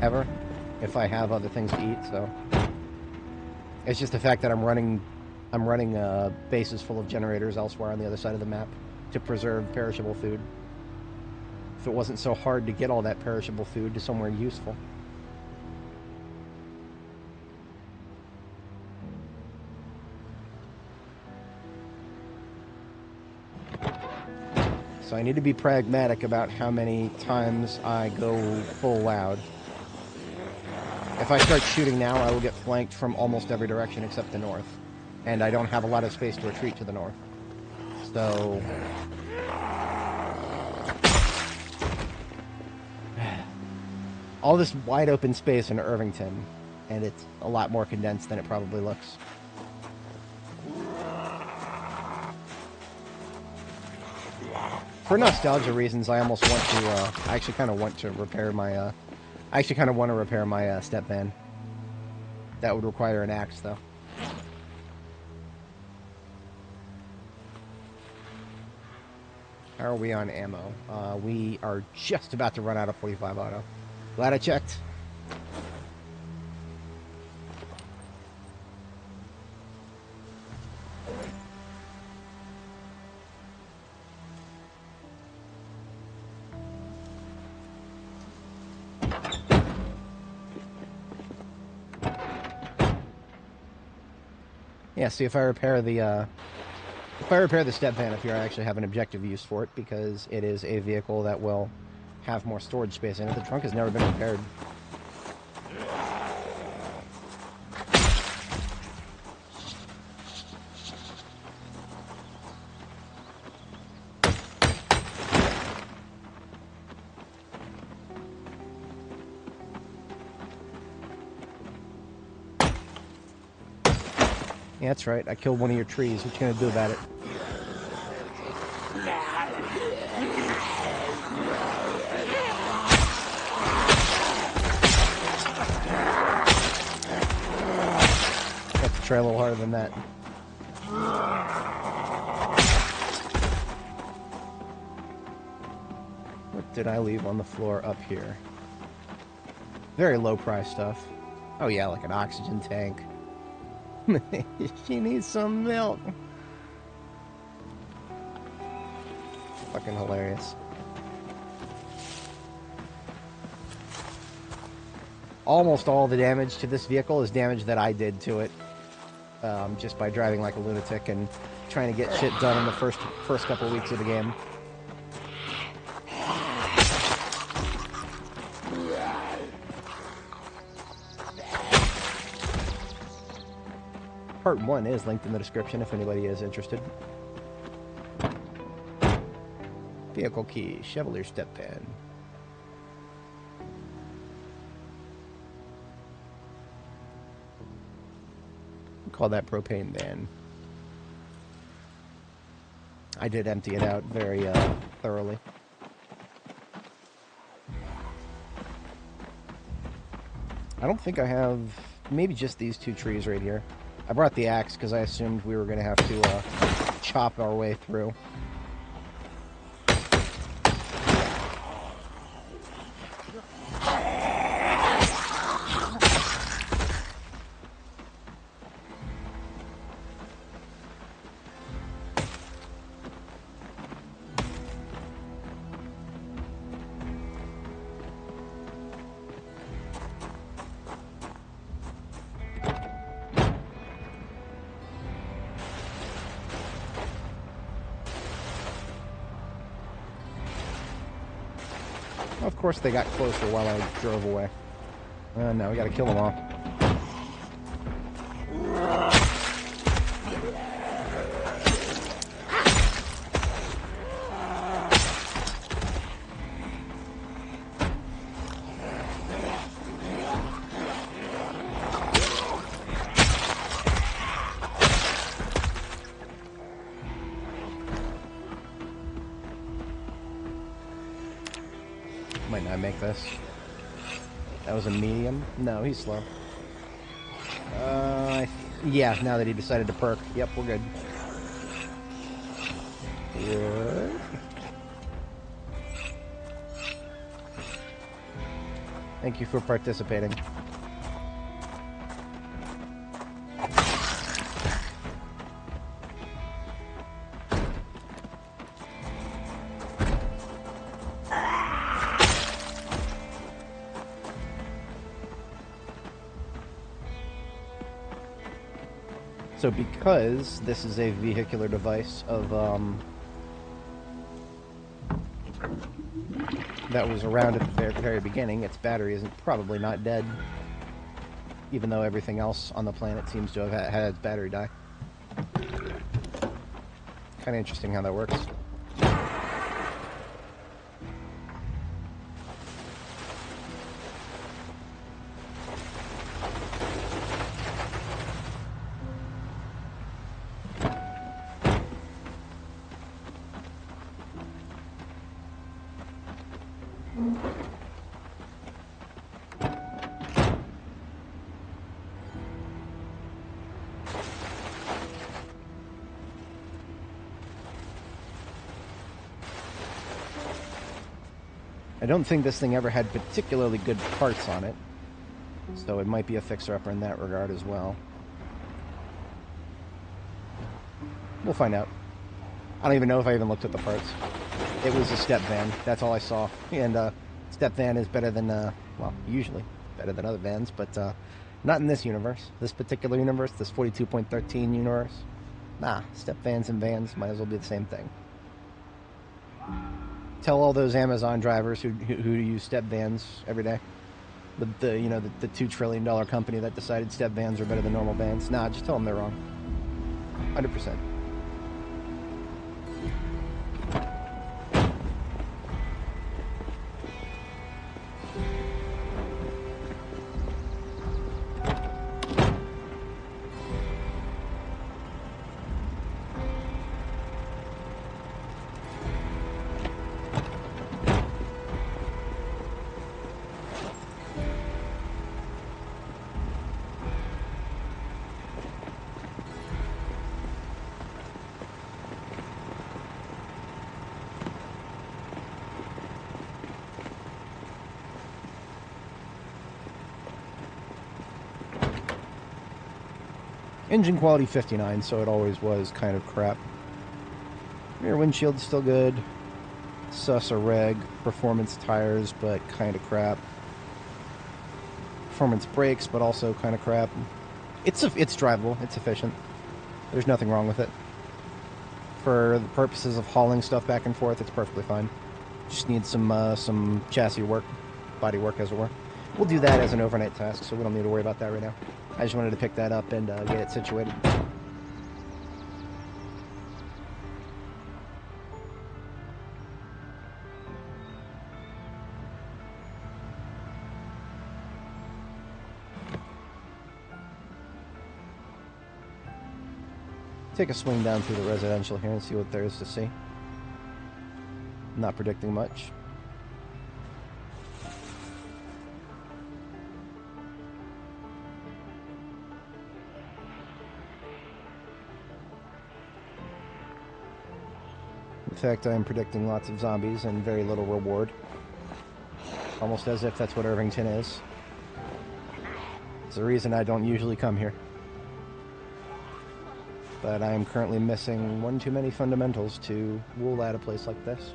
ever, if I have other things to eat, so... It's just the fact that I'm running bases full of generators elsewhere on the other side of the map to preserve perishable food. If it wasn't so hard to get all that perishable food to somewhere useful. So I need to be pragmatic about how many times I go full loud. If I start shooting now, I will get flanked from almost every direction except the north. And I don't have a lot of space to retreat to the north. So... all this wide open space in Irvington, and it's a lot more condensed than it probably looks. For nostalgia reasons, I almost want to, I actually kind of want to repair my, step van. That would require an axe, though. How are we on ammo? We are just about to run out of 45 auto. Glad I checked. Yeah, see if I repair the step van up here, I actually have an objective use for it because it is a vehicle that will have more storage space in it. The trunk has never been repaired. Yeah, that's right. I killed one of your trees. What you gonna do about it? You have to try a little harder than that. What did I leave on the floor up here? Very low price stuff. Oh yeah, like an oxygen tank. She needs some milk. Fucking hilarious. Almost all the damage to this vehicle is damage that I did to it. Just by driving like a lunatic and trying to get shit done in the first couple of weeks of the game. Part 1 is linked in the description if anybody is interested. Vehicle key, Chevalier step pan. Call that propane van. I did empty it out very thoroughly. I don't think I have... maybe just these two trees right here. I brought the axe because I assumed we were going to have to chop our way through. Of course they got closer while I drove away. No, we gotta kill them all. Might not make this. That was a medium? No, he's slow. Yeah, now that he decided to perk. Yep, we're good. Good. Thank you for participating. So because this is a vehicular device of, that was around at the very, very beginning, its battery isn't probably not dead. Even though everything else on the planet seems to have had its battery die. Kind of interesting how that works. I don't think this thing ever had particularly good parts on it, so it might be a fixer-upper in that regard as well. We'll find out. I don't even know if I even looked at the parts. It was a step van, that's all I saw. And step van is better than, well, usually better than other vans, but not in this universe. This particular universe, this 42.13 universe. Nah, step vans and vans might as well be the same thing. Tell all those Amazon drivers who use step vans every day, the $2 trillion company that decided step vans are better than normal vans. Nah, just tell them they're wrong. 100%. Engine quality 59, so it always was kind of crap. Rear windshield's still good. Sus or reg. Performance tires, but kind of crap. Performance brakes, but also kind of crap. It's drivable. It's efficient. There's nothing wrong with it. For the purposes of hauling stuff back and forth, it's perfectly fine. Just needs some chassis work, body work, as it were. We'll do that as an overnight task, so we don't need to worry about that right now. I just wanted to pick that up and get it situated. Take a swing down through the residential here and see what there is to see. Not predicting much. In fact, I am predicting lots of zombies and very little reward. Almost as if that's what Irvington is. It's the reason I don't usually come here. But I am currently missing one too many fundamentals to rule out a place like this.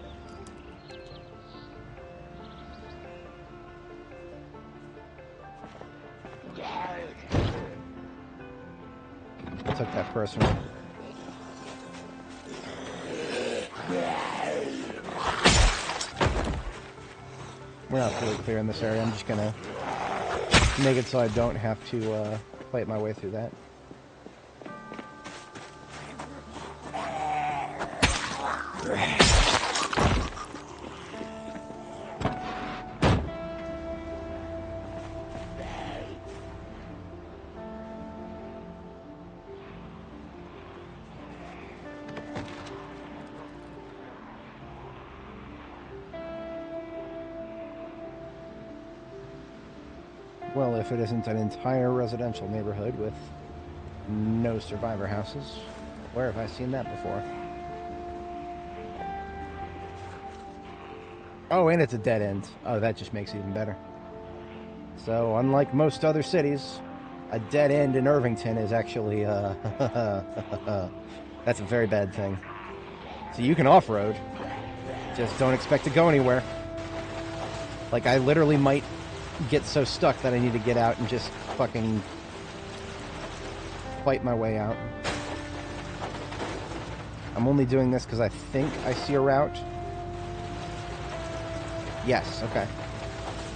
I took that personally. We're not fully clear in this area. I'm just gonna make it so I don't have to fight my way through that. Well, if it isn't an entire residential neighborhood with no survivor houses, where have I seen that before? Oh, and it's a dead end. Oh, that just makes it even better. So, unlike most other cities, a dead end in Irvington is actually, that's a very bad thing. So you can off-road, just don't expect to go anywhere. Like, I literally might get so stuck that I need to get out and just fucking fight my way out. I'm only doing this because I think I see a route. Yes, okay.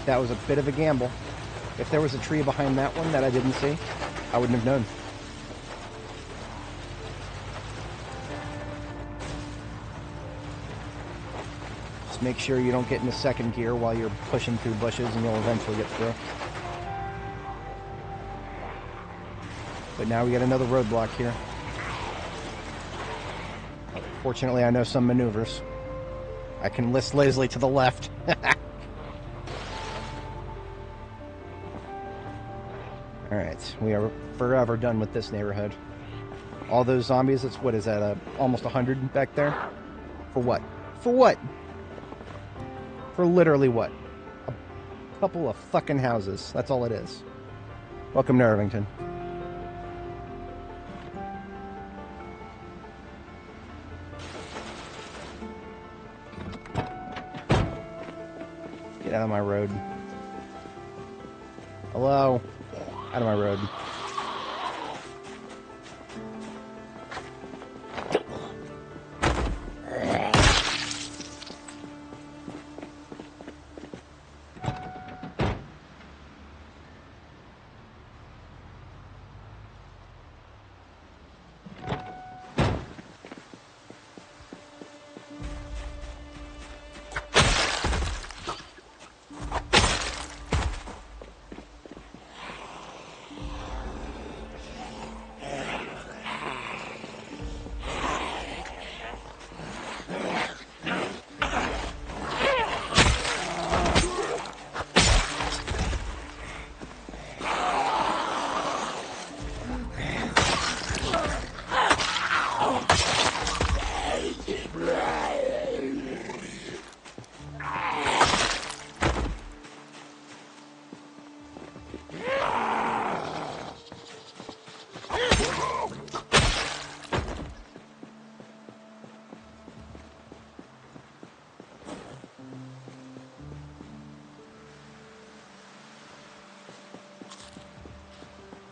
That was a bit of a gamble. If there was a tree behind that one that I didn't see, I wouldn't have known. Just make sure you don't get into second gear while you're pushing through bushes and you'll eventually get through. But now we got another roadblock here. Fortunately, I know some maneuvers. I can list lazily to the left. Alright, we are forever done with this neighborhood. All those zombies, it's, what is that, almost 100 back there? For what? For what? For literally what? A couple of fucking houses. That's all it is. Welcome to Irvington. Get out of my road. Hello? Out of my road.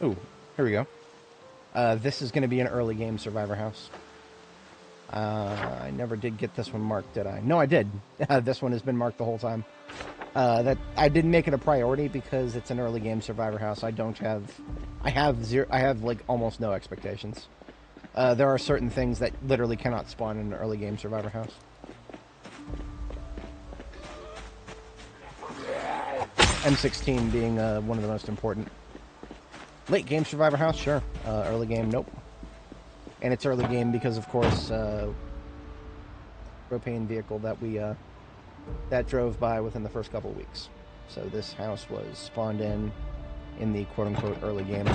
Ooh, here we go. This is going to be an early game survivor house. I never did get this one marked, did I? No, I did. This one has been marked the whole time. That I didn't make it a priority because it's an early game survivor house. I have like almost no expectations. There are certain things that literally cannot spawn in an early game survivor house. M16 being one of the most important. Late game survivor house, sure. Early game, nope. And it's early game because, of course, propane vehicle that we that drove by within the first couple of weeks. So this house was spawned in the quote-unquote early game.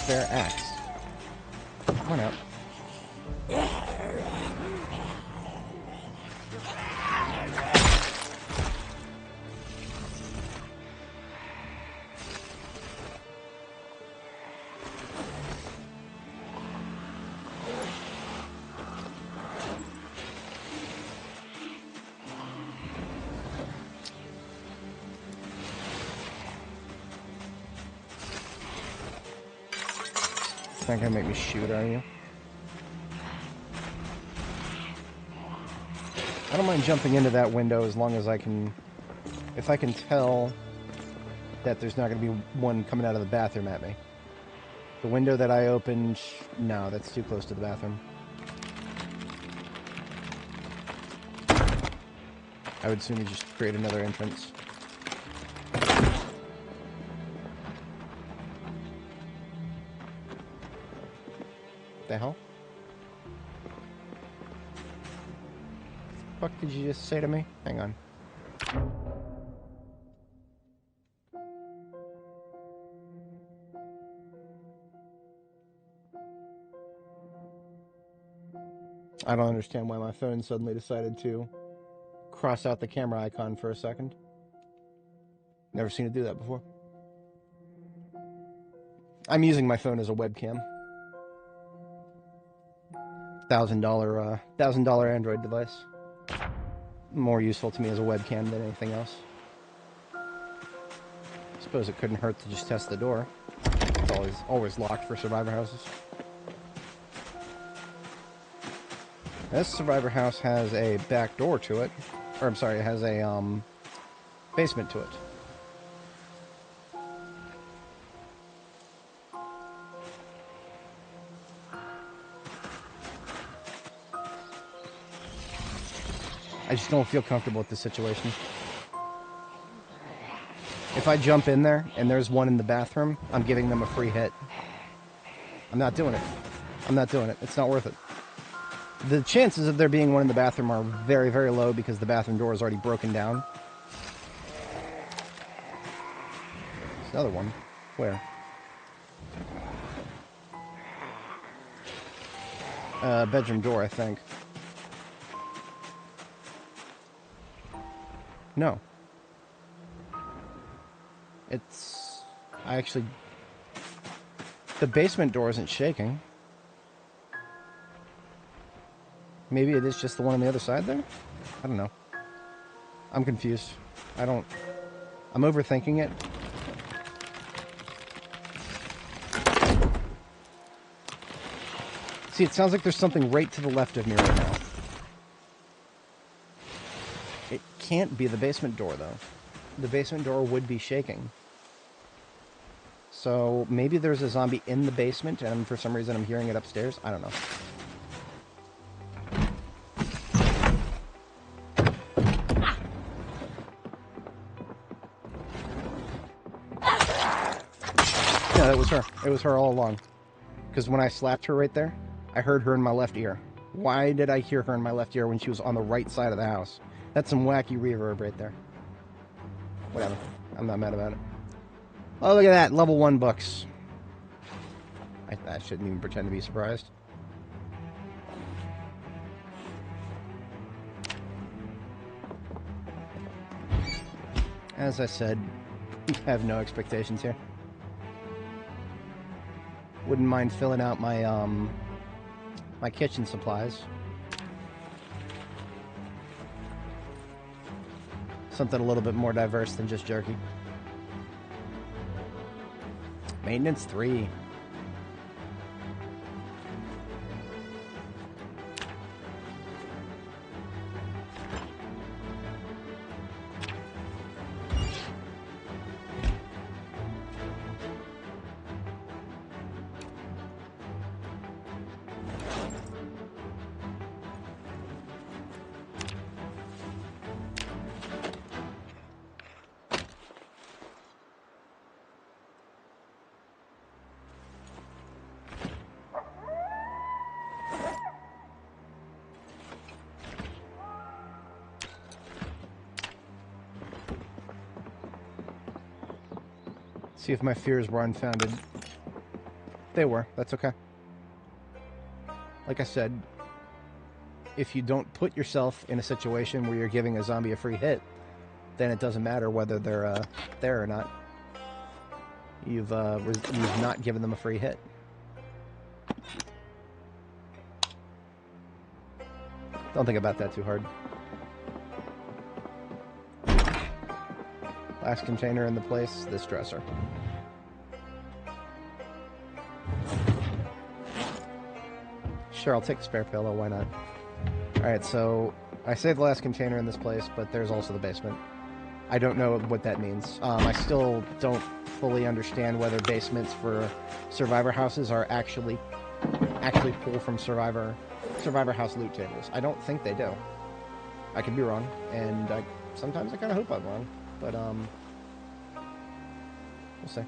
Spare axe. Come on out. Not gonna make me shoot, are you? I don't mind jumping into that window as long as I can... If I can tell that there's not gonna be one coming out of the bathroom at me. The window that I opened... No, that's too close to the bathroom. I would sooner just create another entrance. The hell? What did you just say to me? Hang on. I don't understand why my phone suddenly decided to cross out the camera icon for a second. Never seen it do that before. I'm using my phone as a webcam. $1,000 Android device. More useful to me as a webcam than anything else. Suppose it couldn't hurt to just test the door. It's always locked for survivor houses. This survivor house has a back door to it. Or, I'm sorry, it has a, basement to it. I just don't feel comfortable with this situation. If I jump in there and there's one in the bathroom, I'm giving them a free hit. I'm not doing it. I'm not doing it. It's not worth it. The chances of there being one in the bathroom are very, very low because the bathroom door is already broken down. There's another one. Where? Bedroom door, I think. No. It's... I actually... The basement door isn't shaking. Maybe it is just the one on the other side there? I don't know. I'm confused. I'm overthinking it. See, it sounds like there's something right to the left of me right now. It can't be the basement door, though. The basement door would be shaking. So maybe there's a zombie in the basement, and for some reason I'm hearing it upstairs. I don't know. Yeah, that was her. It was her all along. Because when I slapped her right there, I heard her in my left ear. Why did I hear her in my left ear when she was on the right side of the house? That's some wacky reverb right there. Whatever. I'm not mad about it. Oh, look at that. Level 1 books. I shouldn't even pretend to be surprised. As I said, I have no expectations here. Wouldn't mind filling out my, my kitchen supplies. Something a little bit more diverse than just jerky. Maintenance 3. See if my fears were unfounded. They were. That's okay. Like I said, if you don't put yourself in a situation where you're giving a zombie a free hit, then it doesn't matter whether they're there or not. You've not given them a free hit. Don't think about that too hard. Last container in the place, this dresser. sure, I'll take the spare pillow, why not? Alright, so I saved the last container in this place, but there's also the basement. I don't know what that means. I still don't fully understand whether basements for survivor houses are actually pull from survivor house loot tables. I don't think they do. I could be wrong, and sometimes I kind of hope I'm wrong, but we'll see.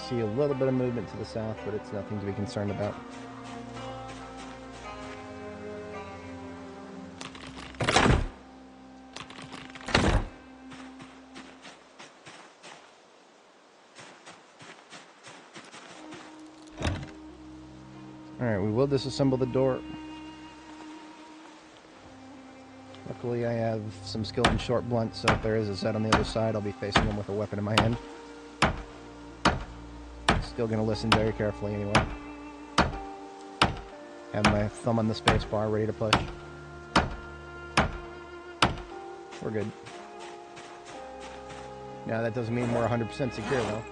See a little bit of movement to the south, but it's nothing to be concerned about. Alright, we will disassemble the door. Luckily I have some skill in short blunt, so if there is a set on the other side, I'll be facing them with a weapon in my hand. Still gonna listen very carefully anyway. Have my thumb on the space bar ready to push. We're good. Now that doesn't mean we're 100% secure though.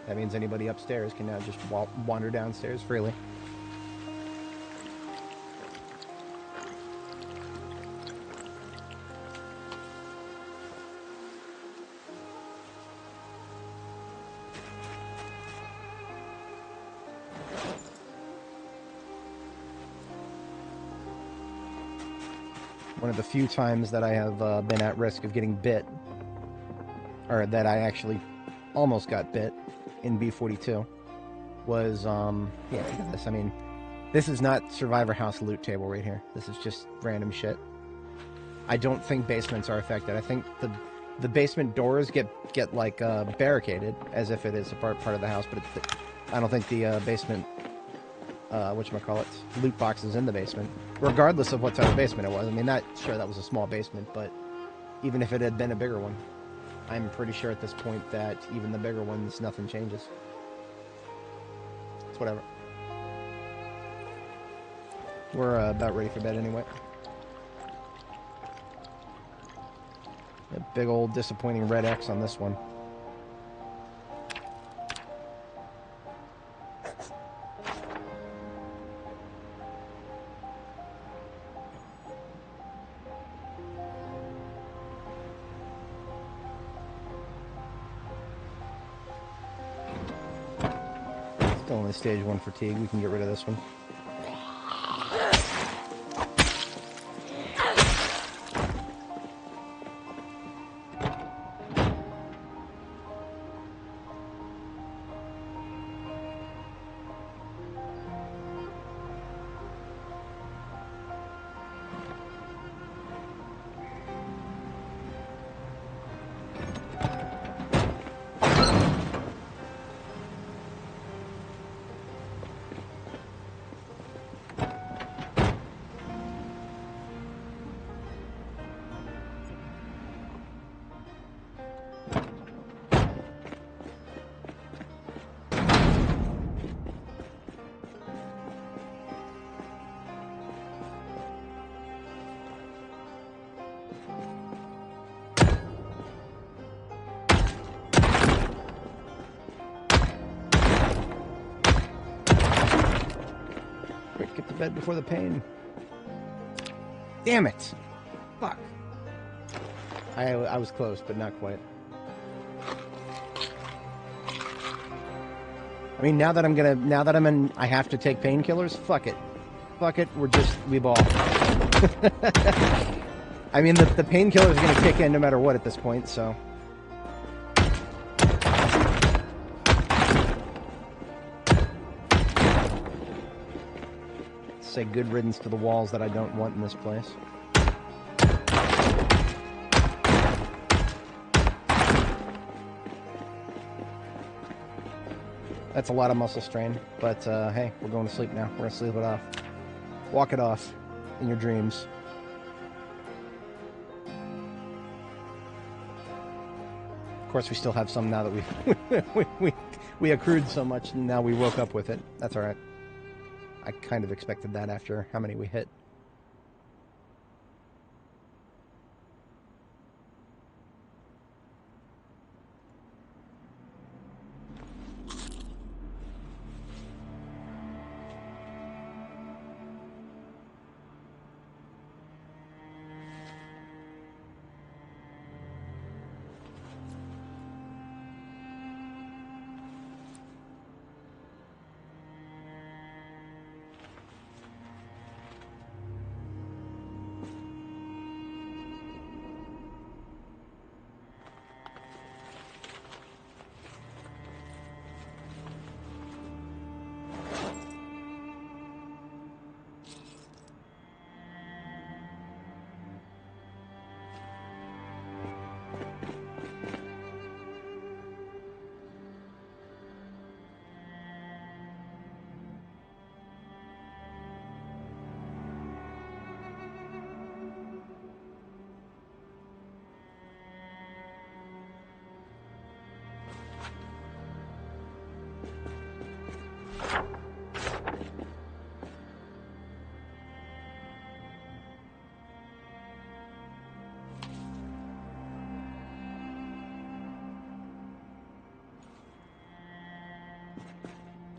That means anybody upstairs can now just wander downstairs freely. One of the few times that I have been at risk of getting bit, or that I actually almost got bit in B42, was, yeah, look at this. I mean, this is not Survivor House loot table right here. This is just random shit. I don't think basements are affected. I think the basement doors get like, barricaded, as if it is a part of the house, but I don't think the basement, whatchamacallit, loot boxes in the basement, regardless of what type of basement it was. I mean, sure, that was a small basement, but even if it had been a bigger one, I'm pretty sure at this point that even the bigger ones, nothing changes. It's whatever. We're about ready for bed anyway. A big old disappointing red X on this one. Still only stage 1 fatigue. We can get rid of this one. Get to bed before the pain. Damn it! Fuck. I was close, but not quite. I mean, now that I'm in, I have to take painkillers. Fuck it. Fuck it. We ball. I mean, the painkiller is gonna kick in no matter what at this point, so. Say good riddance to the walls that I don't want in this place. That's a lot of muscle strain, but hey, we're going to sleep now. We're going to sleep it off. Walk it off in your dreams. Of course, we still have some now that we accrued so much, and now we woke up with it. That's all right. I kind of expected that after how many we hit.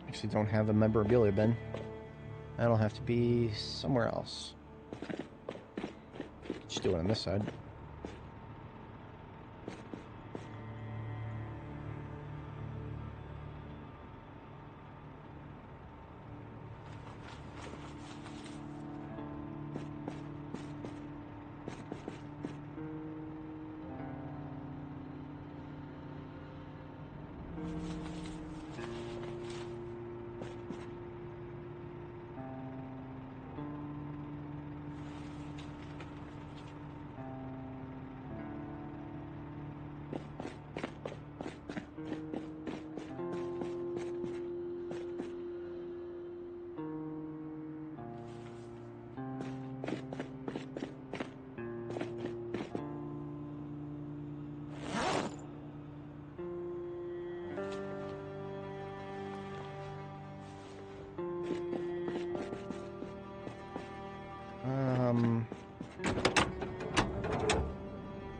Actually don't have a memorabilia bin. That'll have to be somewhere else. Just do it on this side.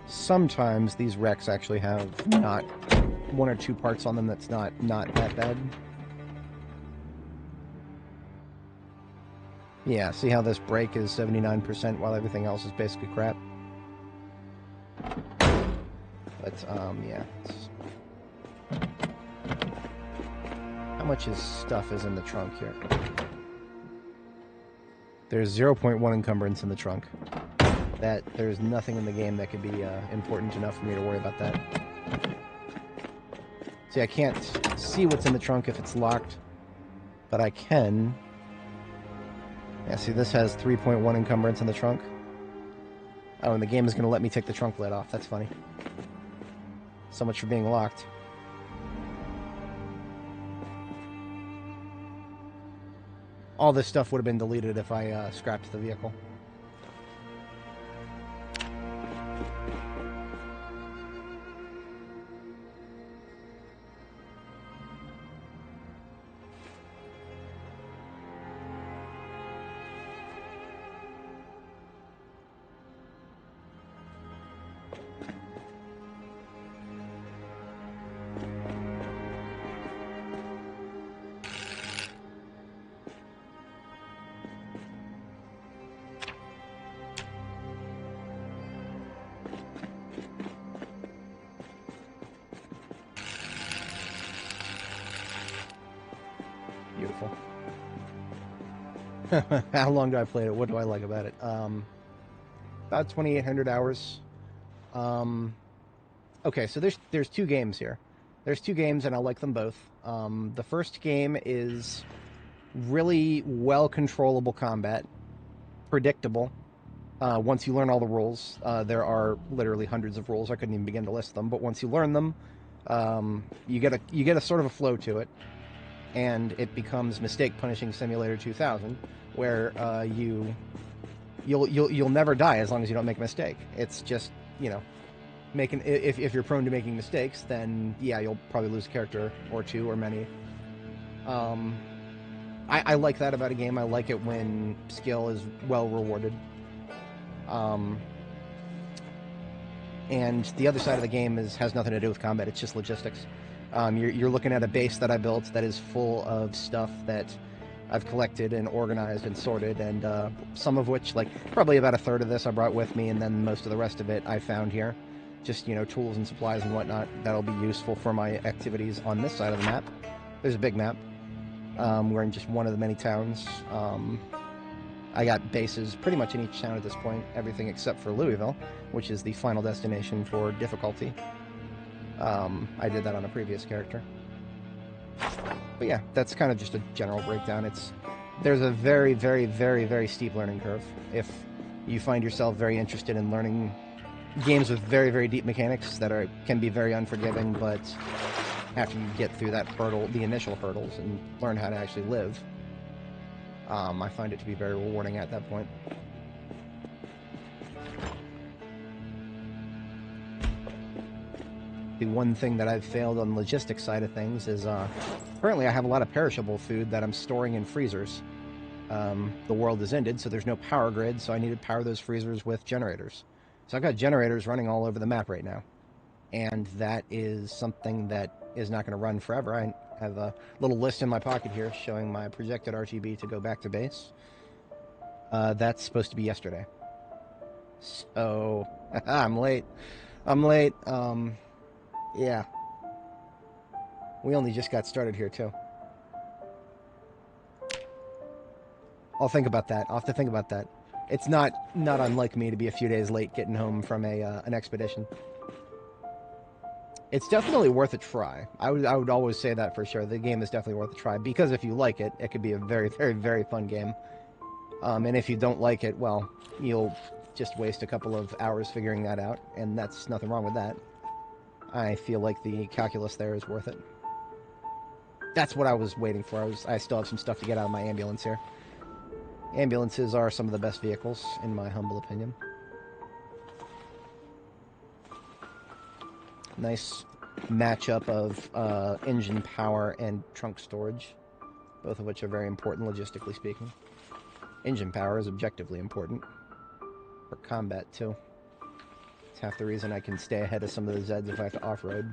Sometimes these wrecks actually have not one or two parts on them that's not that bad. Yeah, see how this brake is 79% while everything else is basically crap? But, yeah. How much stuff is in the trunk here? There's 0.1 encumbrance in the trunk. There's nothing in the game that could be important enough for me to worry about that. See, I can't see what's in the trunk if it's locked, but I can. Yeah, see, this has 3.1 encumbrance in the trunk. Oh, and the game is going to let me take the trunk lid off. That's funny. So much for being locked. All this stuff would have been deleted if I scrapped the vehicle. Beautiful. How long do I play it? What do I like about it? About 2,800 hours. Okay, so there's two games here. There's two games, and I like them both. The first game is really well controllable combat, predictable. Once you learn all the rules, there are literally hundreds of rules. I couldn't even begin to list them, but once you learn them, you get a sort of a flow to it. and it becomes Mistake Punishing Simulator 2000, where you'll never die as long as you don't make a mistake. It's just, you know, making, if you're prone to making mistakes, then yeah, you'll probably lose a character or two or many. I like that about a game. I like it when skill is well rewarded. And the other side of the game has nothing to do with combat. It's just logistics. You're looking at a base that I built that is full of stuff that I've collected and organized and sorted, and some of which, like probably about a third of this I brought with me, and then most of the rest of it I found here. Just, you know, tools and supplies and whatnot that'll be useful for my activities on this side of the map. There's a big map. We're in just one of the many towns. I got bases pretty much in each town at this point, everything except for Louisville, which is the final destination for difficulty. I did that on a previous character. But yeah, that's kind of just a general breakdown. There's a very, very, very, very steep learning curve. If you find yourself very interested in learning games with very, very deep mechanics that can be very unforgiving, but after you get through that hurdle, the initial hurdles, and learn how to actually live, I find it to be very rewarding at that point. The one thing that I've failed on the logistics side of things is currently I have a lot of perishable food that I'm storing in freezers. The world has ended, so there's no power grid, so I need to power those freezers with generators. So I've got generators running all over the map right now. And that is something that is not going to run forever. I have a little list in my pocket here showing my projected RTB to go back to base. That's supposed to be yesterday. So, I'm late. Yeah. We only just got started here, too. I'll think about that. I'll have to think about that. It's not unlike me to be a few days late getting home from an expedition. It's definitely worth a try. I would always say that for sure. The game is definitely worth a try, because if you like it, it could be a very, very, very fun game. And if you don't like it, well, you'll just waste a couple of hours figuring that out, and that's nothing wrong with that. I feel like the calculus there is worth it. That's what I was waiting for. I still have some stuff to get out of my ambulance here. Ambulances are some of the best vehicles, in my humble opinion. Nice matchup of engine power and trunk storage, both of which are very important logistically speaking. Engine power is objectively important for combat too. It's half the reason I can stay ahead of some of the Zeds if I have to off-road.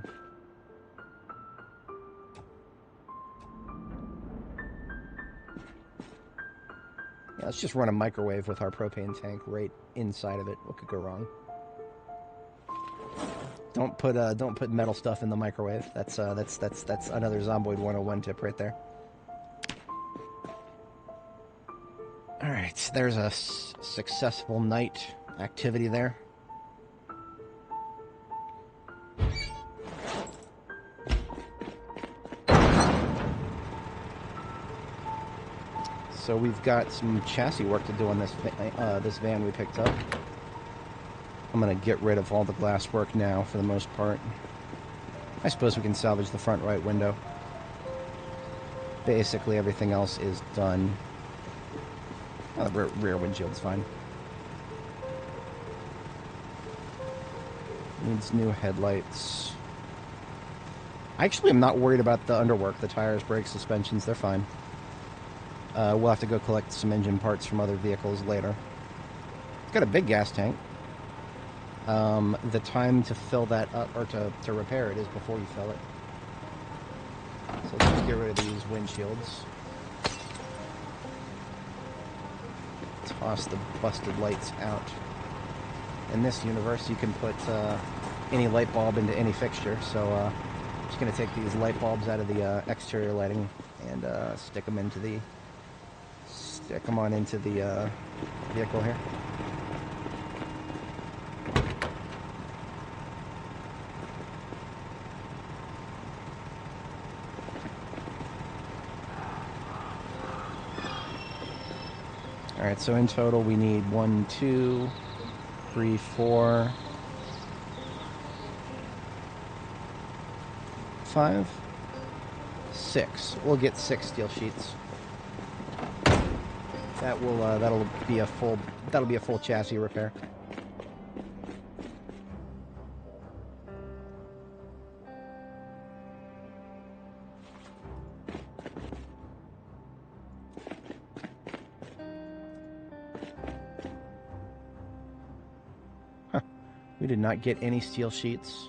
Yeah, let's just run a microwave with our propane tank right inside of it. What could go wrong? Don't put metal stuff in the microwave. That's another Zomboid 101 tip right there. All right, there's a successful night activity there. So we've got some chassis work to do on this van we picked up. I'm going to get rid of all the glass work now for the most part. I suppose we can salvage the front right window. Basically everything else is done. Oh, the rear windshield's fine. Needs new headlights. Actually, I'm not worried about the underwork. The tires, brakes, suspensions, they're fine. We'll have to go collect some engine parts from other vehicles later. It's got a big gas tank. The time to fill that up, or to repair it, is before you fill it. So let's just get rid of these windshields. Toss the busted lights out. In this universe, you can put any light bulb into any fixture, so I'm just going to take these light bulbs out of the exterior lighting and stick them on into the vehicle here. Alright, so in total we need 1, 2, 3, 4, 5. 6. We'll get 6 steel sheets. That will that'll be a full chassis repair. Huh. We did not get any steel sheets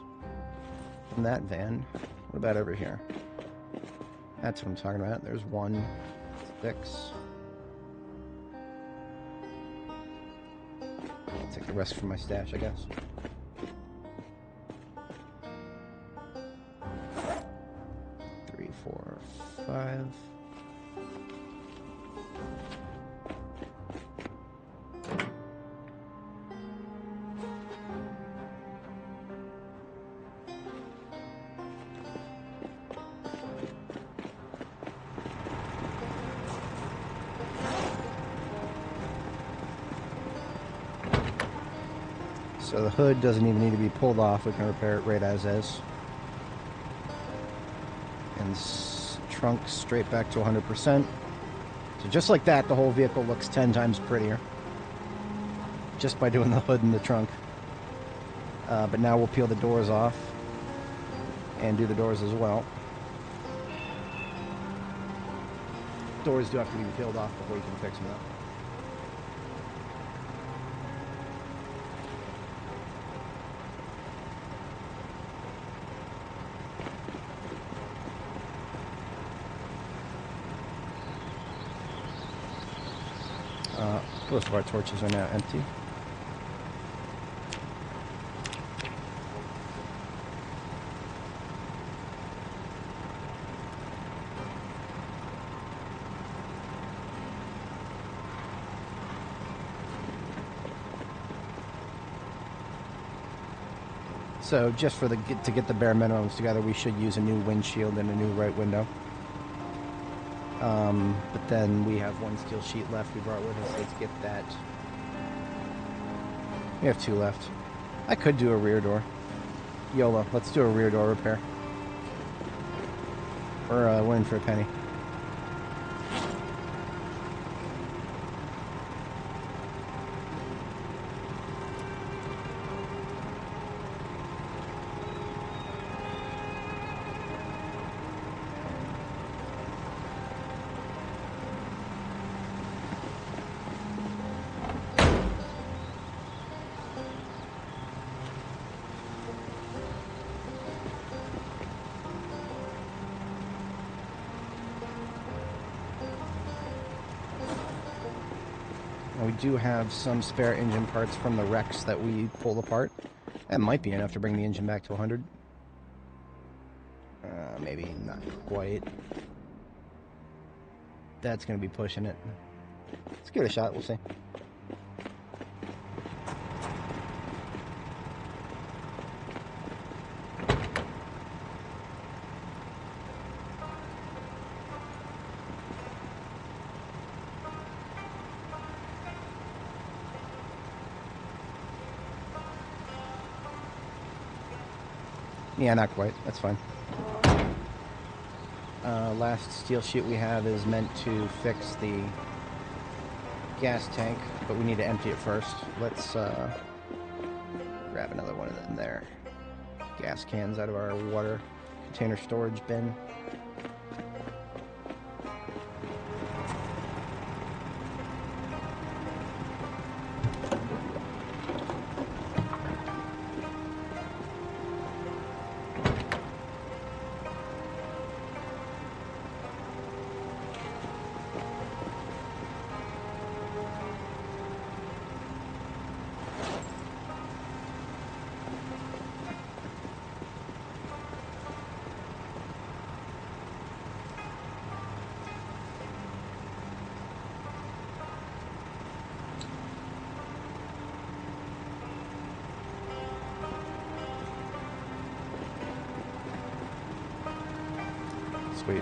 from that van. What about over here? That's what I'm talking about. There's 1, 6. Take the rest from my stash, I guess. Three, 4, 5. So the hood doesn't even need to be pulled off. We can repair it right as is. And trunk straight back to 100%. So just like that, the whole vehicle looks 10 times prettier. Just by doing the hood and the trunk. But now we'll peel the doors off. And do the doors as well. Doors do have to be peeled off before you can fix them up. Both of our torches are now empty. So just for to get the bare minimums together, we should use a new windshield and a new right window. But then we have 1 steel sheet left we brought with us. Let's get that. We have 2 left. I could do a rear door. YOLO. Let's do a rear door repair. We're in for a penny. We do have some spare engine parts from the wrecks that we pulled apart. That might be enough to bring the engine back to 100. Maybe not quite. That's going to be pushing it. Let's give it a shot, we'll see. Yeah, not quite. That's fine. Last steel sheet we have is meant to fix the gas tank, but we need to empty it first. Let's grab another one of them there. Gas cans out of our water container storage bin. Sweet.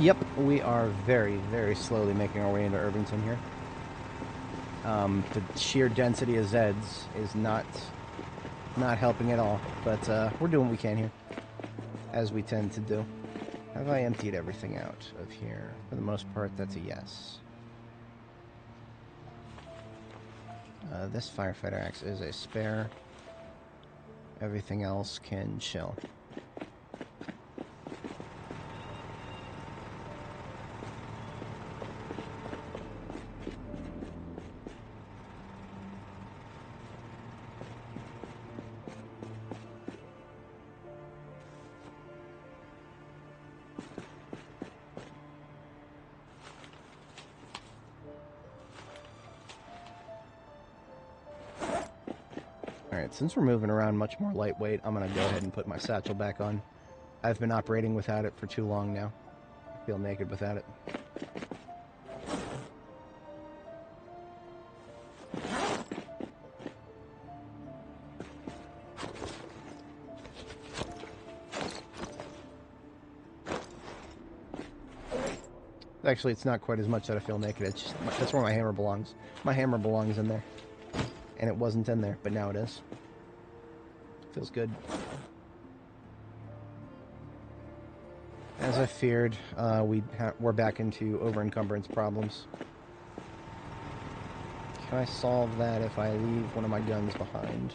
Yep, we are very, very slowly making our way into Irvington here. The sheer density of Zeds is not helping at all, but we're doing what we can here, as we tend to do. Have I emptied everything out of here? For the most part, that's a yes. This firefighter axe is a spare. Everything else can chill. Alright, since we're moving around much more lightweight, I'm going to go ahead and put my satchel back on. I've been operating without it for too long now. I feel naked without it. Actually, it's not quite as much that I feel naked. It's just, that's where my hammer belongs. My hammer belongs in there. And it wasn't in there, but now it is. Feels good. As I feared, we're back into over-encumbrance problems. Can I solve that if I leave one of my guns behind?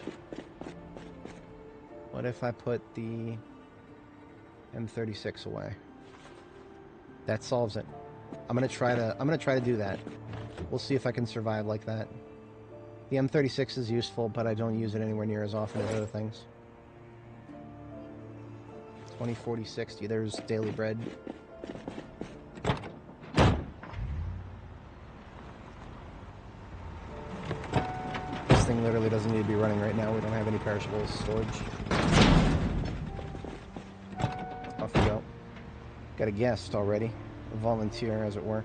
What if I put the M36 away? That solves it. I'm gonna try to do that. We'll see if I can survive like that. The M36 is useful, but I don't use it anywhere near as often as other things. 20, 40, 60. There's daily bread. This thing literally doesn't need to be running right now. We don't have any perishable storage. Off we go. Got a guest already. A volunteer, as it were.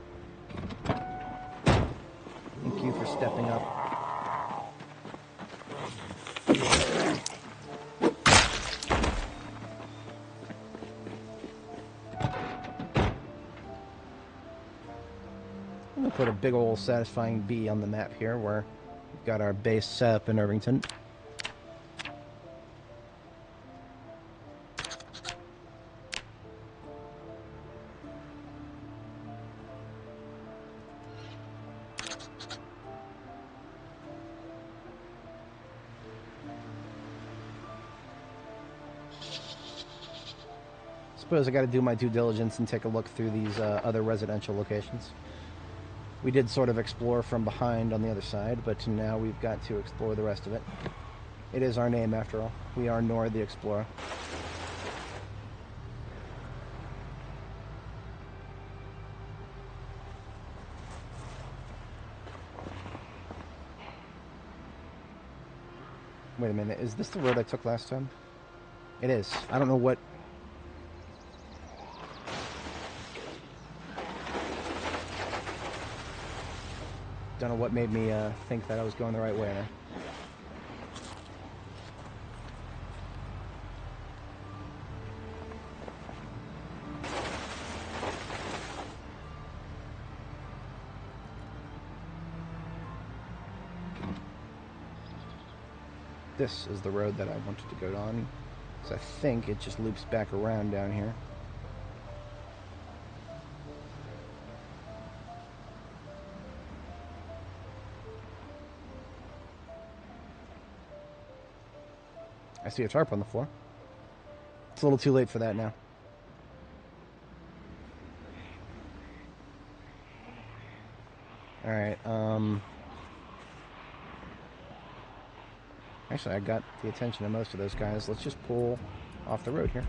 Thank you for stepping up. I'm going to put a big old satisfying B on the map here where we've got our base set up in Irvington. Suppose I got to do my due diligence and take a look through these other residential locations. We did sort of explore from behind on the other side, but now we've got to explore the rest of it. It is our name, after all. We are Nora the Explora. Wait a minute, is this the road I took last time? It is. I don't know what... Don't know what made me think that I was going the right way now. This is the road that I wanted to go on, so I think it just loops back around down here. I see a tarp on the floor. It's a little too late for that now. Alright, actually, I got the attention of most of those guys. Let's just pull off the road here.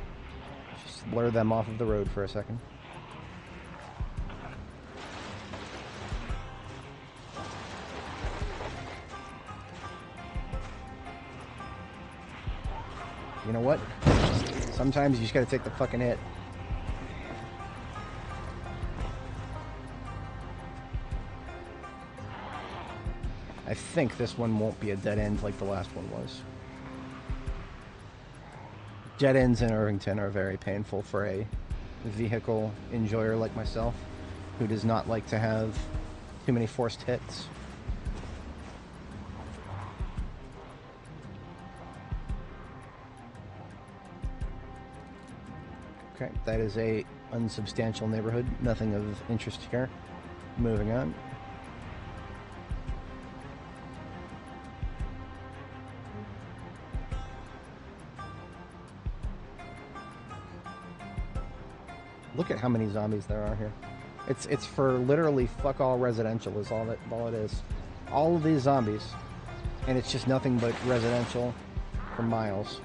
Just blur them off of the road for a second. You know what? Sometimes you just gotta take the fucking hit. I think this one won't be a dead end like the last one was. Dead ends in Irvington are very painful for a vehicle enjoyer like myself, who does not like to have too many forced hits. Okay, that is a unsubstantial neighborhood. Nothing of interest here. Moving on. Look at how many zombies there are here. It's for literally fuck all residential is all it is. All of these zombies, and it's just nothing but residential for miles.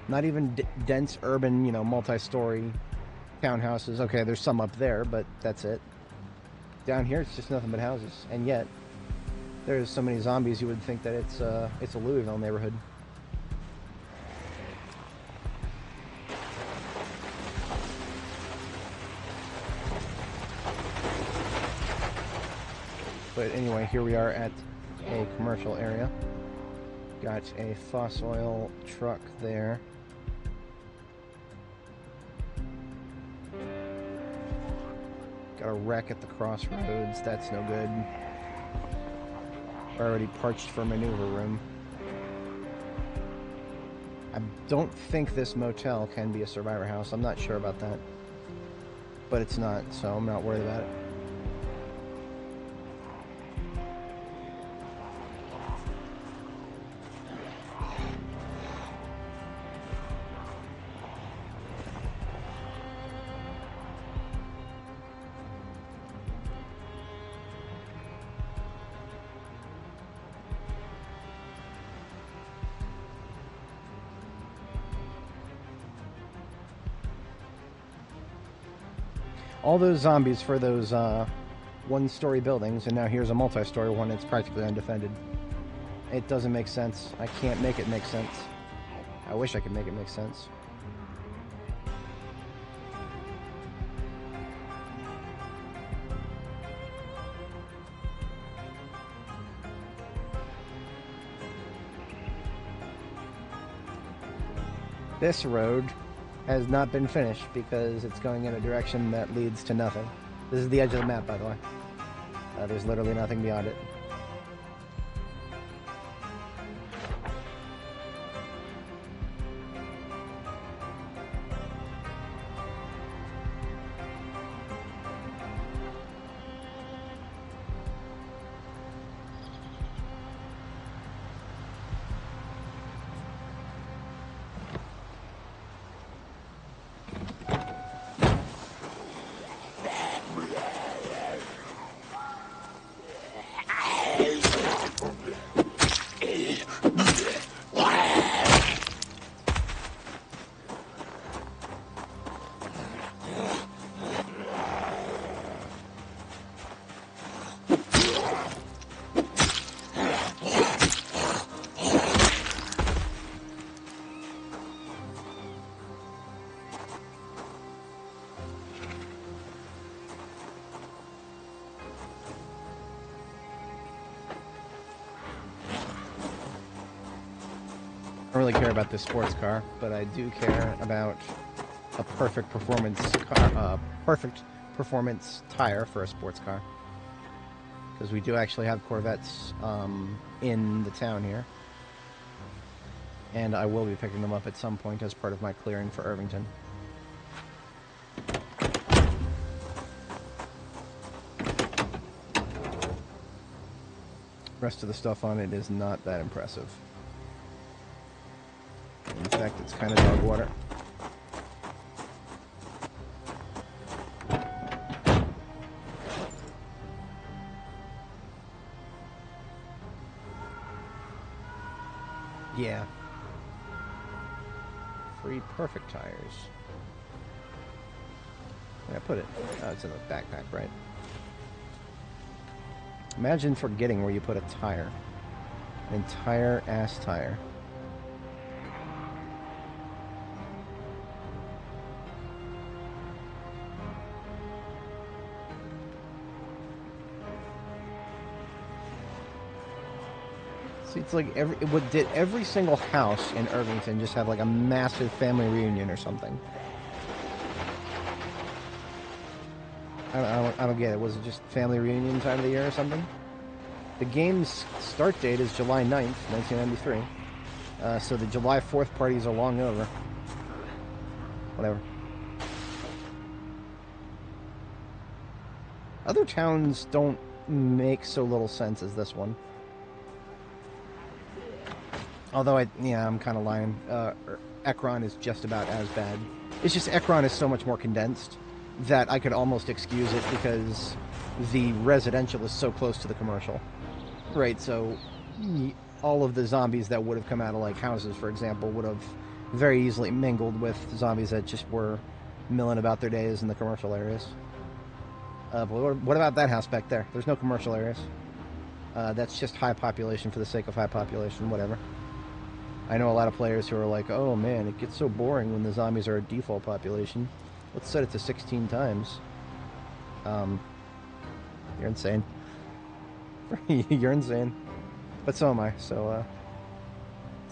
Not even dense urban, you know, multi-story townhouses. Okay, there's some up there, but that's it. Down here, it's just nothing but houses, and yet there's so many zombies. You would think that it's a Louisville neighborhood. But anyway, here we are at a commercial area. Got a fossil oil truck there. Got a wreck at the crossroads. That's no good. Already parched for maneuver room. I don't think this motel can be a survivor house. I'm not sure about that. But it's not, so I'm not worried about it. All those zombies for those one-story buildings, and now here's a multi-story one that's practically undefended. It doesn't make sense. I can't make it make sense. I wish I could make it make sense. This road has not been finished because it's going in a direction that leads to nothing. This is the edge of the map, by the way. There's literally nothing beyond it. I don't really care about this sports car, but I do care about a perfect performance car, perfect performance tire for a sports car. Because we do actually have Corvettes in the town here. And I will be picking them up at some point as part of my clearing for Irvington. Rest of the stuff on it is not that impressive. In fact, it's kind of dog water. Yeah. Free perfect tires. Where did I put it? Oh, it's in the backpack, right? Imagine forgetting where you put a tire. An entire ass tire. See, it's like every single house in Irvington just have like a massive family reunion or something? I don't get it. Was it just family reunion time of the year or something? The game's start date is July 9th, 1993. So the July 4th parties are long over. Whatever. Other towns don't make so little sense as this one. Although, I'm kind of lying. Ekron is just about as bad. It's just Ekron is so much more condensed that I could almost excuse it because the residential is so close to the commercial. Right, so all of the zombies that would have come out of, like, houses, for example, would have very easily mingled with zombies that just were milling about their days in the commercial areas. But what about that house back there? There's no commercial areas. That's just high population for the sake of high population, whatever. I know a lot of players who are like, oh man, it gets so boring when the zombies are a default population. Let's set it to 16 times. You're insane. You're insane. But so am I, so,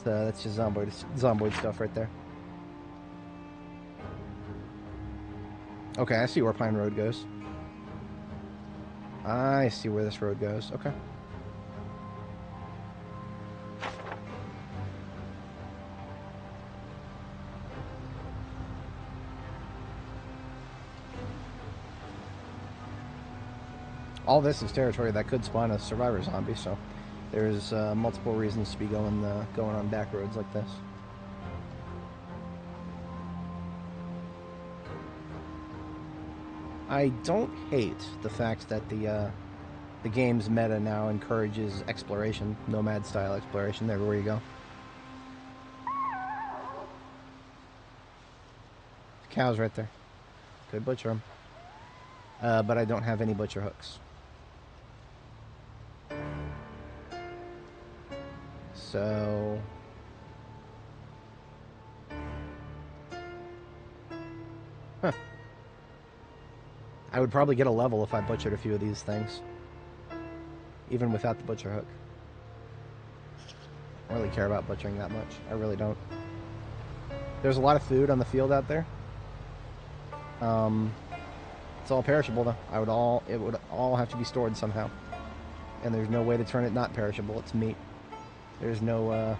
that's just Zomboid stuff right there. Okay, I see where Pine Road goes. I see where this road goes. Okay. All this is territory that could spawn a survivor zombie, so there's multiple reasons to be going on back roads like this. I don't hate the fact that the game's meta now encourages exploration, nomad-style exploration everywhere you go. The cow's right there. Could butcher them. But I don't have any butcher hooks. So... Huh. I would probably get a level if I butchered a few of these things. Even without the butcher hook. I don't really care about butchering that much. I really don't. There's a lot of food on the field out there. It's all perishable though. It would all have to be stored somehow. And there's no way to turn it not perishable. It's meat. There's no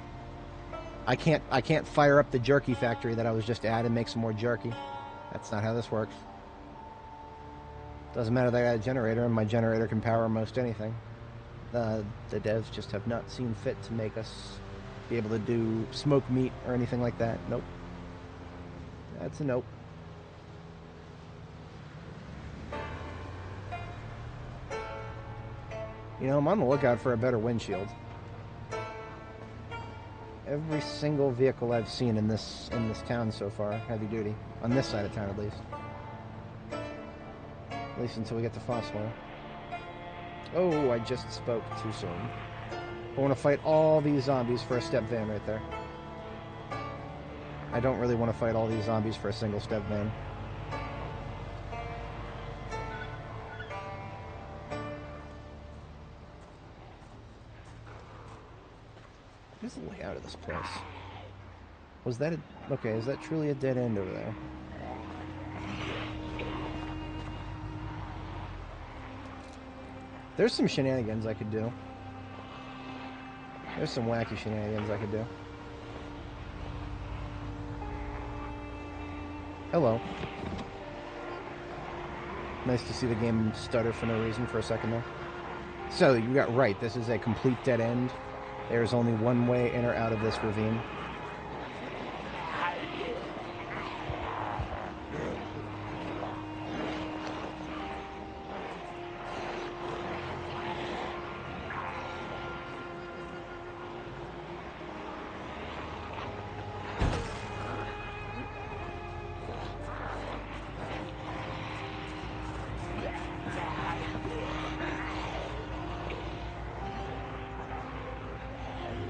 I can't fire up the jerky factory that I was just at and make some more jerky. That's not how this works. Doesn't matter that I got a generator, and my generator can power most anything. The devs just have not seen fit to make us be able to do smoked meat or anything like that. Nope. That's a nope. You know, I'm on the lookout for a better windshield. Every single vehicle I've seen in this town so far, heavy duty, on this side of town at least. At least until we get to Foswell. Oh, I just spoke too soon. I want to fight all these zombies for a step van right there. I don't really want to fight all these zombies for a single step van. What is the layout of this place? Was that okay, is that truly a dead end over there? There's some shenanigans I could do. There's some wacky shenanigans I could do. Hello. Nice to see the game stutter for no reason for a second there. So, you got right. This is a complete dead end. There's only one way in or out of this ravine.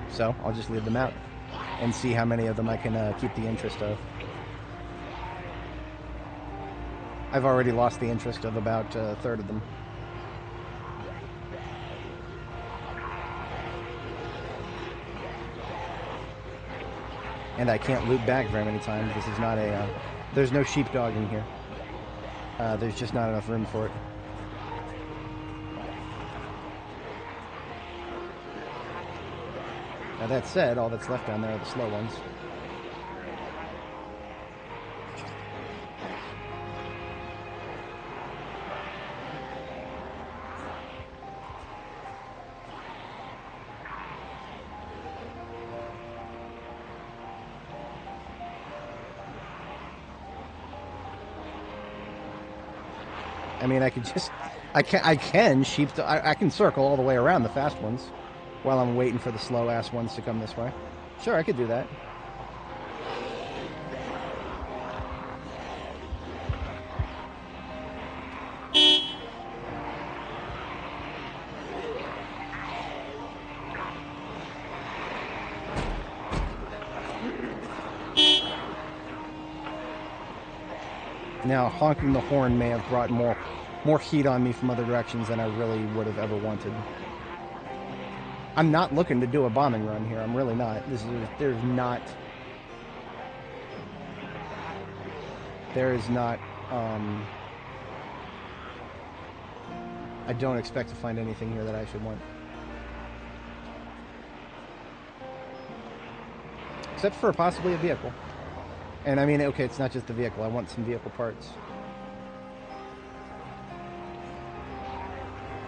So, I'll just leave them out and see how many of them I can keep the interest of. I've already lost the interest of about a third of them. And I can't loop back very many times. This is not a... there's no sheepdog in here. There's just not enough room for it. Now that said, all that's left down there are the slow ones. I mean, I could just... I can circle all the way around the fast ones while I'm waiting for the slow-ass ones to come this way. Sure, I could do that. Now, honking the horn may have brought more heat on me from other directions than I really would have ever wanted. I'm not looking to do a bombing run here. I'm really not. There is not. I don't expect to find anything here that I should want. Except for possibly a vehicle. And I mean, okay, it's not just the vehicle. I want some vehicle parts.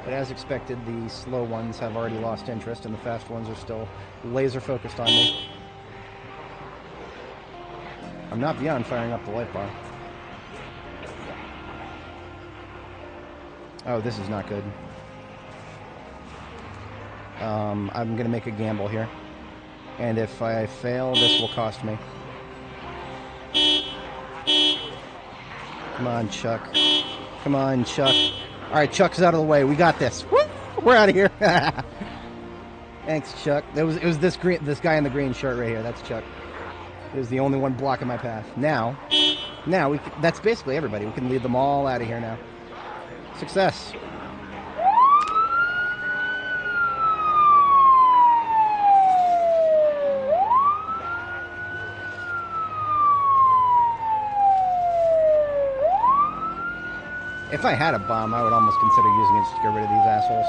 But as expected, the slow ones have already lost interest, and the fast ones are still laser focused on me. I'm not beyond firing up the light bar. Oh, this is not good. I'm going to make a gamble here. And if I fail, this will cost me. Come on, Chuck. Come on, Chuck. All right, Chuck's out of the way. We got this. Woo! We're out of here. Thanks, Chuck. It was this guy in the green shirt right here. That's Chuck. He was the only one blocking my path. Now that's basically everybody. We can lead them all out of here now. Success. If I had a bomb, I would almost consider using it to get rid of these assholes.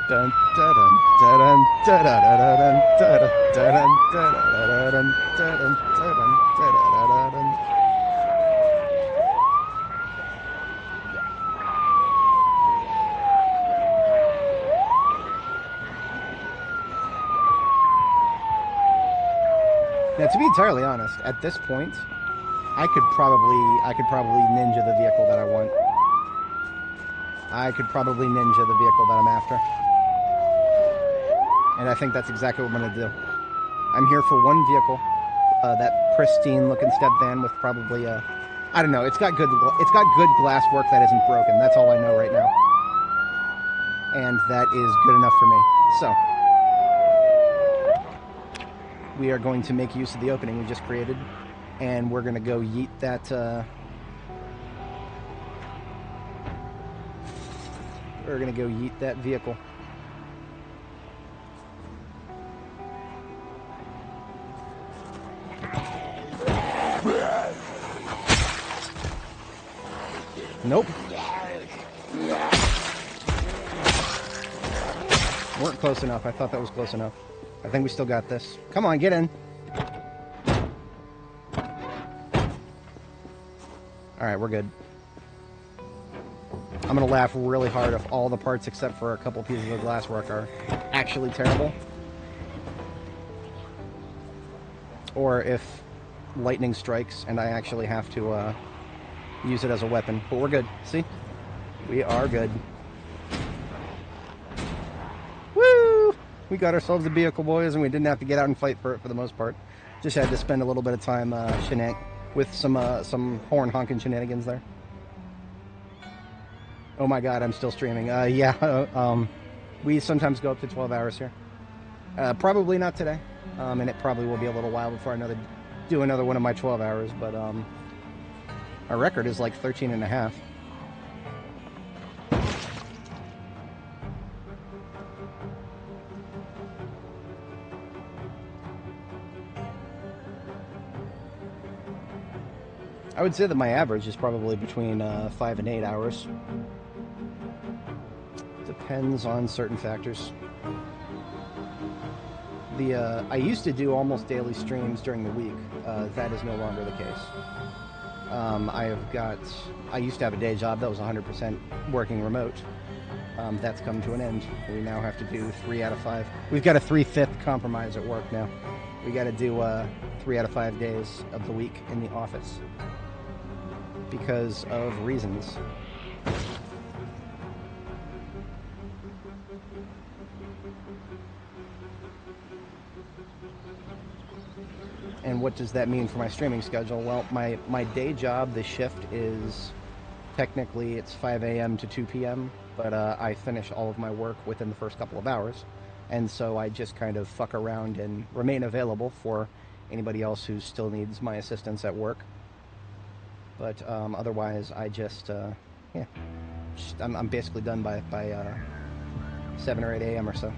Dun dun dun dun dun dun dun dun dun dun dun. Now, to be entirely honest, at this point, I could probably ninja the vehicle that I want. I could probably ninja the vehicle that I'm after. And I think that's exactly what I'm going to do. I'm here for one vehicle, that pristine-looking step van with probably a... I don't know, it's got good glass work that isn't broken. That's all I know right now. And that is good enough for me. So... we are going to make use of the opening we just created, and we're going to go yeet that, we're going to go yeet that vehicle. Nope. Weren't close enough. I thought that was close enough. I think we still got this. Come on, get in. Alright, we're good. I'm gonna laugh really hard if all the parts except for a couple pieces of glasswork are actually terrible. Or if lightning strikes and I actually have to use it as a weapon. But we're good. See? We are good. We got ourselves a vehicle, boys, and we didn't have to get out and fight for it for the most part. Just had to spend a little bit of time with some horn honking shenanigans there. Oh my god, I'm still streaming. Yeah, we sometimes go up to 12 hours here. Probably not today, and it probably will be a little while before do another one of my 12 hours, but our record is like 13 and a half. I would say that my average is probably between 5 and 8 hours. Depends on certain factors. I used to do almost daily streams during the week. That is no longer the case. I used to have a day job that was 100% working remote. That's come to an end. We now have to do 3 out of 5. We've got a 3/5 compromise at work now. We got to do 3 out of 5 days of the week in the office because of reasons. And what does that mean for my streaming schedule? Well, my day job, the shift is technically it's 5 a.m. to 2 p.m., but I finish all of my work within the first couple of hours. And so I just kind of fuck around and remain available for anybody else who still needs my assistance at work. But otherwise, I I'm basically done by 7 or 8 a.m. or so,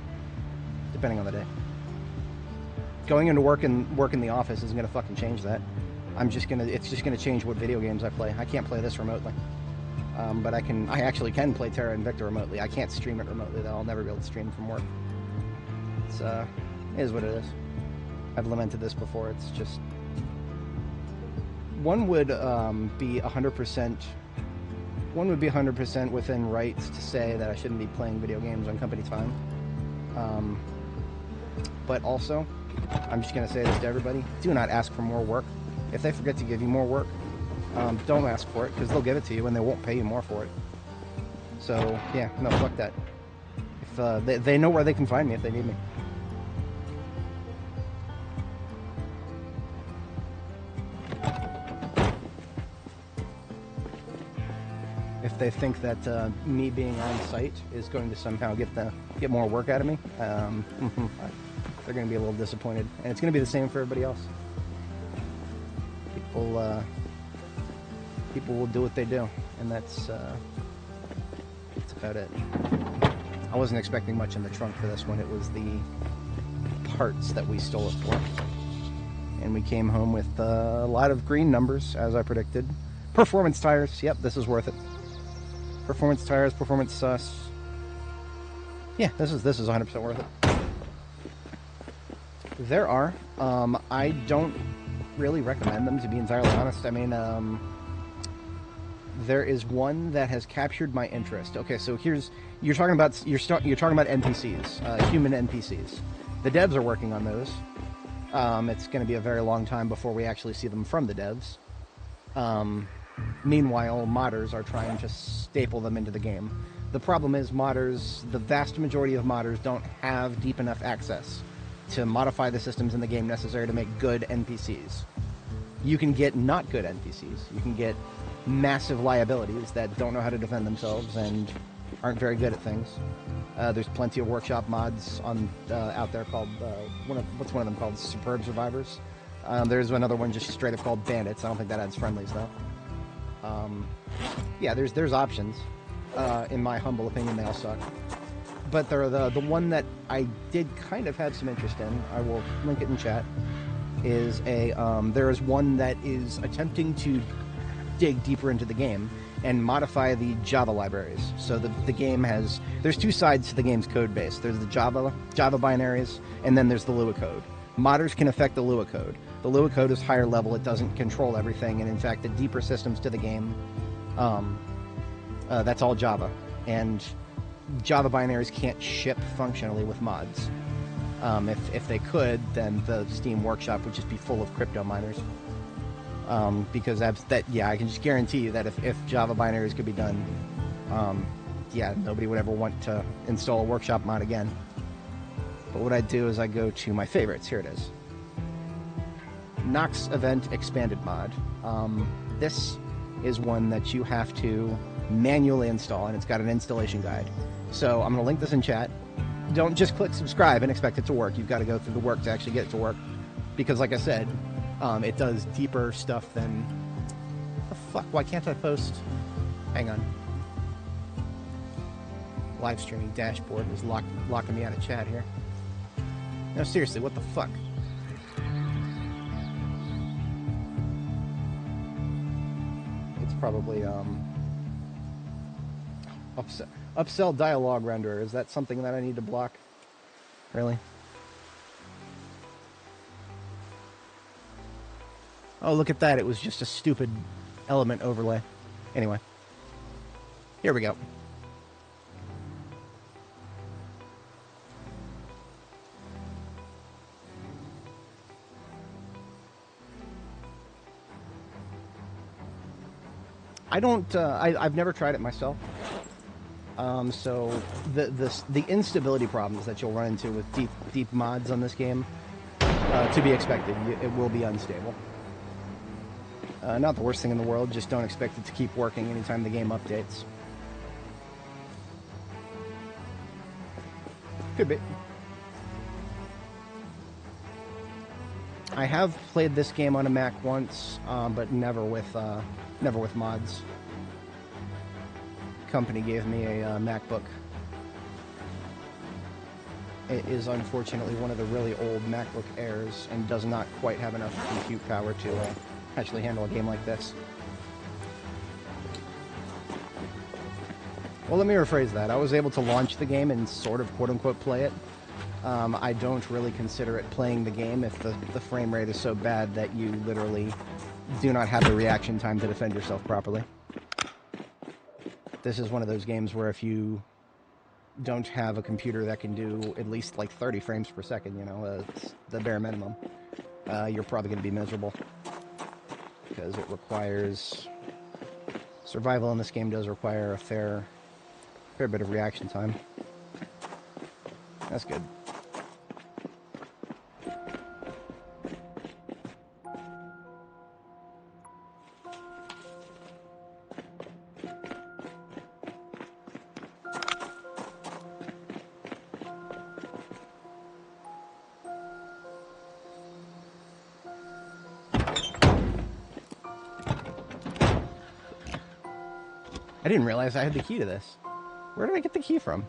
depending on the day. Going into work in the office isn't gonna fucking change that. It's just gonna change what video games I play. I can't play this remotely, but I actually can play Terra Invicta remotely. I can't stream it remotely though. I'll never be able to stream from work. It is what it is. I've lamented this before. It's just one would be 100%. One would be 100% within rights to say that I shouldn't be playing video games on company time. But also, I'm just going to say this to everybody. Do not ask for more work. If they forget to give you more work, don't ask for it, because they'll give it to you and they won't pay you more for it. So, yeah, no, fuck that. If they know where they can find me if they need me. If they think that me being on site is going to somehow get more work out of me, they're going to be a little disappointed, and it's going to be the same for everybody else. People will do what they do, and that's about it. I wasn't expecting much in the trunk for this one. It was the parts that we stole it for, and we came home with a lot of green numbers, as I predicted. Performance tires. Yep, this is worth it. Performance tires, performance sus. Yeah, this is 100% worth it. There are. I don't really recommend them, to be entirely honest. I mean, there is one that has captured my interest. Okay, so you're talking about NPCs, human NPCs. The devs are working on those. It's going to be a very long time before we actually see them from the devs. Meanwhile, modders are trying to staple them into the game. The problem is the vast majority of modders don't have deep enough access to modify the systems in the game necessary to make good NPCs. You can get not good NPCs. You can get massive liabilities that don't know how to defend themselves and aren't very good at things. There's plenty of workshop mods out there called, what's one of them called? Superb Survivors. There's another one just straight up called Bandits. I don't think that adds friendlies though. Yeah, there's options. In my humble opinion, they all suck. But the one that I did kind of have some interest in, I will link it in chat, is there is one that is attempting to dig deeper into the game and modify the Java libraries. So the game there's two sides to the game's code base. There's the Java binaries, and then there's the Lua code. Modders can affect the Lua code. The Lua code is higher level, it doesn't control everything, and in fact the deeper systems to the game, that's all Java. And Java binaries can't ship functionally with mods. If they could, then the Steam Workshop would just be full of crypto miners. Because I can just guarantee you that if Java binaries could be done, nobody would ever want to install a Workshop mod again. But what I do is I go to my favorites. Here it is. Nox Event Expanded Mod. This is one that you have to manually install, and it's got an installation guide. So I'm going to link this in chat. Don't just click subscribe and expect it to work. You've got to go through the work to actually get it to work. Because like I said, It does deeper stuff than... The fuck? Why can't I post? Hang on. Live streaming dashboard is locking me out of chat here. No, seriously, what the fuck? It's probably upsell dialogue renderer. Is that something that I need to block? Really? Oh, look at that. It was just a stupid element overlay. Anyway. Here we go. I've never tried it myself. So the instability problems that you'll run into with deep mods on this game, to be expected. It will be unstable. Not the worst thing in the world, just don't expect it to keep working anytime the game updates. Could be. I have played this game on a Mac once, but never with mods. Company gave me a MacBook. It is unfortunately one of the really old MacBook Airs and does not quite have enough compute power to actually handle a game like this. Well, let me rephrase that. I was able to launch the game and sort of quote-unquote play it. I don't really consider it playing the game if the frame rate is so bad that you literally do not have the reaction time to defend yourself properly. This is one of those games where if you don't have a computer that can do at least like 30 frames per second, you know, it's the bare minimum, you're probably going to be miserable. Because it requires... Survival in this game does require a fair bit of reaction time. That's good. I didn't realize I had the key to this. Where did I get the key from?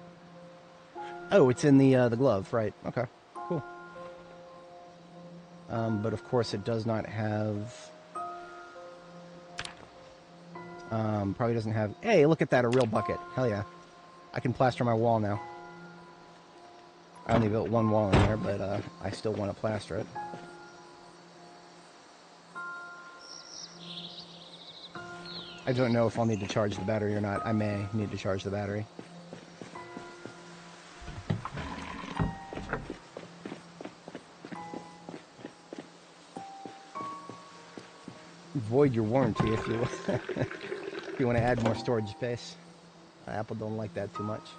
Oh, it's in the glove, right? Okay, cool. But of course, it does not have. Probably doesn't have. Hey, look at that! A real bucket. Hell yeah! I can plaster my wall now. I only built one wall in there, but I still want to plaster it. I don't know if I'll need to charge the battery or not. I may need to charge the battery. Void your warranty if you if you want to add more storage space. Apple don't like that too much.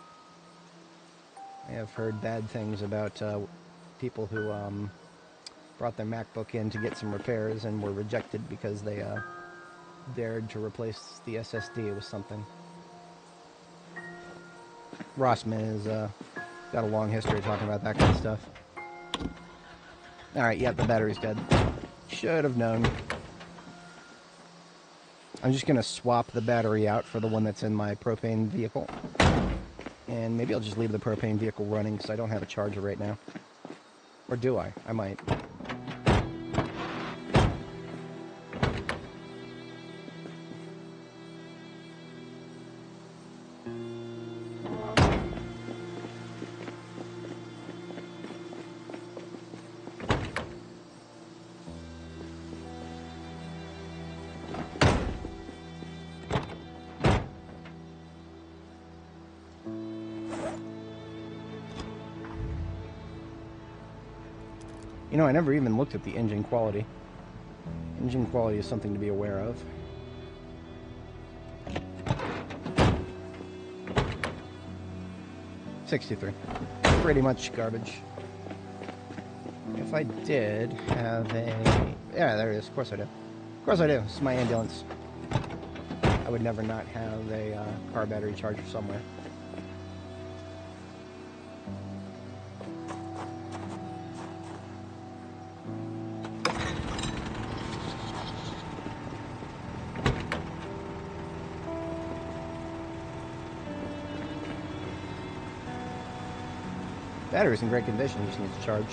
I have heard bad things about people who brought their MacBook in to get some repairs and were rejected because they dared to replace the SSD with something. Rossman has got a long history of talking about that kind of stuff. Alright, yeah, the battery's dead. Should have known. I'm just going to swap the battery out for the one that's in my propane vehicle. And maybe I'll just leave the propane vehicle running because I don't have a charger right now. Or do I? I might. You know, I never even looked at the engine quality. Engine quality is something to be aware of. $63. Pretty much garbage. If I did have a... Yeah, there it is. Of course I do. Of course I do. This is my ambulance. I would never not have a car battery charger somewhere. Battery's in great condition, just needs to charge.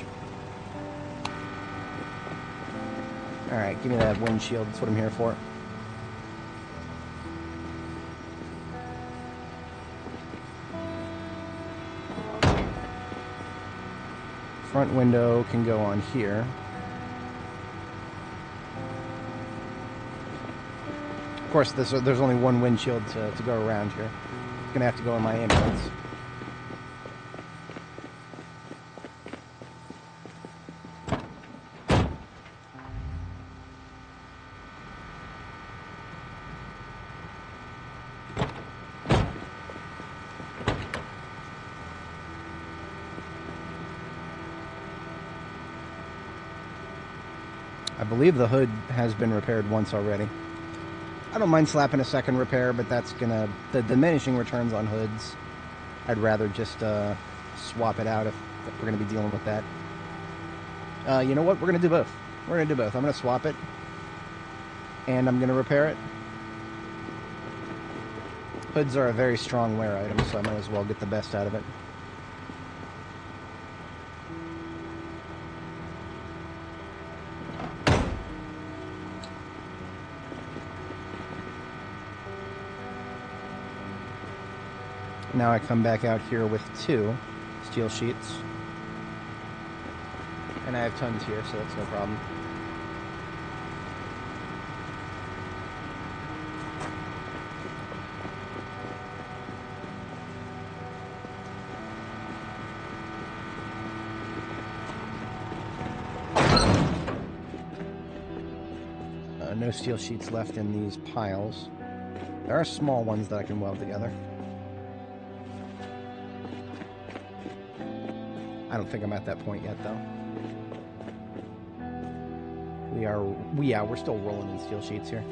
Alright, give me that windshield, that's what I'm here for. Front window can go on here. Of course, there's only one windshield to go around here. It's gonna have to go in my ambulance. I believe the hood has been repaired once already. I don't mind slapping a second repair, but that's gonna... the diminishing returns on hoods, I'd rather just swap it out if we're gonna be dealing with that. You know what? We're gonna do both. We're gonna do both. I'm gonna swap it, and I'm gonna repair it. Hoods are a very strong wear item, so I might as well get the best out of it. Now I come back out here with 2 steel sheets. And I have tons here, so that's no problem. No steel sheets left in these piles. There are small ones that I can weld together. I don't think I'm at that point yet, though. We're still rolling in steel sheets here.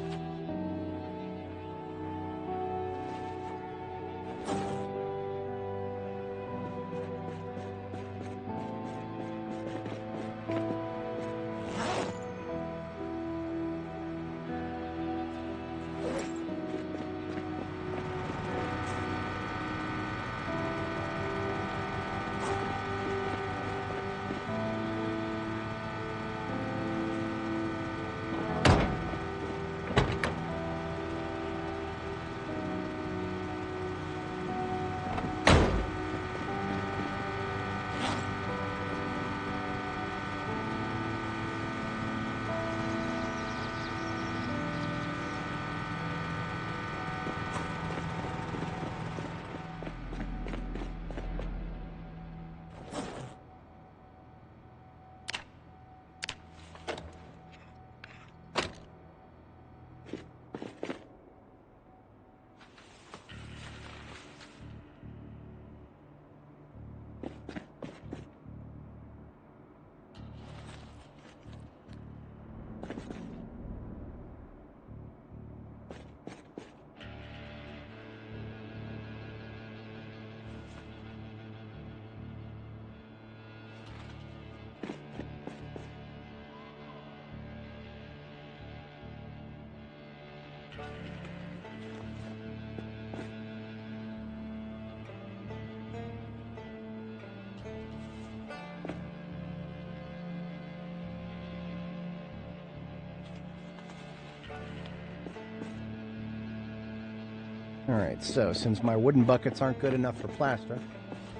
Alright, so since my wooden buckets aren't good enough for plaster,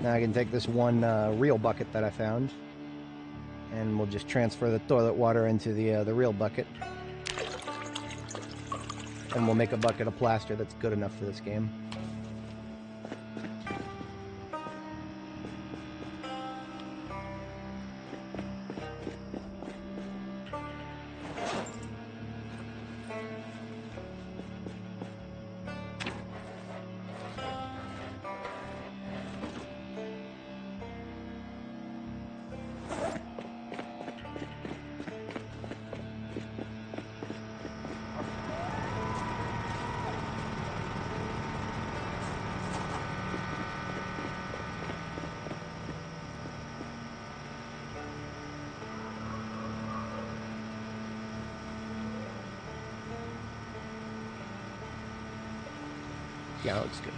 now I can take this one real bucket that I found, and we'll just transfer the toilet water into the real bucket. And we'll make a bucket of plaster that's good enough for this game. Yeah, that looks good.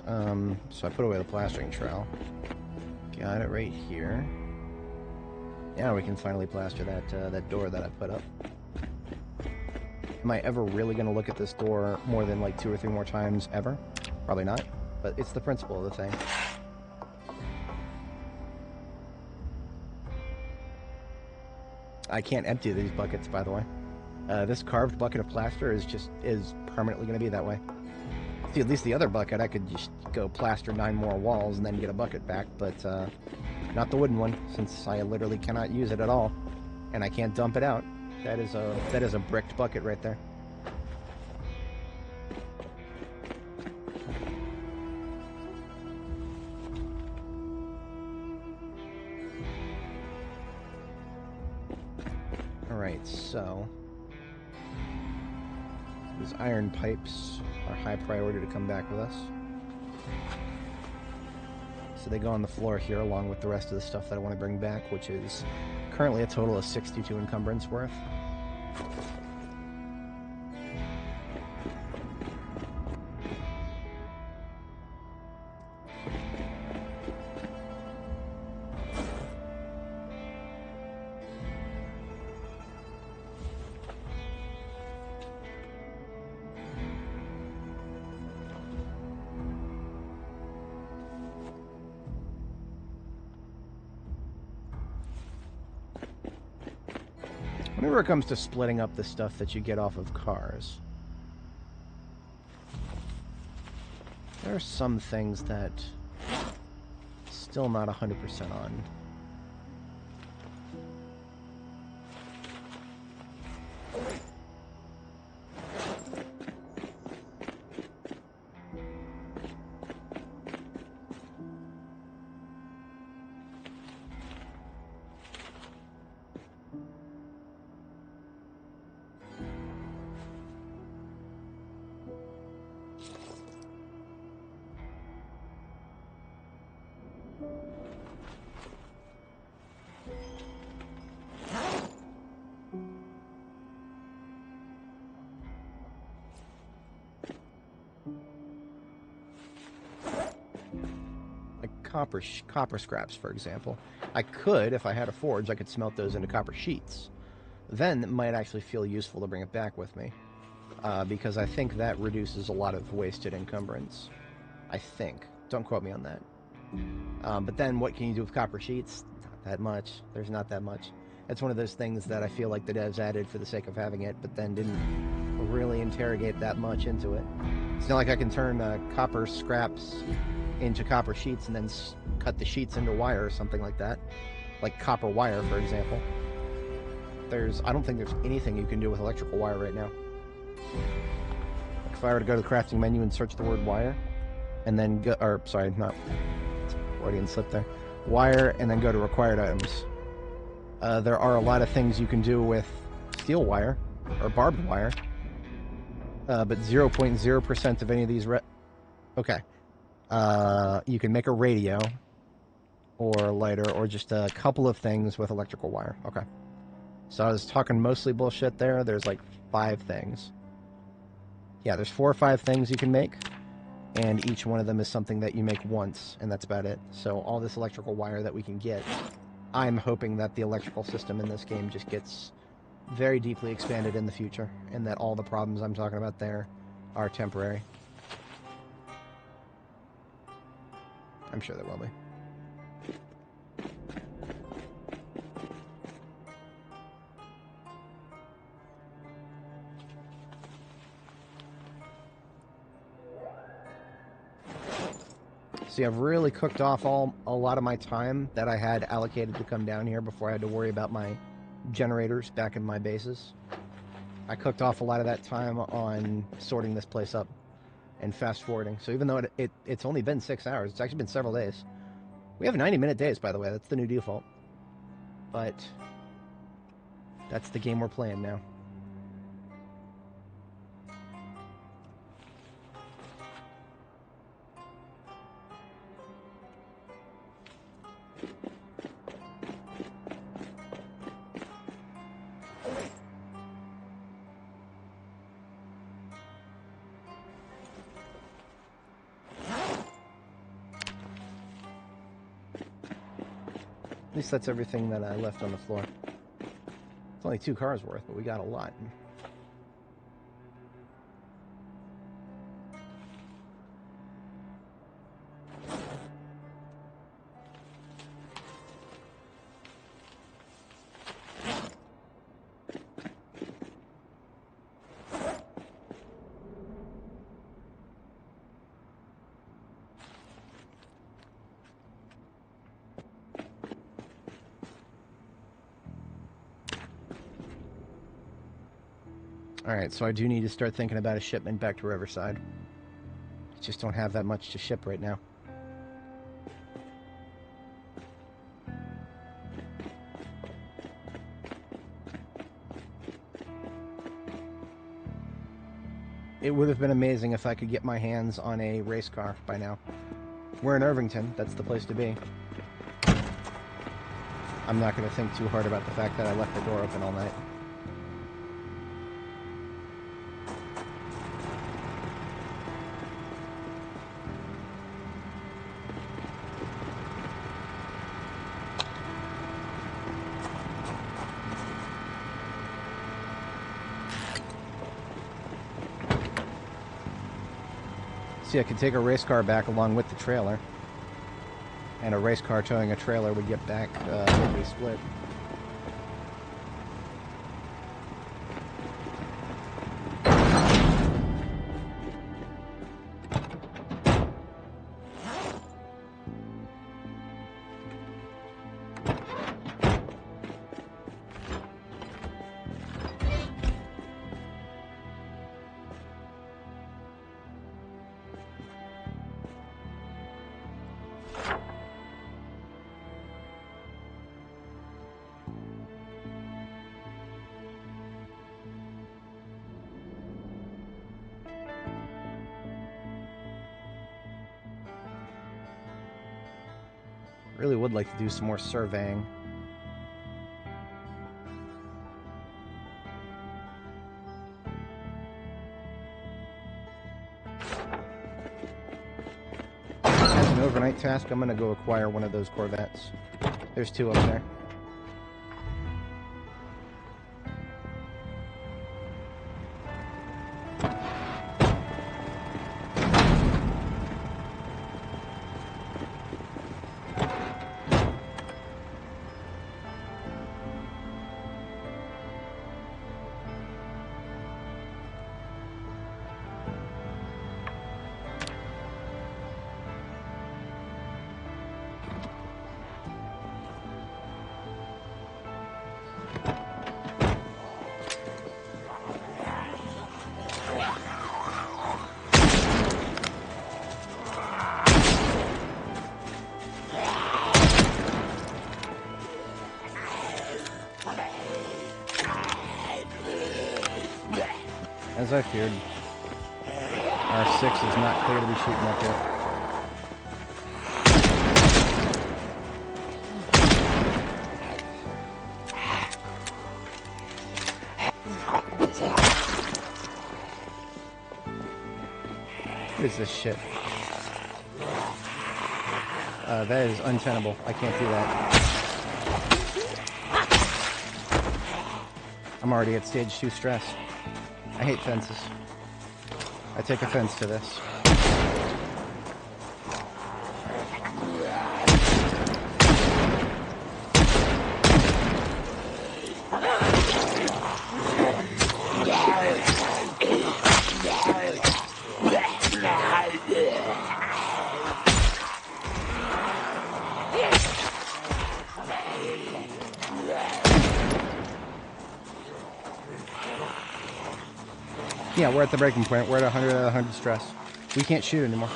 So I put away the plastering trowel. Got it right here. Now we can finally plaster that door that I put up. Am I ever really going to look at this door more than like 2 or 3 more times ever? Probably not, but it's the principle of the thing. I can't empty these buckets, by the way. This carved bucket of plaster is permanently going to be that way. See, at least the other bucket, I could just go plaster 9 more walls and then get a bucket back, but not the wooden one, since I literally cannot use it at all, and I can't dump it out. That is a bricked bucket right there. Alright, so these iron pipes are high priority to come back with us. So they go on the floor here along with the rest of the stuff that I want to bring back, which is currently a total of 62 encumbrance worth. Whenever it comes to splitting up the stuff that you get off of cars, there are some things that still not 100% on. Copper scraps, for example. I could, if I had a forge, I could smelt those into copper sheets. Then it might actually feel useful to bring it back with me, because I think that reduces a lot of wasted encumbrance. I think. Don't quote me on that. But then what can you do with copper sheets? Not that much. There's not that much. It's one of those things that I feel like the devs added for the sake of having it, but then didn't really interrogate that much into it. It's not like I can turn copper scraps into copper sheets and then cut the sheets into wire or something like that. Like copper wire, for example. I don't think there's anything you can do with electrical wire right now. Like if I were to go to the crafting menu and search the word wire, and then go, or sorry, not, Freudian slip there. Wire, and then go to required items. There are a lot of things you can do with steel wire, or barbed wire, but 0.0% of any of these okay. You can make a radio, or a lighter, or just a couple of things with electrical wire. Okay. So I was talking mostly bullshit there. There's like 5 things. Yeah, there's 4 or 5 things you can make, and each one of them is something that you make once, and that's about it. So all this electrical wire that we can get, I'm hoping that the electrical system in this game just gets very deeply expanded in the future, and that all the problems I'm talking about there are temporary. I'm sure there will be. See, I've really cooked off a lot of my time that I had allocated to come down here before I had to worry about my generators back in my bases. I cooked off a lot of that time on sorting this place up and fast forwarding. So even though it's only been 6 hours, it's actually been several days. We have 90-minute days, by the way. That's the new default. But that's the game we're playing now. least that's everything that I left on the floor. It's only 2 cars worth, but we got a lot. Alright, so I do need to start thinking about a shipment back to Riverside. Just don't have that much to ship right now. It would have been amazing if I could get my hands on a race car by now. We're in Irvington, that's the place to be. I'm not going to think too hard about the fact that I left the door open all night. See, I could take a race car back along with the trailer. And a race car towing a trailer would get back equally split. Really would like to do some more surveying. As an overnight task, I'm gonna go acquire one of those Corvettes. There's 2 up there. As I feared, R6 is not clear to be shooting up yet. What is this shit? That is untenable. I can't do that. I'm already at stage 2 stress. I hate fences. I take offense to this. Yeah, we're at the breaking point. We're at 100 out of 100 stress. We can't shoot anymore.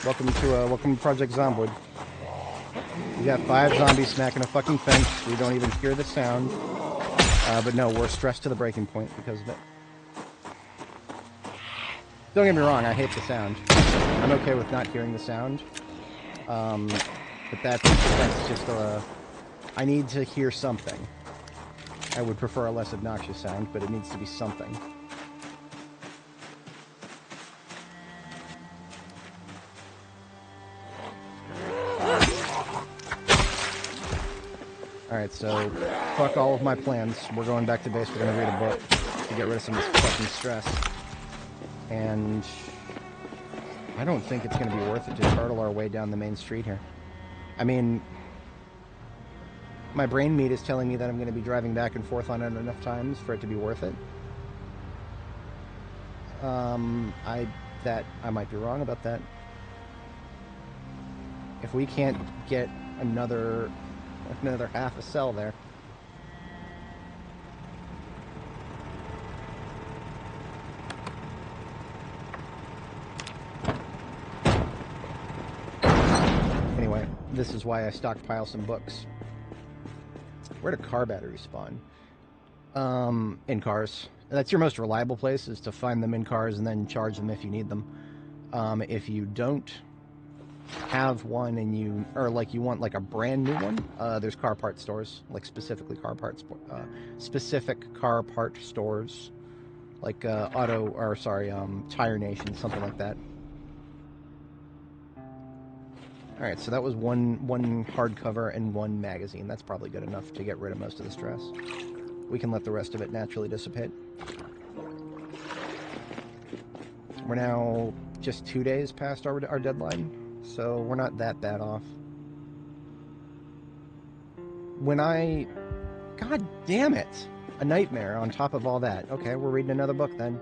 Welcome to Project Zomboid. We got 5 zombies smacking a fucking fence. We don't even hear the sound. But no, we're stressed to the breaking point because of it. Don't get me wrong, I hate the sound. I'm okay with not hearing the sound. But that's just I need to hear something. I would prefer a less obnoxious sound, but it needs to be something. Alright, so fuck all of my plans. We're going back to base. We're going to read a book to get rid of some of this fucking stress. And I don't think it's going to be worth it to turtle our way down the main street here. I mean, my brain meat is telling me that I'm going to be driving back and forth on it enough times for it to be worth it. I might be wrong about that. If we can't get another half a cell there. Anyway, this is why I stockpile some books. Where do car batteries spawn? In cars. That's your most reliable place, is to find them in cars and then charge them if you need them. If you don't have one and you want like a brand new one, there's car part stores, like specific car part stores, like Tire Nation, something like that. All right, so that was one hardcover and one magazine. That's probably good enough to get rid of most of the stress. We can let the rest of it naturally dissipate. We're now just 2 days past our deadline, so we're not that bad off. God damn it! A nightmare on top of all that. Okay, we're reading another book then.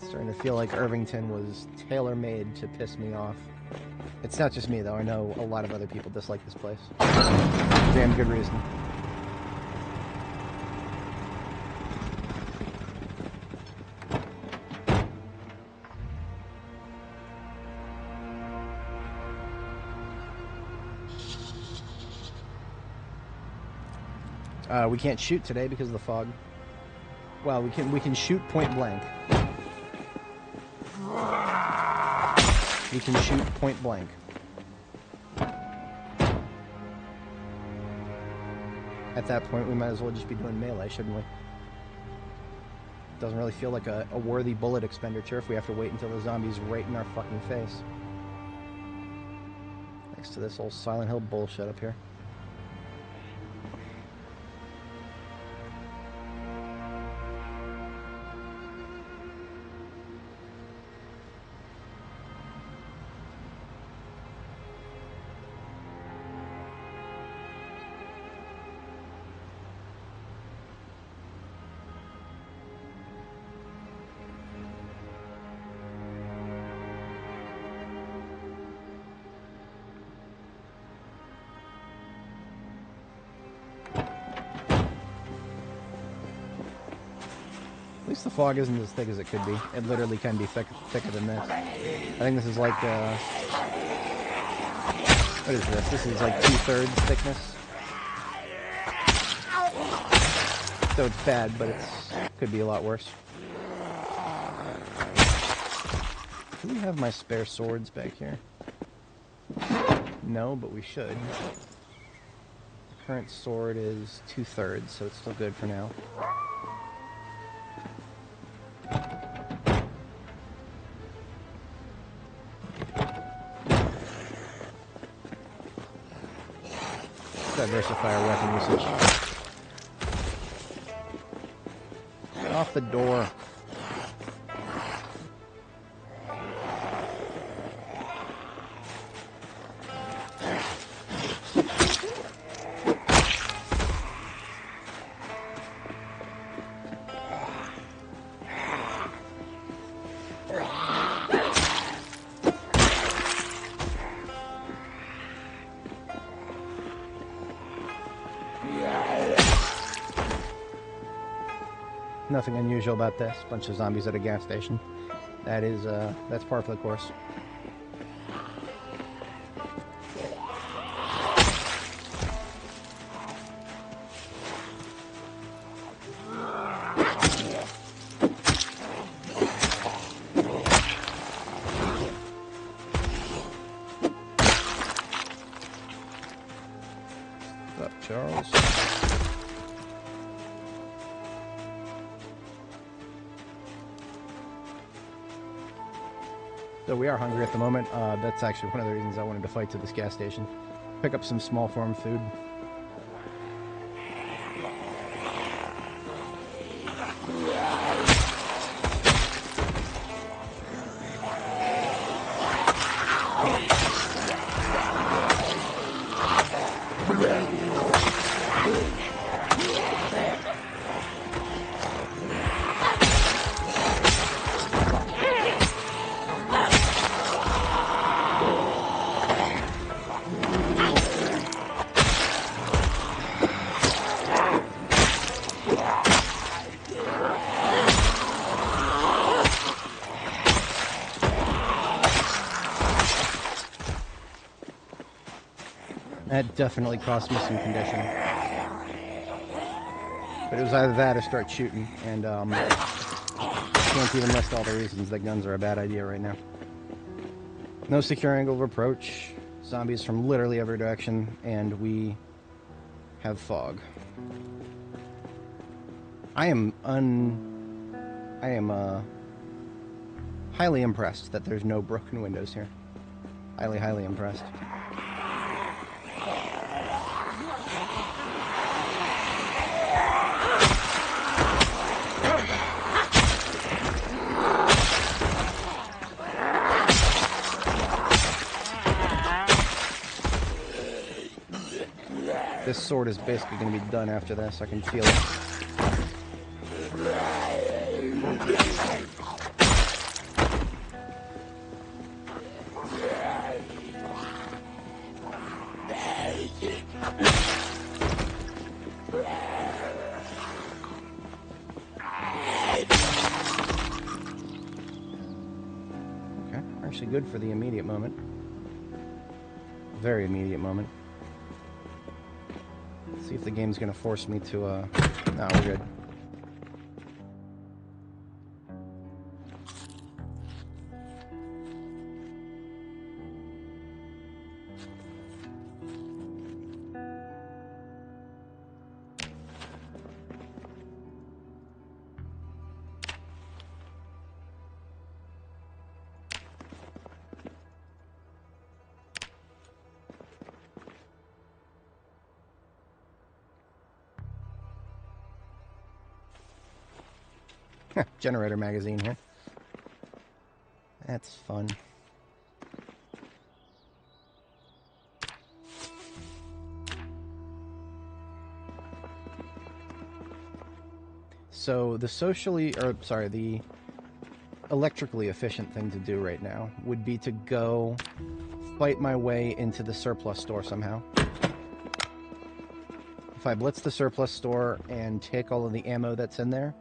Starting to feel like Irvington was tailor-made to piss me off. It's not just me, though. I know a lot of other people dislike this place. Damn good reason. We can't shoot today because of the fog. Well, we can shoot point blank. We can shoot point blank. At that point, we might as well just be doing melee, shouldn't we? Doesn't really feel like a worthy bullet expenditure if we have to wait until the zombie's right in our fucking face. Next to this old Silent Hill bullshit up here. At least the fog isn't as thick as it could be. It literally can be thicker than this. I think this is like, what is this? This is like 2/3 thickness. So it's bad, but it could be a lot worse. Do we have my spare swords back here? No, but we should. The current sword is 2/3, so it's still good for now. Diversify our weapon usage. Get off the door. Nothing unusual about this. Bunch of zombies at a gas station. That's par for the course. What's up, Charles? So we are hungry at the moment. That's actually one of the reasons I wanted to fight to this gas station. Pick up some small form food. That definitely cost me some condition. But it was either that or start shooting, and can't even list all the reasons that guns are a bad idea right now. No secure angle of approach, zombies from literally every direction, and we have fog. I am highly impressed that there's no broken windows here. Highly, highly impressed. This sword is basically going to be done after this. I can feel it. Okay, actually good for the immediate moment. Very immediate moment. See if the game's gonna force me to, no, we're good. Generator magazine here. That's fun. So the the electrically efficient thing to do right now would be to go fight my way into the surplus store somehow. If I blitz the surplus store and take all of the ammo that's in there,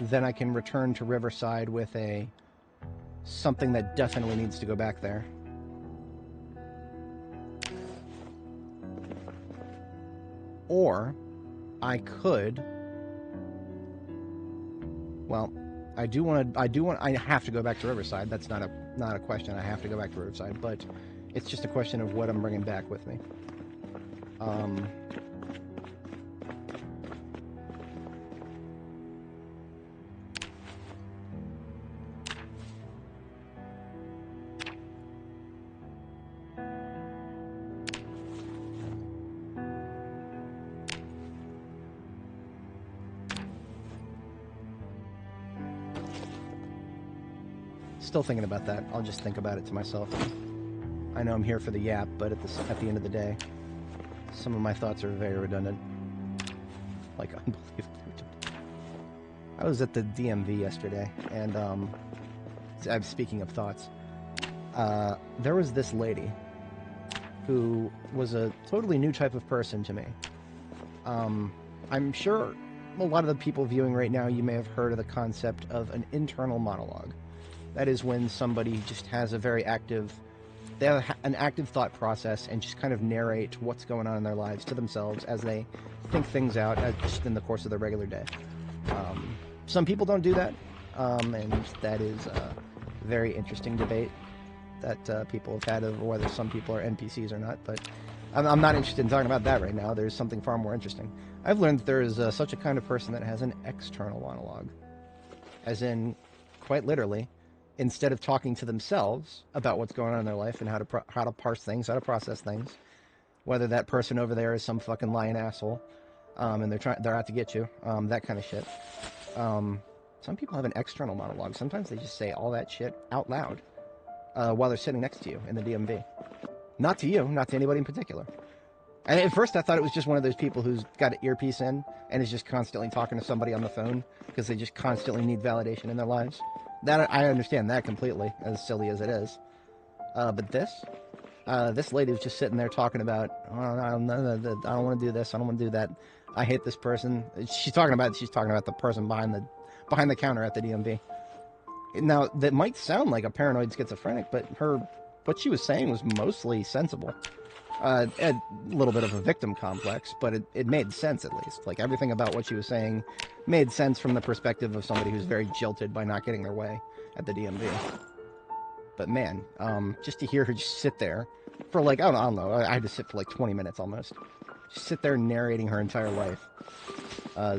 then I can return to Riverside with something that definitely needs to go back there. Or I could, well, I have to go back to Riverside. That's not a question. I have to go back to Riverside, but it's just a question of what I'm bringing back with me. Still thinking about that. I'll just think about it to myself. I know I'm here for the yap, but at the end of the day, some of my thoughts are very redundant. Like, unbelievably redundant. I was at the DMV yesterday, and I'm speaking of thoughts. There was this lady who was a totally new type of person to me. I'm sure a lot of the people viewing right now, you may have heard of the concept of an internal monologue. That is when somebody just has a very active, they have an active thought process and just kind of narrate what's going on in their lives to themselves as they think things out just in the course of their regular day. Some people don't do that, and that is a very interesting debate that people have had over whether some people are NPCs or not, but I'm not interested in talking about that right now. There's something far more interesting. I've learned that there is such a kind of person that has an external monologue, as in, quite literally, instead of talking to themselves about what's going on in their life and how to parse things, how to process things, whether that person over there is some fucking lying asshole, and they're out to get you, that kind of shit. Some people have an external monologue. Sometimes they just say all that shit out loud while they're sitting next to you in the DMV. Not to you, not to anybody in particular. And at first I thought it was just one of those people who's got an earpiece in and is just constantly talking to somebody on the phone because they just constantly need validation in their lives. That I understand that completely, as silly as it is. But this lady was just sitting there talking about, oh, I don't want to do this, I don't want to do that. I hate this person. She's talking about the person behind the counter at the DMV. Now that might sound like a paranoid schizophrenic, but what she was saying was mostly sensible. A little bit of a victim complex, but it made sense at least. Like everything about what she was saying made sense from the perspective of somebody who's very jilted by not getting their way at the DMV. But man, just to hear her just sit there for like, I don't know, I had to sit for like 20 minutes almost. Just sit there narrating her entire life.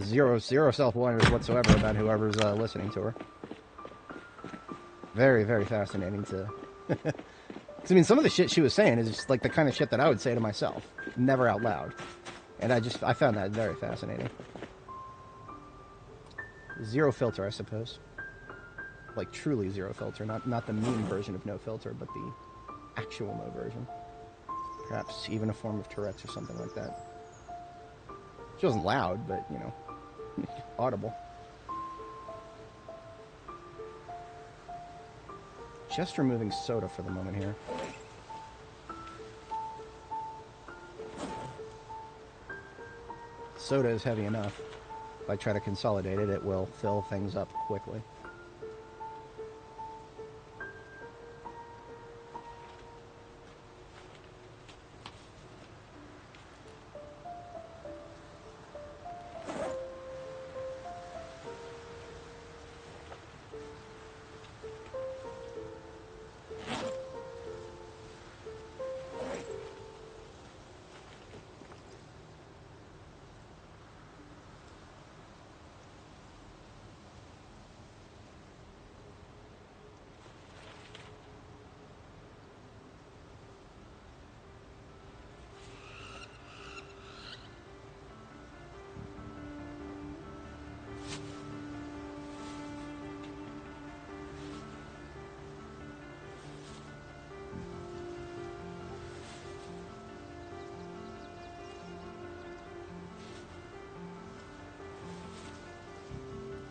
Zero self-awareness whatsoever about whoever's listening to her. Very, very fascinating to... I mean, some of the shit she was saying is just like the kind of shit that I would say to myself, never out loud. And I found that very fascinating. Zero filter, I suppose. Like truly zero filter, not the meme version of no filter, but the actual no version. Perhaps even a form of Tourette's or something like that. She wasn't loud, but, you know, audible. Just removing soda for the moment here. Soda is heavy enough. If I try to consolidate it, it will fill things up quickly.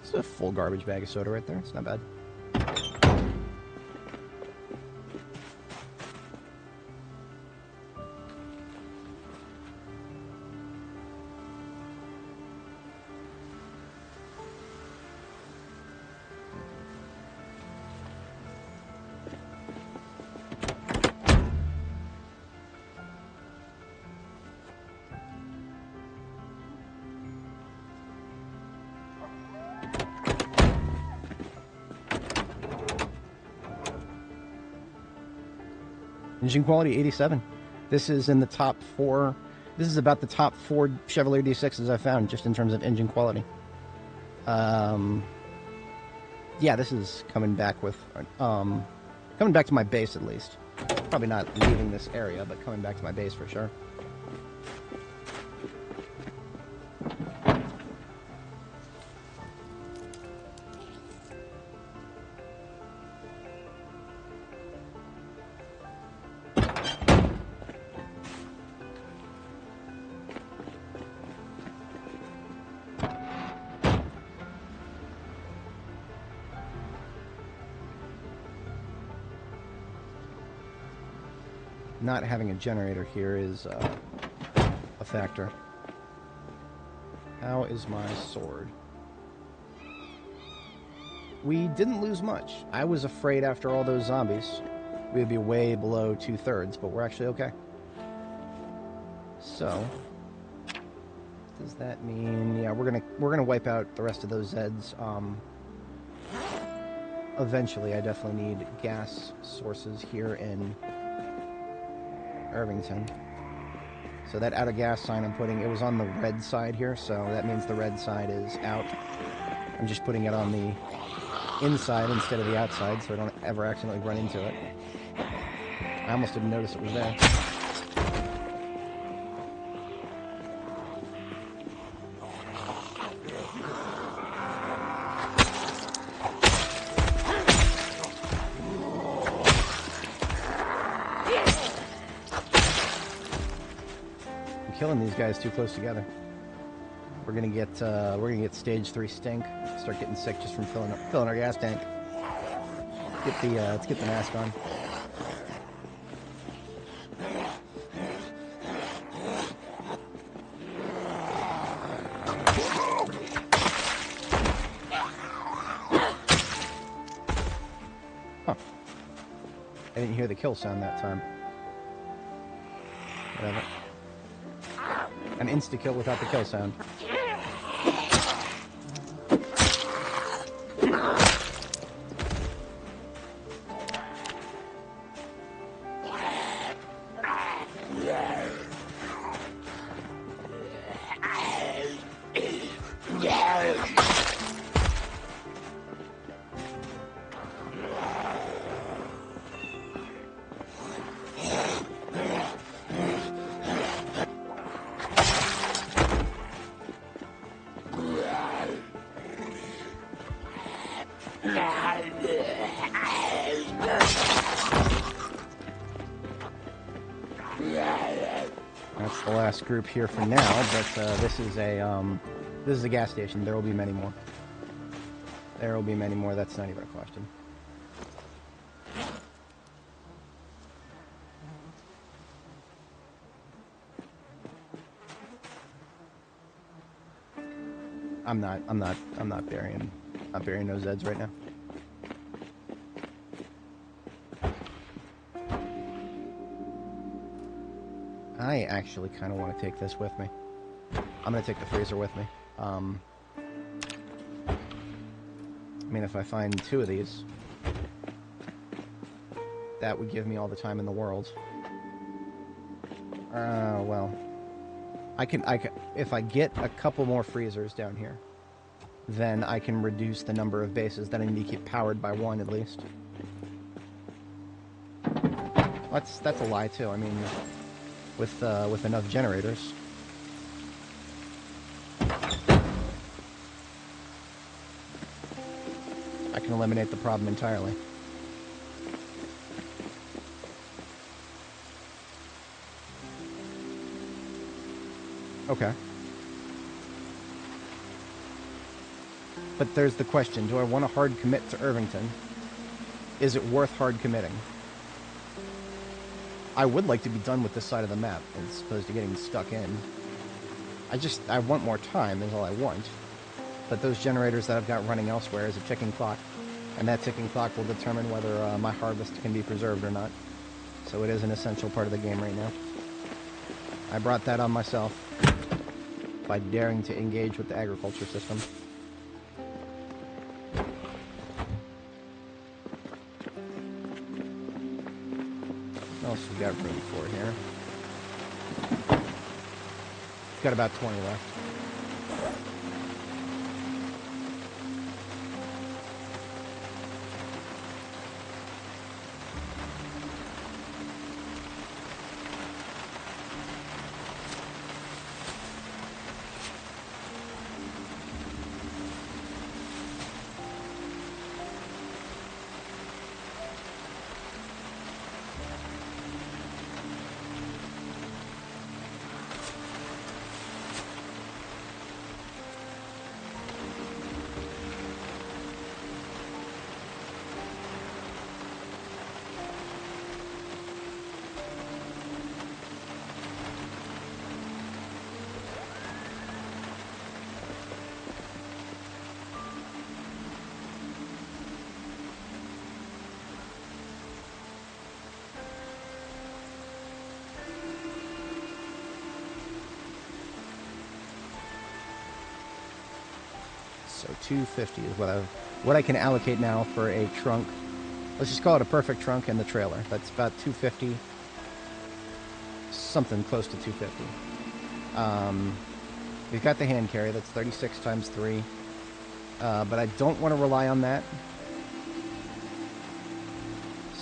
It's a full garbage bag of soda right there. It's not bad. Engine quality 87. This is in the top 4. This is about the top 4 Chevrolet D6s I've found just in terms of engine quality. Yeah, this is coming back to my base at least. Probably not leaving this area, but coming back to my base for sure. Not having a generator here is a factor. How is my sword? We didn't lose much. I was afraid after all those zombies we would be way below 2/3, but we're actually okay. So, does that mean, yeah, we're gonna wipe out the rest of those Zeds. Eventually, I definitely need gas sources here in Irvington. So that out of gas sign I'm putting, it was on the red side here, so that means the red side is out. I'm just putting it on the inside instead of the outside, so I don't ever accidentally run into it. I almost didn't notice it was there. Killing these guys too close together. We're gonna get stage 3 stink. Start getting sick just from filling our gas tank. Let's get the mask on. Huh. I didn't hear the kill sound that time. Whatever. An insta-kill without the kill sound. That's the last group here for now, but this is a gas station. There will be many more. There will be many more. That's not even a question. I'm not burying those Zeds right now. I actually kind of want to take this with me. I'm going to take the freezer with me. I mean, if I find 2 of these, that would give me all the time in the world. Well, I can, if I get a couple more freezers down here, then I can reduce the number of bases that I need to keep powered by 1 at least. That's a lie too. I mean, with enough generators. I can eliminate the problem entirely. Okay. But there's the question, do I want to hard commit to Irvington? Is it worth hard committing? I would like to be done with this side of the map, as opposed to getting stuck in. I want more time, is all I want. But those generators that I've got running elsewhere is a ticking clock. And that ticking clock will determine whether my harvest can be preserved or not. So it is an essential part of the game right now. I brought that on myself by daring to engage with the agriculture system. What else we got room for here? Got about 20 left. So 250 is what I can allocate now for a trunk. Let's just call it a perfect trunk and the trailer. That's about 250. Something close to 250. We've got the hand carry. That's 36 times 3. But I don't want to rely on that.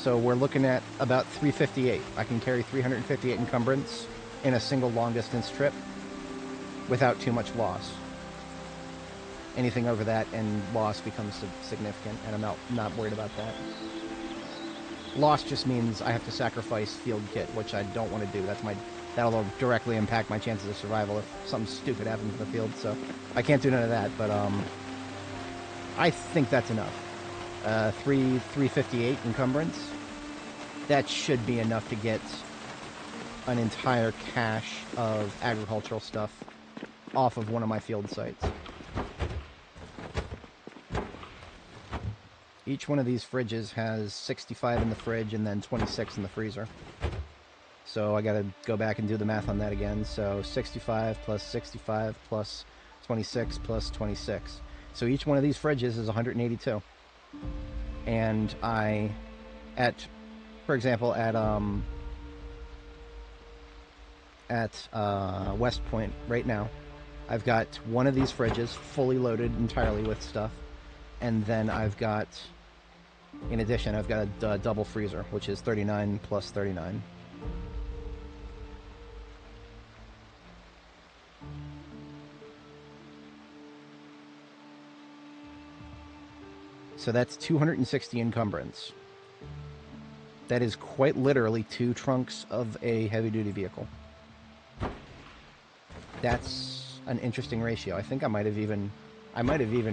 So we're looking at about 358. I can carry 358 encumbrance in a single long-distance trip without too much loss. Anything over that and loss becomes significant, and I'm not worried about that. Loss just means I have to sacrifice field kit, which I don't want to do. That'll directly impact my chances of survival if something stupid happens in the field, so I can't do none of that, but I think that's enough. 358 encumbrance. That should be enough to get an entire cache of agricultural stuff off of one of my field sites. Each one of these fridges has 65 in the fridge and then 26 in the freezer. So I gotta go back and do the math on that again. So 65 plus 65 plus 26 plus 26. So each one of these fridges is 182. And for example, at West Point right now, I've got one of these fridges fully loaded entirely with stuff. And then in addition, I've got a double freezer, which is 39 plus 39. So that's 260 encumbrance. That is quite literally 2 trunks of a heavy-duty vehicle. That's an interesting ratio. I think I might have even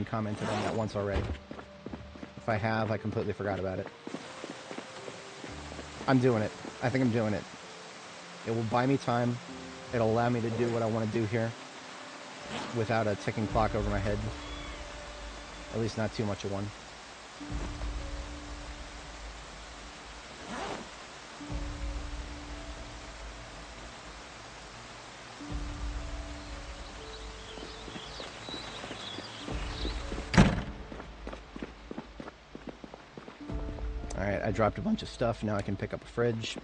commented on that once already. If I have, I completely forgot about it. I'm doing it. I think I'm doing it. It will buy me time. It'll allow me to do what I want to do here without a ticking clock over my head. At least not too much of one. Alright, I dropped a bunch of stuff. Now I can pick up a fridge.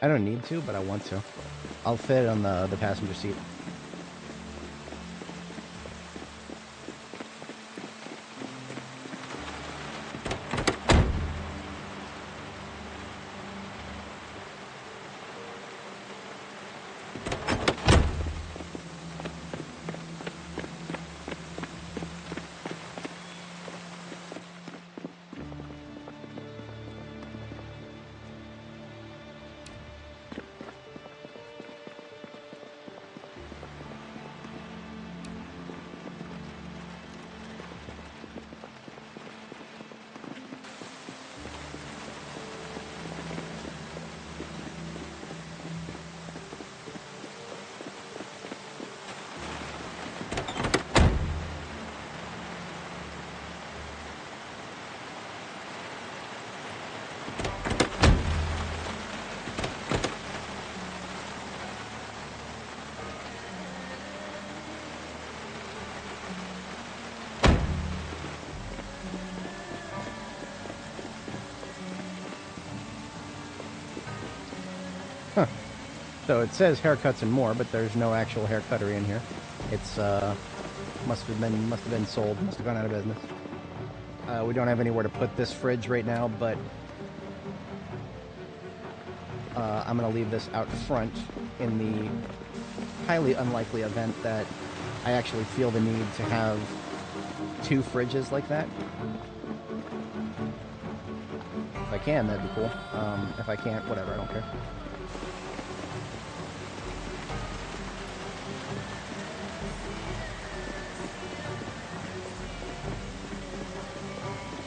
I don't need to, but I want to. I'll fit it on the passenger seat. Huh. So it says haircuts and more, but there's no actual haircuttery in here. It's must have been sold, must have gone out of business. We don't have anywhere to put this fridge right now, but I'm going to leave this out front in the highly unlikely event that I actually feel the need to have 2 fridges like that. If I can, that'd be cool. If I can't, whatever, I don't care.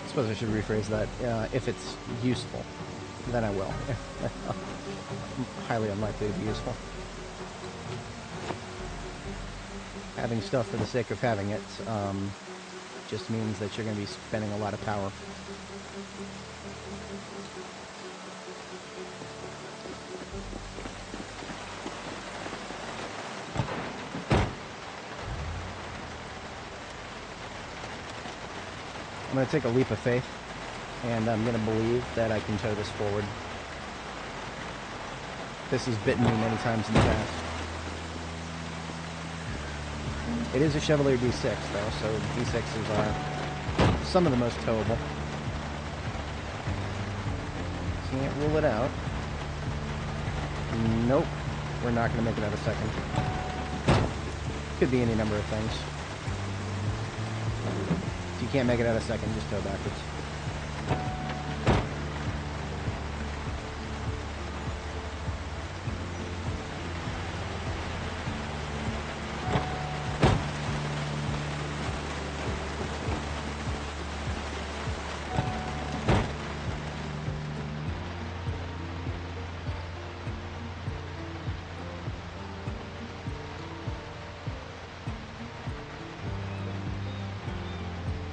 I suppose I should rephrase that. If it's useful, then I will. Highly unlikely to be useful. Having stuff for the sake of having it just means that you're going to be spending a lot of power. I'm going to take a leap of faith, and I'm going to believe that I can tow this forward. This has bitten me many times in the past. It is a Chevrolet D6, though, so D6s are some of the most towable. Can't rule it out. Nope. We're not going to make another second. Could be any number of things. If you can't make it out a second, just tow backwards.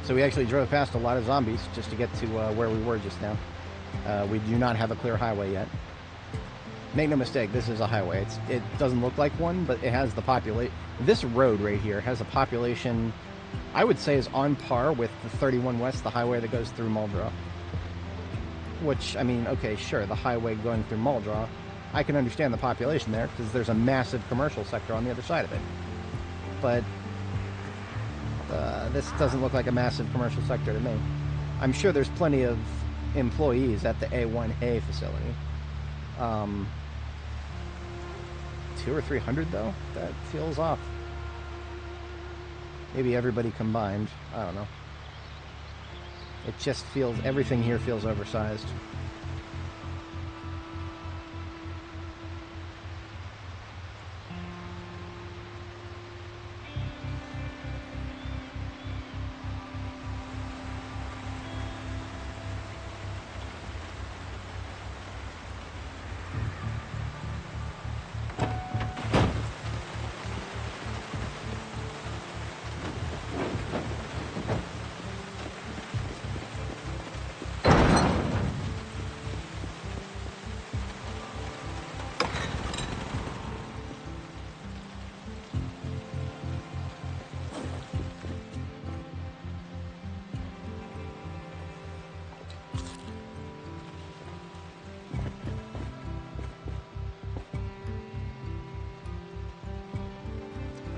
So we actually drove past a lot of zombies just to get to where we were just now. We do not have a clear highway yet. Make no mistake, this is a highway. It doesn't look like one, but it has the population. This road right here has a population, I would say, is on par with the 31 West, the highway that goes through Muldraugh. Which, I mean, okay, sure, the highway going through Muldraugh, I can understand the population there because there's a massive commercial sector on the other side of it. But this doesn't look like a massive commercial sector to me. I'm sure there's plenty of employees at the A1A facility. 200 or 300 though? That feels off. Maybe everybody combined. I don't know. It just feels, everything here feels oversized.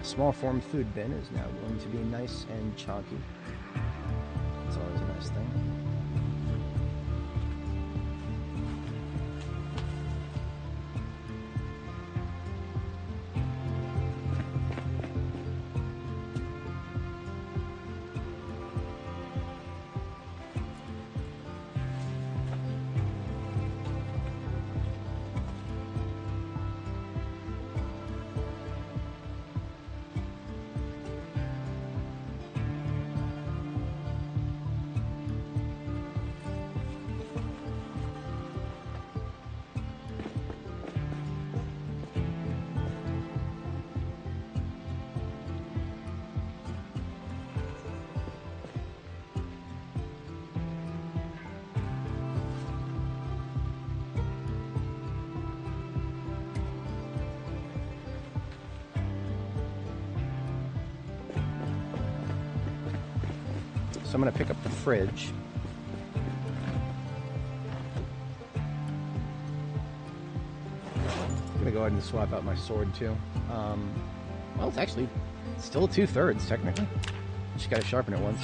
Small form food bin is now going to be nice and chunky. It's always a nice thing. So I'm going to pick up the fridge. I'm going to go ahead and swap out my sword too. Well, it's actually still 2/3 technically. Just got to sharpen it once.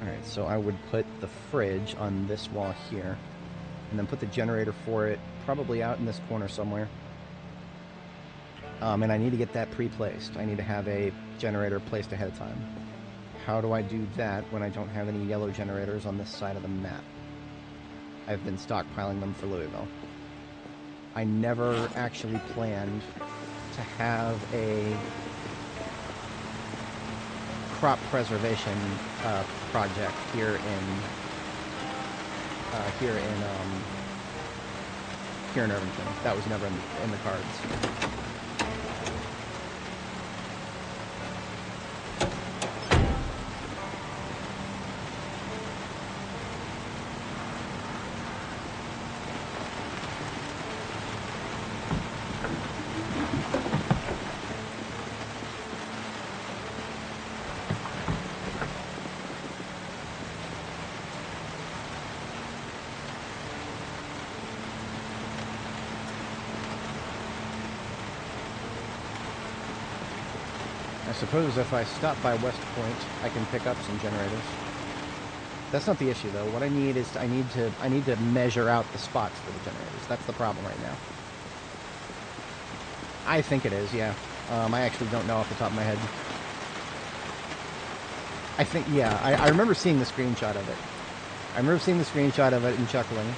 Alright, so I would put the fridge on this wall here, and then put the generator for it probably out in this corner somewhere. And I need to get that pre-placed. I need to have a generator placed ahead of time. How do I do that when I don't have any yellow generators on this side of the map? I've been stockpiling them for Louisville. I never actually planned to have a crop preservation project here in Irvington. That was never in the cards. I suppose if I stop by West Point, I can pick up some generators. That's not the issue, though. What I need is I need to measure out the spots for the generators. That's the problem right now. I think it is, yeah. I actually don't know off the top of my head. I think, yeah. I remember seeing the screenshot of it. I remember seeing the screenshot of it and chuckling.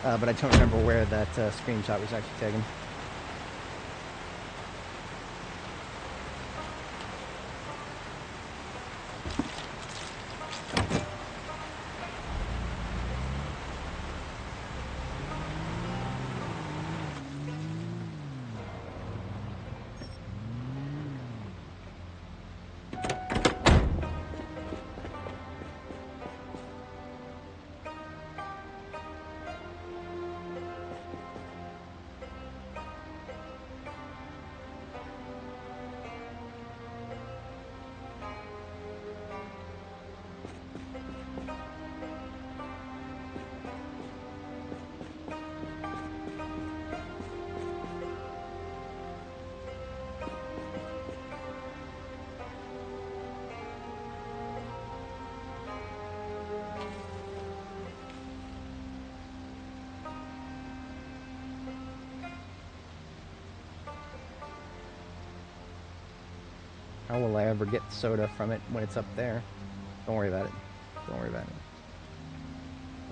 But I don't remember where that screenshot was actually taken. How will I ever get soda from it when it's up there? Don't worry about it. Don't worry about it.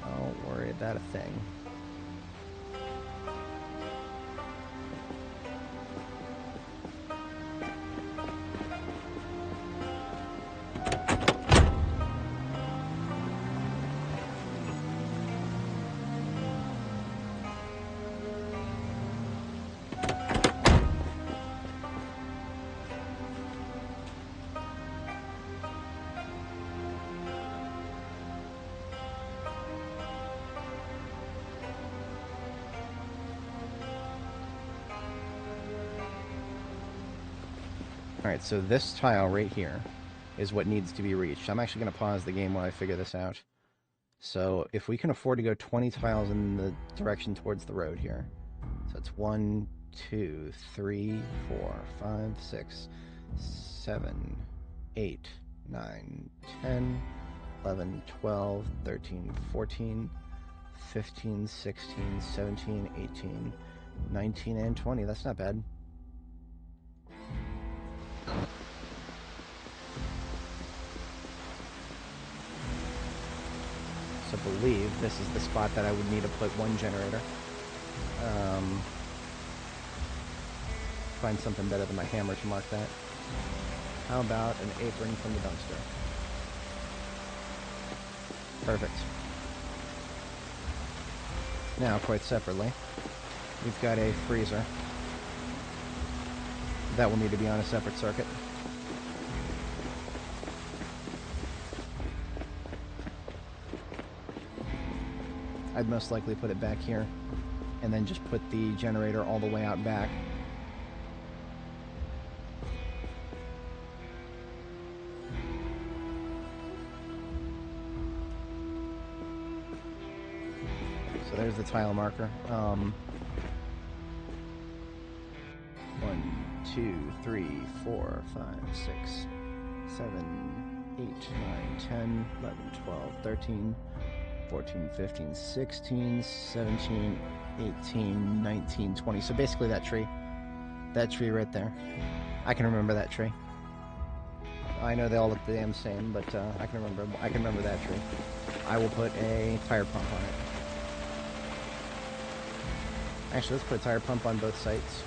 Don't worry about a thing. Alright, so this tile right here is what needs to be reached. I'm actually going to pause the game while I figure this out. So if we can afford to go 20 tiles in the direction towards the road here. So it's 1, 2, 3, 4, 5, 6, 7, 8, 9, 10, 11, 12, 13, 14, 15, 16, 17, 18, 19, and 20. That's not bad. So I believe this is the spot that I would need to put one generator. Find something better than my hammer to mark that. How about an apron from the dumpster? Perfect. Now, quite separately, we've got a freezer. That will need to be on a separate circuit. I'd most likely put it back here, and then just put the generator all the way out back. So there's the tile marker. 1, 2, 3, 4, 5, 6, 7, 8, 9, 10, 11, 12, 13, 14, 15, 16, 17, 18, 19, 20. So basically that tree. That tree right there. I can remember that tree. I know they all look the damn same, but I can remember that tree. I will put a tire pump on it. Actually, let's put a tire pump on both sites.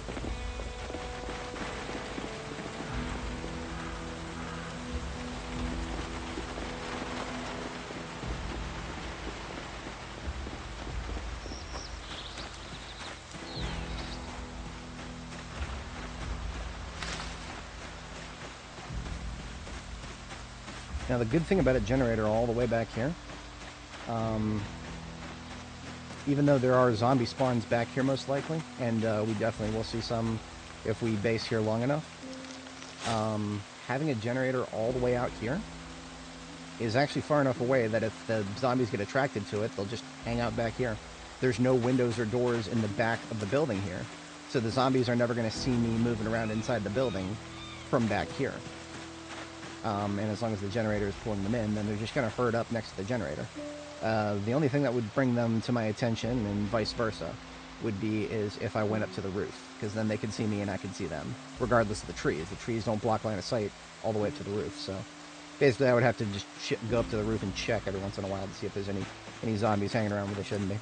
Now the good thing about a generator all the way back here, even though there are zombie spawns back here most likely, and we definitely will see some if we base here long enough, having a generator all the way out here is actually far enough away that if the zombies get attracted to it, they'll just hang out back here. There's no windows or doors in the back of the building here, so the zombies are never going to see me moving around inside the building from back here. And as long as the generator is pulling them in, then they're just going to herd up next to the generator. The only thing that would bring them to my attention, and vice versa, would be is if I went up to the roof, because then they could see me and I could see them, regardless of the trees. The trees don't block line of sight all the way up to the roof, so basically I would have to just go up to the roof and check every once in a while to see if there's any zombies hanging around where they shouldn't be.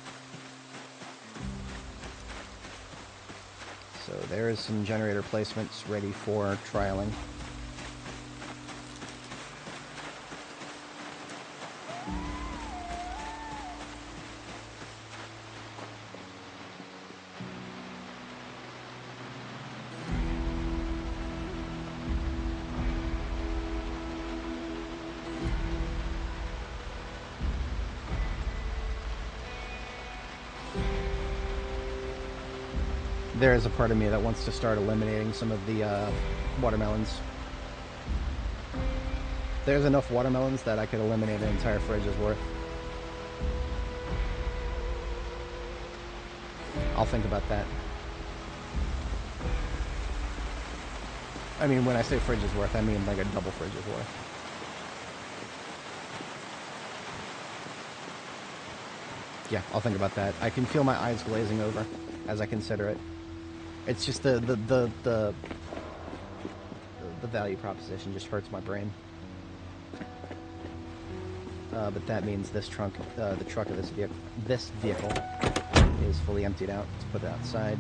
So there's some generator placements ready for trialing. There is a part of me that wants to start eliminating some of the watermelons. There's enough watermelons that I could eliminate an entire fridge's worth. I'll think about that. I mean, when I say fridge's worth, I mean like a double fridge's worth. Yeah, I'll think about that. I can feel my eyes glazing over as I consider it. It's just the value proposition just hurts my brain. But that means this trunk, the truck of this vehicle is fully emptied out. Let's put it outside.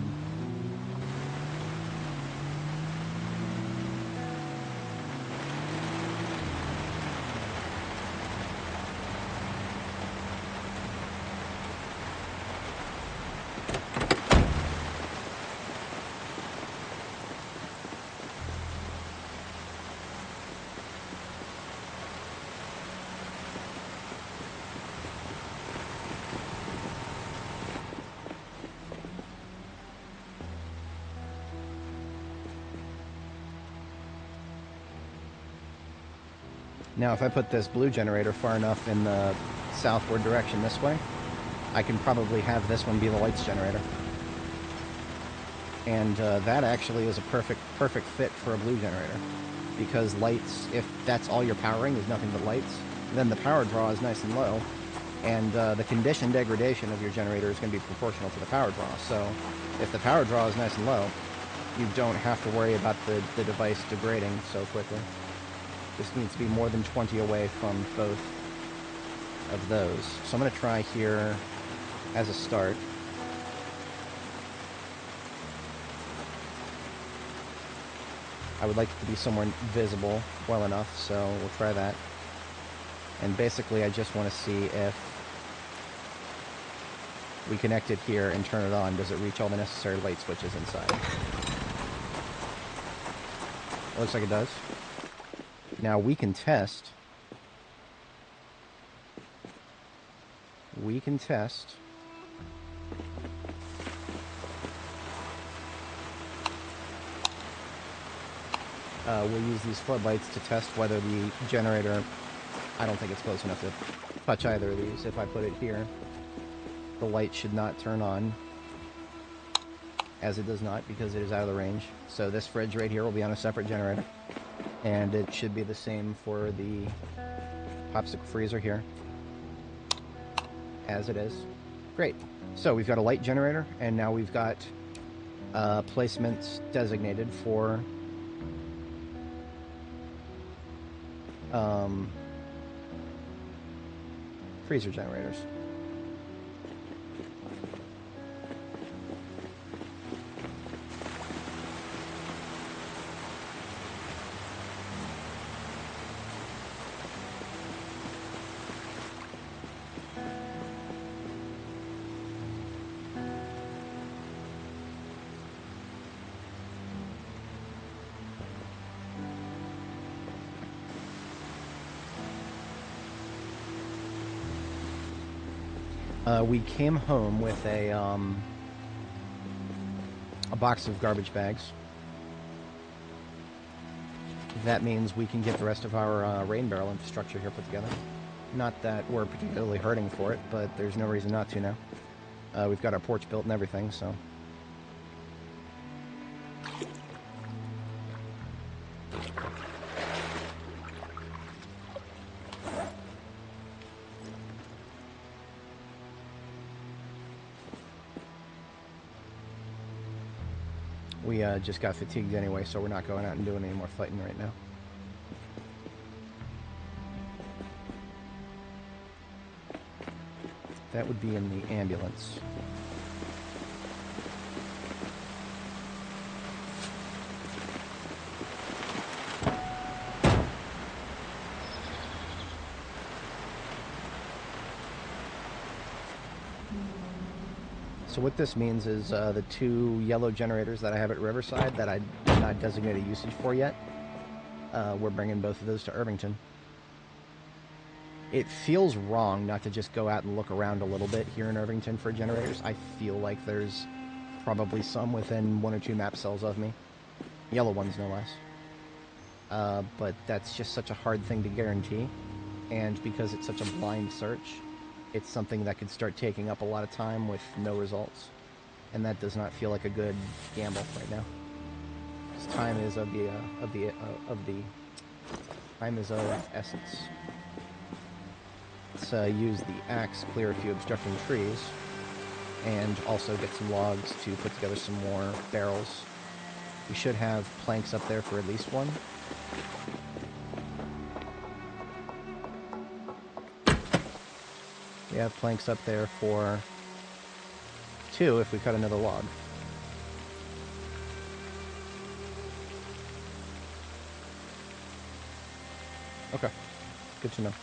Now, if I put this blue generator far enough in the southward direction this way, I can probably have this one be the lights generator. And that actually is a perfect fit for a blue generator. Because lights, if that's all you're powering is nothing but lights, then the power draw is nice and low. And the condition degradation of your generator is going to be proportional to the power draw. So if the power draw is nice and low, you don't have to worry about the device degrading so quickly. This needs to be more than 20 away from both of those. So I'm going to try here as a start. I would like it to be somewhere visible well enough, so we'll try that. And basically I just want to see if we connect it here and turn it on. Does it reach all the necessary light switches inside? It looks like it does. Now we can test. We'll use these floodlights to test whether the generator, I don't think it's close enough to touch either of these. If I put it here, the light should not turn on, as it does not because it is out of the range. So this fridge right here will be on a separate generator. And it should be the same for the popsicle freezer here, as it is. Great. So we've got a light generator, and now we've got placements designated for freezer generators. We came home with a box of garbage bags. That means we can get the rest of our rain barrel infrastructure here put together. Not that we're particularly hurting for it, but there's no reason not to now. We've got our porch built and everything, so... We just got fatigued anyway, so we're not going out and doing any more fighting right now. That would be in the ambulance. So what this means is the two yellow generators that I have at Riverside that I did not designate a usage for yet, we're bringing both of those to Irvington. It feels wrong not to just go out and look around a little bit here in Irvington for generators. I feel like there's probably some within 1 or 2 map cells of me. Yellow ones, no less. But that's just such a hard thing to guarantee. And because it's such a blind search, it's something that could start taking up a lot of time with no results. And that does not feel like a good gamble right now. Because time is of the time is of essence. Let's use the axe, clear a few obstructing trees, and also get some logs to put together some more barrels. We should have planks up there for at least one. We have planks up there for 2 if we cut another log. Okay, good to know.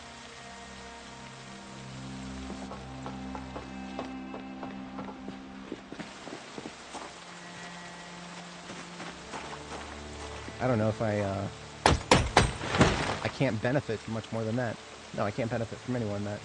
I don't know if I can't benefit from much more than that. No, I can't benefit from any more than that.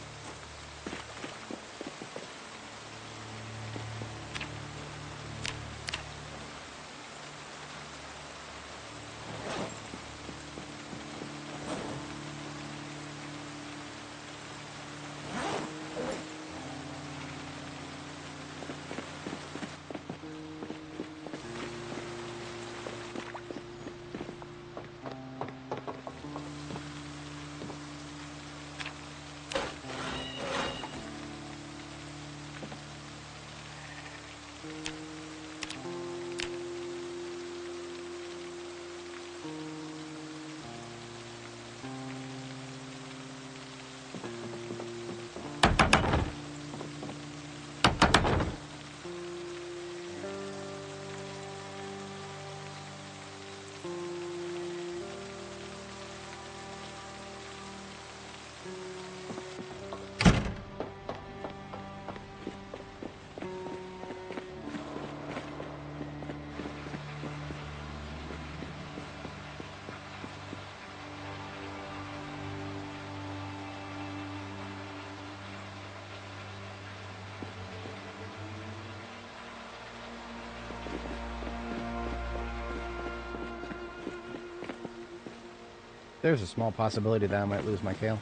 There's a small possibility that I might lose my kale.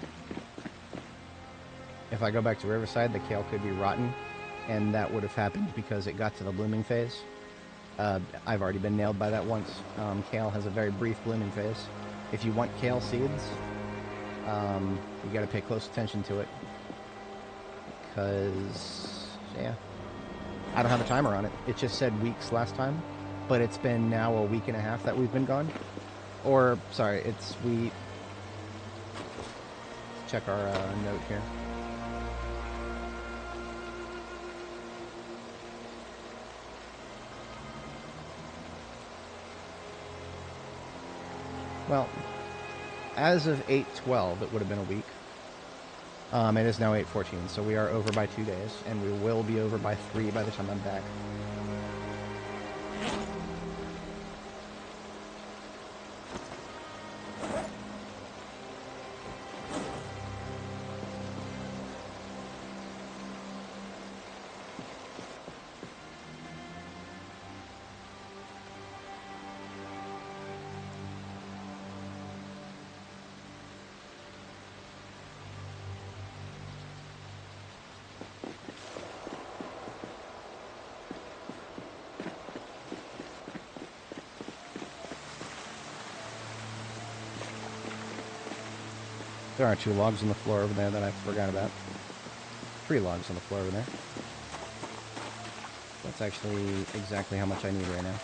If I go back to Riverside, the kale could be rotten, and that would have happened because it got to the blooming phase. I've already been nailed by that once. Kale has a very brief blooming phase, If you want kale seeds, you got to pay close attention to it, because yeah, I don't have a timer on it. It just said weeks last time, but it's been now a week and a half that we've been gone. Or sorry, check our note here. Well, as of 8/12, it would have been a week. It is now 8/14, so we are over by 2 days, and we will be over by 3 by the time I'm back. There are 2 logs on the floor over there that I forgot about. 3 logs on the floor over there. That's actually exactly how much I need right now.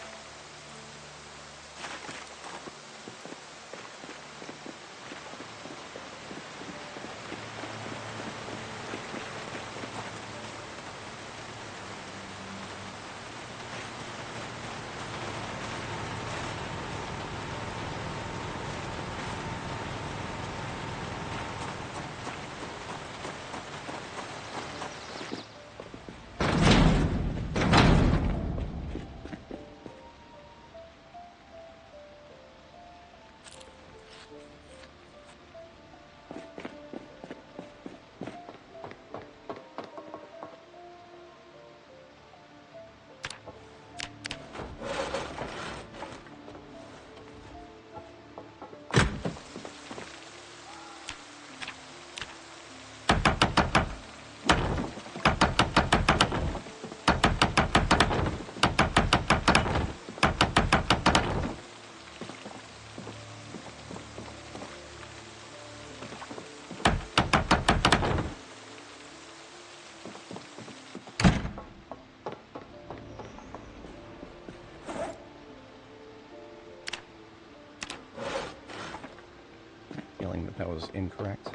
That was incorrect.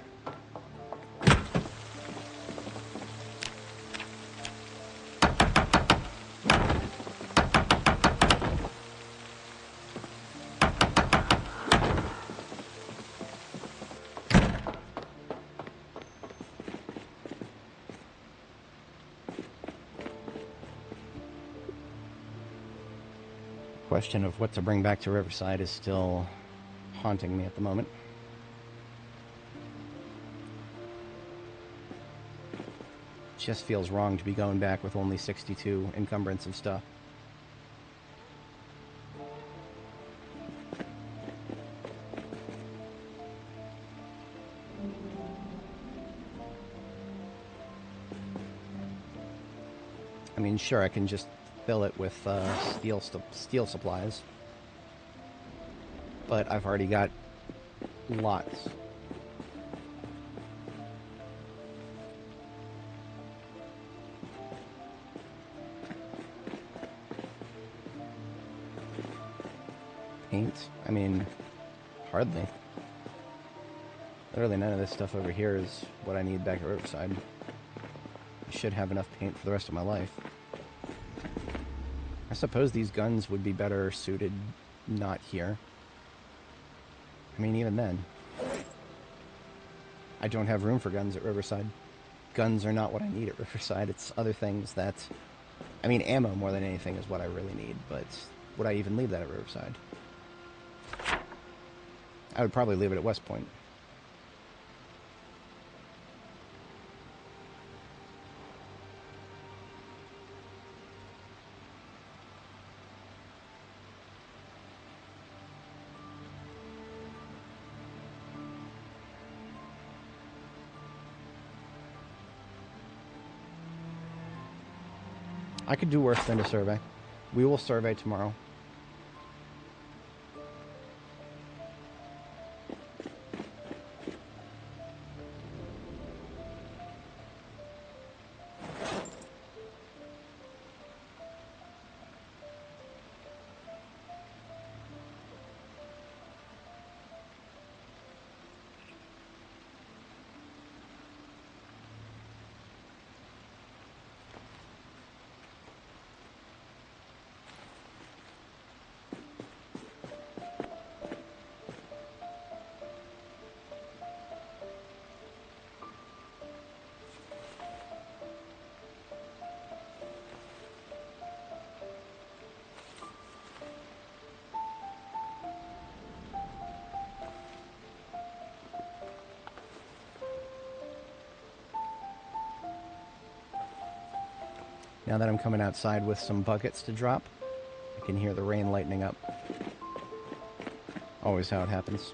Question of what to bring back to Riverside is still haunting me at the moment. Just feels wrong to be going back with only 62 encumbrance of stuff. I mean, sure, I can just fill it with steel supplies, but I've already got lots. Paint? I mean, hardly. Literally none of this stuff over here is what I need back at Riverside. I should have enough paint for the rest of my life. I suppose these guns would be better suited not here. I mean, even then. I don't have room for guns at Riverside. Guns are not what I need at Riverside. It's other things that... I mean, ammo more than anything is what I really need, but would I even leave that at Riverside? I would probably leave it at West Point. I could do worse than a survey. We will survey tomorrow. Now that I'm coming outside with some buckets to drop, I can hear the rain lightening up. Always how it happens.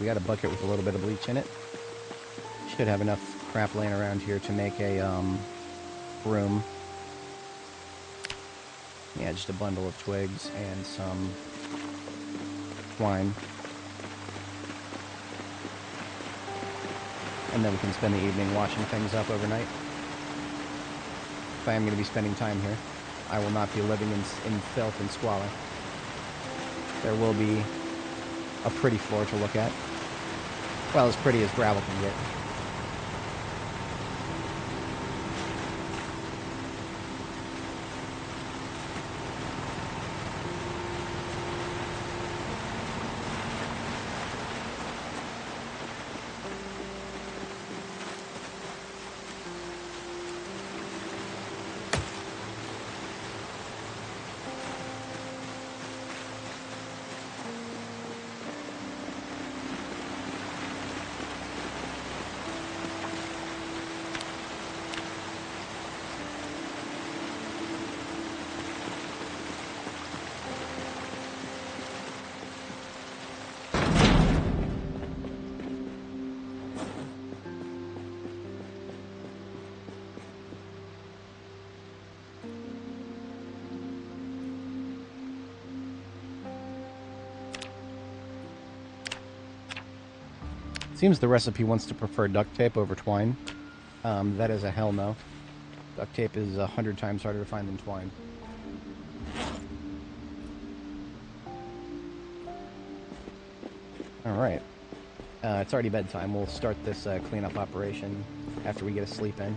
We got a bucket with a little bit of bleach in it. Should have enough crap laying around here to make a broom. Yeah, just a bundle of twigs and some twine. And then we can spend the evening washing things up overnight. If I am going to be spending time here, I will not be living in filth and squalor. There will be a pretty floor to look at. Well, as pretty as gravel can get. Seems the recipe wants to prefer duct tape over twine. That is a hell no. Duct tape is 100 times harder to find than twine. Alright. It's already bedtime. We'll start this cleanup operation after we get a sleep in.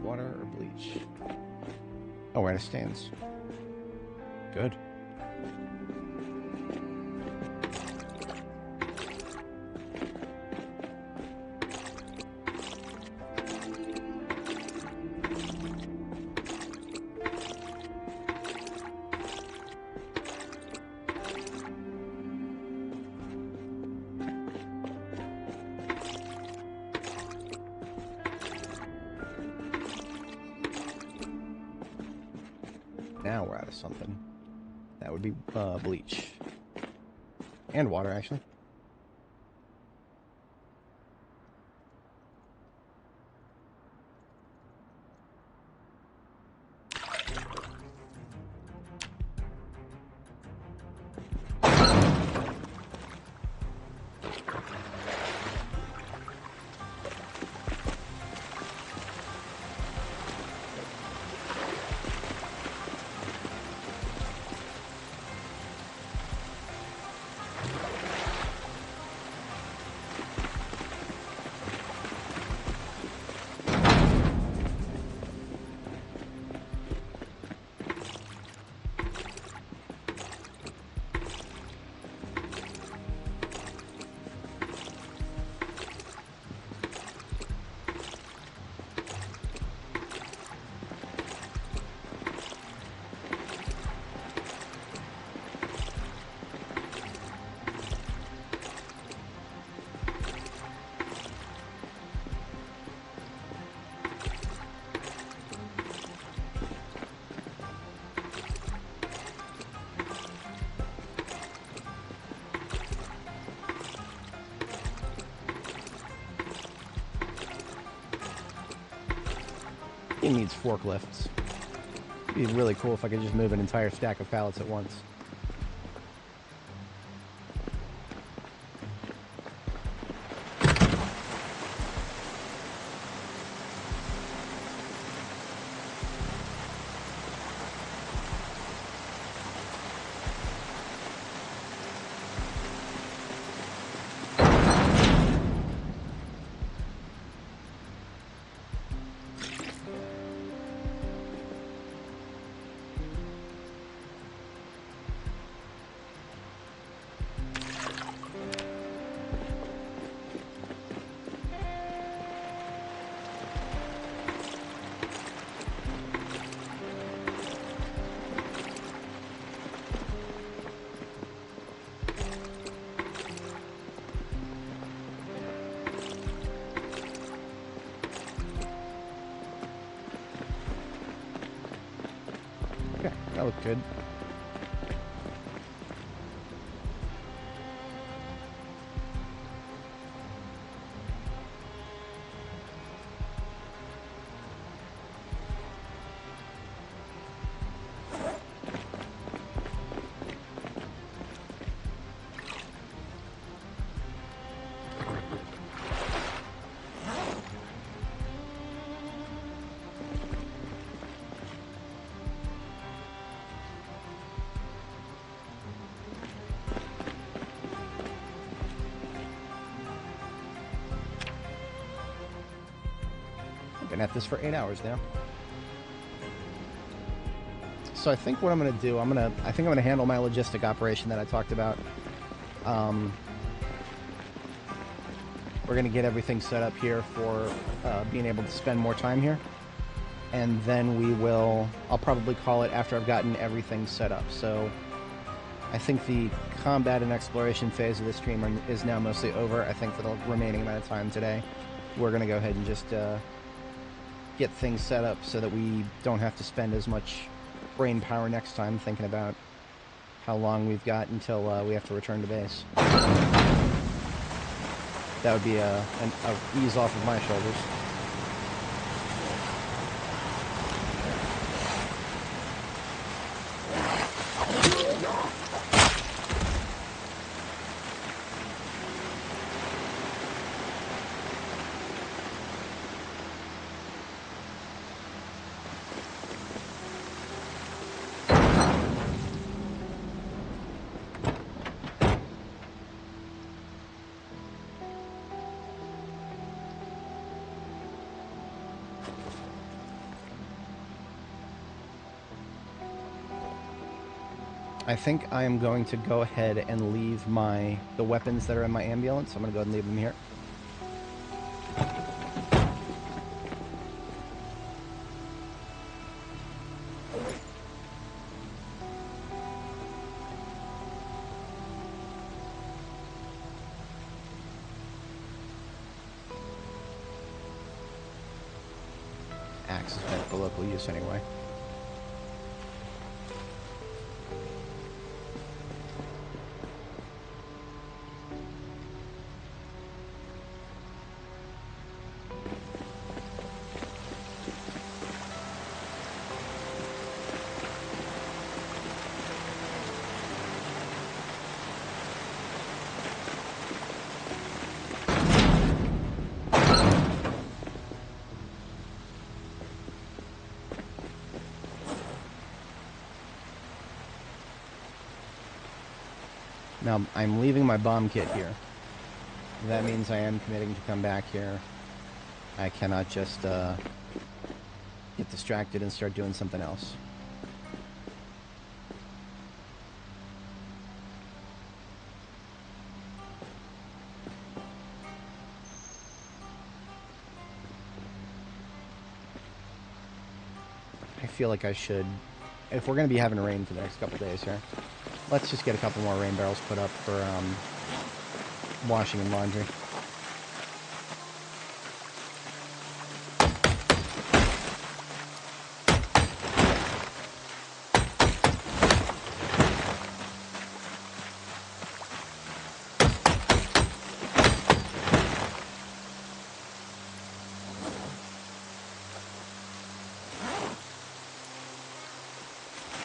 water or bleach? Oh, we're out of stains. Good. Now we're out of something. That would be bleach. And water, actually. It needs forklifts. It'd be really cool if I could just move an entire stack of pallets at once. Okay, that looked good. Been at this for 8 hours now. So I think what I'm going to do, I think I'm going to handle my logistic operation that I talked about. We're going to get everything set up here for being able to spend more time here. And then I'll probably call it after I've gotten everything set up. So I think the combat and exploration phase of the stream is now mostly over. I think for the remaining amount of time today, we're going to go ahead and just get things set up so that we don't have to spend as much brain power next time thinking about how long we've got until we have to return to base. That would be a ease off of my shoulders. I think I am going to go ahead and leave the weapons that are in my ambulance. I'm going to go ahead and leave them here. Axe is meant for local use anyway. Now, I'm leaving my bomb kit here. That means I am committing to come back here. I cannot just get distracted and start doing something else. I feel like I should, if we're going to be having rain for the next couple days here, let's just get a couple more rain barrels put up for washing and laundry.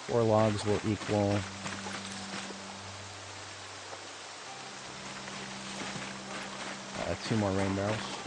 Four logs will equal 2 more rain barrels.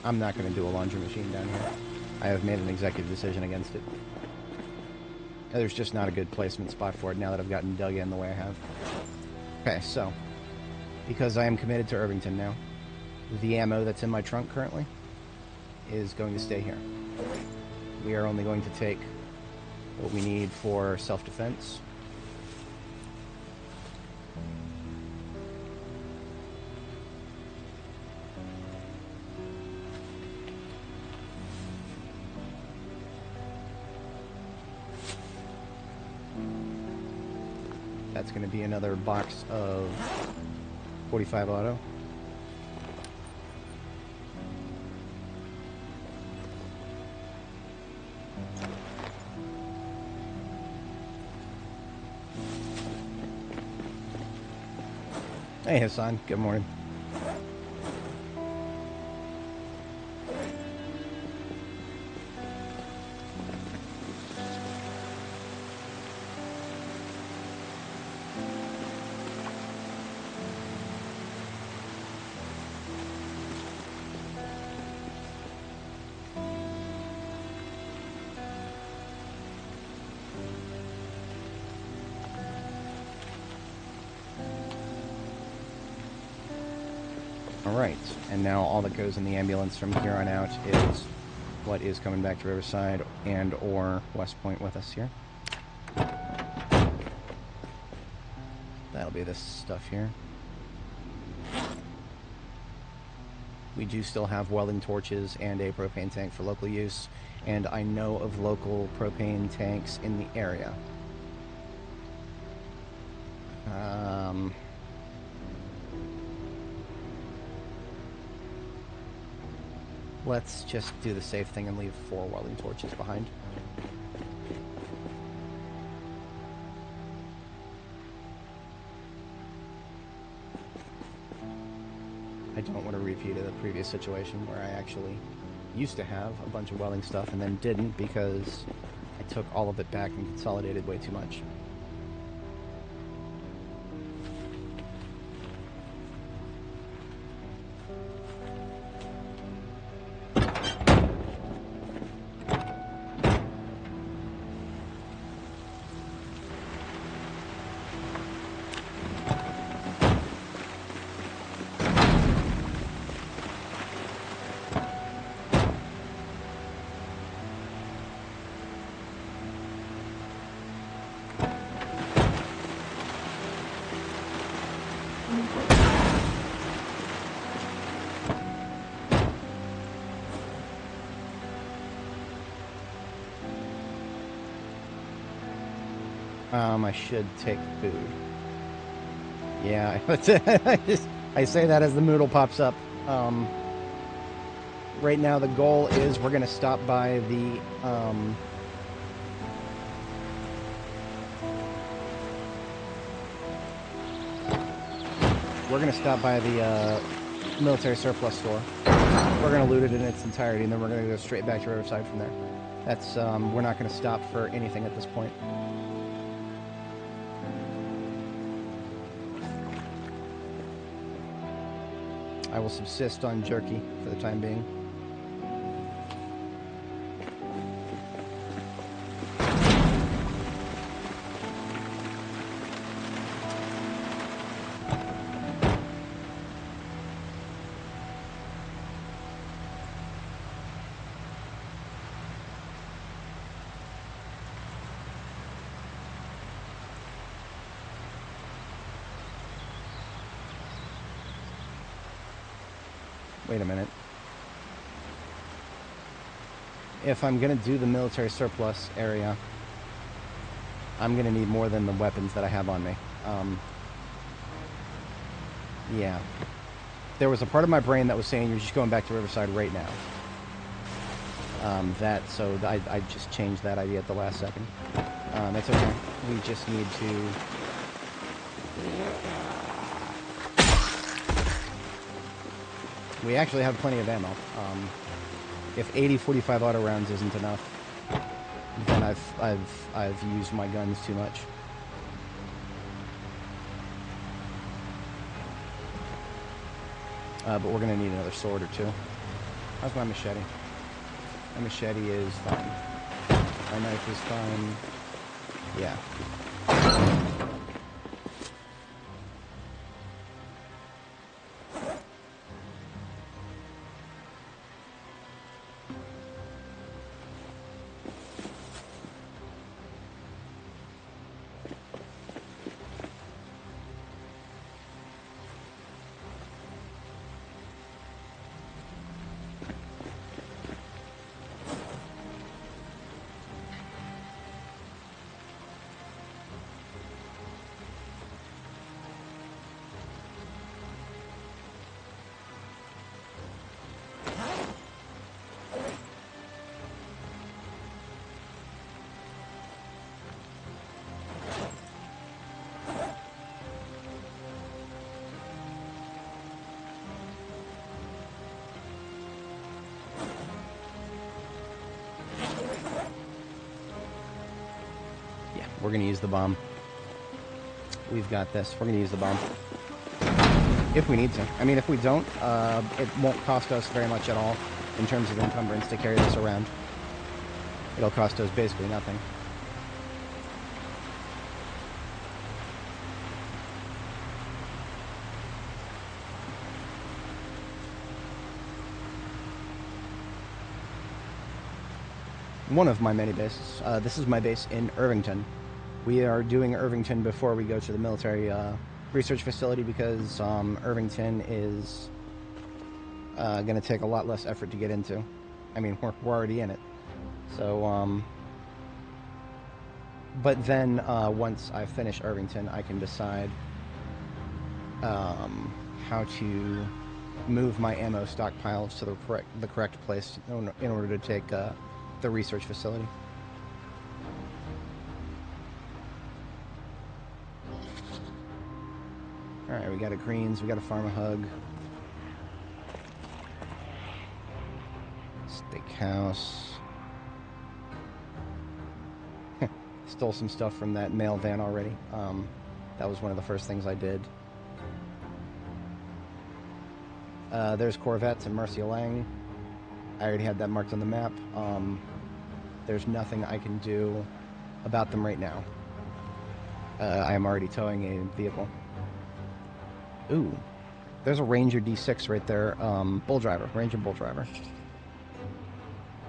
I'm not going to do a laundry machine down here. I have made an executive decision against it. There's just not a good placement spot for it now that I've gotten dug in the way I have. Okay, so, because I am committed to Irvington now, the ammo that's in my trunk currently is going to stay here. We are only going to take what we need for self-defense. That's going to be another box of 45 auto. Hey Hassan, good morning. Alright, and now all that goes in the ambulance from here on out is what is coming back to Riverside and or West Point with us here. That'll be this stuff here. We do still have welding torches and a propane tank for local use, and I know of local propane tanks in the area. Let's just do the safe thing and leave 4 welding torches behind. I don't want to repeat the previous situation where I actually used to have a bunch of welding stuff and then didn't because I took all of it back and consolidated way too much. I should take food. Yeah, I say that as the Moodle pops up. Right now the goal is we're going to stop by the military surplus store. We're going to loot it in its entirety, and then we're going to go straight back to Riverside from there. That's we're not going to stop for anything at this point. I will subsist on jerky for the time being. Wait a minute. If I'm going to do the military surplus area, I'm going to need more than the weapons that I have on me. Yeah. There was a part of my brain that was saying you're just going back to Riverside right now. So I just changed that idea at the last second. That's okay. We just need to... We actually have plenty of ammo. If 80-45 auto rounds isn't enough, then I've used my guns too much. But we're gonna need another sword or two. How's my machete? My machete is fine. My knife is fine. Yeah. We're going to use the bomb. We've got this. We're going to use the bomb. If we need to. I mean, if we don't, it won't cost us very much at all in terms of encumbrance to carry this around. It'll cost us basically nothing. One of my many bases. This is my base in Irvington. We are doing Irvington before we go to the military research facility because Irvington is going to take a lot less effort to get into. I mean, we're already in it. So, But then once I finish Irvington, I can decide how to move my ammo stockpiles to the correct place in order to take the research facility. Alright, we got a greens, we got a farm a hug. Steakhouse. Stole some stuff from that mail van already. That was one of the first things I did. There's Corvettes and Mercia Lang. I already had that marked on the map. There's nothing I can do about them right now. I am already towing a vehicle. Ooh, there's a Ranger D6 right there. Bull driver, Ranger bull driver.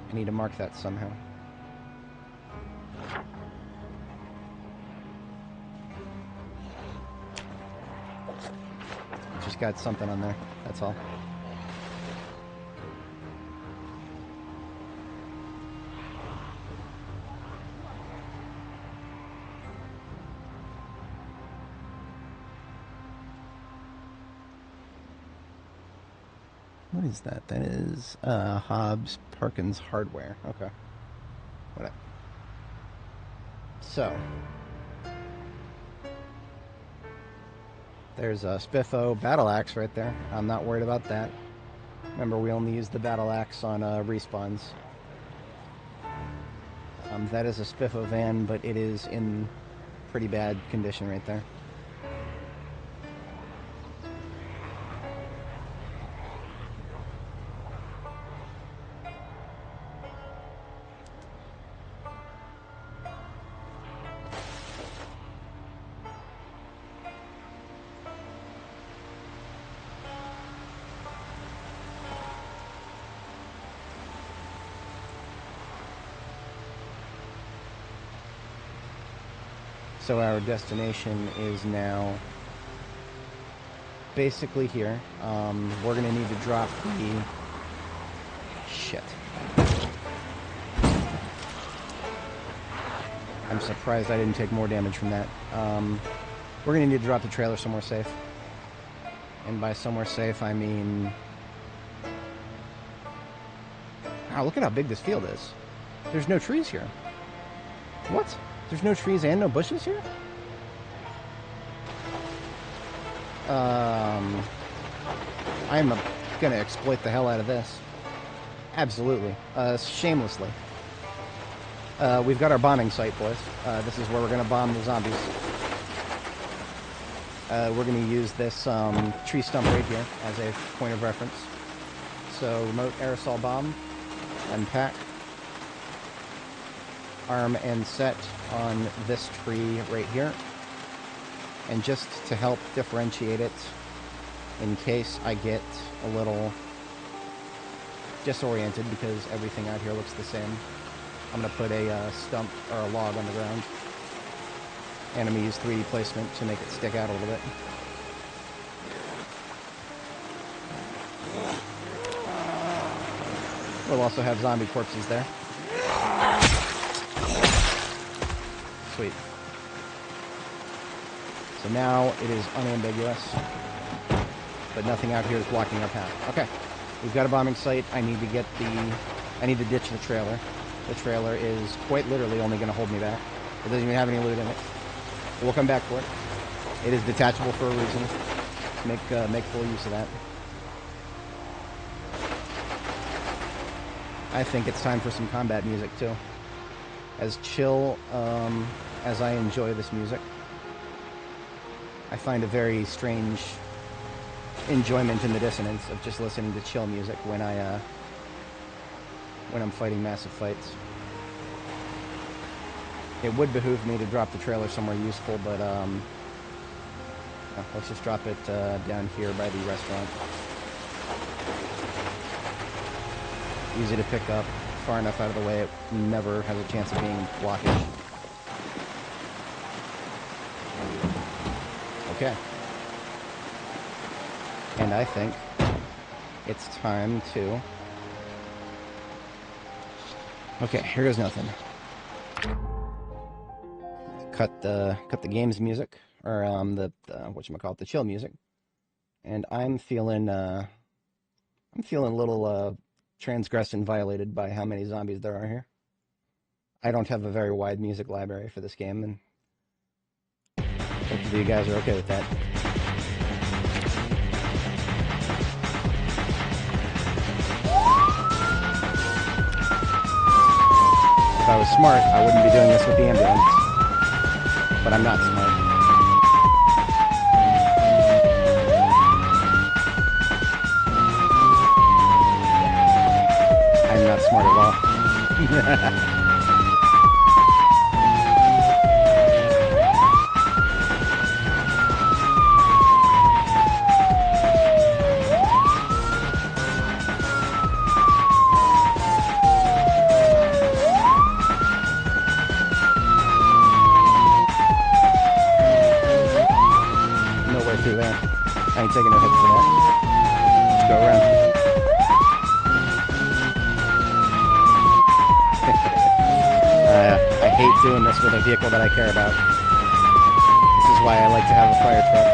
I need to mark that somehow. Just got something on there, that's all. What is that? That is Hobbs Perkins Hardware. Okay. Whatever. So. There's a Spiffo Battle Axe right there. I'm not worried about that. Remember, we only use the Battle Axe on respawns. That is a Spiffo van, but it is in pretty bad condition right there. So our destination is now basically here. We're going to need to drop the... Shit. I'm surprised I didn't take more damage from that. We're going to need to drop the trailer somewhere safe. And by somewhere safe, I mean... Wow, look at how big this field is. There's no trees here. What? There's no trees and no bushes here? I'm gonna exploit the hell out of this. Absolutely. Shamelessly. We've got our bombing site, boys. This is where we're gonna bomb the zombies. We're gonna use this tree stump right here as a point of reference. So, remote aerosol bomb. Unpack. Arm and set on this tree right here. And just to help differentiate it, in case I get a little disoriented because everything out here looks the same, I'm going to put a stump or a log on the ground. And I'm going to use 3D placement to make it stick out a little bit. We'll also have zombie corpses there. Sweet. So now it is unambiguous, but nothing out here is blocking our path. Okay, we've got a bombing site. I need to ditch the trailer. The trailer is quite literally only going to hold me back. It doesn't even have any loot in it. We'll come back for it. It is detachable for a reason. Make full use of that. I think it's time for some combat music too. As chill as I enjoy this music, I find a very strange enjoyment in the dissonance of just listening to chill music when I'm fighting massive fights. It would behoove me to drop the trailer somewhere useful, but let's just drop it down here by the restaurant. Easy to pick up, far enough out of the way it never has a chance of being blockage. Okay. And I think it's time to... Okay, here goes nothing. cut the game's music, or the whatchamacallit, the chill music, and I'm feeling a little transgressed and violated by how many zombies there are here. I don't have a very wide music library for this game, and hopefully you guys are okay with that. If I was smart, I wouldn't be doing this with the ambulance, but I'm not smart. I'm not smart at all. Through there. I ain't taking no hits for that. Let's go around. I hate doing this with a vehicle that I care about. This is why I like to have a fire truck.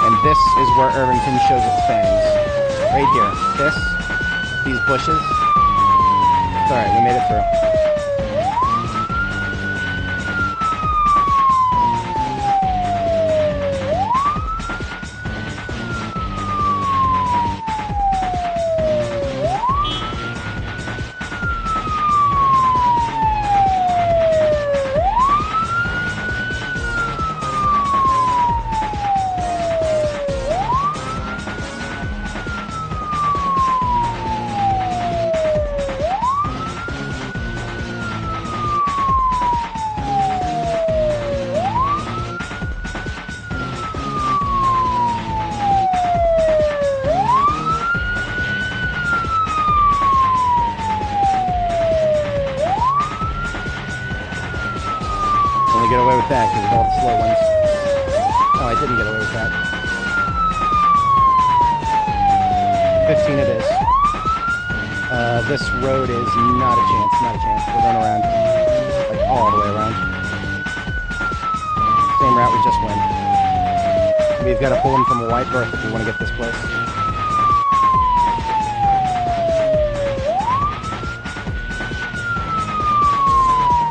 And this is where Irvington shows its fangs. Right here. These bushes. It's alright, we made it through. Get away with that because of all the slow ones. Oh, I didn't get away with that. 15 it is. This road is not a chance, not a chance. We're going around, like all the way around. Same route we just went. We've got to pull in from a wide berth if we want to get this place.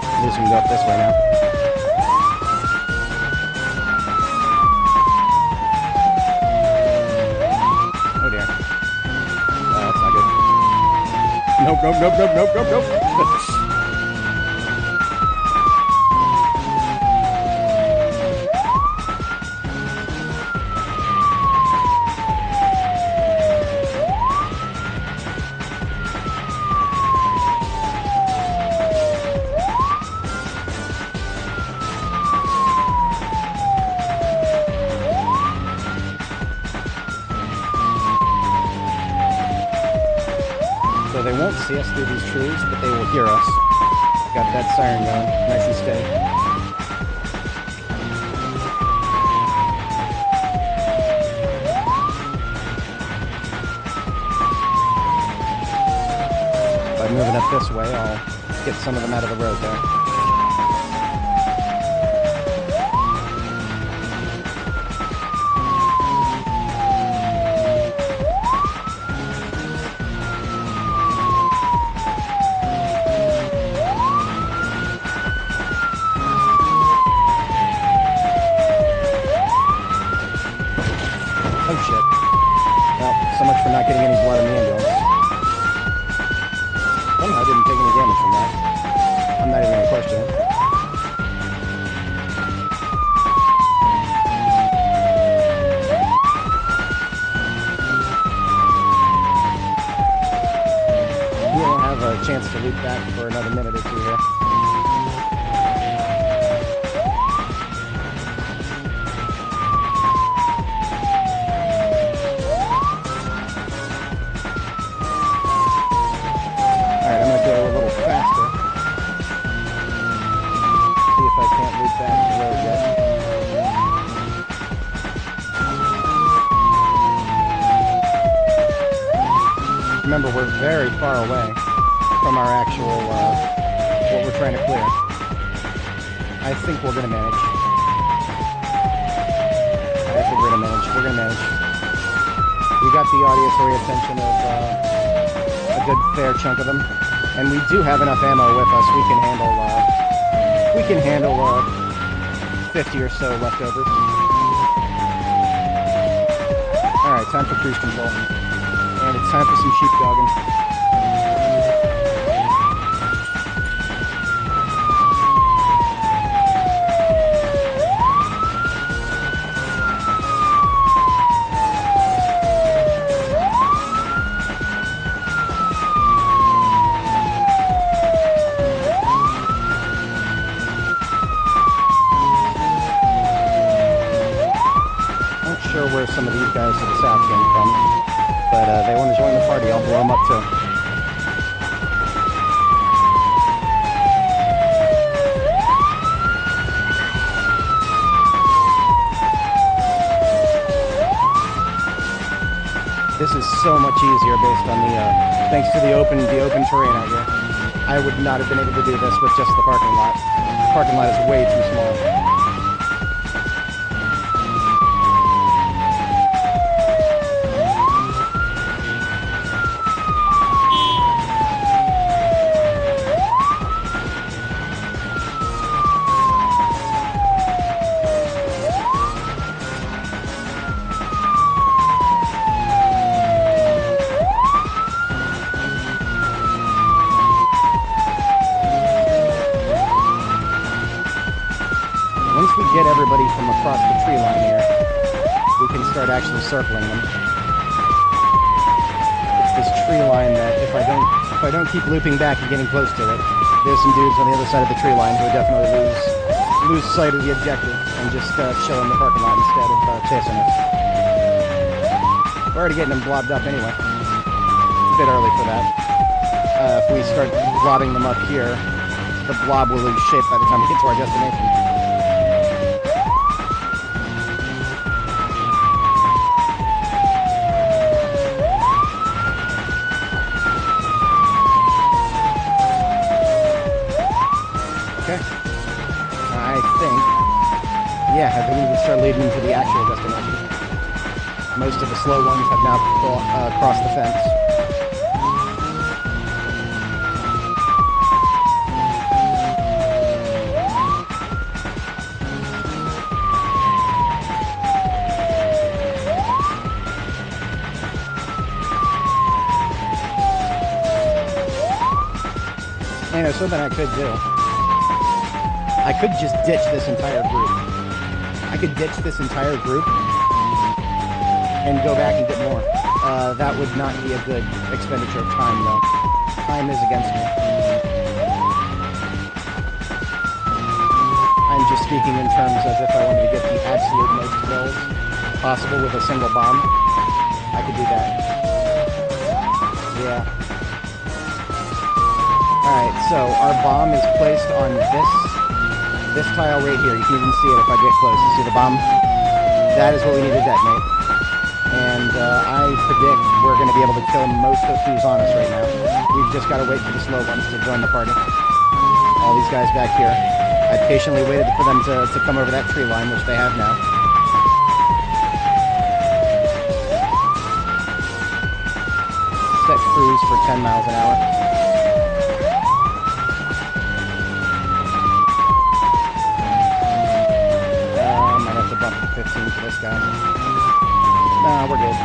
At least we can go up this way now. Nope. So they won't see us through these trees, but they will hear us. Got that siren going, nice and steady. By moving up this way, I'll get some of them out of the road there. Oh shit. Well, so much for not getting any blood in the ambulance. Somehow I didn't take any damage from that. I'm not even going to question it. We'll have a chance to loop back for another minute or two here. Alright, I'm going to go a little faster. See if I can't loop back the road yet. Remember, we're very far away from our actual what we're trying to clear. I think we're going to manage. I think we're going to manage. We're going to manage. We got the auditory attention of a good fair chunk of them, and we do have enough ammo with us. We can handle 50 or so leftovers. All right, time for cruise control, and it's time for some sheepdogging. Where some of these guys to the south came from, but they want to join the party. I'll blow them up too. This is so much easier based on the thanks to the open terrain out here. I would not have been able to do this with just the parking lot. The parking lot is way too small. Once we get everybody from across the tree line here, we can start actually circling them. It's this tree line that if I don't keep looping back and getting close to it, there's some dudes on the other side of the tree line who would definitely lose sight of the objective and just chill in the parking lot instead of chasing us. We're already getting them blobbed up anyway. It's a bit early for that. If we start blobbing them up here, the blob will lose shape by the time we get to our destination. Yeah, I think we can start leading them to the actual destination. Most of the slow ones have now crossed the fence. You know, something I could do. I could just ditch this entire group. I could ditch this entire group and go back and get more. That would not be a good expenditure of time, though. Time is against me. I'm just speaking in terms of if I wanted to get the absolute most kills possible with a single bomb, I could do that. Yeah. Alright, so our bomb is placed on this tile right here. You can even see it if I get close. You see the bomb? That is what we need to detonate. And I predict we're going to be able to kill most of who's on us right now. We've just got to wait for the slow ones to join the party. All these guys back here. I patiently waited for them to come over that tree line, which they have now. Set cruise for 10 miles an hour. Bump to 15 for this guy. Nah, we're good.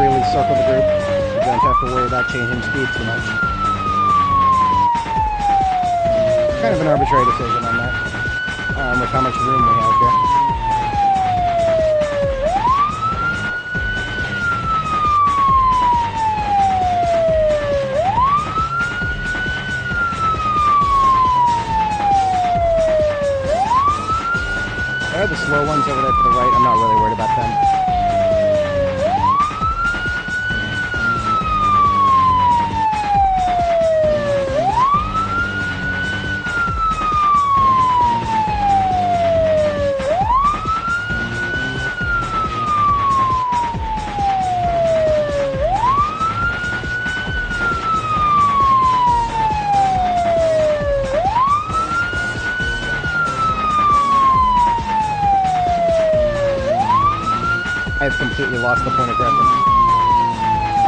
freely circle the group. You don't have to worry about changing speed too much. Kind of an arbitrary decision on that, with how much room we have here. There are the slow ones over there to the right. I'm not really worried about them. I've completely lost the point of reference.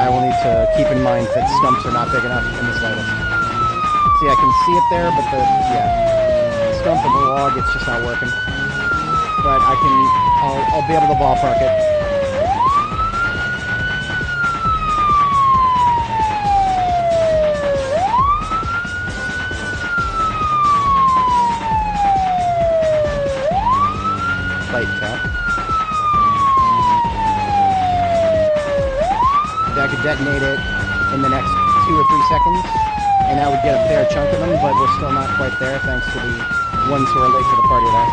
I will need to keep in mind that stumps are not big enough in the slightest. See, I can see it there, but the stump of the log, it's just not working. But I'll be able to ballpark it. Light tap. I could detonate it in the next 2 or 3 seconds, and I would get a fair chunk of them, but we're still not quite there, thanks to the ones who are late to the party there.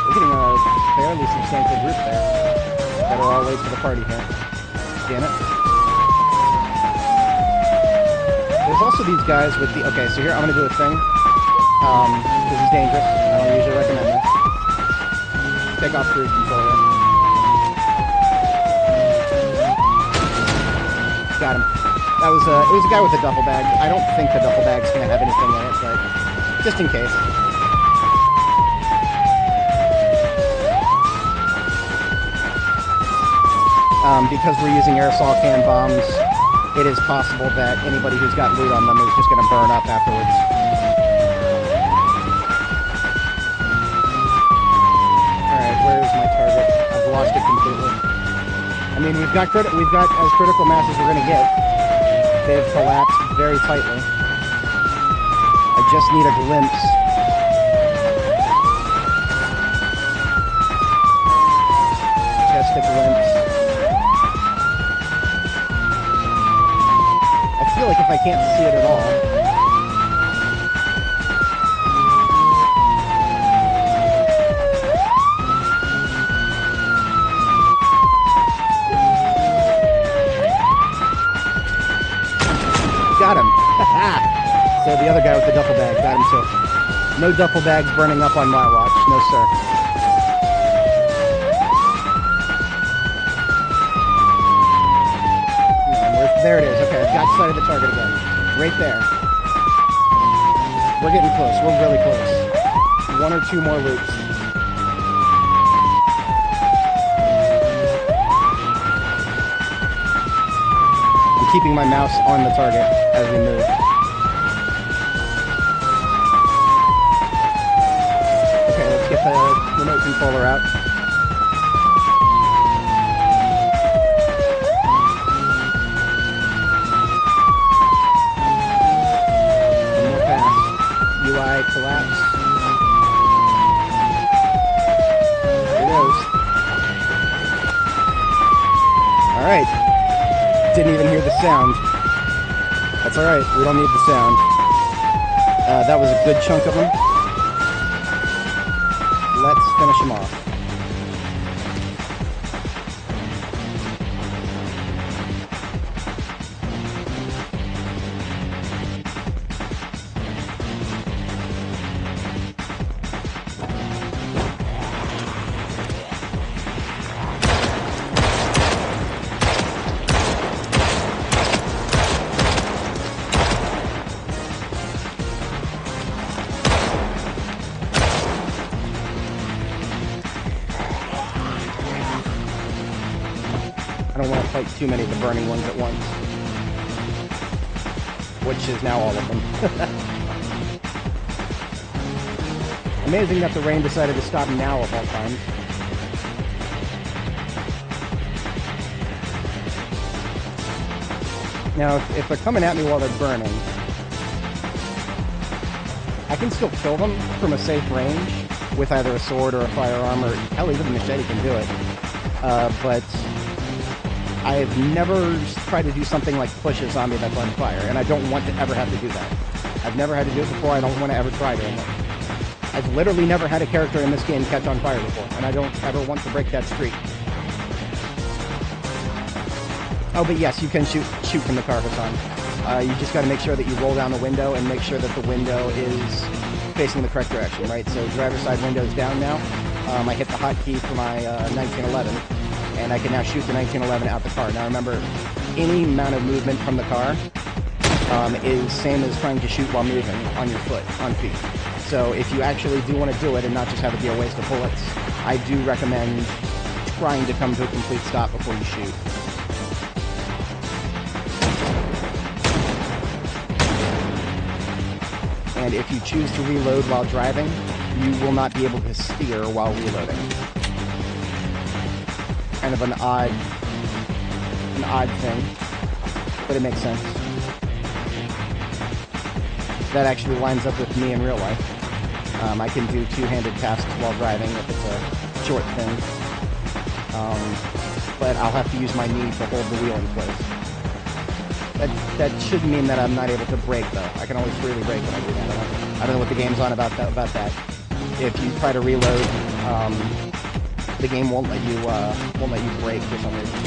We're getting a fairly substantial group there that are all late to the party here. Damn it. There's also these guys with the... Okay, so here I'm going to do a thing. This is dangerous. I don't usually recommend this. Take off cruise control here. Got him. That was it was a guy with a duffel bag. I don't think the duffel bag's gonna have anything in it, but just in case. Because we're using aerosol can bombs, it is possible that anybody who's got loot on them is just gonna burn up afterwards. Alright, where's my target? I've lost it completely. I mean, we've got as critical mass as we're going to get. They've collapsed very tightly. I just need a glimpse. Just a glimpse. I feel like if I can't see it at all... Got him. So the other guy with the duffel bag got him too. No duffel bags burning up on my watch. No, sir. There it is. Okay, I've got sight of the target again. Right there. We're getting close. We're really close. 1 or 2 more loops. Keeping my mouse on the target as we move. Okay, let's get the remote controller out. One more pass. UI collapse. There it goes. Alright. Didn't even hear the sound. That's alright, we don't need the sound. That was a good chunk of them. Let's finish them off. I don't want to fight too many of the burning ones at once. Which is now all of them. Amazing that the rain decided to stop now of all times. Now, if they're coming at me while they're burning, I can still kill them from a safe range with either a sword or a firearm, or hell, even a machete can do it. But I've never tried to do something like push a zombie that's on fire, and I don't want to ever have to do that. I've never had to do it before. I don't want to ever try doing it. I've literally never had a character in this game catch on fire before, and I don't ever want to break that streak. Oh, but yes, you can shoot from the car, Hassan. You just got to make sure that you roll down the window and make sure that the window is facing the correct direction, right? So driver's side window is down now. I hit the hotkey for my 1911, and I can now shoot the 1911 out the car. Now remember, any amount of movement from the car is same as trying to shoot while moving on your foot, on feet. So if you actually do want to do it and not just have it be a waste of bullets, I do recommend trying to come to a complete stop before you shoot. And if you choose to reload while driving, you will not be able to steer while reloading. Kind of an odd thing, but it makes sense. That actually lines up with me in real life. I can do two-handed tasks while driving if it's a short thing. But I'll have to use my knee to hold the wheel in place. That should mean that I'm not able to brake, though. I can always freely brake when I do that. I don't know what the game's on about that. If you try to reload, the game won't let you brake for some reason.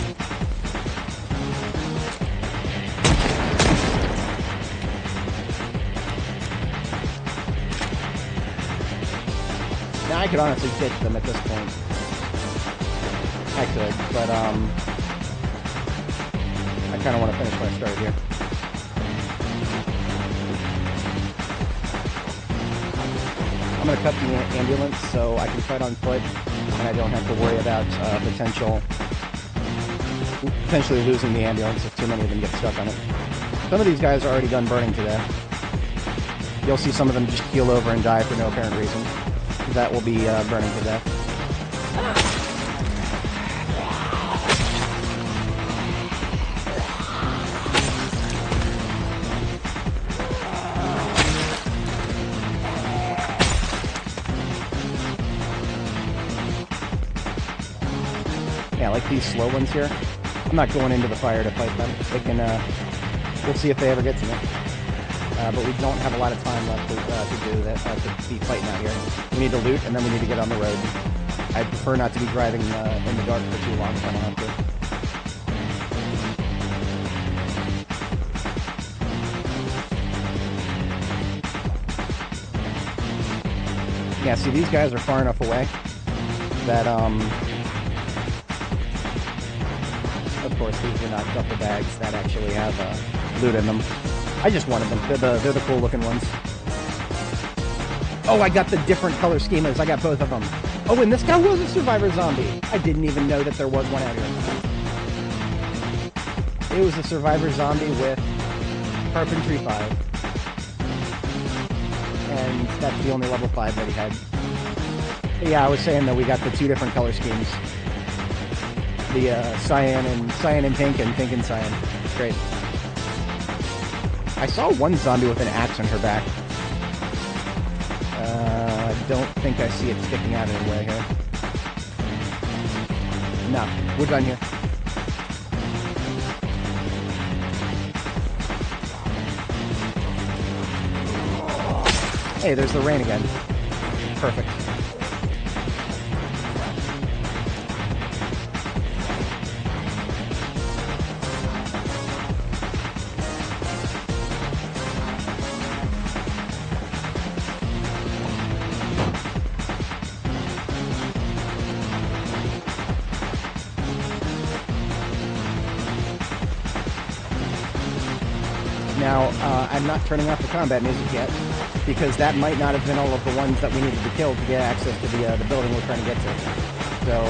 Now I could honestly ditch them at this point. I could, but I kind of want to finish what I started here. I'm going to cut the ambulance so I can fight on foot, and I don't have to worry about potentially losing the ambulance if too many of them get stuck on it. Some of these guys are already done burning to death. You'll see some of them just keel over and die for no apparent reason. That will be burning to death. Yeah, like these slow ones here. I'm not going into the fire to fight them. They can, we'll see if they ever get to me. But we don't have a lot of time left to do that, to be fighting out here. We need to loot, and then we need to get on the road. I prefer not to be driving in the dark for too long if I don't have to. Yeah, see, these guys are far enough away that, of course, these are not duffel bags that actually have loot in them. I just wanted them. They're the cool looking ones. Oh, I got the different color schemas. I got both of them. Oh, and this guy was a survivor zombie. I didn't even know that there was one out here. It was a survivor zombie with Carpentry 5. And that's the only level 5 that he had. But yeah, I was saying that we got the two different color schemes. The cyan and pink and cyan. Great. I saw one zombie with an axe on her back. I don't think I see it sticking out anywhere here. No, we're done here. Hey, there's the rain again. Perfect. Now, I'm not turning off the combat music yet, because that might not have been all of the ones that we needed to kill to get access to the building we're trying to get to. So,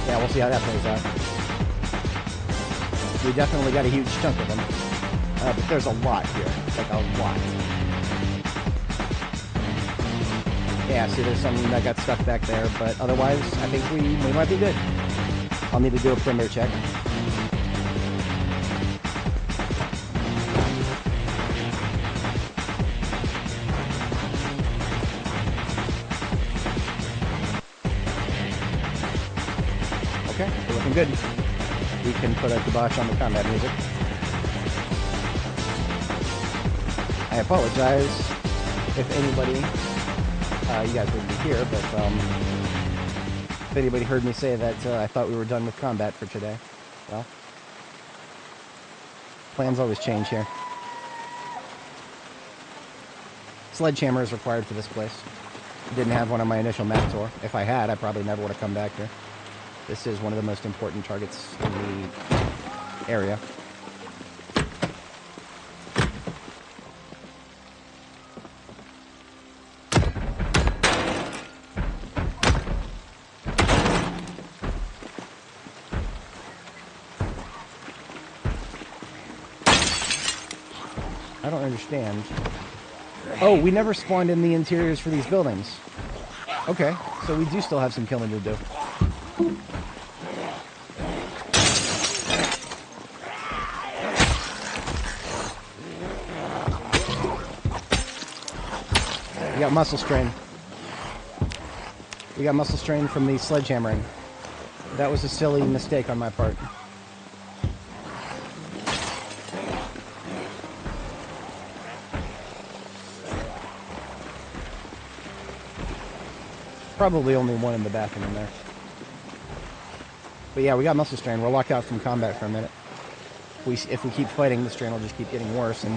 yeah, we'll see how that plays out. We definitely got a huge chunk of them, but there's a lot here, like a lot. Yeah, see, there's some that got stuck back there, but otherwise, I think we might be good. I'll need to do a perimeter check. I'm good. We can put a kibosh on the combat music. I apologize if anybody, you guys wouldn't be here, but if anybody heard me say that I thought we were done with combat for today. Well, plans always change here. Sledgehammer is required for this place. Didn't have one on my initial map tour. If I had, I probably never would have come back here. This is one of the most important targets in the area. I don't understand. Oh, we never spawned in the interiors for these buildings. Okay, so we do still have some killing to do. We got muscle strain. We got muscle strain from the sledgehammering. That was a silly mistake on my part. Probably only one in the bathroom in there. But yeah, we got muscle strain. We're locked out from combat for a minute. If we keep fighting, the strain will just keep getting worse, and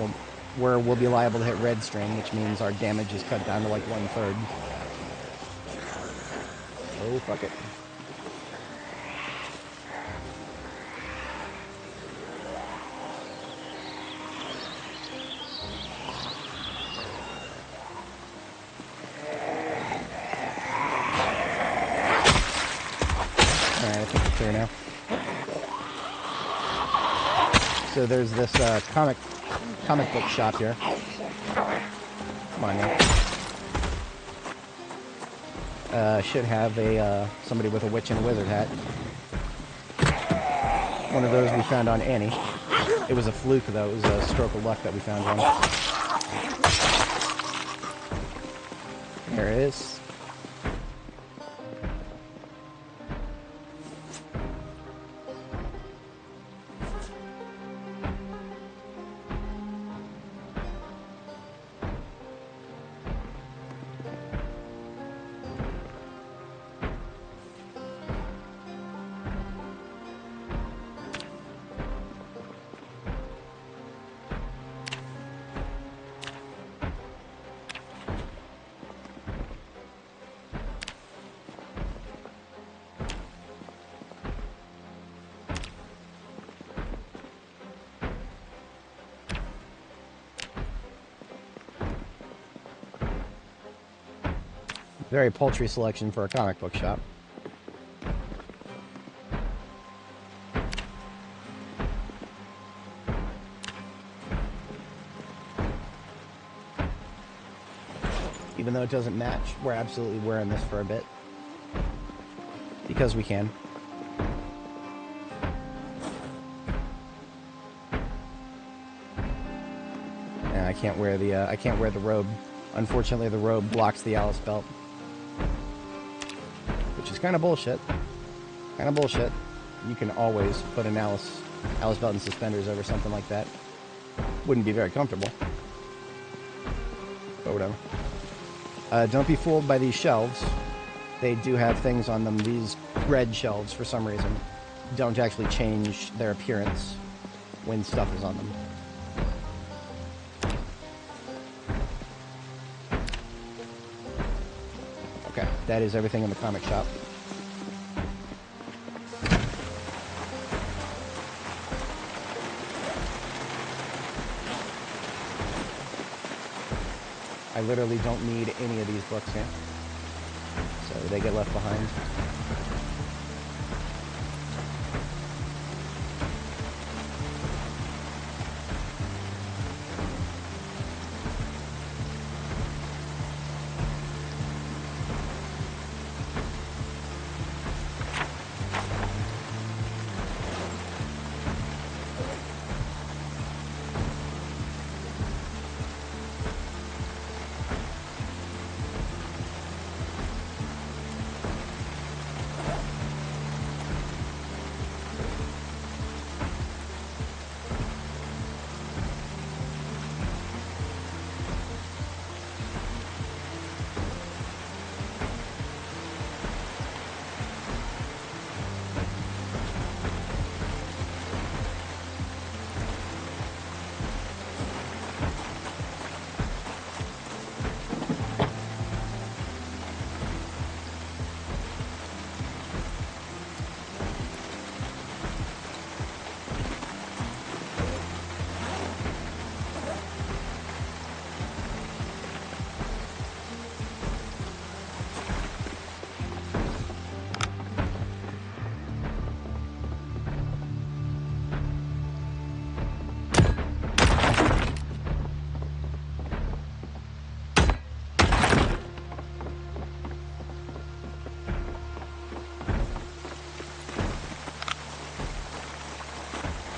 we'll be liable to hit red strain, which means our damage is cut down to like 1/3. Oh, fuck it. Alright, I think we're clear now. So there's this comic book shop here. Come on now. Should have a somebody with a witch and a wizard hat. One of those we found on Annie. It was a fluke though. It was a stroke of luck that we found one. There it is. Very paltry selection for a comic book shop. Even though it doesn't match, we're absolutely wearing this for a bit. Because we can. And I can't wear the robe. Unfortunately, the robe blocks the Alice belt. Which is kind of bullshit. Kind of bullshit. You can always put an Alice belt and suspenders over something like that. Wouldn't be very comfortable. But whatever. Don't be fooled by these shelves. They do have things on them. These red shelves, for some reason, don't actually change their appearance when stuff is on them. Okay, that is everything in the comic shop. I literally don't need any of these books here, so they get left behind.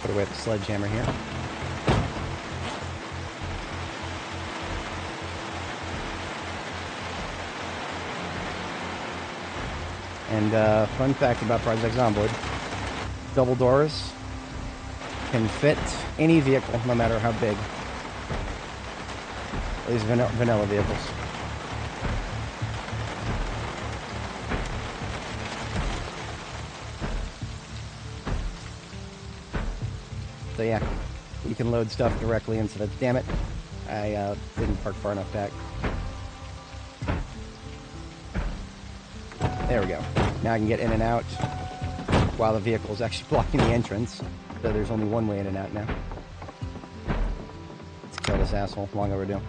Put away the sledgehammer here. And fun fact about Project Zomboid, double doors can fit any vehicle, no matter how big. At least vanilla vehicles. So yeah, you can load stuff directly into the... Damn it, I didn't park far enough back. There we go. Now I can get in and out while the vehicle is actually blocking the entrance. So there's only one way in and out now. Let's kill this asshole. Long overdue.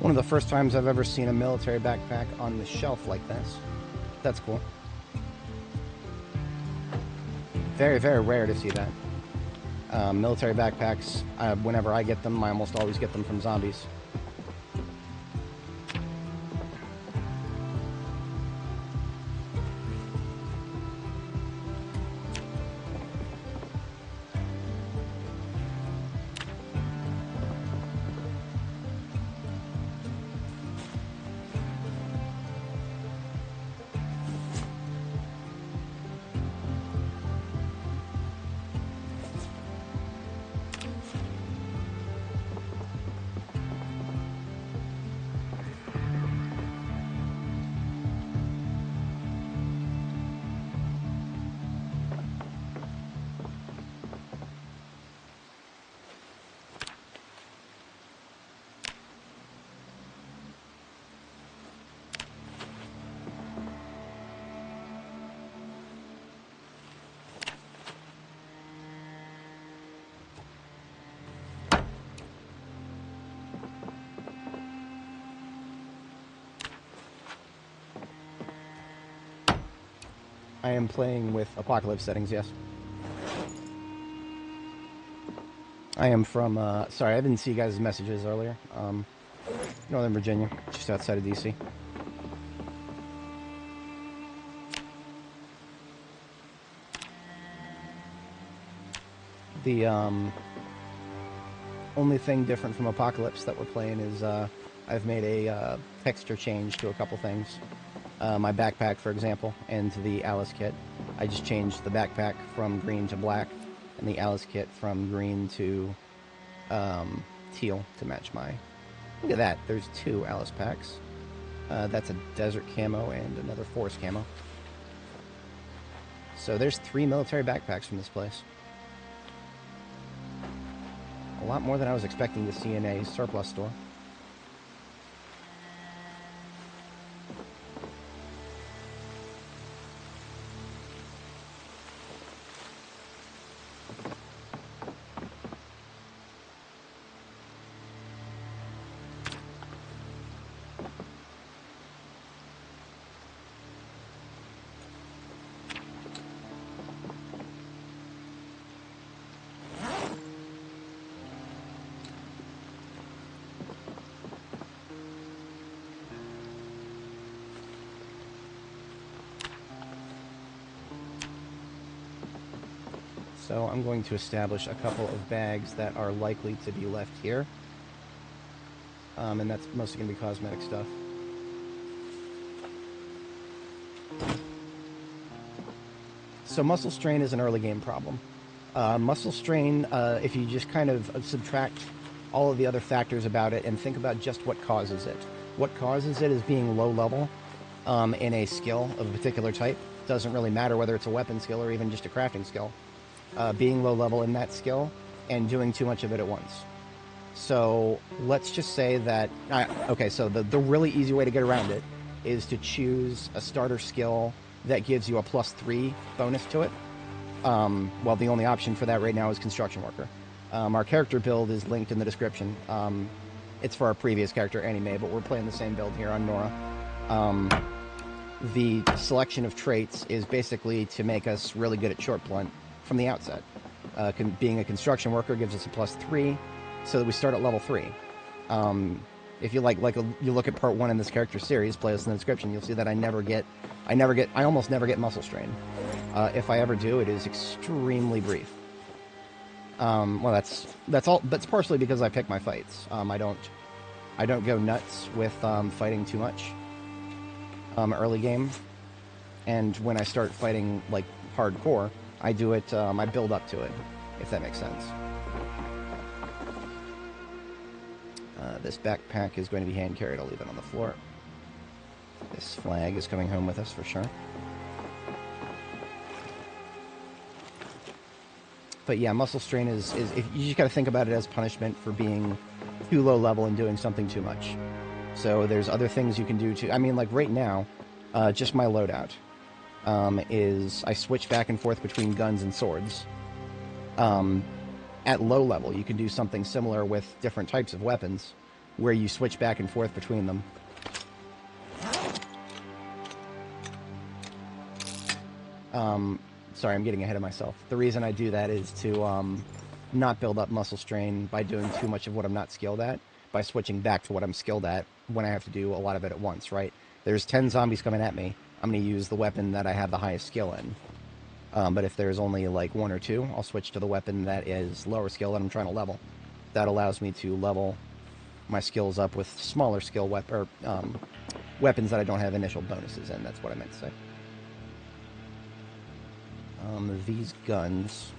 One of the first times I've ever seen a military backpack on the shelf like this. That's cool. Very, very rare to see that. Military backpacks, whenever I get them, I almost always get them from zombies. I am playing with Apocalypse settings, yes. I am from, sorry, I didn't see you guys' messages earlier. Northern Virginia, just outside of DC. The, only thing different from Apocalypse that we're playing is, I've made a, texture change to a couple things. My backpack, for example, and the Alice kit. I just changed the backpack from green to black, and the Alice kit from green to teal to match my... Look at that, there's two Alice packs. That's a desert camo and another forest camo. So there's 3 military backpacks from this place. A lot more than I was expecting to see in a surplus store. So I'm going to establish a couple of bags that are likely to be left here. And that's mostly going to be cosmetic stuff. So muscle strain is an early game problem. Muscle strain, if you just kind of subtract all of the other factors about it and think about just what causes it. What causes it is being low level in a skill of a particular type. Doesn't really matter whether it's a weapon skill or even just a crafting skill. Being low level in that skill and doing too much of it at once. So let's just say that... okay, so the really easy way to get around it is to choose a starter skill that gives you a +3 bonus to it. Well, the only option for that right now is Construction Worker. Our character build is linked in the description. It's for our previous character, Annie Mae, but we're playing the same build here on Nora. The selection of traits is basically to make us really good at short blunt from the outset. Being a construction worker gives us a +3, so that we start at level 3. If you you look at part 1 in this character series, play this in the description, you'll see that I almost never get muscle strain. If I ever do, it is extremely brief. Well, that's partially because I pick my fights. I don't go nuts with fighting too much early game, and when I start fighting like hardcore, I do it. I build up to it, if that makes sense. This backpack is going to be hand carried. I'll leave it on the floor. This flag is coming home with us for sure. But yeah, muscle strain is if you just got to think about it as punishment for being too low level and doing something too much. So there's other things you can do too. I mean, like right now, just my loadout is I switch back and forth between guns and swords. At low level, you can do something similar with different types of weapons, where you switch back and forth between them. Sorry, I'm getting ahead of myself. The reason I do that is to not build up muscle strain by doing too much of what I'm not skilled at, by switching back to what I'm skilled at when I have to do a lot of it at once, right? There's 10 zombies coming at me. I'm going to use the weapon that I have the highest skill in. But if there's only like 1 or 2, I'll switch to the weapon that is lower skill that I'm trying to level. That allows me to level my skills up with smaller skill weapons that I don't have initial bonuses in. That's what I meant to say. These guns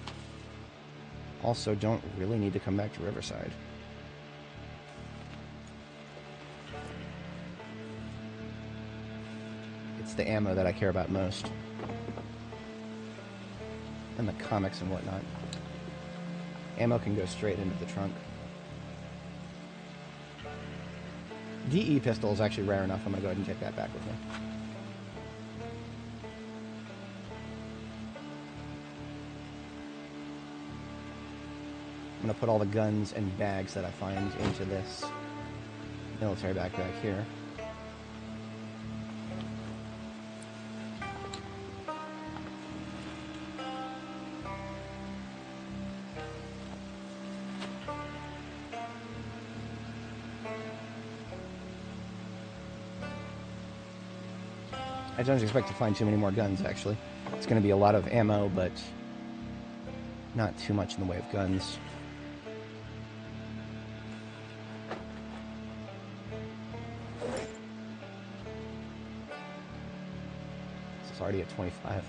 also don't really need to come back to Riverside. It's the ammo that I care about most. And the comics and whatnot. Ammo can go straight into the trunk. DE pistol is actually rare enough. I'm going to go ahead and take that back with me. I'm going to put all the guns and bags that I find into this military backpack here. I don't expect to find too many more guns, actually. It's going to be a lot of ammo, but not too much in the way of guns. This is already at 25.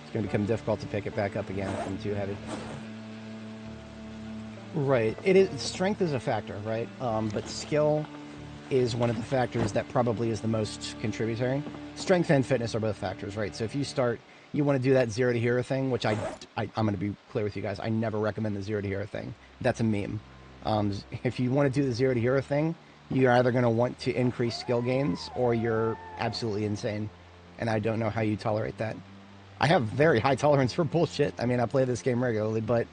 It's going to become difficult to pick it back up again if I'm too heavy. Right. Strength is a factor, right? But skill is one of the factors that probably is the most contributory. Strength and fitness are both factors, right? So if you want to do that 0 to hero thing, which I'm going to be clear with you guys, I never recommend the 0 to hero thing. That's a meme. If you want to do the 0 to hero thing, you're either going to want to increase skill gains or you're absolutely insane. And I don't know how you tolerate that. I have very high tolerance for bullshit. I mean, I play this game regularly, but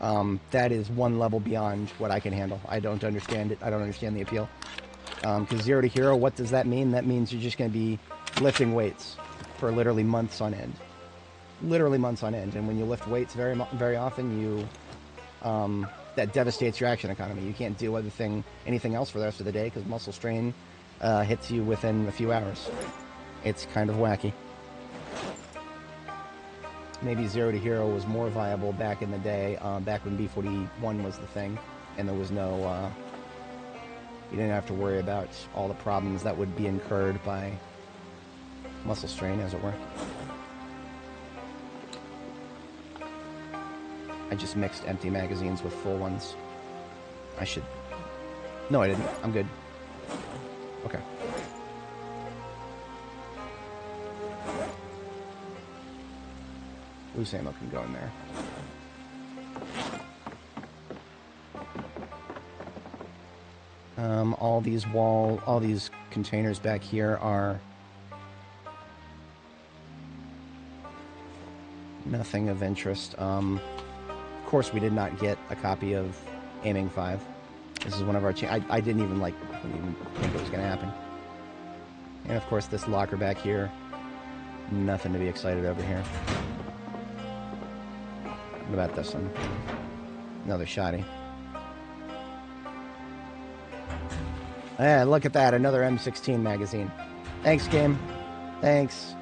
that is one level beyond what I can handle. I don't understand it. I don't understand the appeal. Because 0 to hero, what does that mean? That means you're just going to be lifting weights for literally months on end. Literally months on end. And when you lift weights very often, that devastates your action economy. You can't do anything else for the rest of the day because muscle strain hits you within a few hours. It's kind of wacky. Maybe 0 to hero was more viable back in the day, back when B41 was the thing, and there was no... you didn't have to worry about all the problems that would be incurred by muscle strain, as it were. I just mixed empty magazines with full ones. I should... No, I didn't. I'm good. Okay. Loose ammo can go in there. All these containers back here are nothing of interest. Of course, we did not get a copy of Aiming 5. This is one of our... I didn't even think it was going to happen. And of course, this locker back here, nothing to be excited over here. What about this one? Another shoddy. Look at that, another M16 magazine. Thanks, game. Thanks.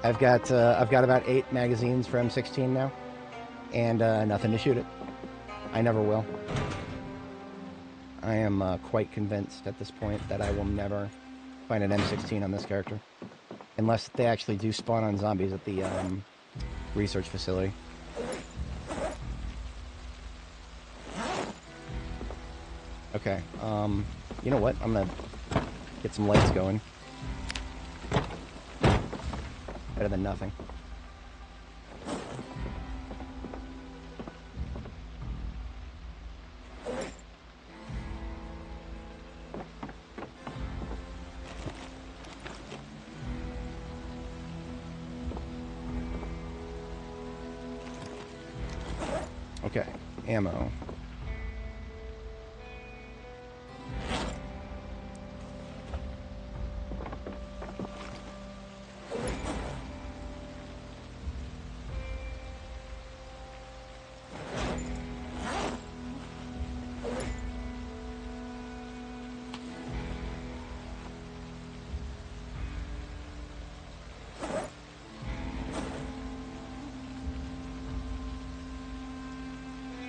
I've got about 8 magazines for M16 now, and nothing to shoot it. I never will. I am quite convinced at this point that I will never find an M16 on this character, unless they actually do spawn on zombies at the research facility. Okay, you know what? I'm gonna get some lights going. Better than nothing. Okay, ammo.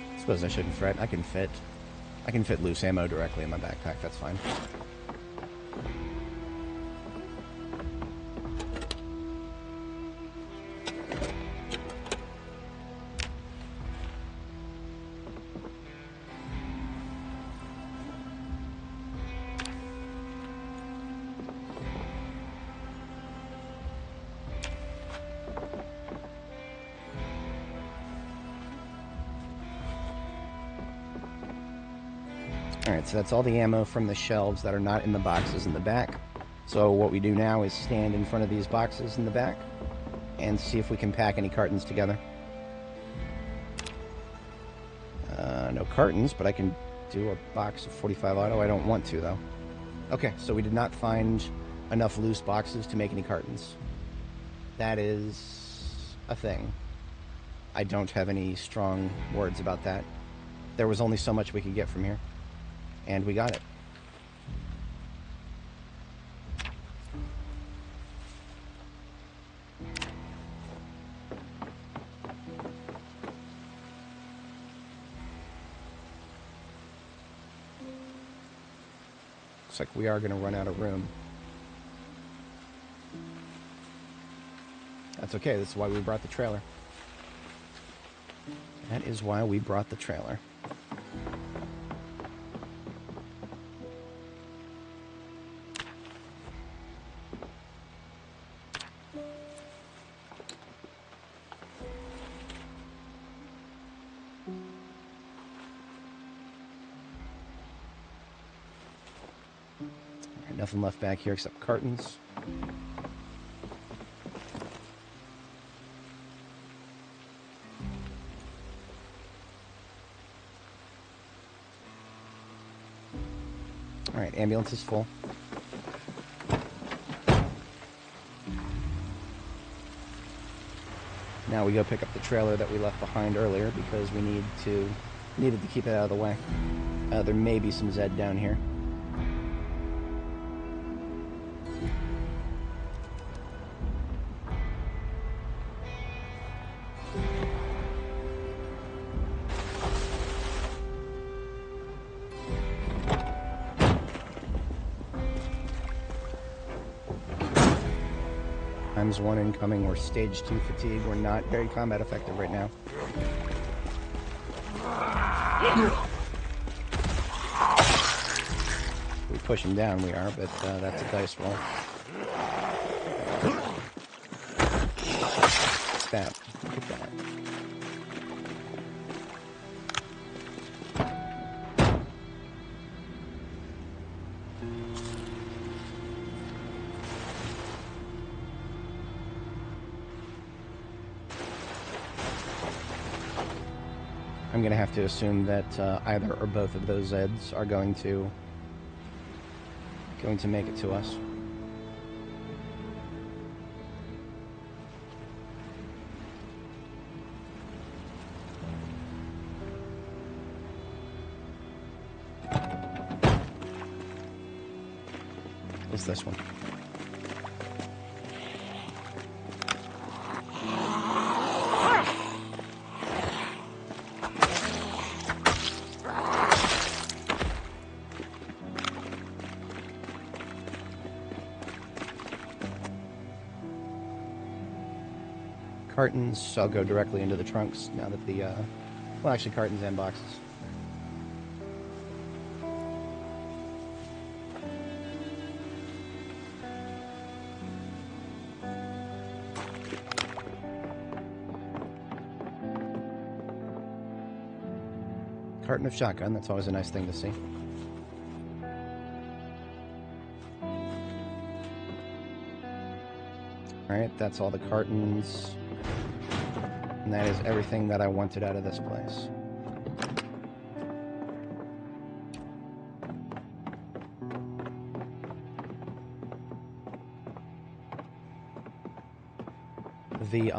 I suppose I shouldn't fret. I can fit loose ammo directly in my backpack. That's fine. Alright, so that's all the ammo from the shelves that are not in the boxes in the back. So what we do now is stand in front of these boxes in the back and see if we can pack any cartons together. No cartons, but I can do a box of 45 auto. I don't want to, though. Okay, so we did not find enough loose boxes to make any cartons. That is a thing. I don't have any strong words about that. There was only so much we could get from here. And we got it. Looks like we are going to run out of room. That's okay. That's why we brought the trailer. That is why we brought the trailer. Nothing left back here except cartons. Alright, ambulance is full. Now we go pick up the trailer that we left behind earlier because we needed to keep it out of the way. There may be some Zed down here. Times 1 incoming. We're stage 2 fatigue. We're not very combat effective right now. We push him down, we are, but that's a dice roll. Stab. Look at that. I'm going to have to assume that either or both of those Zeds are going to make it to us. Is this one? Cartons, I'll go directly into the trunks now that the, well, actually cartons and boxes. Carton of shotgun, that's always a nice thing to see. Alright, that's all the cartons. And that is everything that I wanted out of this place. The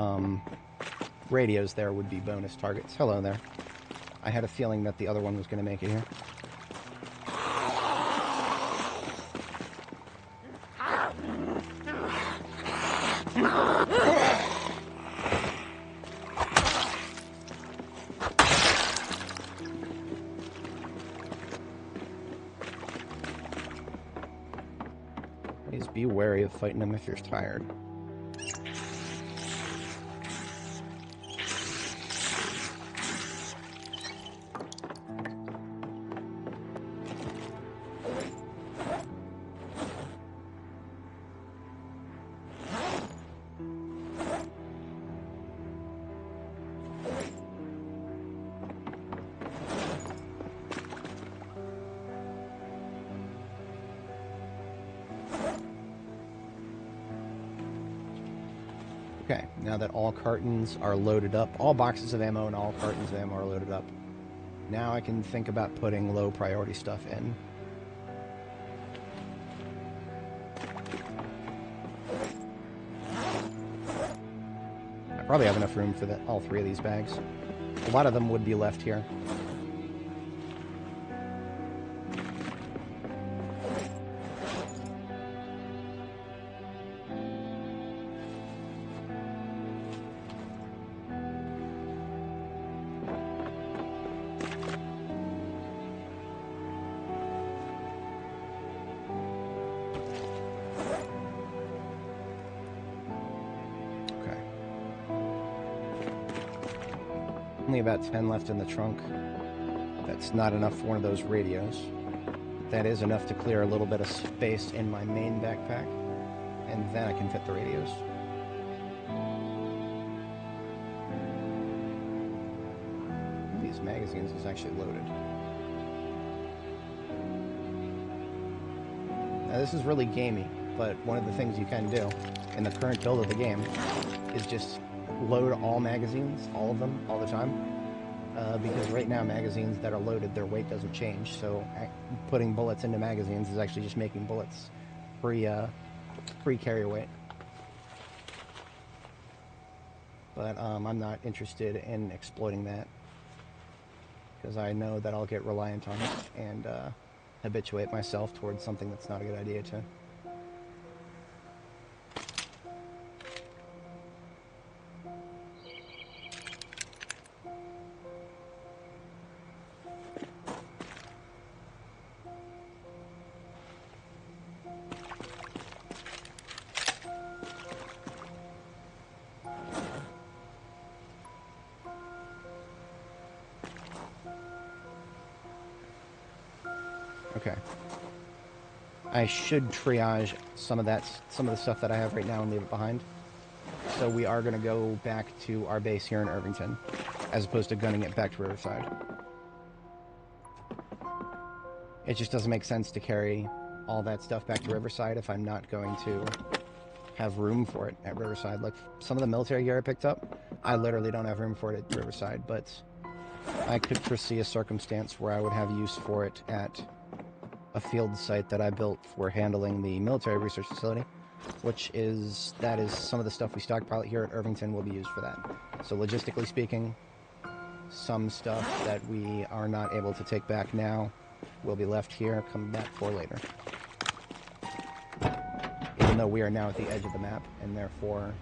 radios there would be bonus targets. Hello there. I had a feeling that the other one was going to make it here. Please be wary of fighting them if you're tired. Okay, now that all cartons are loaded up, all boxes of ammo and all cartons of ammo are loaded up, now I can think about putting low priority stuff in. I probably have enough room for all three of these bags. A lot of them would be left here. Only about 10 left in the trunk. That's not enough for one of those radios. That is enough to clear a little bit of space in my main backpack, and then I can fit the radios. These magazines is actually loaded. Now this is really gamey, but one of the things you can do in the current build of the game is just load all magazines, all of them, all the time, because right now magazines that are loaded, their weight doesn't change, so putting bullets into magazines is actually just making bullets free carry weight. But I'm not interested in exploiting that, because I know that I'll get reliant on it and habituate myself towards something that's not a good idea to. Okay. I should triage some of the stuff that I have right now and leave it behind. So we are going to go back to our base here in Irvington, as opposed to gunning it back to Riverside. It just doesn't make sense to carry all that stuff back to Riverside if I'm not going to have room for it at Riverside. Like some of the military gear I picked up, I literally don't have room for it at Riverside, but I could foresee a circumstance where I would have use for it at a field site that I built for handling the military research facility, that is some of the stuff we stockpile here at Irvington will be used for that. So logistically speaking, some stuff that we are not able to take back now will be left here, come back for later. Even though we are now at the edge of the map, and therefore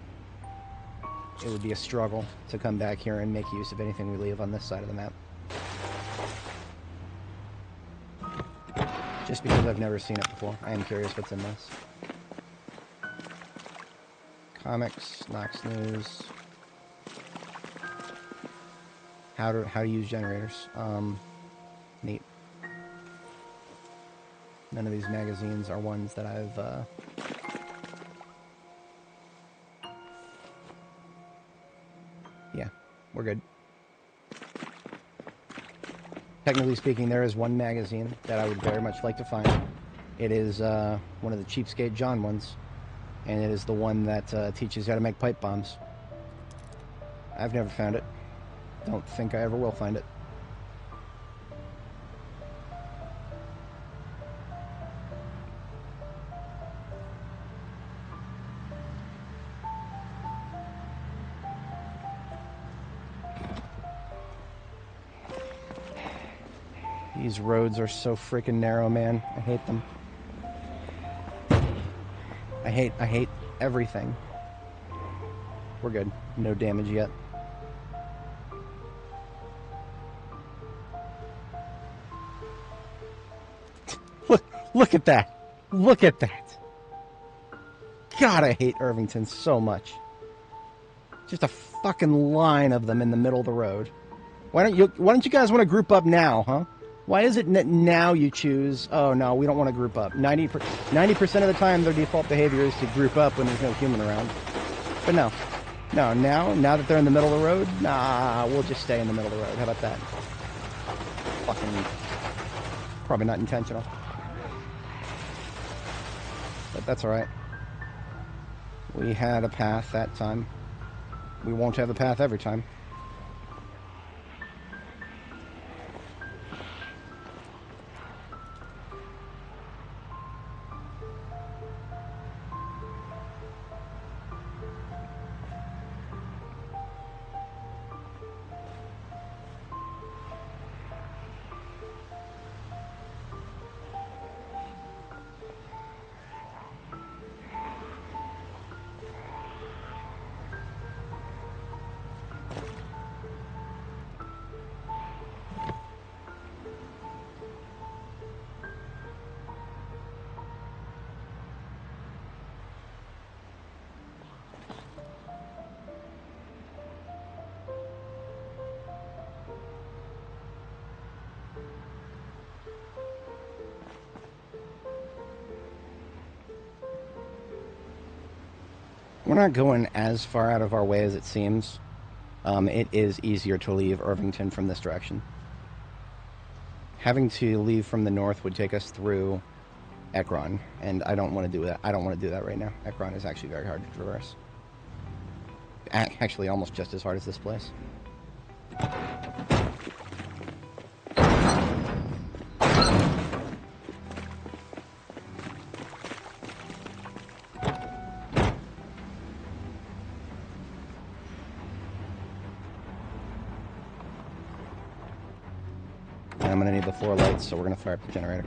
it would be a struggle to come back here and make use of anything we leave on this side of the map. Just because I've never seen it before. I am curious what's in this. Comics, Knox News. How to use generators. Neat. None of these magazines are ones that I've yeah, we're good. Technically speaking, there is one magazine that I would very much like to find. It is one of the cheapskate John ones, and it is the one that teaches you how to make pipe bombs. I've never found it. Don't think I ever will find it. These roads are so freaking narrow, man. I hate them. I hate everything. We're good. No damage yet. Look at that. Look at that. God, I hate Irvington so much. Just a fucking line of them in the middle of the road. Why don't you guys want to group up now, huh? Why is it now you choose, oh no, we don't want to group up. 90% of the time their default behavior is to group up when there's no human around. But no. No, now that they're in the middle of the road, nah, we'll just stay in the middle of the road. How about that? Fucking, probably not intentional. But that's alright. We had a path that time. We won't have a path every time. We're not going as far out of our way as it seems. It is easier to leave Irvington from this direction. Having to leave from the north would take us through Ekron, and I don't want to do that. I don't want to do that right now. Ekron is actually very hard to traverse. Actually, almost just as hard as this place. And I'm going to need the 4 lights, so we're going to fire up the generator.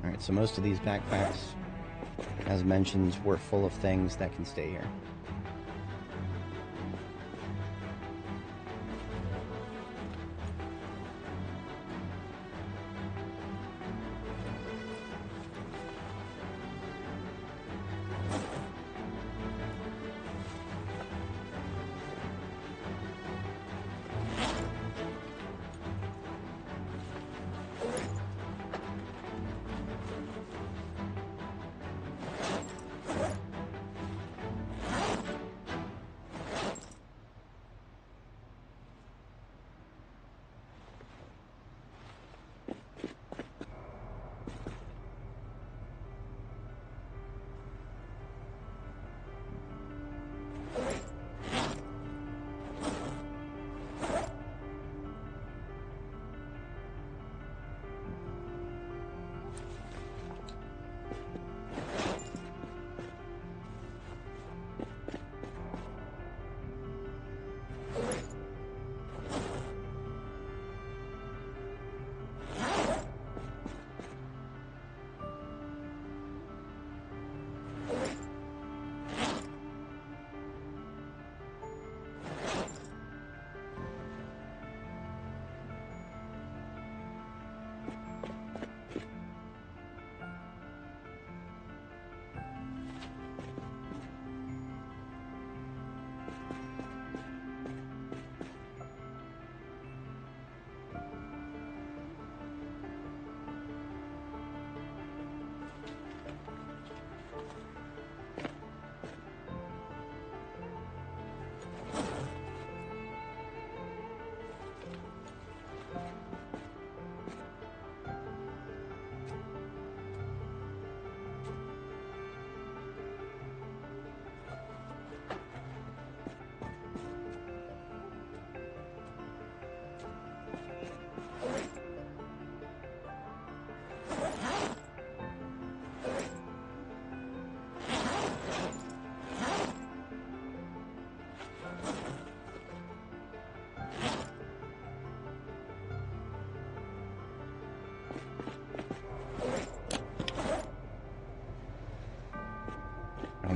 Alright, so most of these backpacks, as mentioned, were full of things that can stay here.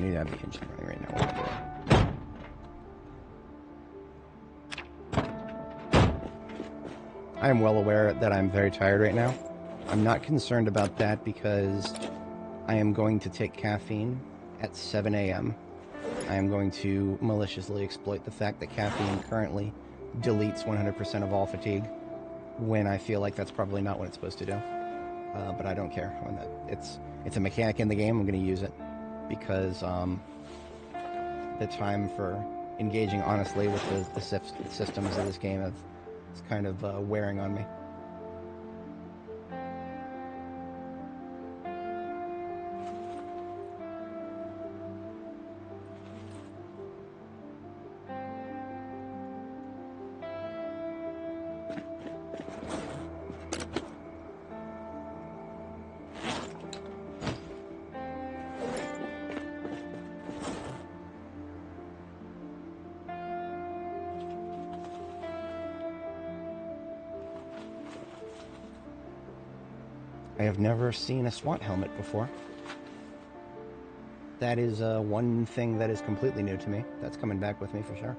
need to have the engine running right now. I am well aware that I'm very tired right now. I'm not concerned about that because I am going to take caffeine at 7 a.m. I am going to maliciously exploit the fact that caffeine currently deletes 100% of all fatigue when I feel like that's probably not what it's supposed to do. But I don't care. When it's a mechanic in the game, I'm going to use it because the time for engaging honestly with the systems of this game is kind of wearing on me. I have never seen a SWAT helmet before. That is one thing that is completely new to me. That's coming back with me for sure.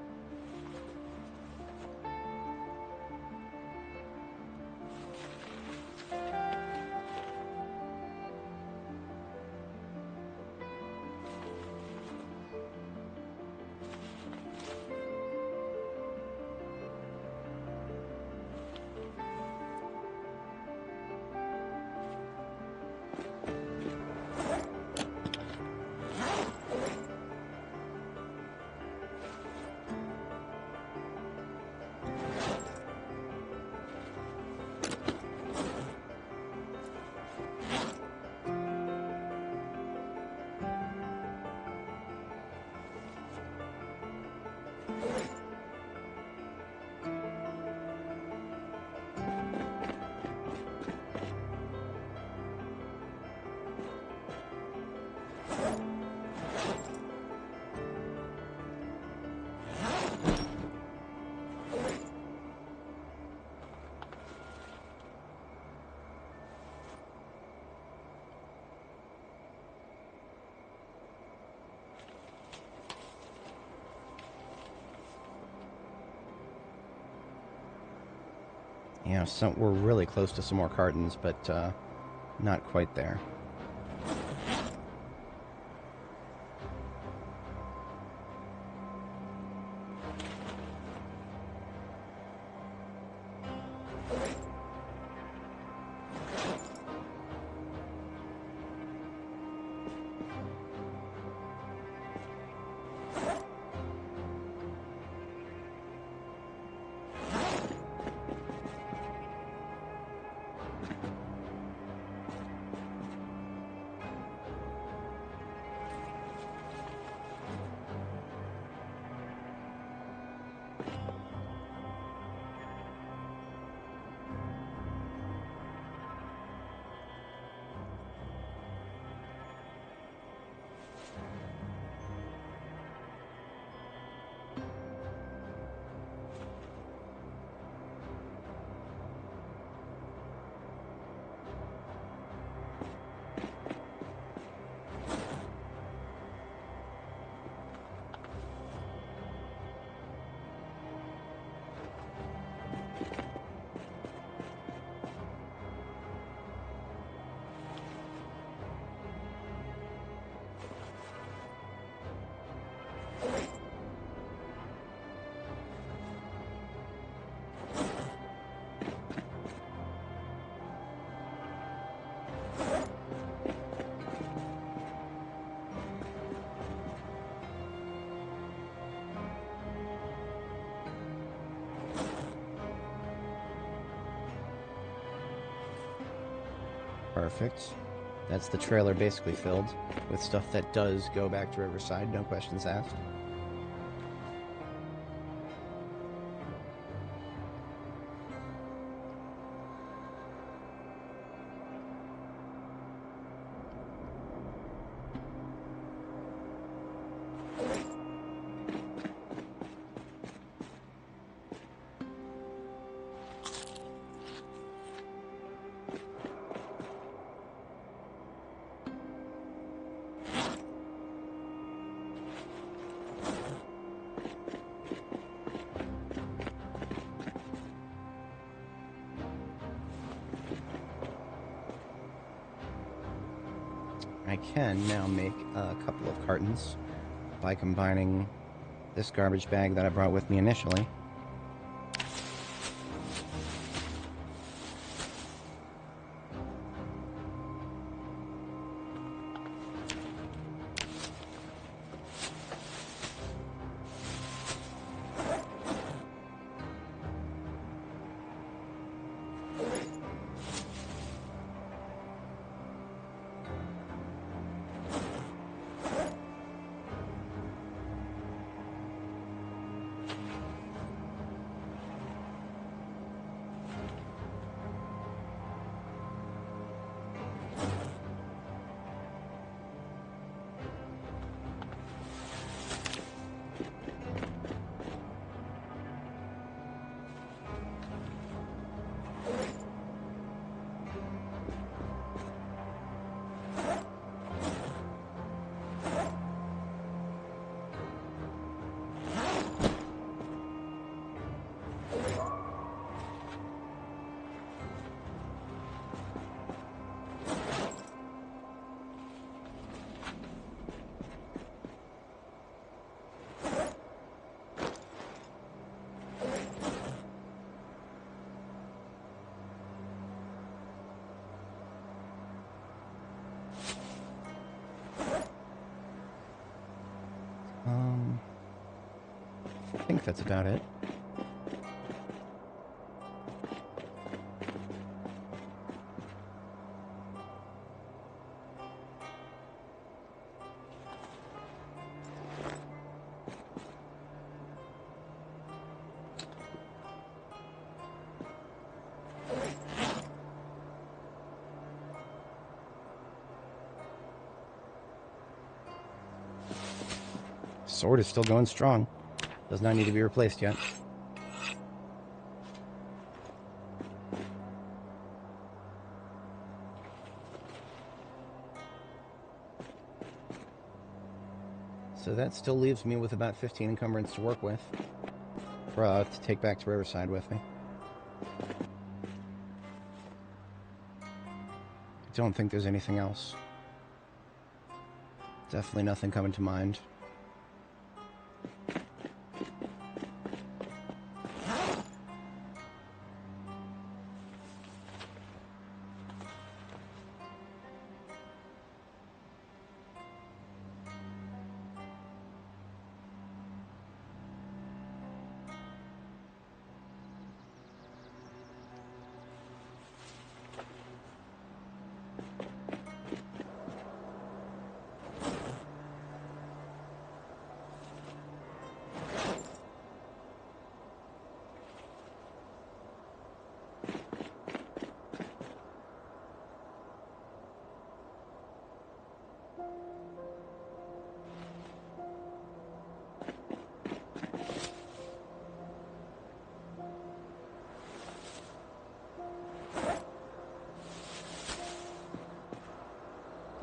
Yeah, we're really close to some more cartons, but not quite there. Perfect. That's the trailer basically filled with stuff that does go back to Riverside, no questions asked. I can now make a couple of cartons by combining this garbage bag that I brought with me initially. I think that's about it. Sword is still going strong. Does not need to be replaced yet. So that still leaves me with about 15 encumbrance to work with. To take back to Riverside with me. I don't think there's anything else. Definitely nothing coming to mind.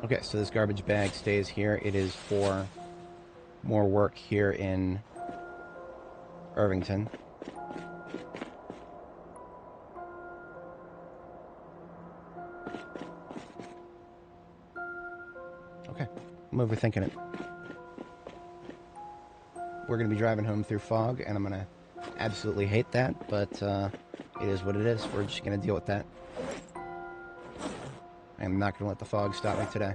Okay, so this garbage bag stays here. It is for more work here in Irvington. Okay, I'm overthinking it. We're going to be driving home through fog, and I'm going to absolutely hate that, but it is what it is. We're just going to deal with that. I'm not going to let the fog stop me today.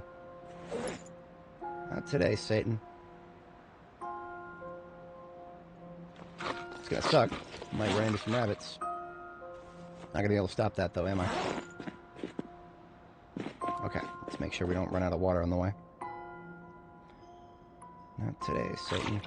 Not today, Satan. It's going to suck. Might run into some rabbits. Not going to be able to stop that, though, am I? Okay, let's make sure we don't run out of water on the way. Not today, Satan.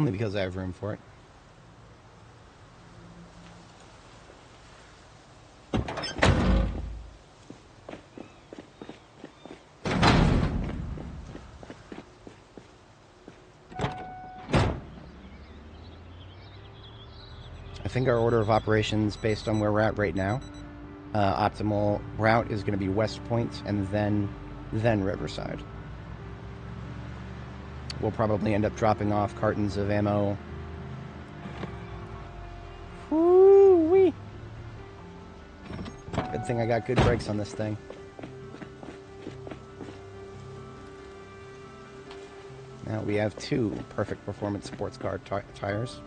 Only because I have room for it. I think our order of operations, based on where we're at right now, optimal route is going to be West Point and then Riverside. We'll probably end up dropping off cartons of ammo. Woo-wee! Good thing I got good brakes on this thing. Now we have 2 perfect performance sports car tires.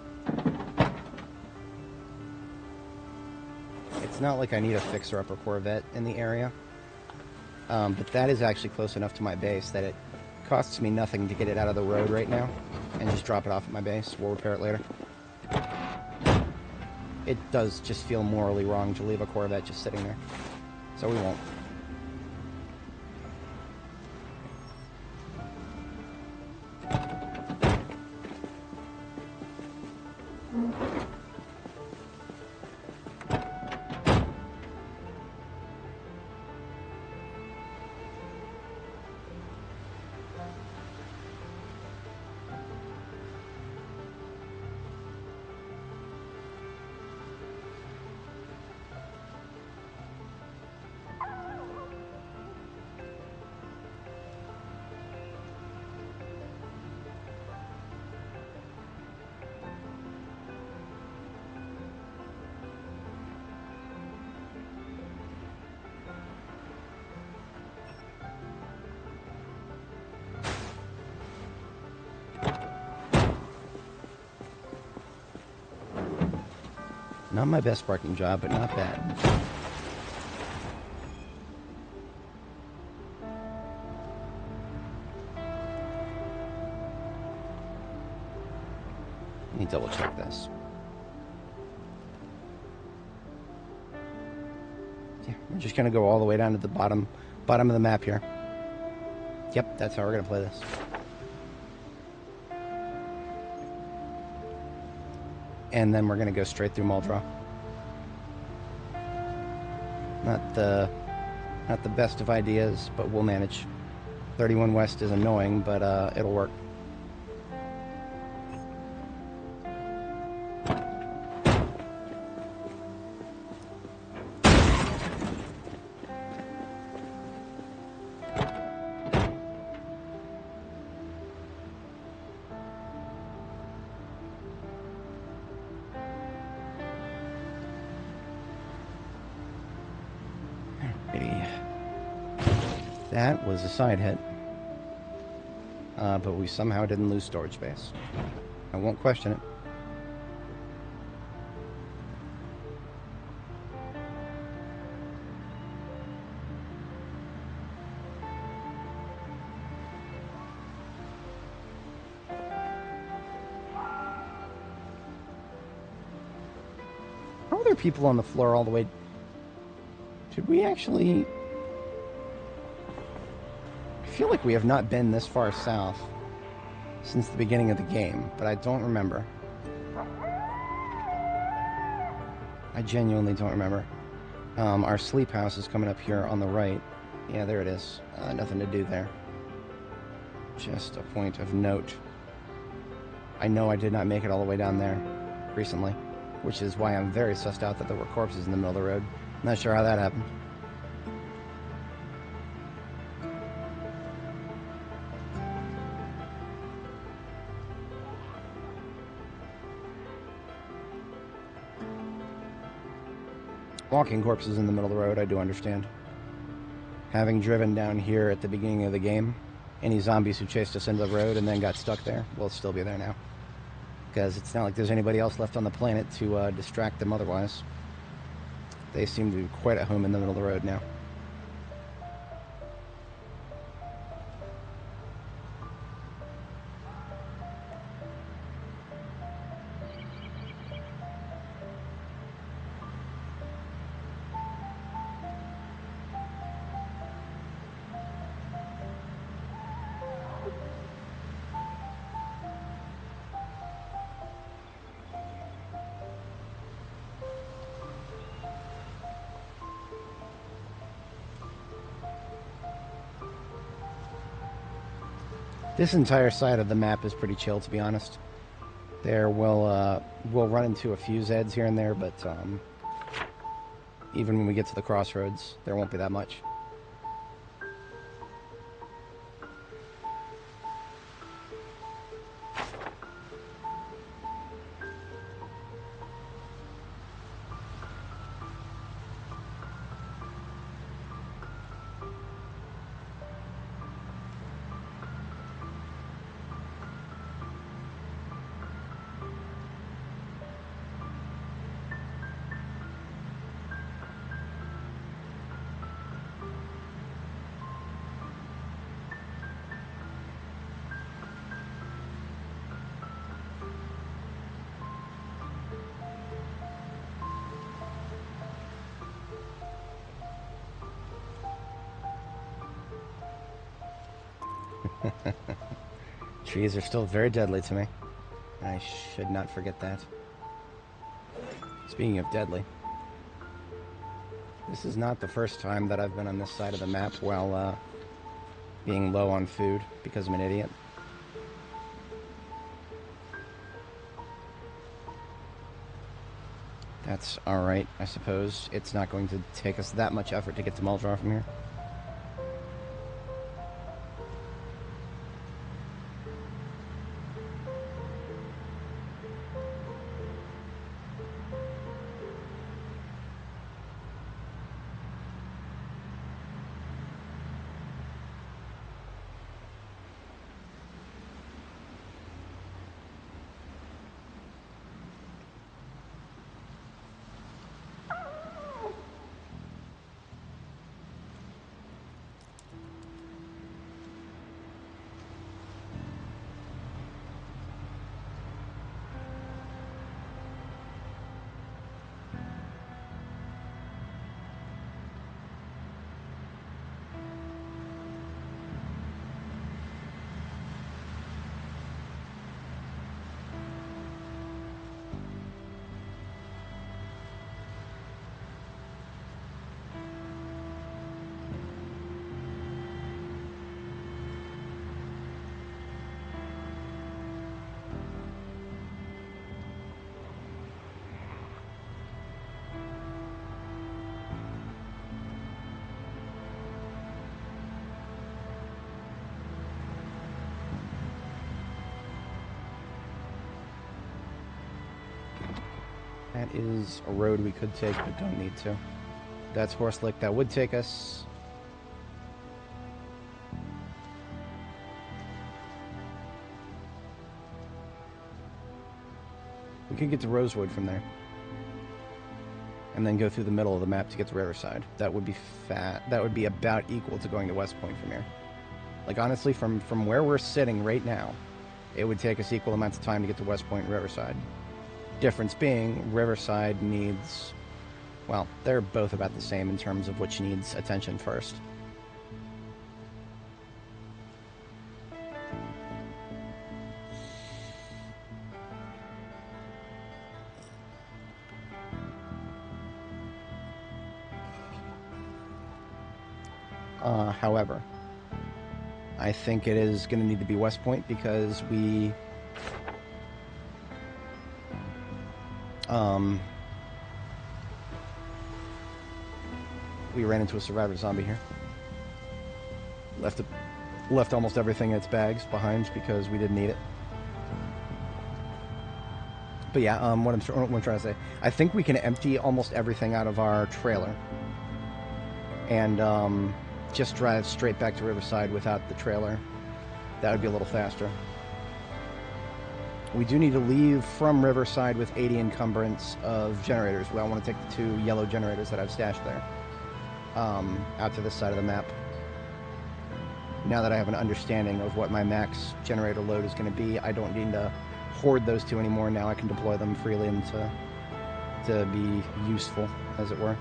It's not like I need a fixer-upper Corvette in the area, but that is actually close enough to my base that it costs me nothing to get it out of the road right now and just drop it off at my base. We'll repair it later. It does just feel morally wrong to leave a Corvette just sitting there, so we won't. Not my best parking job, but not bad. Let me double check this. Yeah, we're just gonna go all the way down to the bottom of the map here. Yep, that's how we're gonna play this. And then we're going to go straight through Muldrow. Not the best of ideas, but we'll manage. 31 West is annoying, but it'll work. That was a side hit. But we somehow didn't lose storage space. I won't question it. How are there people on the floor all the way? Did we actually... I feel like we have not been this far south since the beginning of the game, but I don't remember. I genuinely don't remember. Our sleep house is coming up here on the right. Yeah, there it is. Nothing to do there. Just a point of note. I know I did not make it all the way down there recently, which is why I'm very sussed out that there were corpses in the middle of the road. Not sure how that happened. Walking corpses in the middle of the road, I do understand. Having driven down here at the beginning of the game, any zombies who chased us into the road and then got stuck there will still be there now. Because it's not like there's anybody else left on the planet to distract them otherwise. They seem to be quite at home in the middle of the road now. This entire side of the map is pretty chill, to be honest. There we'll run into a few Zeds here and there, but even when we get to the crossroads, there won't be that much. Trees are still very deadly to me. I should not forget that. Speaking of deadly, this is not the first time that I've been on this side of the map while being low on food because I'm an idiot. That's alright, I suppose. It's not going to take us that much effort to get to Muldrow from here. That is a road we could take, but don't need to. That's Horse Lick. That would take us... We could get to Rosewood from there. And then go through the middle of the map to get to Riverside. That would be that would be about equal to going to West Point from here. Like, honestly, from where we're sitting right now, it would take us equal amounts of time to get to West Point and Riverside. Difference being, Riverside needs... Well, they're both about the same in terms of which needs attention first. However, I think it is going to need to be West Point because we ran into a survivor zombie here. Left almost everything in its bags behind because we didn't need it. But yeah, what I'm trying to say, I think we can empty almost everything out of our trailer and just drive straight back to Riverside without the trailer. That would be a little faster. We do need to leave from Riverside with 80 encumbrance of generators. Well, I want to take the 2 yellow generators that I've stashed there out to this side of the map. Now that I have an understanding of what my max generator load is going to be, I don't need to hoard those 2 anymore. Now I can deploy them freely and to be useful, as it were.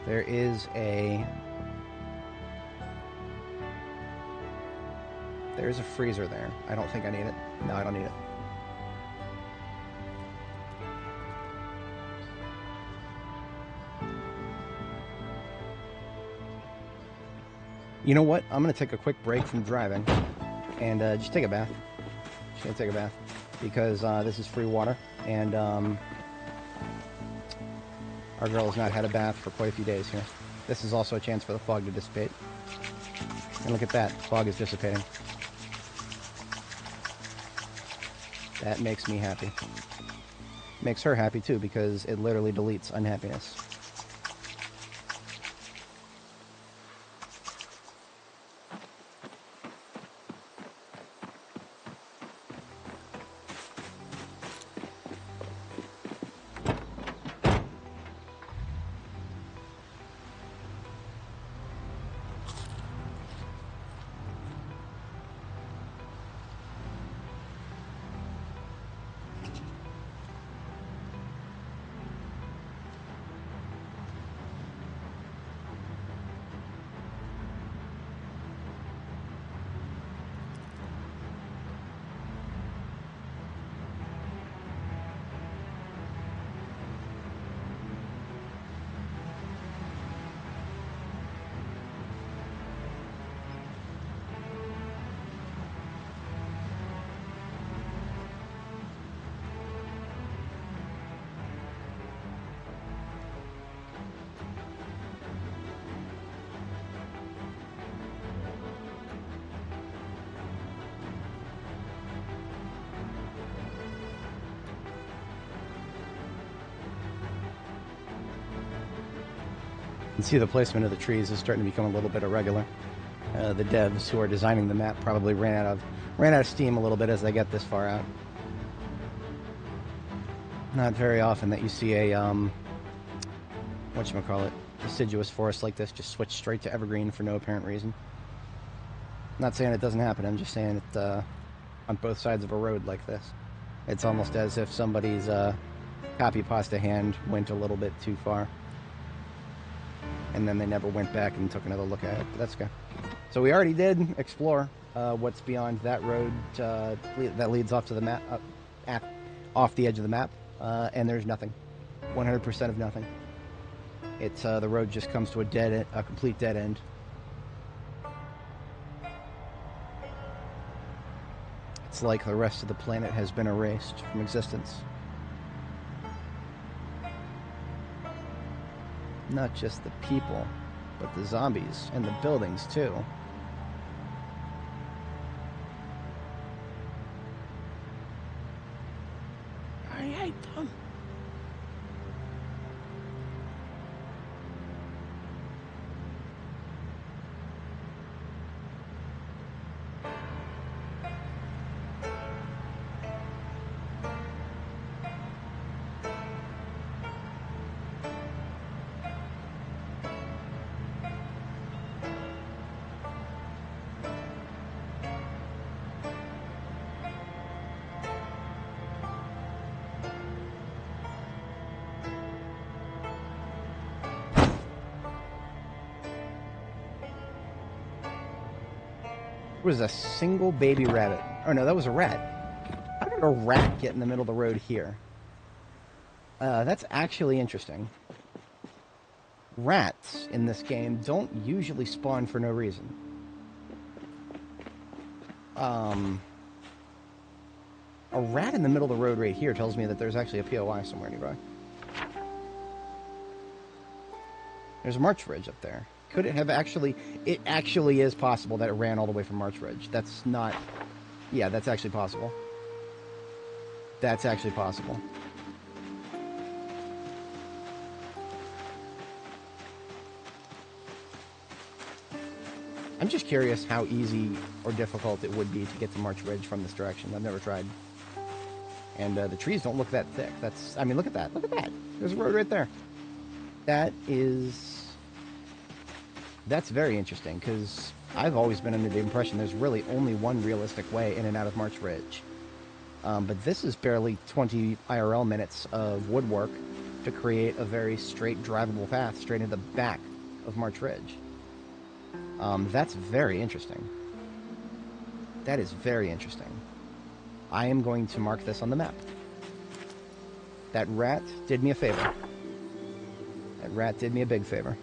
There is a freezer there. I don't think I need it. No, I don't need it. You know what? I'm going to take a quick break from driving and just take a bath. Just going to take a bath because this is free water, and our girl has not had a bath for quite a few days here. This is also a chance for the fog to dissipate. And look at that. Fog is dissipating. That makes me happy. Makes her happy too, because it literally deletes unhappiness. You can see the placement of the trees is starting to become a little bit irregular. The devs who are designing the map probably ran out of steam a little bit as they get this far out. Not very often that you see a whatchamacallit, deciduous forest like this just switch straight to evergreen for no apparent reason. Not saying it doesn't happen, I'm just saying it on both sides of a road like this. It's almost as if somebody's copy pasta hand went a little bit too far. And then they never went back and took another look at it, but that's okay. So we already did explore what's beyond that road that leads off to the map, off the edge of the map, and there's nothing. 100% of nothing. It's the road just comes to a complete dead end. It's like the rest of the planet has been erased from existence. Not just the people, but the zombies and the buildings too. I hate them. Was a single baby rabbit. Oh no, that was a rat. How did a rat get in the middle of the road here? That's actually interesting. Rats in this game don't usually spawn for no reason. A rat in the middle of the road right here tells me that there's actually a POI somewhere nearby. There's a March Ridge up there. Could it have actually... It actually is possible that it ran all the way from March Ridge. That's not... Yeah, that's actually possible. That's actually possible. I'm just curious how easy or difficult it would be to get to March Ridge from this direction. I've never tried. And the trees don't look that thick. That's... I mean, look at that. Look at that. There's a road right there. That is... That's very interesting, because I've always been under the impression there's really only one realistic way in and out of March Ridge. But this is barely 20 IRL minutes of woodwork to create a very straight, drivable path straight into the back of March Ridge. That's very interesting. That is very interesting. I am going to mark this on the map. That rat did me a favor. That rat did me a big favor.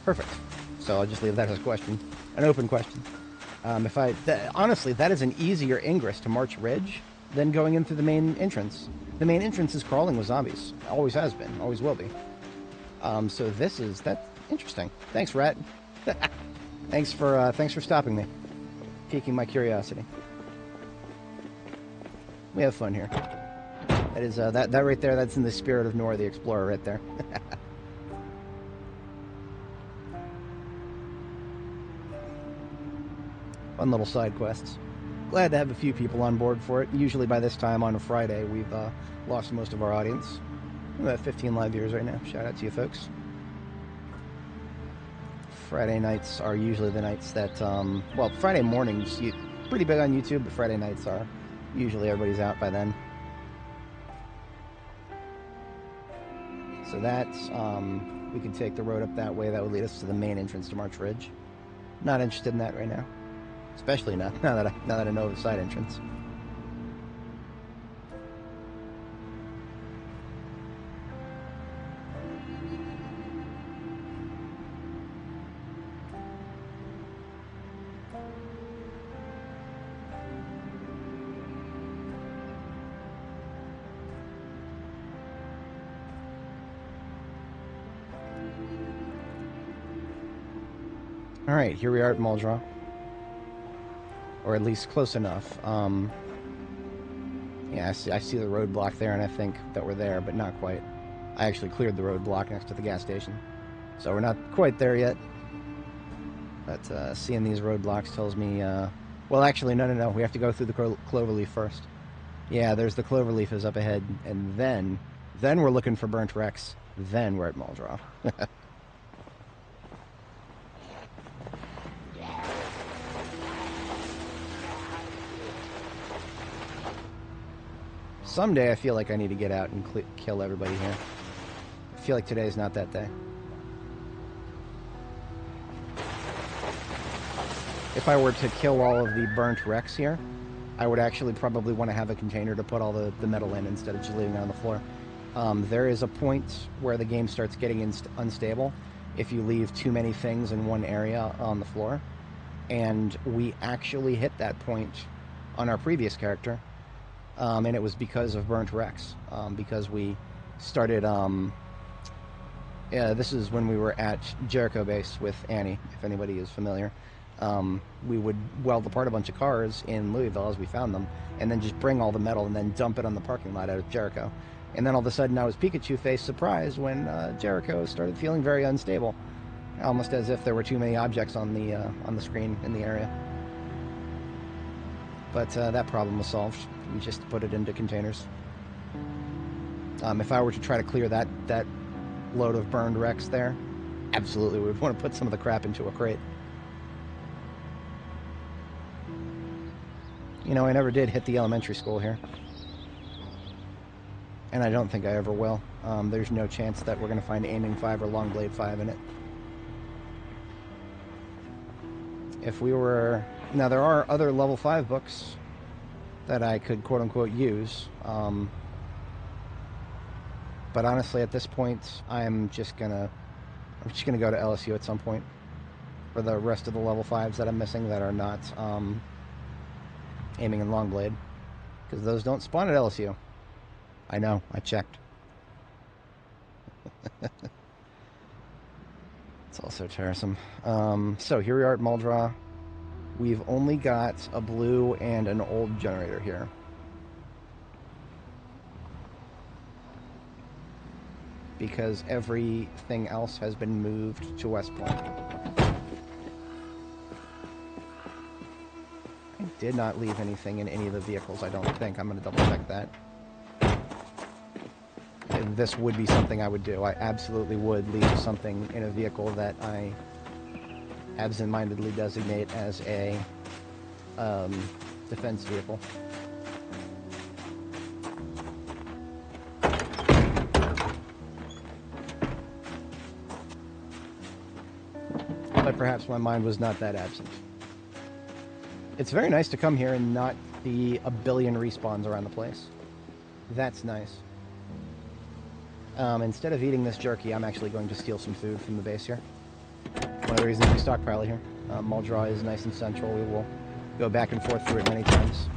Perfect. So I'll just leave that as a question, an open question. Honestly, that is an easier ingress to March Ridge than going in through the main entrance. The main entrance is crawling with zombies. Always has been. Always will be. So that's interesting. Thanks, Rat. Thanks for stopping me, piquing my curiosity. We have fun here. That is that right there. That's in the spirit of Nora the Explorer right there. Fun little side quests. Glad to have a few people on board for it. Usually by this time on a Friday, we've lost most of our audience. We're at 15 live viewers right now. Shout out to you folks. Friday nights are usually the nights that, well, Friday mornings, pretty big on YouTube, but Friday nights are usually everybody's out by then. So that's, we could take the road up that way. That would lead us to the main entrance to March Ridge. Not interested in that right now. Especially now that I know the side entrance. All right, here we are at Muldraugh. Or at least close enough. Yeah, I see the roadblock there, and I think that we're there, but not quite. I actually cleared the roadblock next to the gas station. So we're not quite there yet. But seeing these roadblocks tells me... well, actually, no. We have to go through the cloverleaf first. Yeah, there's the cloverleaf is up ahead, and then we're looking for Burnt Rex. Then we're at Muldraugh. Someday I feel like I need to get out and kill everybody here. I feel like today's not that day. If I were to kill all of the burnt Rex here, I would actually probably want to have a container to put all the metal in instead of just leaving it on the floor. There is a point where the game starts getting unstable if you leave too many things in one area on the floor. And we actually hit that point on our previous character. And it was because of Burnt Rex, because we started, yeah, this is when we were at Jericho Base with Annie, if anybody is familiar. We would weld apart a bunch of cars in Louisville as we found them, and then just bring all the metal and then dump it on the parking lot out of Jericho. And then all of a sudden I was Pikachu-faced surprised when Jericho started feeling very unstable, almost as if there were too many objects on the screen in the area. But that problem was solved. We just put it into containers. If I were to try to clear that load of burned Rex there, absolutely would want to put some of the crap into a crate. You know, I never did hit the elementary school here. And I don't think I ever will. There's no chance that we're going to find Aiming 5 or Longblade 5 in it. If we were... Now, there are other level 5 books that I could quote-unquote use. But honestly, at this point, I'm just gonna go to LSU at some point for the rest of the level 5s that I'm missing that are not Aiming and Longblade, because those don't spawn at LSU. I know, I checked. It's also tiresome. So here we are at Muldraugh. We've only got a blue and an old generator here. Because everything else has been moved to West Point. I did not leave anything in any of the vehicles, I don't think. I'm going to double check that. And this would be something I would do. I absolutely would leave something in a vehicle that I absent-mindedly designate as a defense vehicle. But perhaps my mind was not that absent. It's very nice to come here and not be a billion respawns around the place. That's nice. Instead of eating this jerky, I'm actually going to steal some food from the base here. One of the reasons we stockpile here. Muldra is nice and central. We will go back and forth through it many times.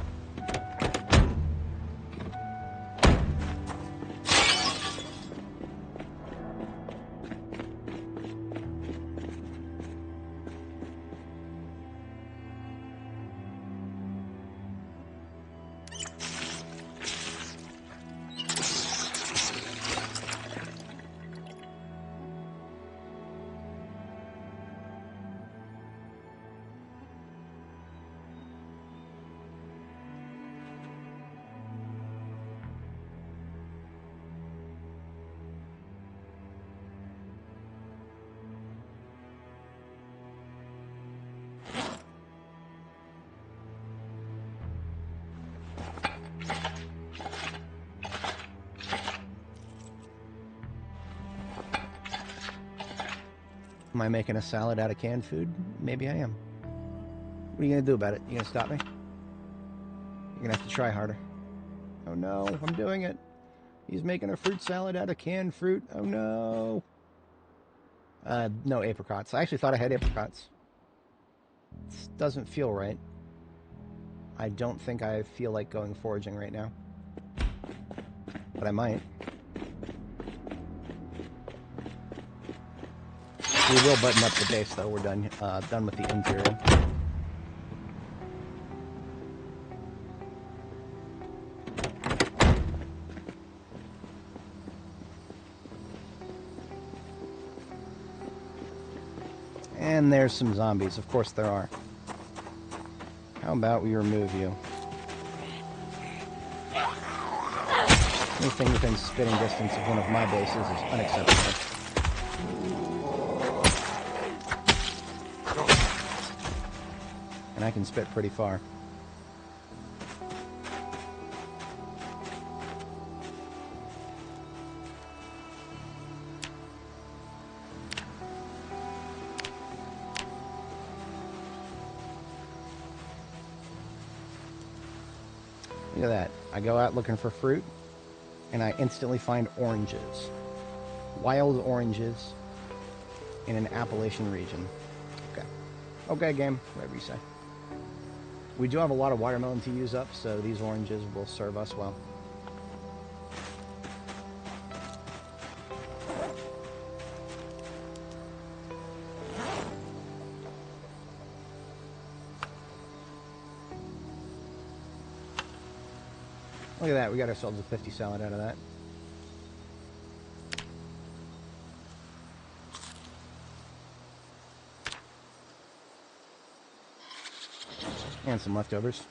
Am I making a salad out of canned food? Maybe I am. What are you going to do about it? You going to stop me? You're going to have to try harder. Oh no, I'm doing it. He's making a fruit salad out of canned fruit. Oh no. No apricots. I actually thought I had apricots. This doesn't feel right. I don't think I feel like going foraging right now. But I might. We will button up the base, though. We're done with the interior. And there's some zombies. Of course there are. How about we remove you? Anything within spitting distance of one of my bases is unacceptable. And I can spit pretty far. Look at that. I go out looking for fruit, and I instantly find oranges. Wild oranges in an Appalachian region. Okay. Okay, game. Whatever you say. We do have a lot of watermelon to use up, so these oranges will serve us well. Look at that, we got ourselves a 50 salad out of that. And some leftovers.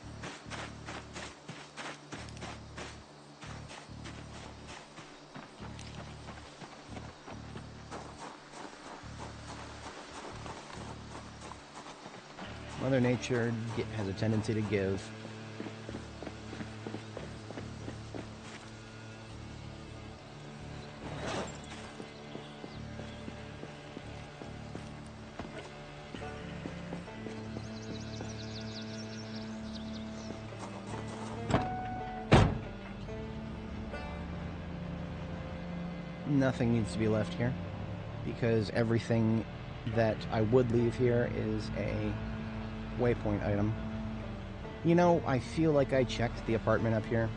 Mother Nature has a tendency to give. Nothing needs to be left here because everything that I would leave here is a waypoint item. You know, I feel like I checked the apartment up here.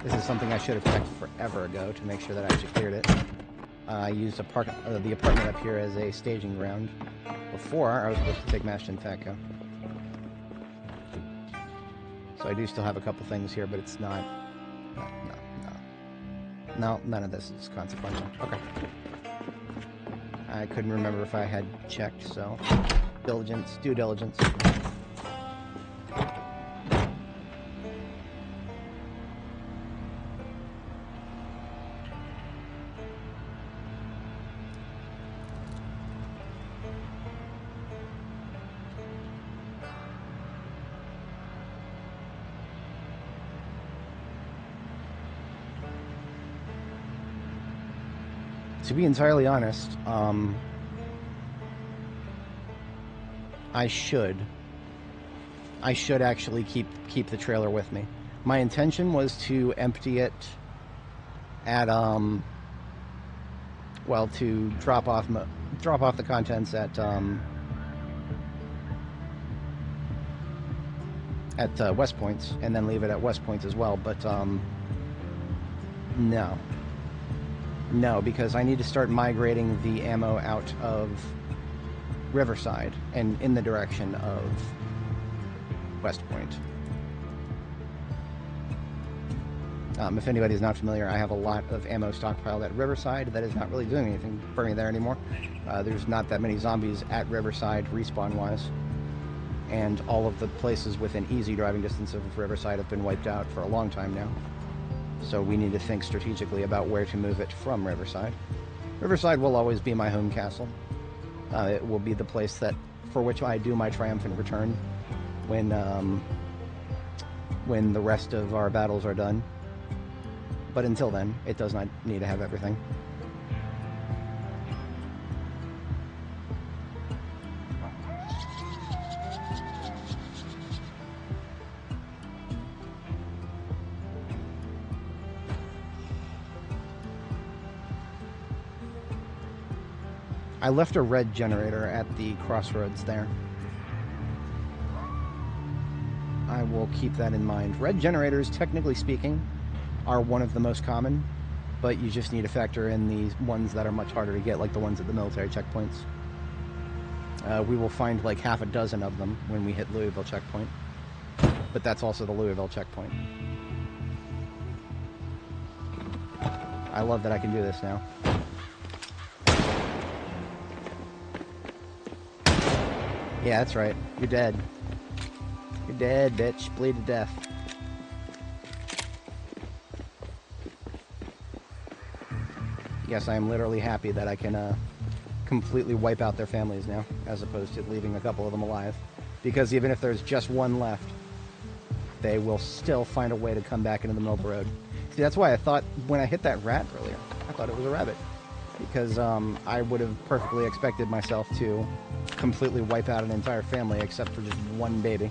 This is something I should have checked forever ago to make sure that I actually cleared it. I used the apartment up here as a staging ground. Before, I was supposed to take Mashed and Fatco. So I do still have a couple things here, but it's not... No, none of this is consequential. Okay. I couldn't remember if I had checked, so... Diligence, due diligence. To be entirely honest, I should actually keep the trailer with me. My intention was to empty it at well, to drop off drop off the contents at West Points, and then leave it at West Points as well, but no, because I need to start migrating the ammo out of Riverside and in the direction of West Point. If anybody's not familiar, I have a lot of ammo stockpiled at Riverside that is not really doing anything for me there anymore. There's not that many zombies at Riverside respawn-wise, and all of the places within easy driving distance of Riverside have been wiped out for a long time now. So we need to think strategically about where to move it from Riverside. Riverside will always be my home castle. It will be the place for which I do my triumphant return when the rest of our battles are done. But until then, it does not need to have everything. I left a red generator at the crossroads there. I will keep that in mind. Red generators, technically speaking, are one of the most common, but you just need to factor in the ones that are much harder to get, like the ones at the military checkpoints. We will find like half a dozen of them when we hit Louisville checkpoint, but that's also the Louisville checkpoint. I love that I can do this now. Yeah, that's right. You're dead. You're dead, bitch. Bleed to death. Yes, I am literally happy that I can completely wipe out their families now, as opposed to leaving a couple of them alive. Because even if there's just one left, they will still find a way to come back into the middle of the road. See, that's why I thought, when I hit that rat earlier, I thought it was a rabbit. Because I would have perfectly expected myself to completely wipe out an entire family except for just one baby,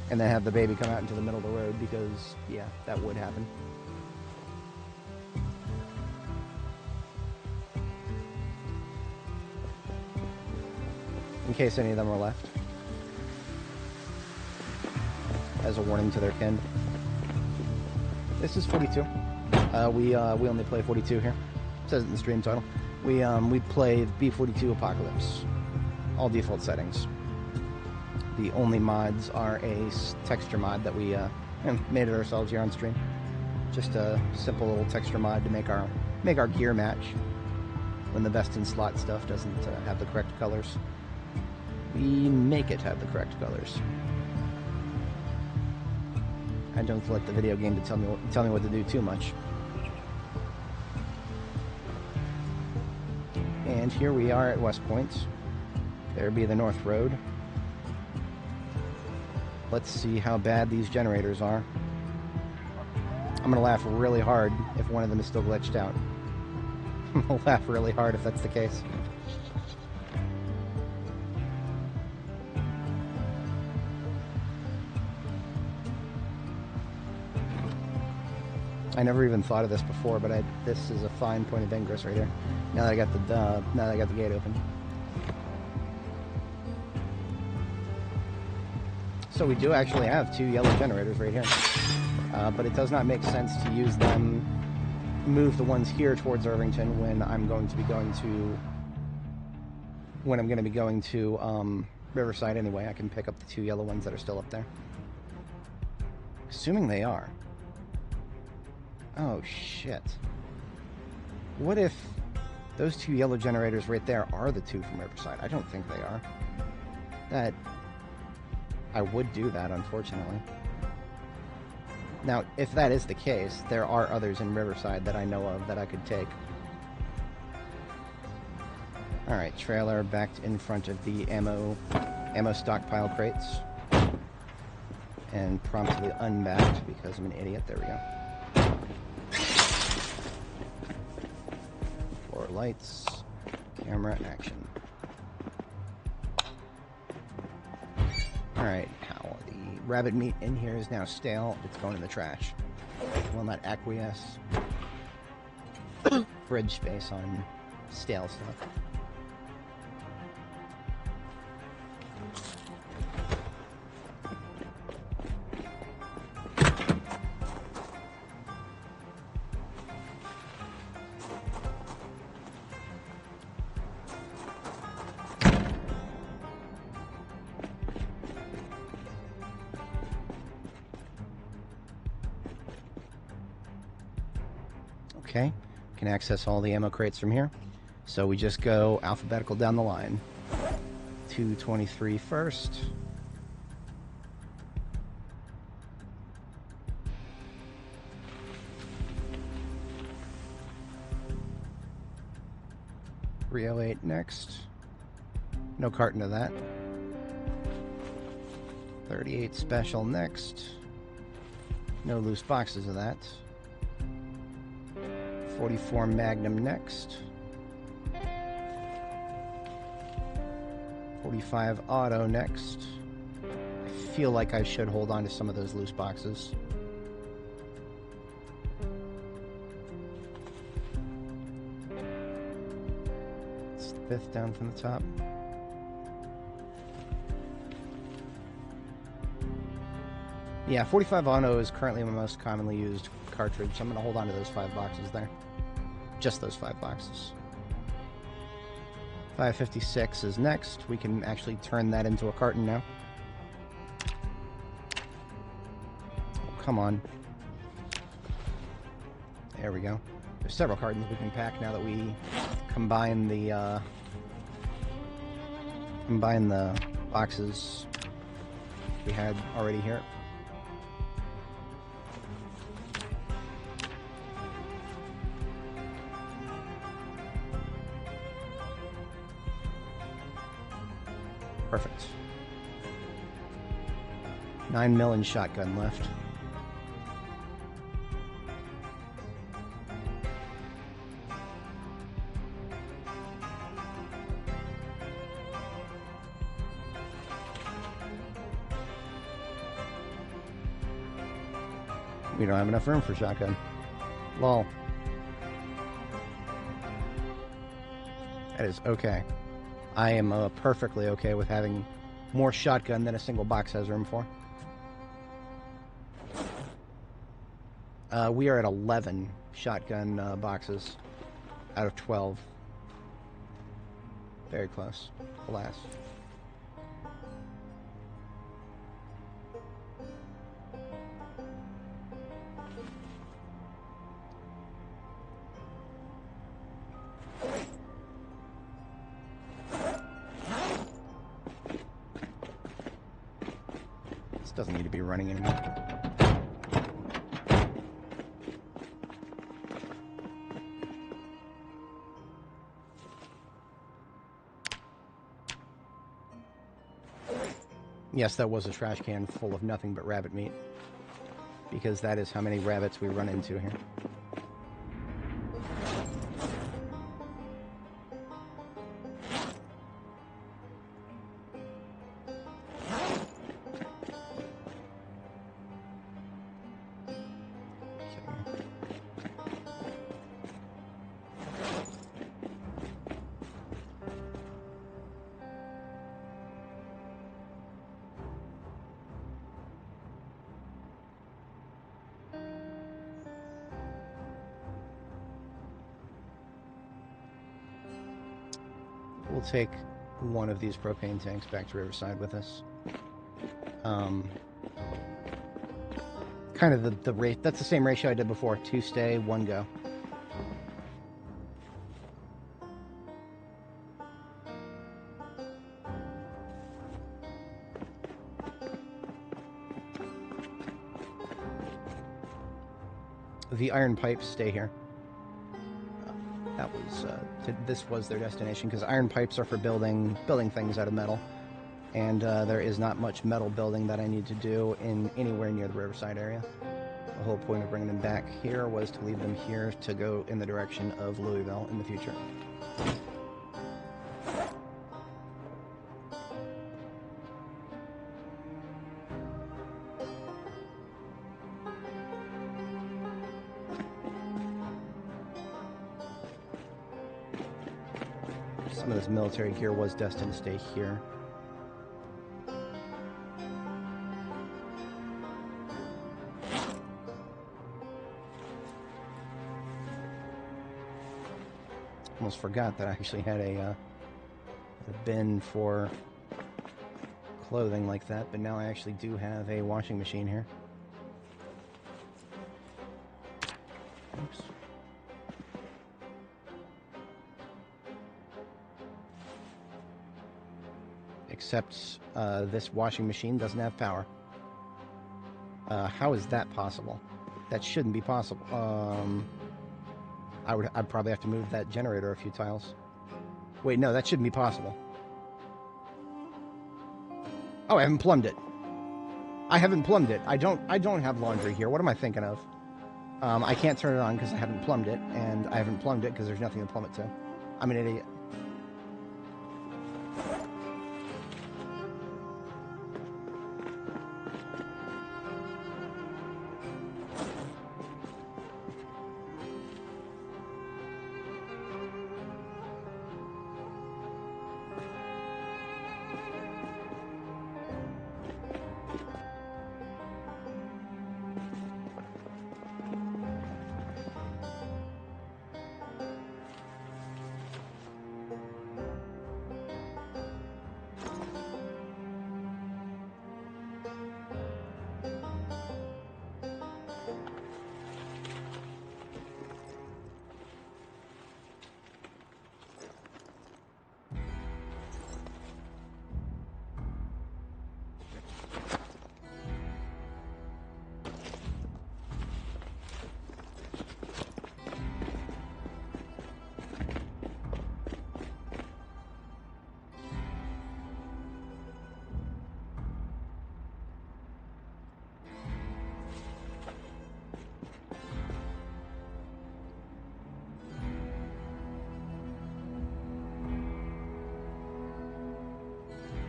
and then have the baby come out into the middle of the road, because, yeah, that would happen. In case any of them are left. As a warning to their kin. This is 42. We only play 42 here. It says it in the stream title. We play B42 Apocalypse. All default settings. The only mods are a texture mod that we made it ourselves here on stream. Just a simple little texture mod to make our gear match when the best in slot stuff doesn't have the correct colors. We make it have the correct colors. I don't let the video game to tell me what to do too much. And here we are at West Point. There be the North Road. Let's see how bad these generators are. I'm gonna laugh really hard if one of them is still glitched out. I'm gonna laugh really hard if that's the case. I never even thought of this before, but this is a fine point of ingress right here. Now that I got the gate open. So we do actually have 2 yellow generators right here, but it does not make sense to use them. Move the ones here towards Irvington when I'm going to be going to Riverside anyway. I can pick up the 2 yellow ones that are still up there, assuming they are. Oh, shit. What if those 2 yellow generators right there are the 2 from Riverside? I don't think they are. I would do that, unfortunately. Now, if that is the case, there are others in Riverside that I know of that I could take. Alright, trailer backed in front of the ammo stockpile crates. And promptly unbacked because I'm an idiot. There we go. Lights, camera, action. Alright, how the rabbit meat in here is now stale. It's going in the trash. Will not acquiesce. Fridge space on stale stuff. Okay, can access all the ammo crates from here. So we just go alphabetical down the line. 223 first. .308 next. No carton of that. 38 special next. No loose boxes of that. 44 Magnum next. 45 Auto next. I feel like I should hold on to some of those loose boxes. It's the 5th down from the top. Yeah, 45 Auto is currently my most commonly used cartridge, so I'm going to hold on to those 5 boxes there. Just those 5 boxes. 556 is next. We can actually turn that into a carton now. Oh, come on. There we go. There's several cartons we can pack now that we combine the boxes we had already here. Perfect. 9mm and shotgun left. We don't have enough room for shotgun. Lol. That is okay. I am perfectly okay with having more shotgun than a single box has room for. We are at 11 shotgun boxes out of 12. Very close, alas. Doesn't need to be running anymore. Yes, that was a trash can full of nothing but rabbit meat, because that is how many rabbits we run into here. We'll take one of these propane tanks back to Riverside with us. Kind of the rate, that's the same ratio I did before. 2 stay, 1 go. The iron pipes stay here. That was this was their destination, because iron pipes are for building things out of metal, and there is not much metal building that I need to do in anywhere near the Riverside area. The whole point of bringing them back here was to leave them here to go in the direction of Louisville in the future. Some of this military gear was destined to stay here. Almost forgot that I actually had a bin for clothing like that, but now I actually do have a washing machine here. Oops. Except this washing machine doesn't have power. How is that possible? That shouldn't be possible. I'd probably have to move that generator a few tiles. Wait, no, that shouldn't be possible. Oh, I haven't plumbed it. I haven't plumbed it. I don't have laundry here. What am I thinking of? I can't turn it on because I haven't plumbed it, and I haven't plumbed it because there's nothing to plumb it to. I'm an idiot.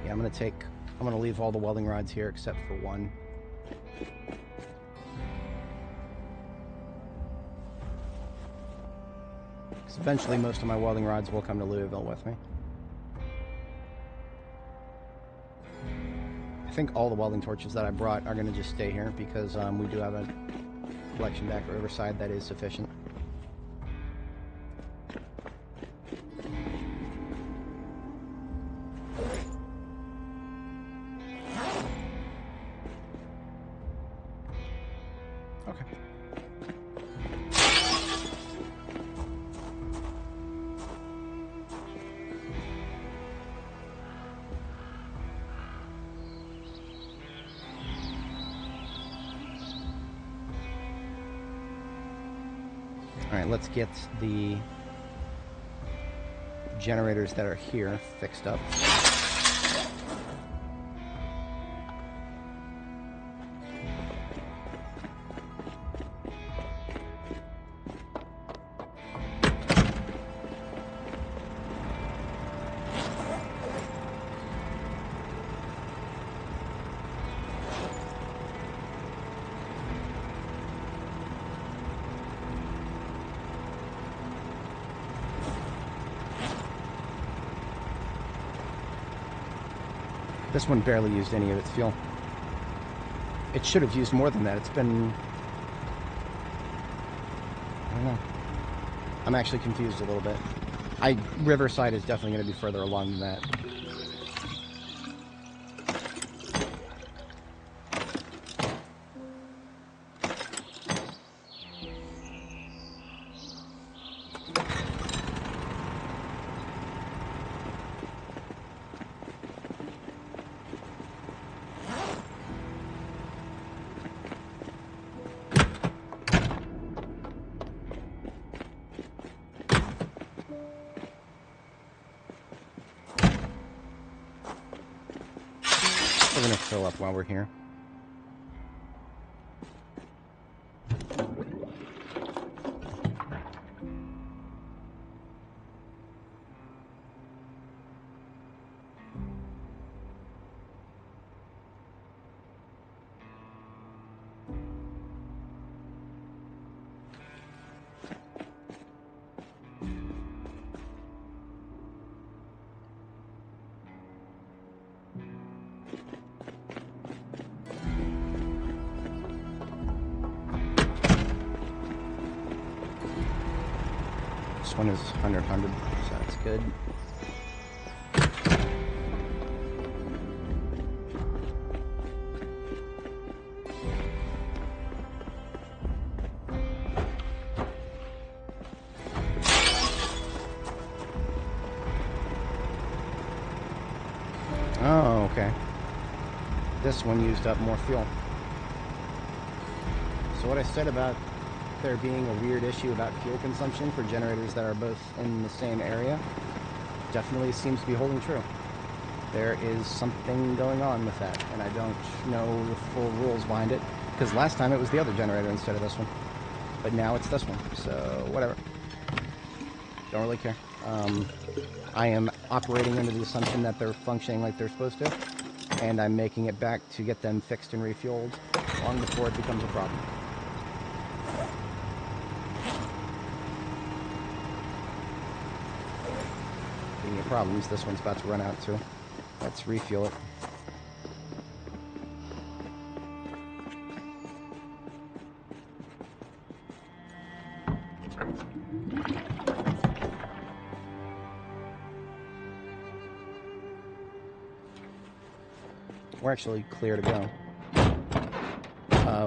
Yeah, I'm gonna leave all the welding rods here except for one. Because eventually most of my welding rods will come to Louisville with me. I think all the welding torches that I brought are gonna just stay here because we do have a collection back at Riverside that is sufficient. Alright, let's get the generators that are here fixed up. This one barely used any of its fuel. It should have used more than that. It's been... I don't know. I'm actually confused a little bit. Riverside is definitely going to be further along than that. We're going to fill up while we're here. This one is 100, so that's good. Oh, okay. This one used up more fuel. So what I said about there being a weird issue about fuel consumption for generators that are both in the same area definitely seems to be holding true. There is something going on with that, and I don't know the full rules behind it, because last time it was the other generator instead of this one. But now it's this one, so whatever. Don't really care. I am operating under the assumption that they're functioning like they're supposed to, and I'm making it back to get them fixed and refueled long before it becomes a problem. Speaking of problems, this one's about to run out too. Let's refuel it. We're actually clear to go.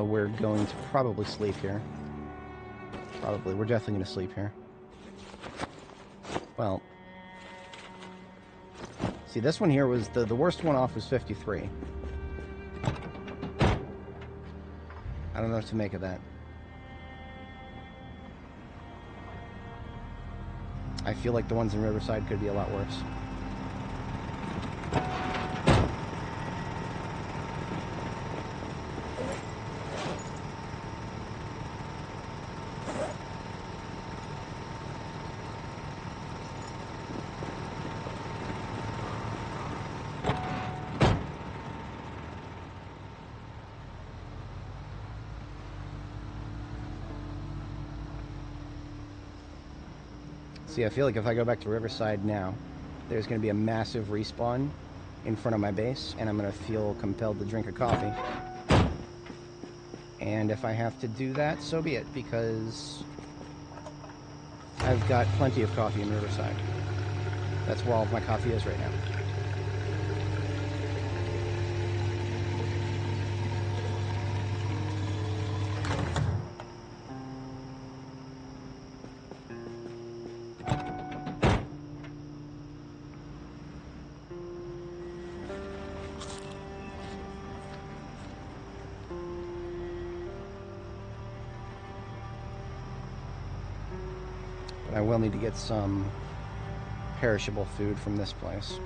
We're going to probably sleep here. Probably. We're definitely going to sleep here. Well, see, this one here was the worst one off was 53. I don't know what to make of that. I feel like the ones in Riverside could be a lot worse. See, I feel like if I go back to Riverside now, there's going to be a massive respawn in front of my base, and I'm going to feel compelled to drink a coffee. And if I have to do that, so be it, because I've got plenty of coffee in Riverside. That's where all of my coffee is right now. I will need to get some perishable food from this place.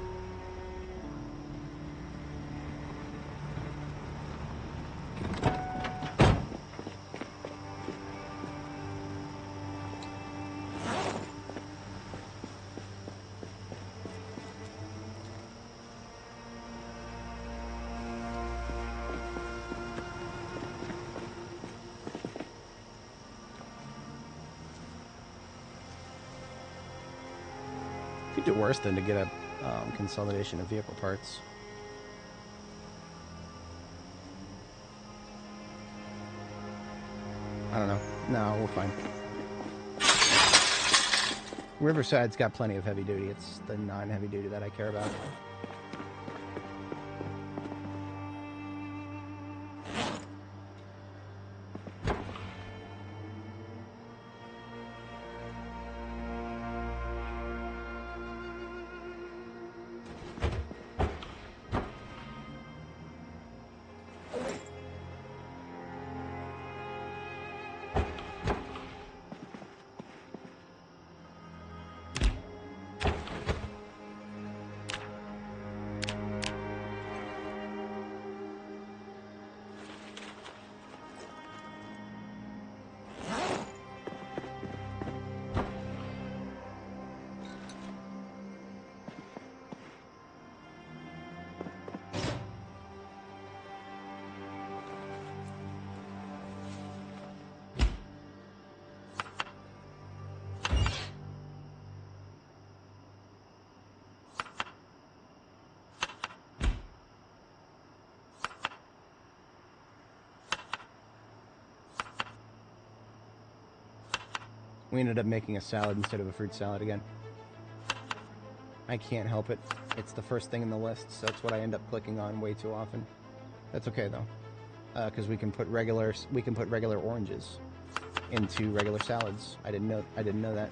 Could do worse than to get a consolidation of vehicle parts. I don't know. No, we're fine. Riverside's got plenty of heavy duty. It's the non-heavy duty that I care about. We ended up making a salad instead of a fruit salad again. I can't help it. It's the first thing in the list, so that's what I end up clicking on way too often. That's okay though, because we can put regular oranges into regular salads. I didn't know that.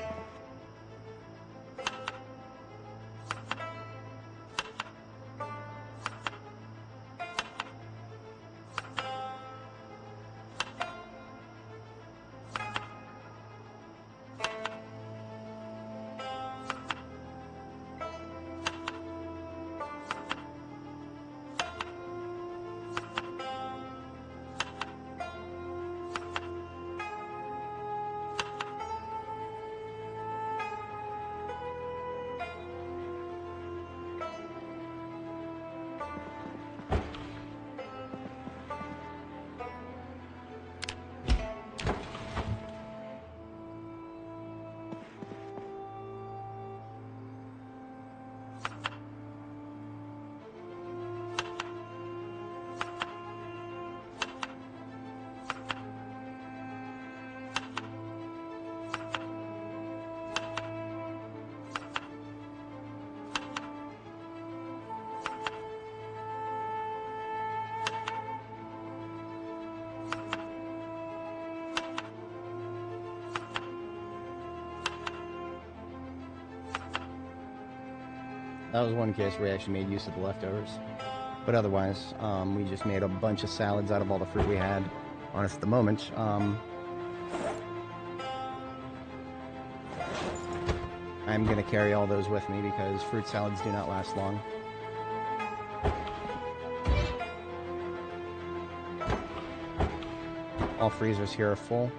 That was one case where we actually made use of the leftovers. But otherwise, we just made a bunch of salads out of all the fruit we had on us at the moment. I'm going to carry all those with me because fruit salads do not last long. All freezers here are full.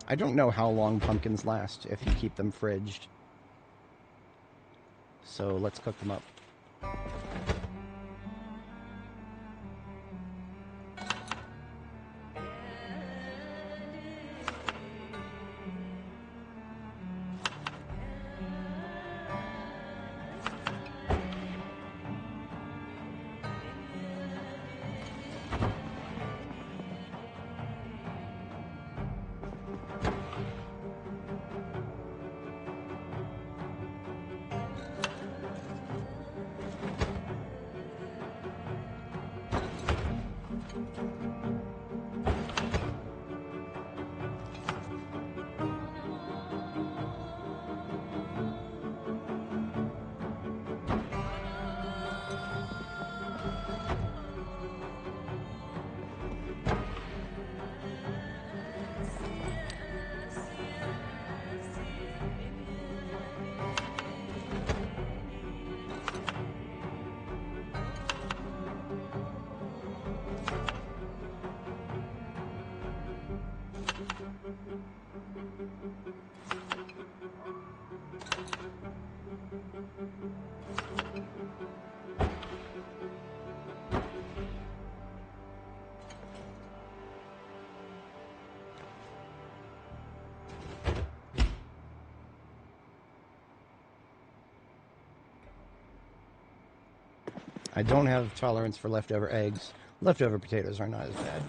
I don't know how long pumpkins last if you keep them fridged. So let's cook them up. I don't have tolerance for leftover eggs. Leftover potatoes are not as bad.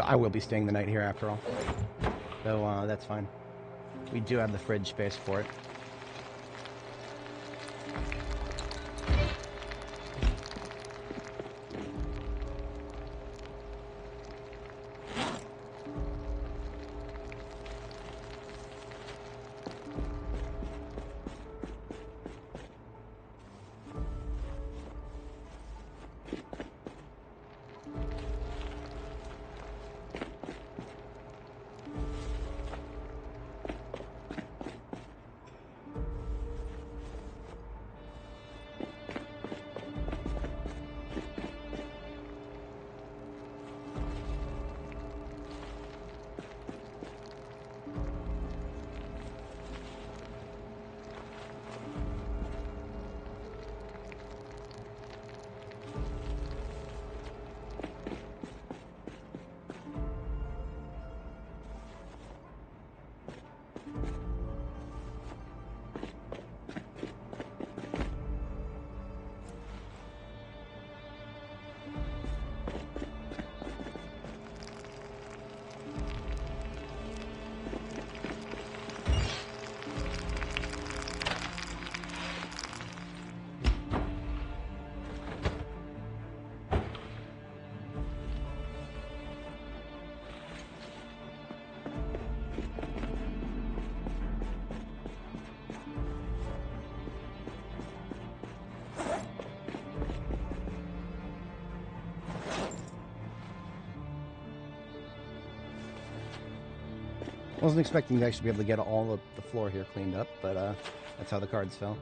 I will be staying the night here after all. So that's fine. We do have the fridge space for it. Wasn't expecting to actually be able to get all of the floor here cleaned up, but that's how the cards fell.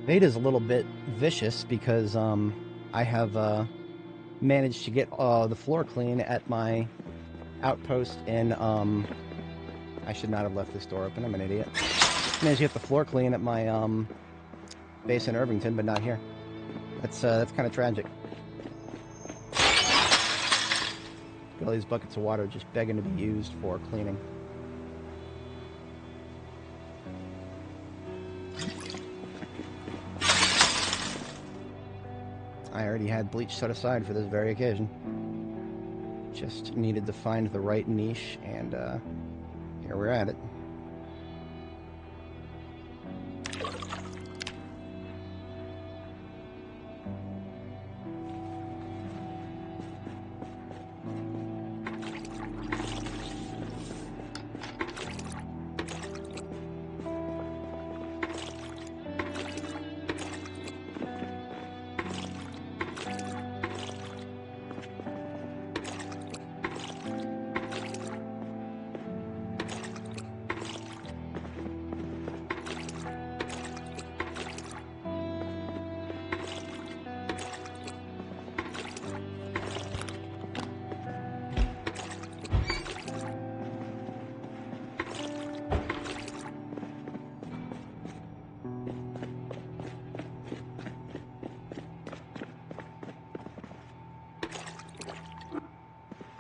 Veda's a little bit vicious because I have managed to get the floor clean at my outpost in I should not have left this door open, I'm an idiot. Managed to get the floor clean at my base in Irvington, but not here. That's kind of tragic. Got all these buckets of water just begging to be used for cleaning. I already had bleach set aside for this very occasion. Just needed to find the right niche, and here we're at it.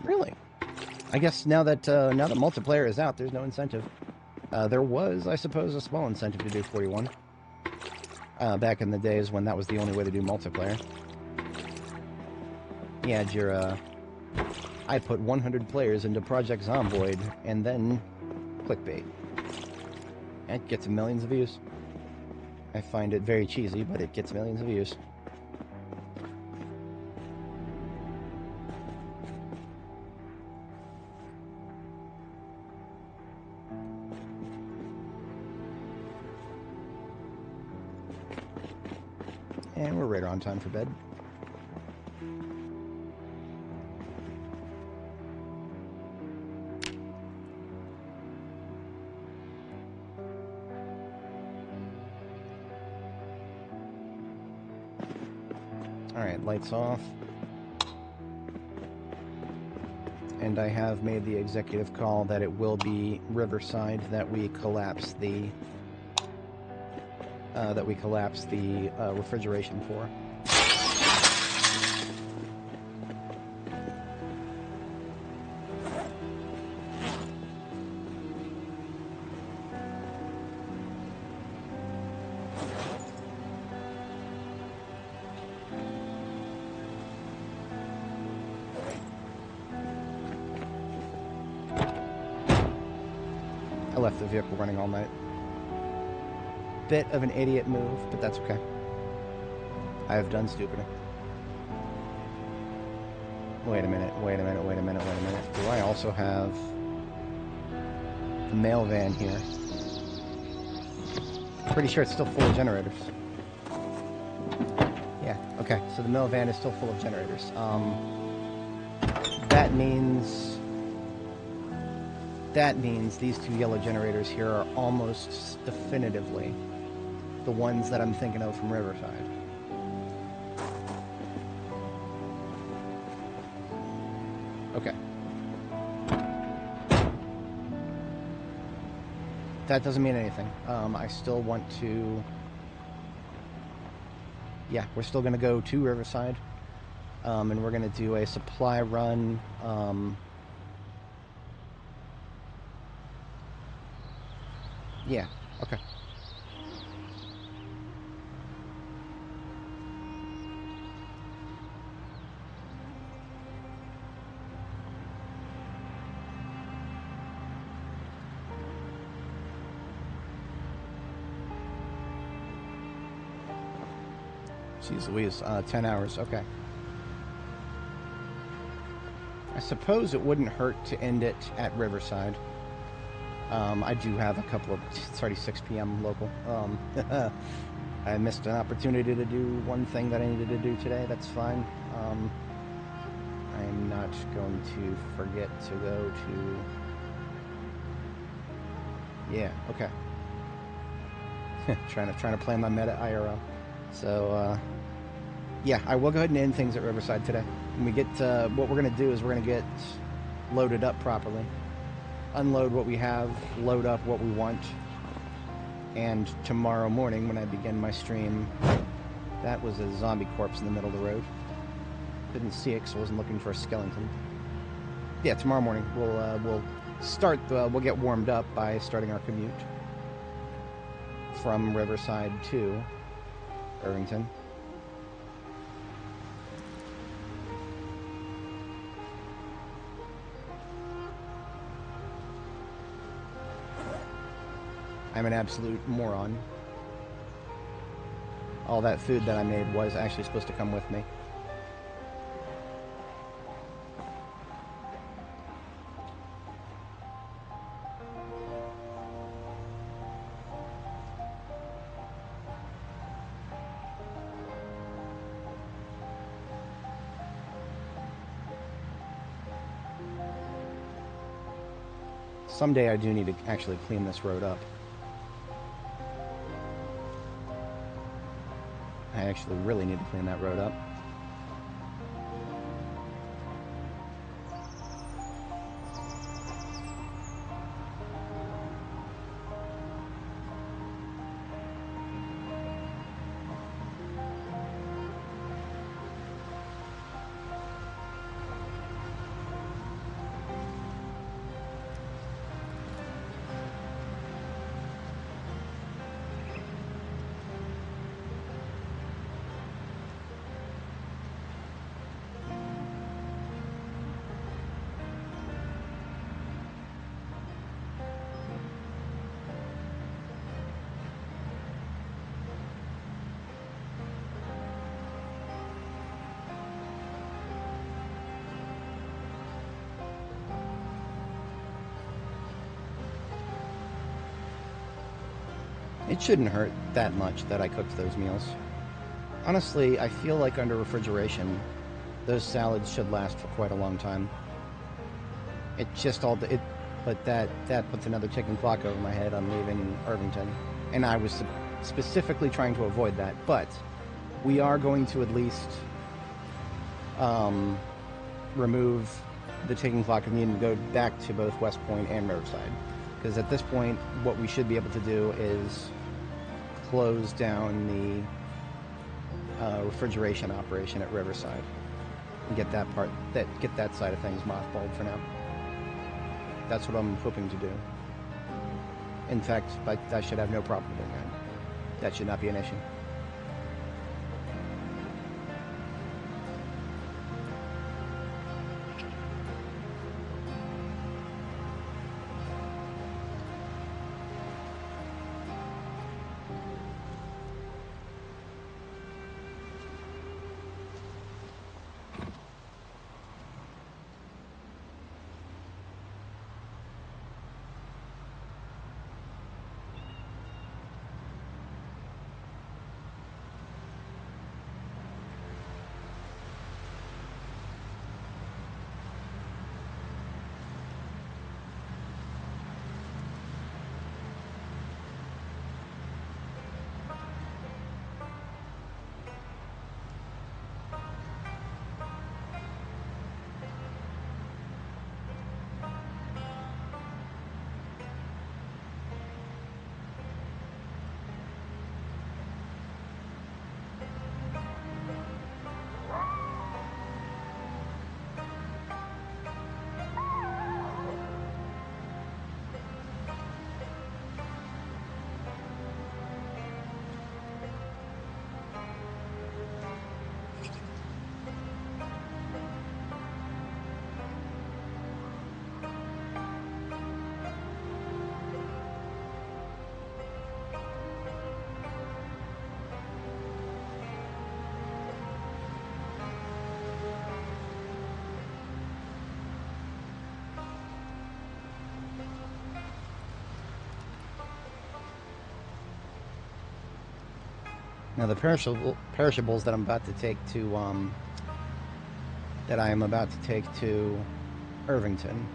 Really? I guess now that multiplayer is out, there's no incentive. There was, I suppose, a small incentive to do 41. Back in the days when that was the only way to do multiplayer. You had your, I put 100 players into Project Zomboid, and then clickbait. It gets millions of views. I find it very cheesy, but it gets millions of views. And we're right on time for bed. Alright, lights off. And I have made the executive call that it will be Riverside that we collapse the refrigeration for. I left the vehicle running all night. Bit of an idiot move, but that's okay. I have done stupider. Wait a minute. Do I also have the mail van here? Pretty sure it's still full of generators. Yeah, okay, so the mail van is still full of generators. That means these two yellow generators here are almost definitively the ones that I'm thinking of from Riverside. that doesn't mean anything. I still want to... Yeah, we're still going to go to Riverside. And we're going to do a supply run. Yeah, okay. Jeez Louise, 10 hours, okay. I suppose it wouldn't hurt to end it at Riverside. I do have a couple of... It's already 6 p.m. local. I missed an opportunity to do one thing that I needed to do today. That's fine. I am not going to forget to go to... Yeah, okay. trying to plan my meta IRL. So, yeah, I will go ahead and end things at Riverside today. When we get, what we're going to do is we're going to get loaded up properly. Unload what we have, load up what we want. And tomorrow morning, when I begin my stream, that was a zombie corpse in the middle of the road. Couldn't see it because I wasn't looking for a skeleton. Yeah, tomorrow morning we'll start. We'll get warmed up by starting our commute from Riverside to Irvington. I'm an absolute moron. All that food that I made was actually supposed to come with me. Someday I do need to actually clean this road up. I actually really need to clean that road up. It shouldn't hurt that much that I cooked those meals. Honestly, I feel like under refrigeration, those salads should last for quite a long time. It just all... But that puts another ticking clock over my head on leaving Irvington. And I was specifically trying to avoid that. But we are going to at least remove the ticking clock of needing to go back to both West Point and Riverside. Because at this point, what we should be able to do is close down the refrigeration operation at Riverside and get that side of things mothballed for now. That's what I'm hoping to do. In fact, I should have no problem doing that. That should not be an issue. Now the perishables that I'm about to take to Irvington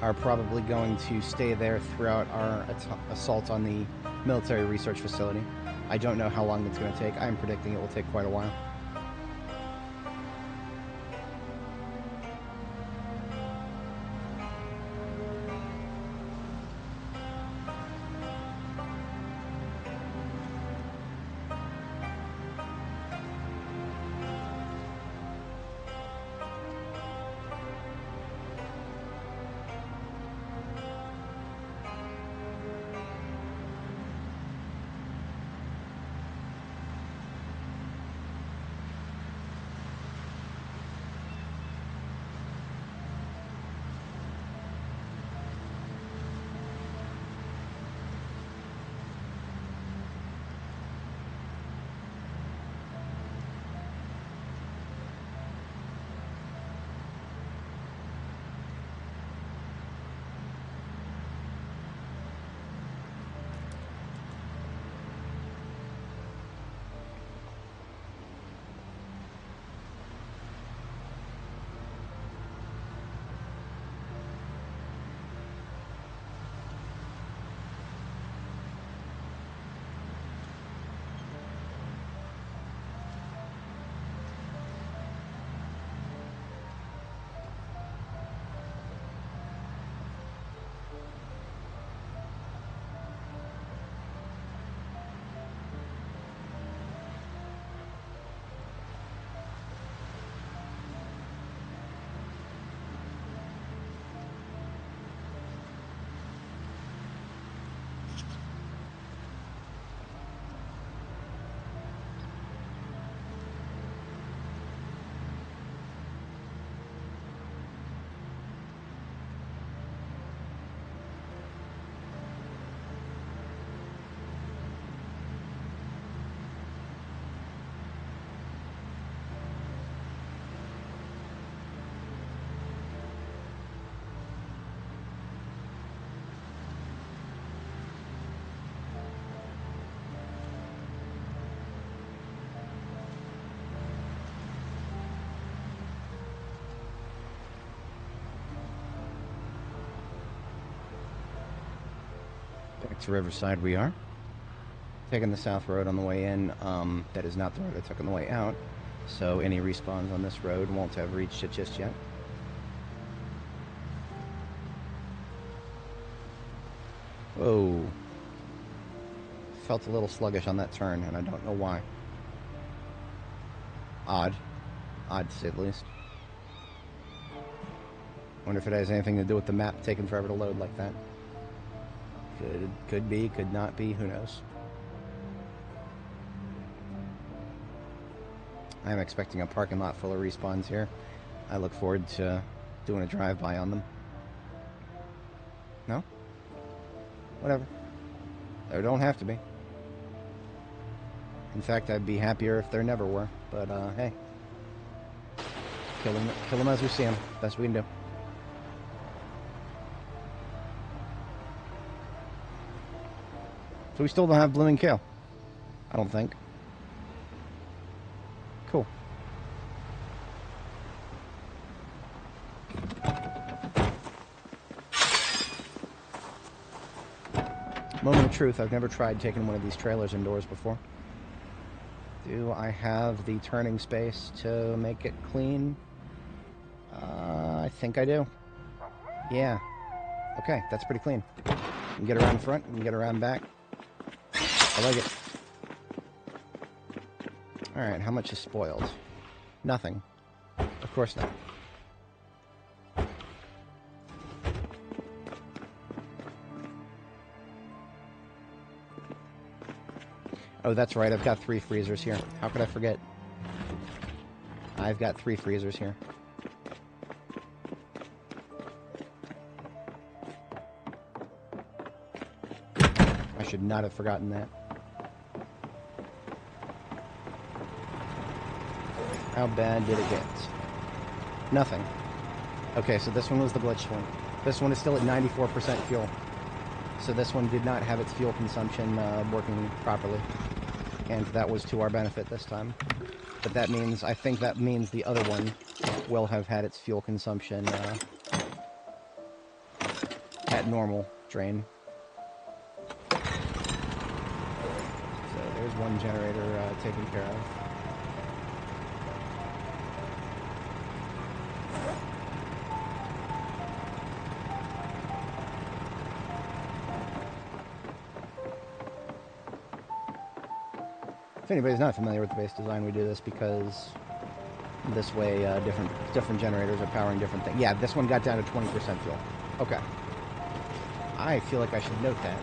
are probably going to stay there throughout our assault on the military research facility. I don't know how long it's going to take. I'm predicting it will take quite a while. Back to Riverside we are. Taking the south road on the way in. That is not the road I took on the way out. So any respawns on this road won't have reached it just yet. Whoa. Felt a little sluggish on that turn, and I don't know why. Odd. Odd to say the least. Wonder if it has anything to do with the map taking forever to load like that. Could be, could not be, who knows. I'm expecting a parking lot full of respawns here. I look forward to doing a drive-by on them. No? Whatever. There don't have to be. In fact, I'd be happier if there never were. But, hey. Kill them as we see them. Best we can do. So we still don't have blooming kale. I don't think. Cool. Moment of truth, I've never tried taking one of these trailers indoors before. Do I have the turning space to make it clean? I think I do. Yeah. Okay, that's pretty clean. You can get around front, you can get around back. I like it. Alright, how much is spoiled? Nothing. Of course not. Oh, that's right, I've got 3 freezers here. How could I forget? I've got 3 freezers here. I should not have forgotten that. How bad did it get? Nothing. Okay, so this one was the glitched one. This one is still at 94% fuel. So this one did not have its fuel consumption working properly. And that was to our benefit this time. But that means, I think that means the other one will have had its fuel consumption at normal drain. So there's one generator taken care of. If anybody's not familiar with the base design, we do this because this way different generators are powering different things. Yeah, this one got down to 20% fuel. Okay. I feel like I should note that.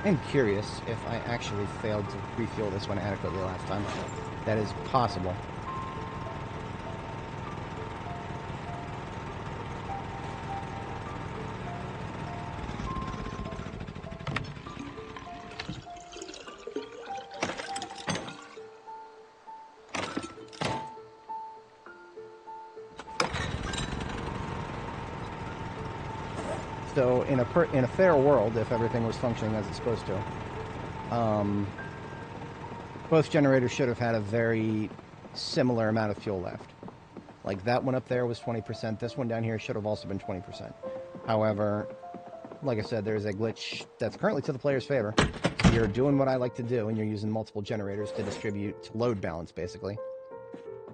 I'm curious if I actually failed to refuel this one adequately last time. That is possible. So in a fair world, if everything was functioning as it's supposed to, both generators should have had a very similar amount of fuel left. Like that one up there was 20%. This one down here should have also been 20%. However, like I said, there's a glitch that's currently to the player's favor. So you're doing what I like to do, and you're using multiple generators to distribute, to load balance, basically.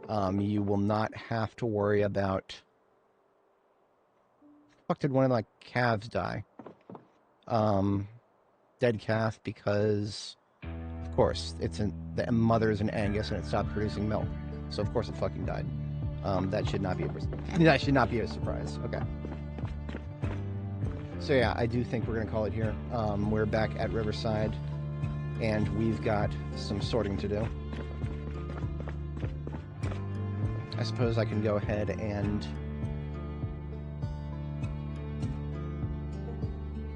You will not have to worry about... Fuck, did one of my calves die? Dead calf because, of course, the mother's an Angus and it stopped producing milk, so of course it fucking died. That should not be a surprise. Okay. So yeah, I do think we're gonna call it here. We're back at Riverside, and we've got some sorting to do. I suppose I can go ahead and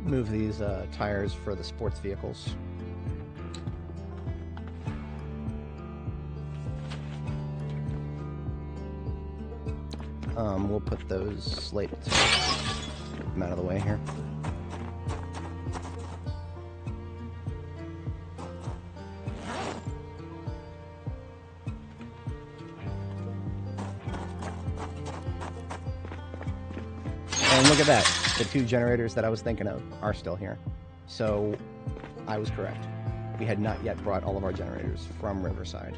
move these tires for the sports vehicles. We'll put those slates out of the way here. And look at that. The two generators that I was thinking of are still here. So I was correct. We had not yet brought all of our generators from Riverside.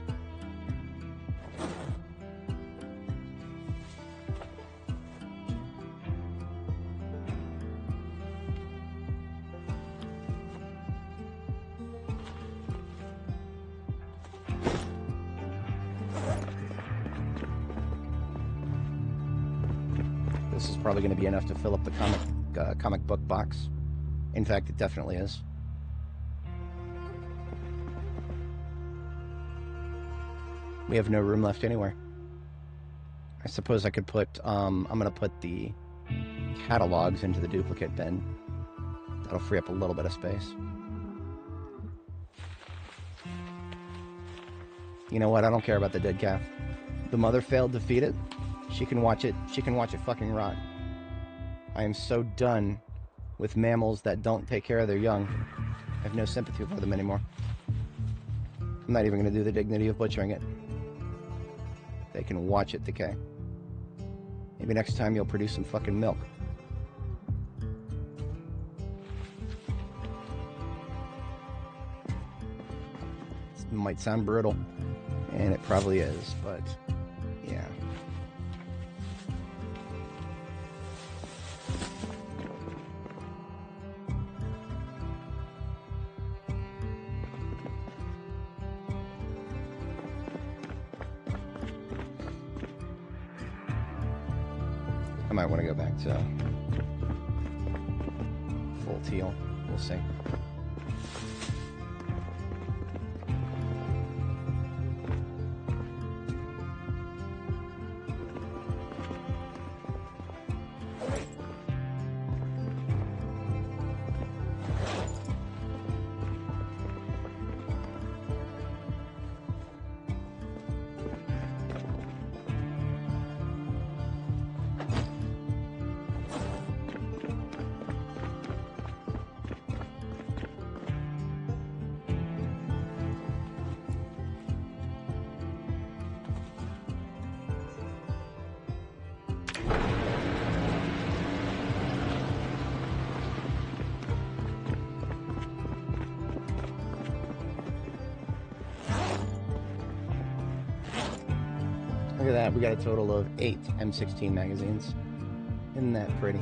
This is probably going to be enough to fill up the comic book box. In fact, it definitely is. We have no room left anywhere. I suppose I could put, I'm going to put the catalogs into the duplicate bin. That'll free up a little bit of space. You know what? I don't care about the dead calf. The mother failed to feed it. She can watch it fucking rot. I am so done with mammals that don't take care of their young. I have no sympathy for them anymore. I'm not even going to do the dignity of butchering it. They can watch it decay. Maybe next time you'll produce some fucking milk. This might sound brutal, and it probably is, but yeah. might want to go back to full teal. We'll see. Look at that, we got a total of 8 M16 magazines. Isn't that pretty?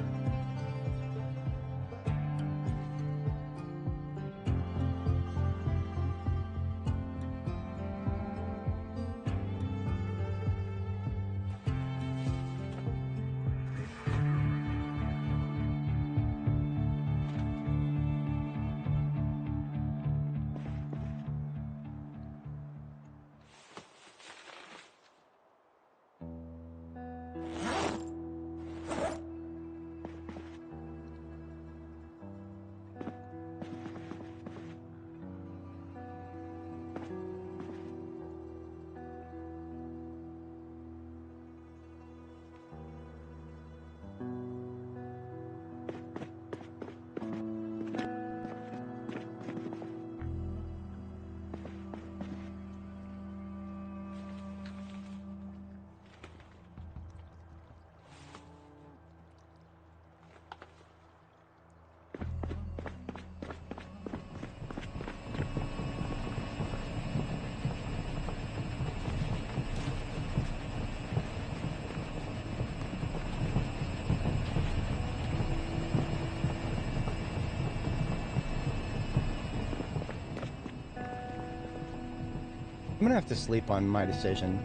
I'm gonna have to sleep on my decision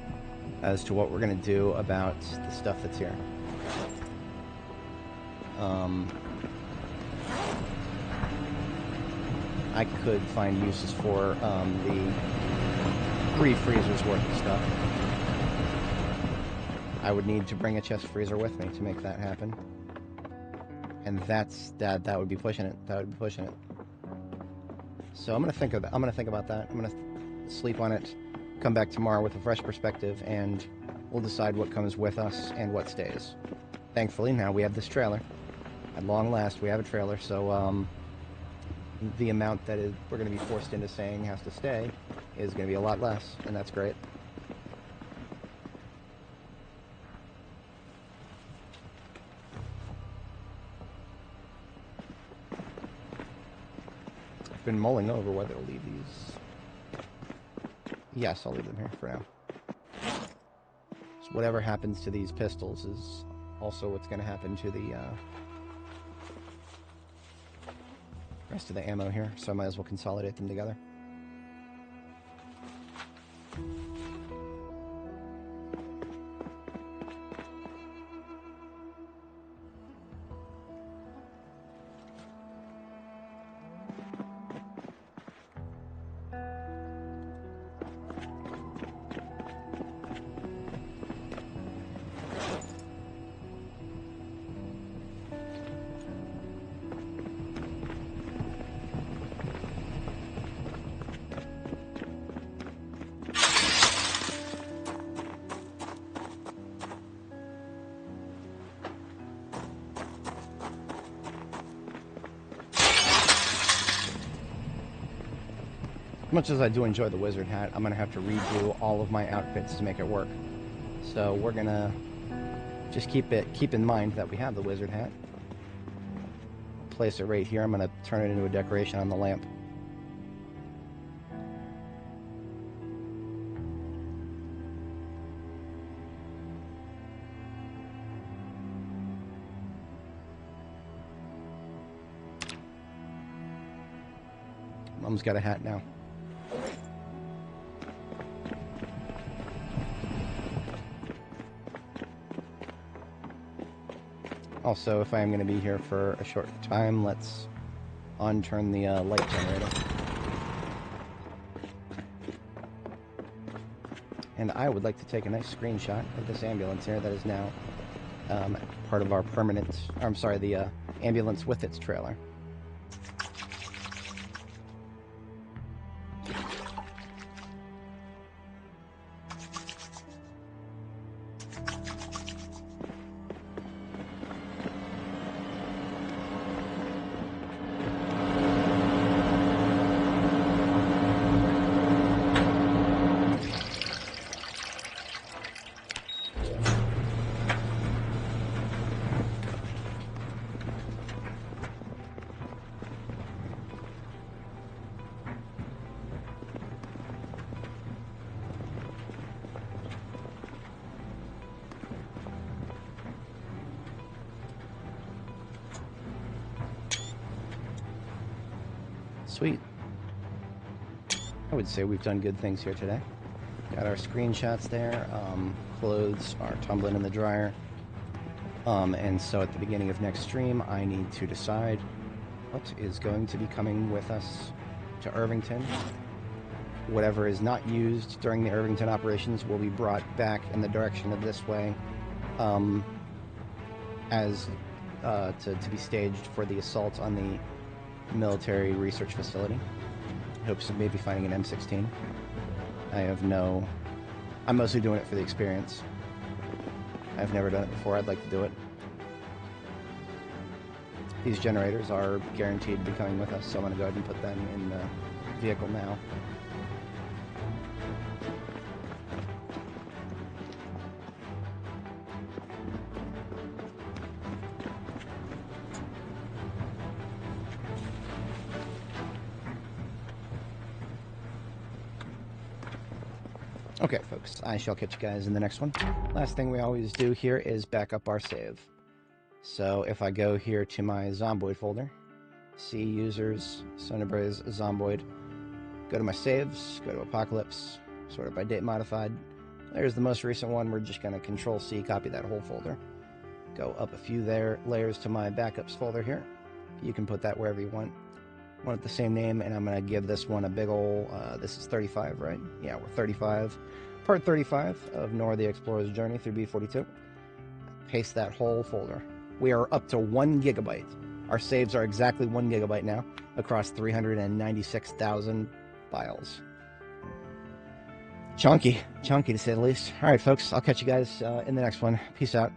as to what we're gonna do about the stuff that's here. I could find uses for the 3 freezers worth of stuff. I would need to bring a chest freezer with me to make that happen, and that would be pushing it. That would be pushing it. So I'm gonna think of that. I'm gonna think about that. I'm gonna sleep on it, come back tomorrow with a fresh perspective, and we'll decide what comes with us and what stays. Thankfully, now we have this trailer. At long last, we have a trailer, so the amount that we're going to be forced into saying has to stay is going to be a lot less, and that's great. I've been mulling over whether to leave these. Yes, I'll leave them here for now. So whatever happens to these pistols is also what's going to happen to the rest of the ammo here, so I might as well consolidate them together. As much as I do enjoy the wizard hat, I'm going to have to redo all of my outfits to make it work. So we're going to just keep in mind that we have the wizard hat. Place it right here. I'm going to turn it into a decoration on the lamp. Mom's got a hat now. Also, if I am going to be here for a short time, let's on-turn the light generator. And I would like to take a nice screenshot of this ambulance here that is now part of our permanent... I'm sorry, the ambulance with its trailer. Sweet. I would say we've done good things here today. Got our screenshots there. Clothes are tumbling in the dryer. And so at the beginning of next stream, I need to decide what is going to be coming with us to Irvington. Whatever is not used during the Irvington operations will be brought back in the direction of this way to be staged for the assault on the military research facility. Hopes of maybe finding an M16. I'm mostly doing it for the experience. I've never done it before. I'd like to do it. These generators are guaranteed to be coming with us, so I'm going to go ahead and put them in the vehicle now. Okay, folks, I shall catch you guys in the next one. Last thing we always do here is back up our save. So if I go here to my Zomboid folder, see users, Sonarbraze, Zomboid, go to my saves, go to Apocalypse, sort it by date modified. There's the most recent one. We're just going to Control-C, copy that whole folder. Go up a few layers to my backups folder here. You can put that wherever you want. Want it the same name, and I'm going to give this one a big ol', this is 35, right? Yeah, we're 35. Part 35 of Nora the Explorer's journey through B42. Paste that whole folder. We are up to 1 gigabyte. Our saves are exactly 1 gigabyte now, across 396,000 files. Chunky to say the least. Alright, folks, I'll catch you guys in the next one. Peace out.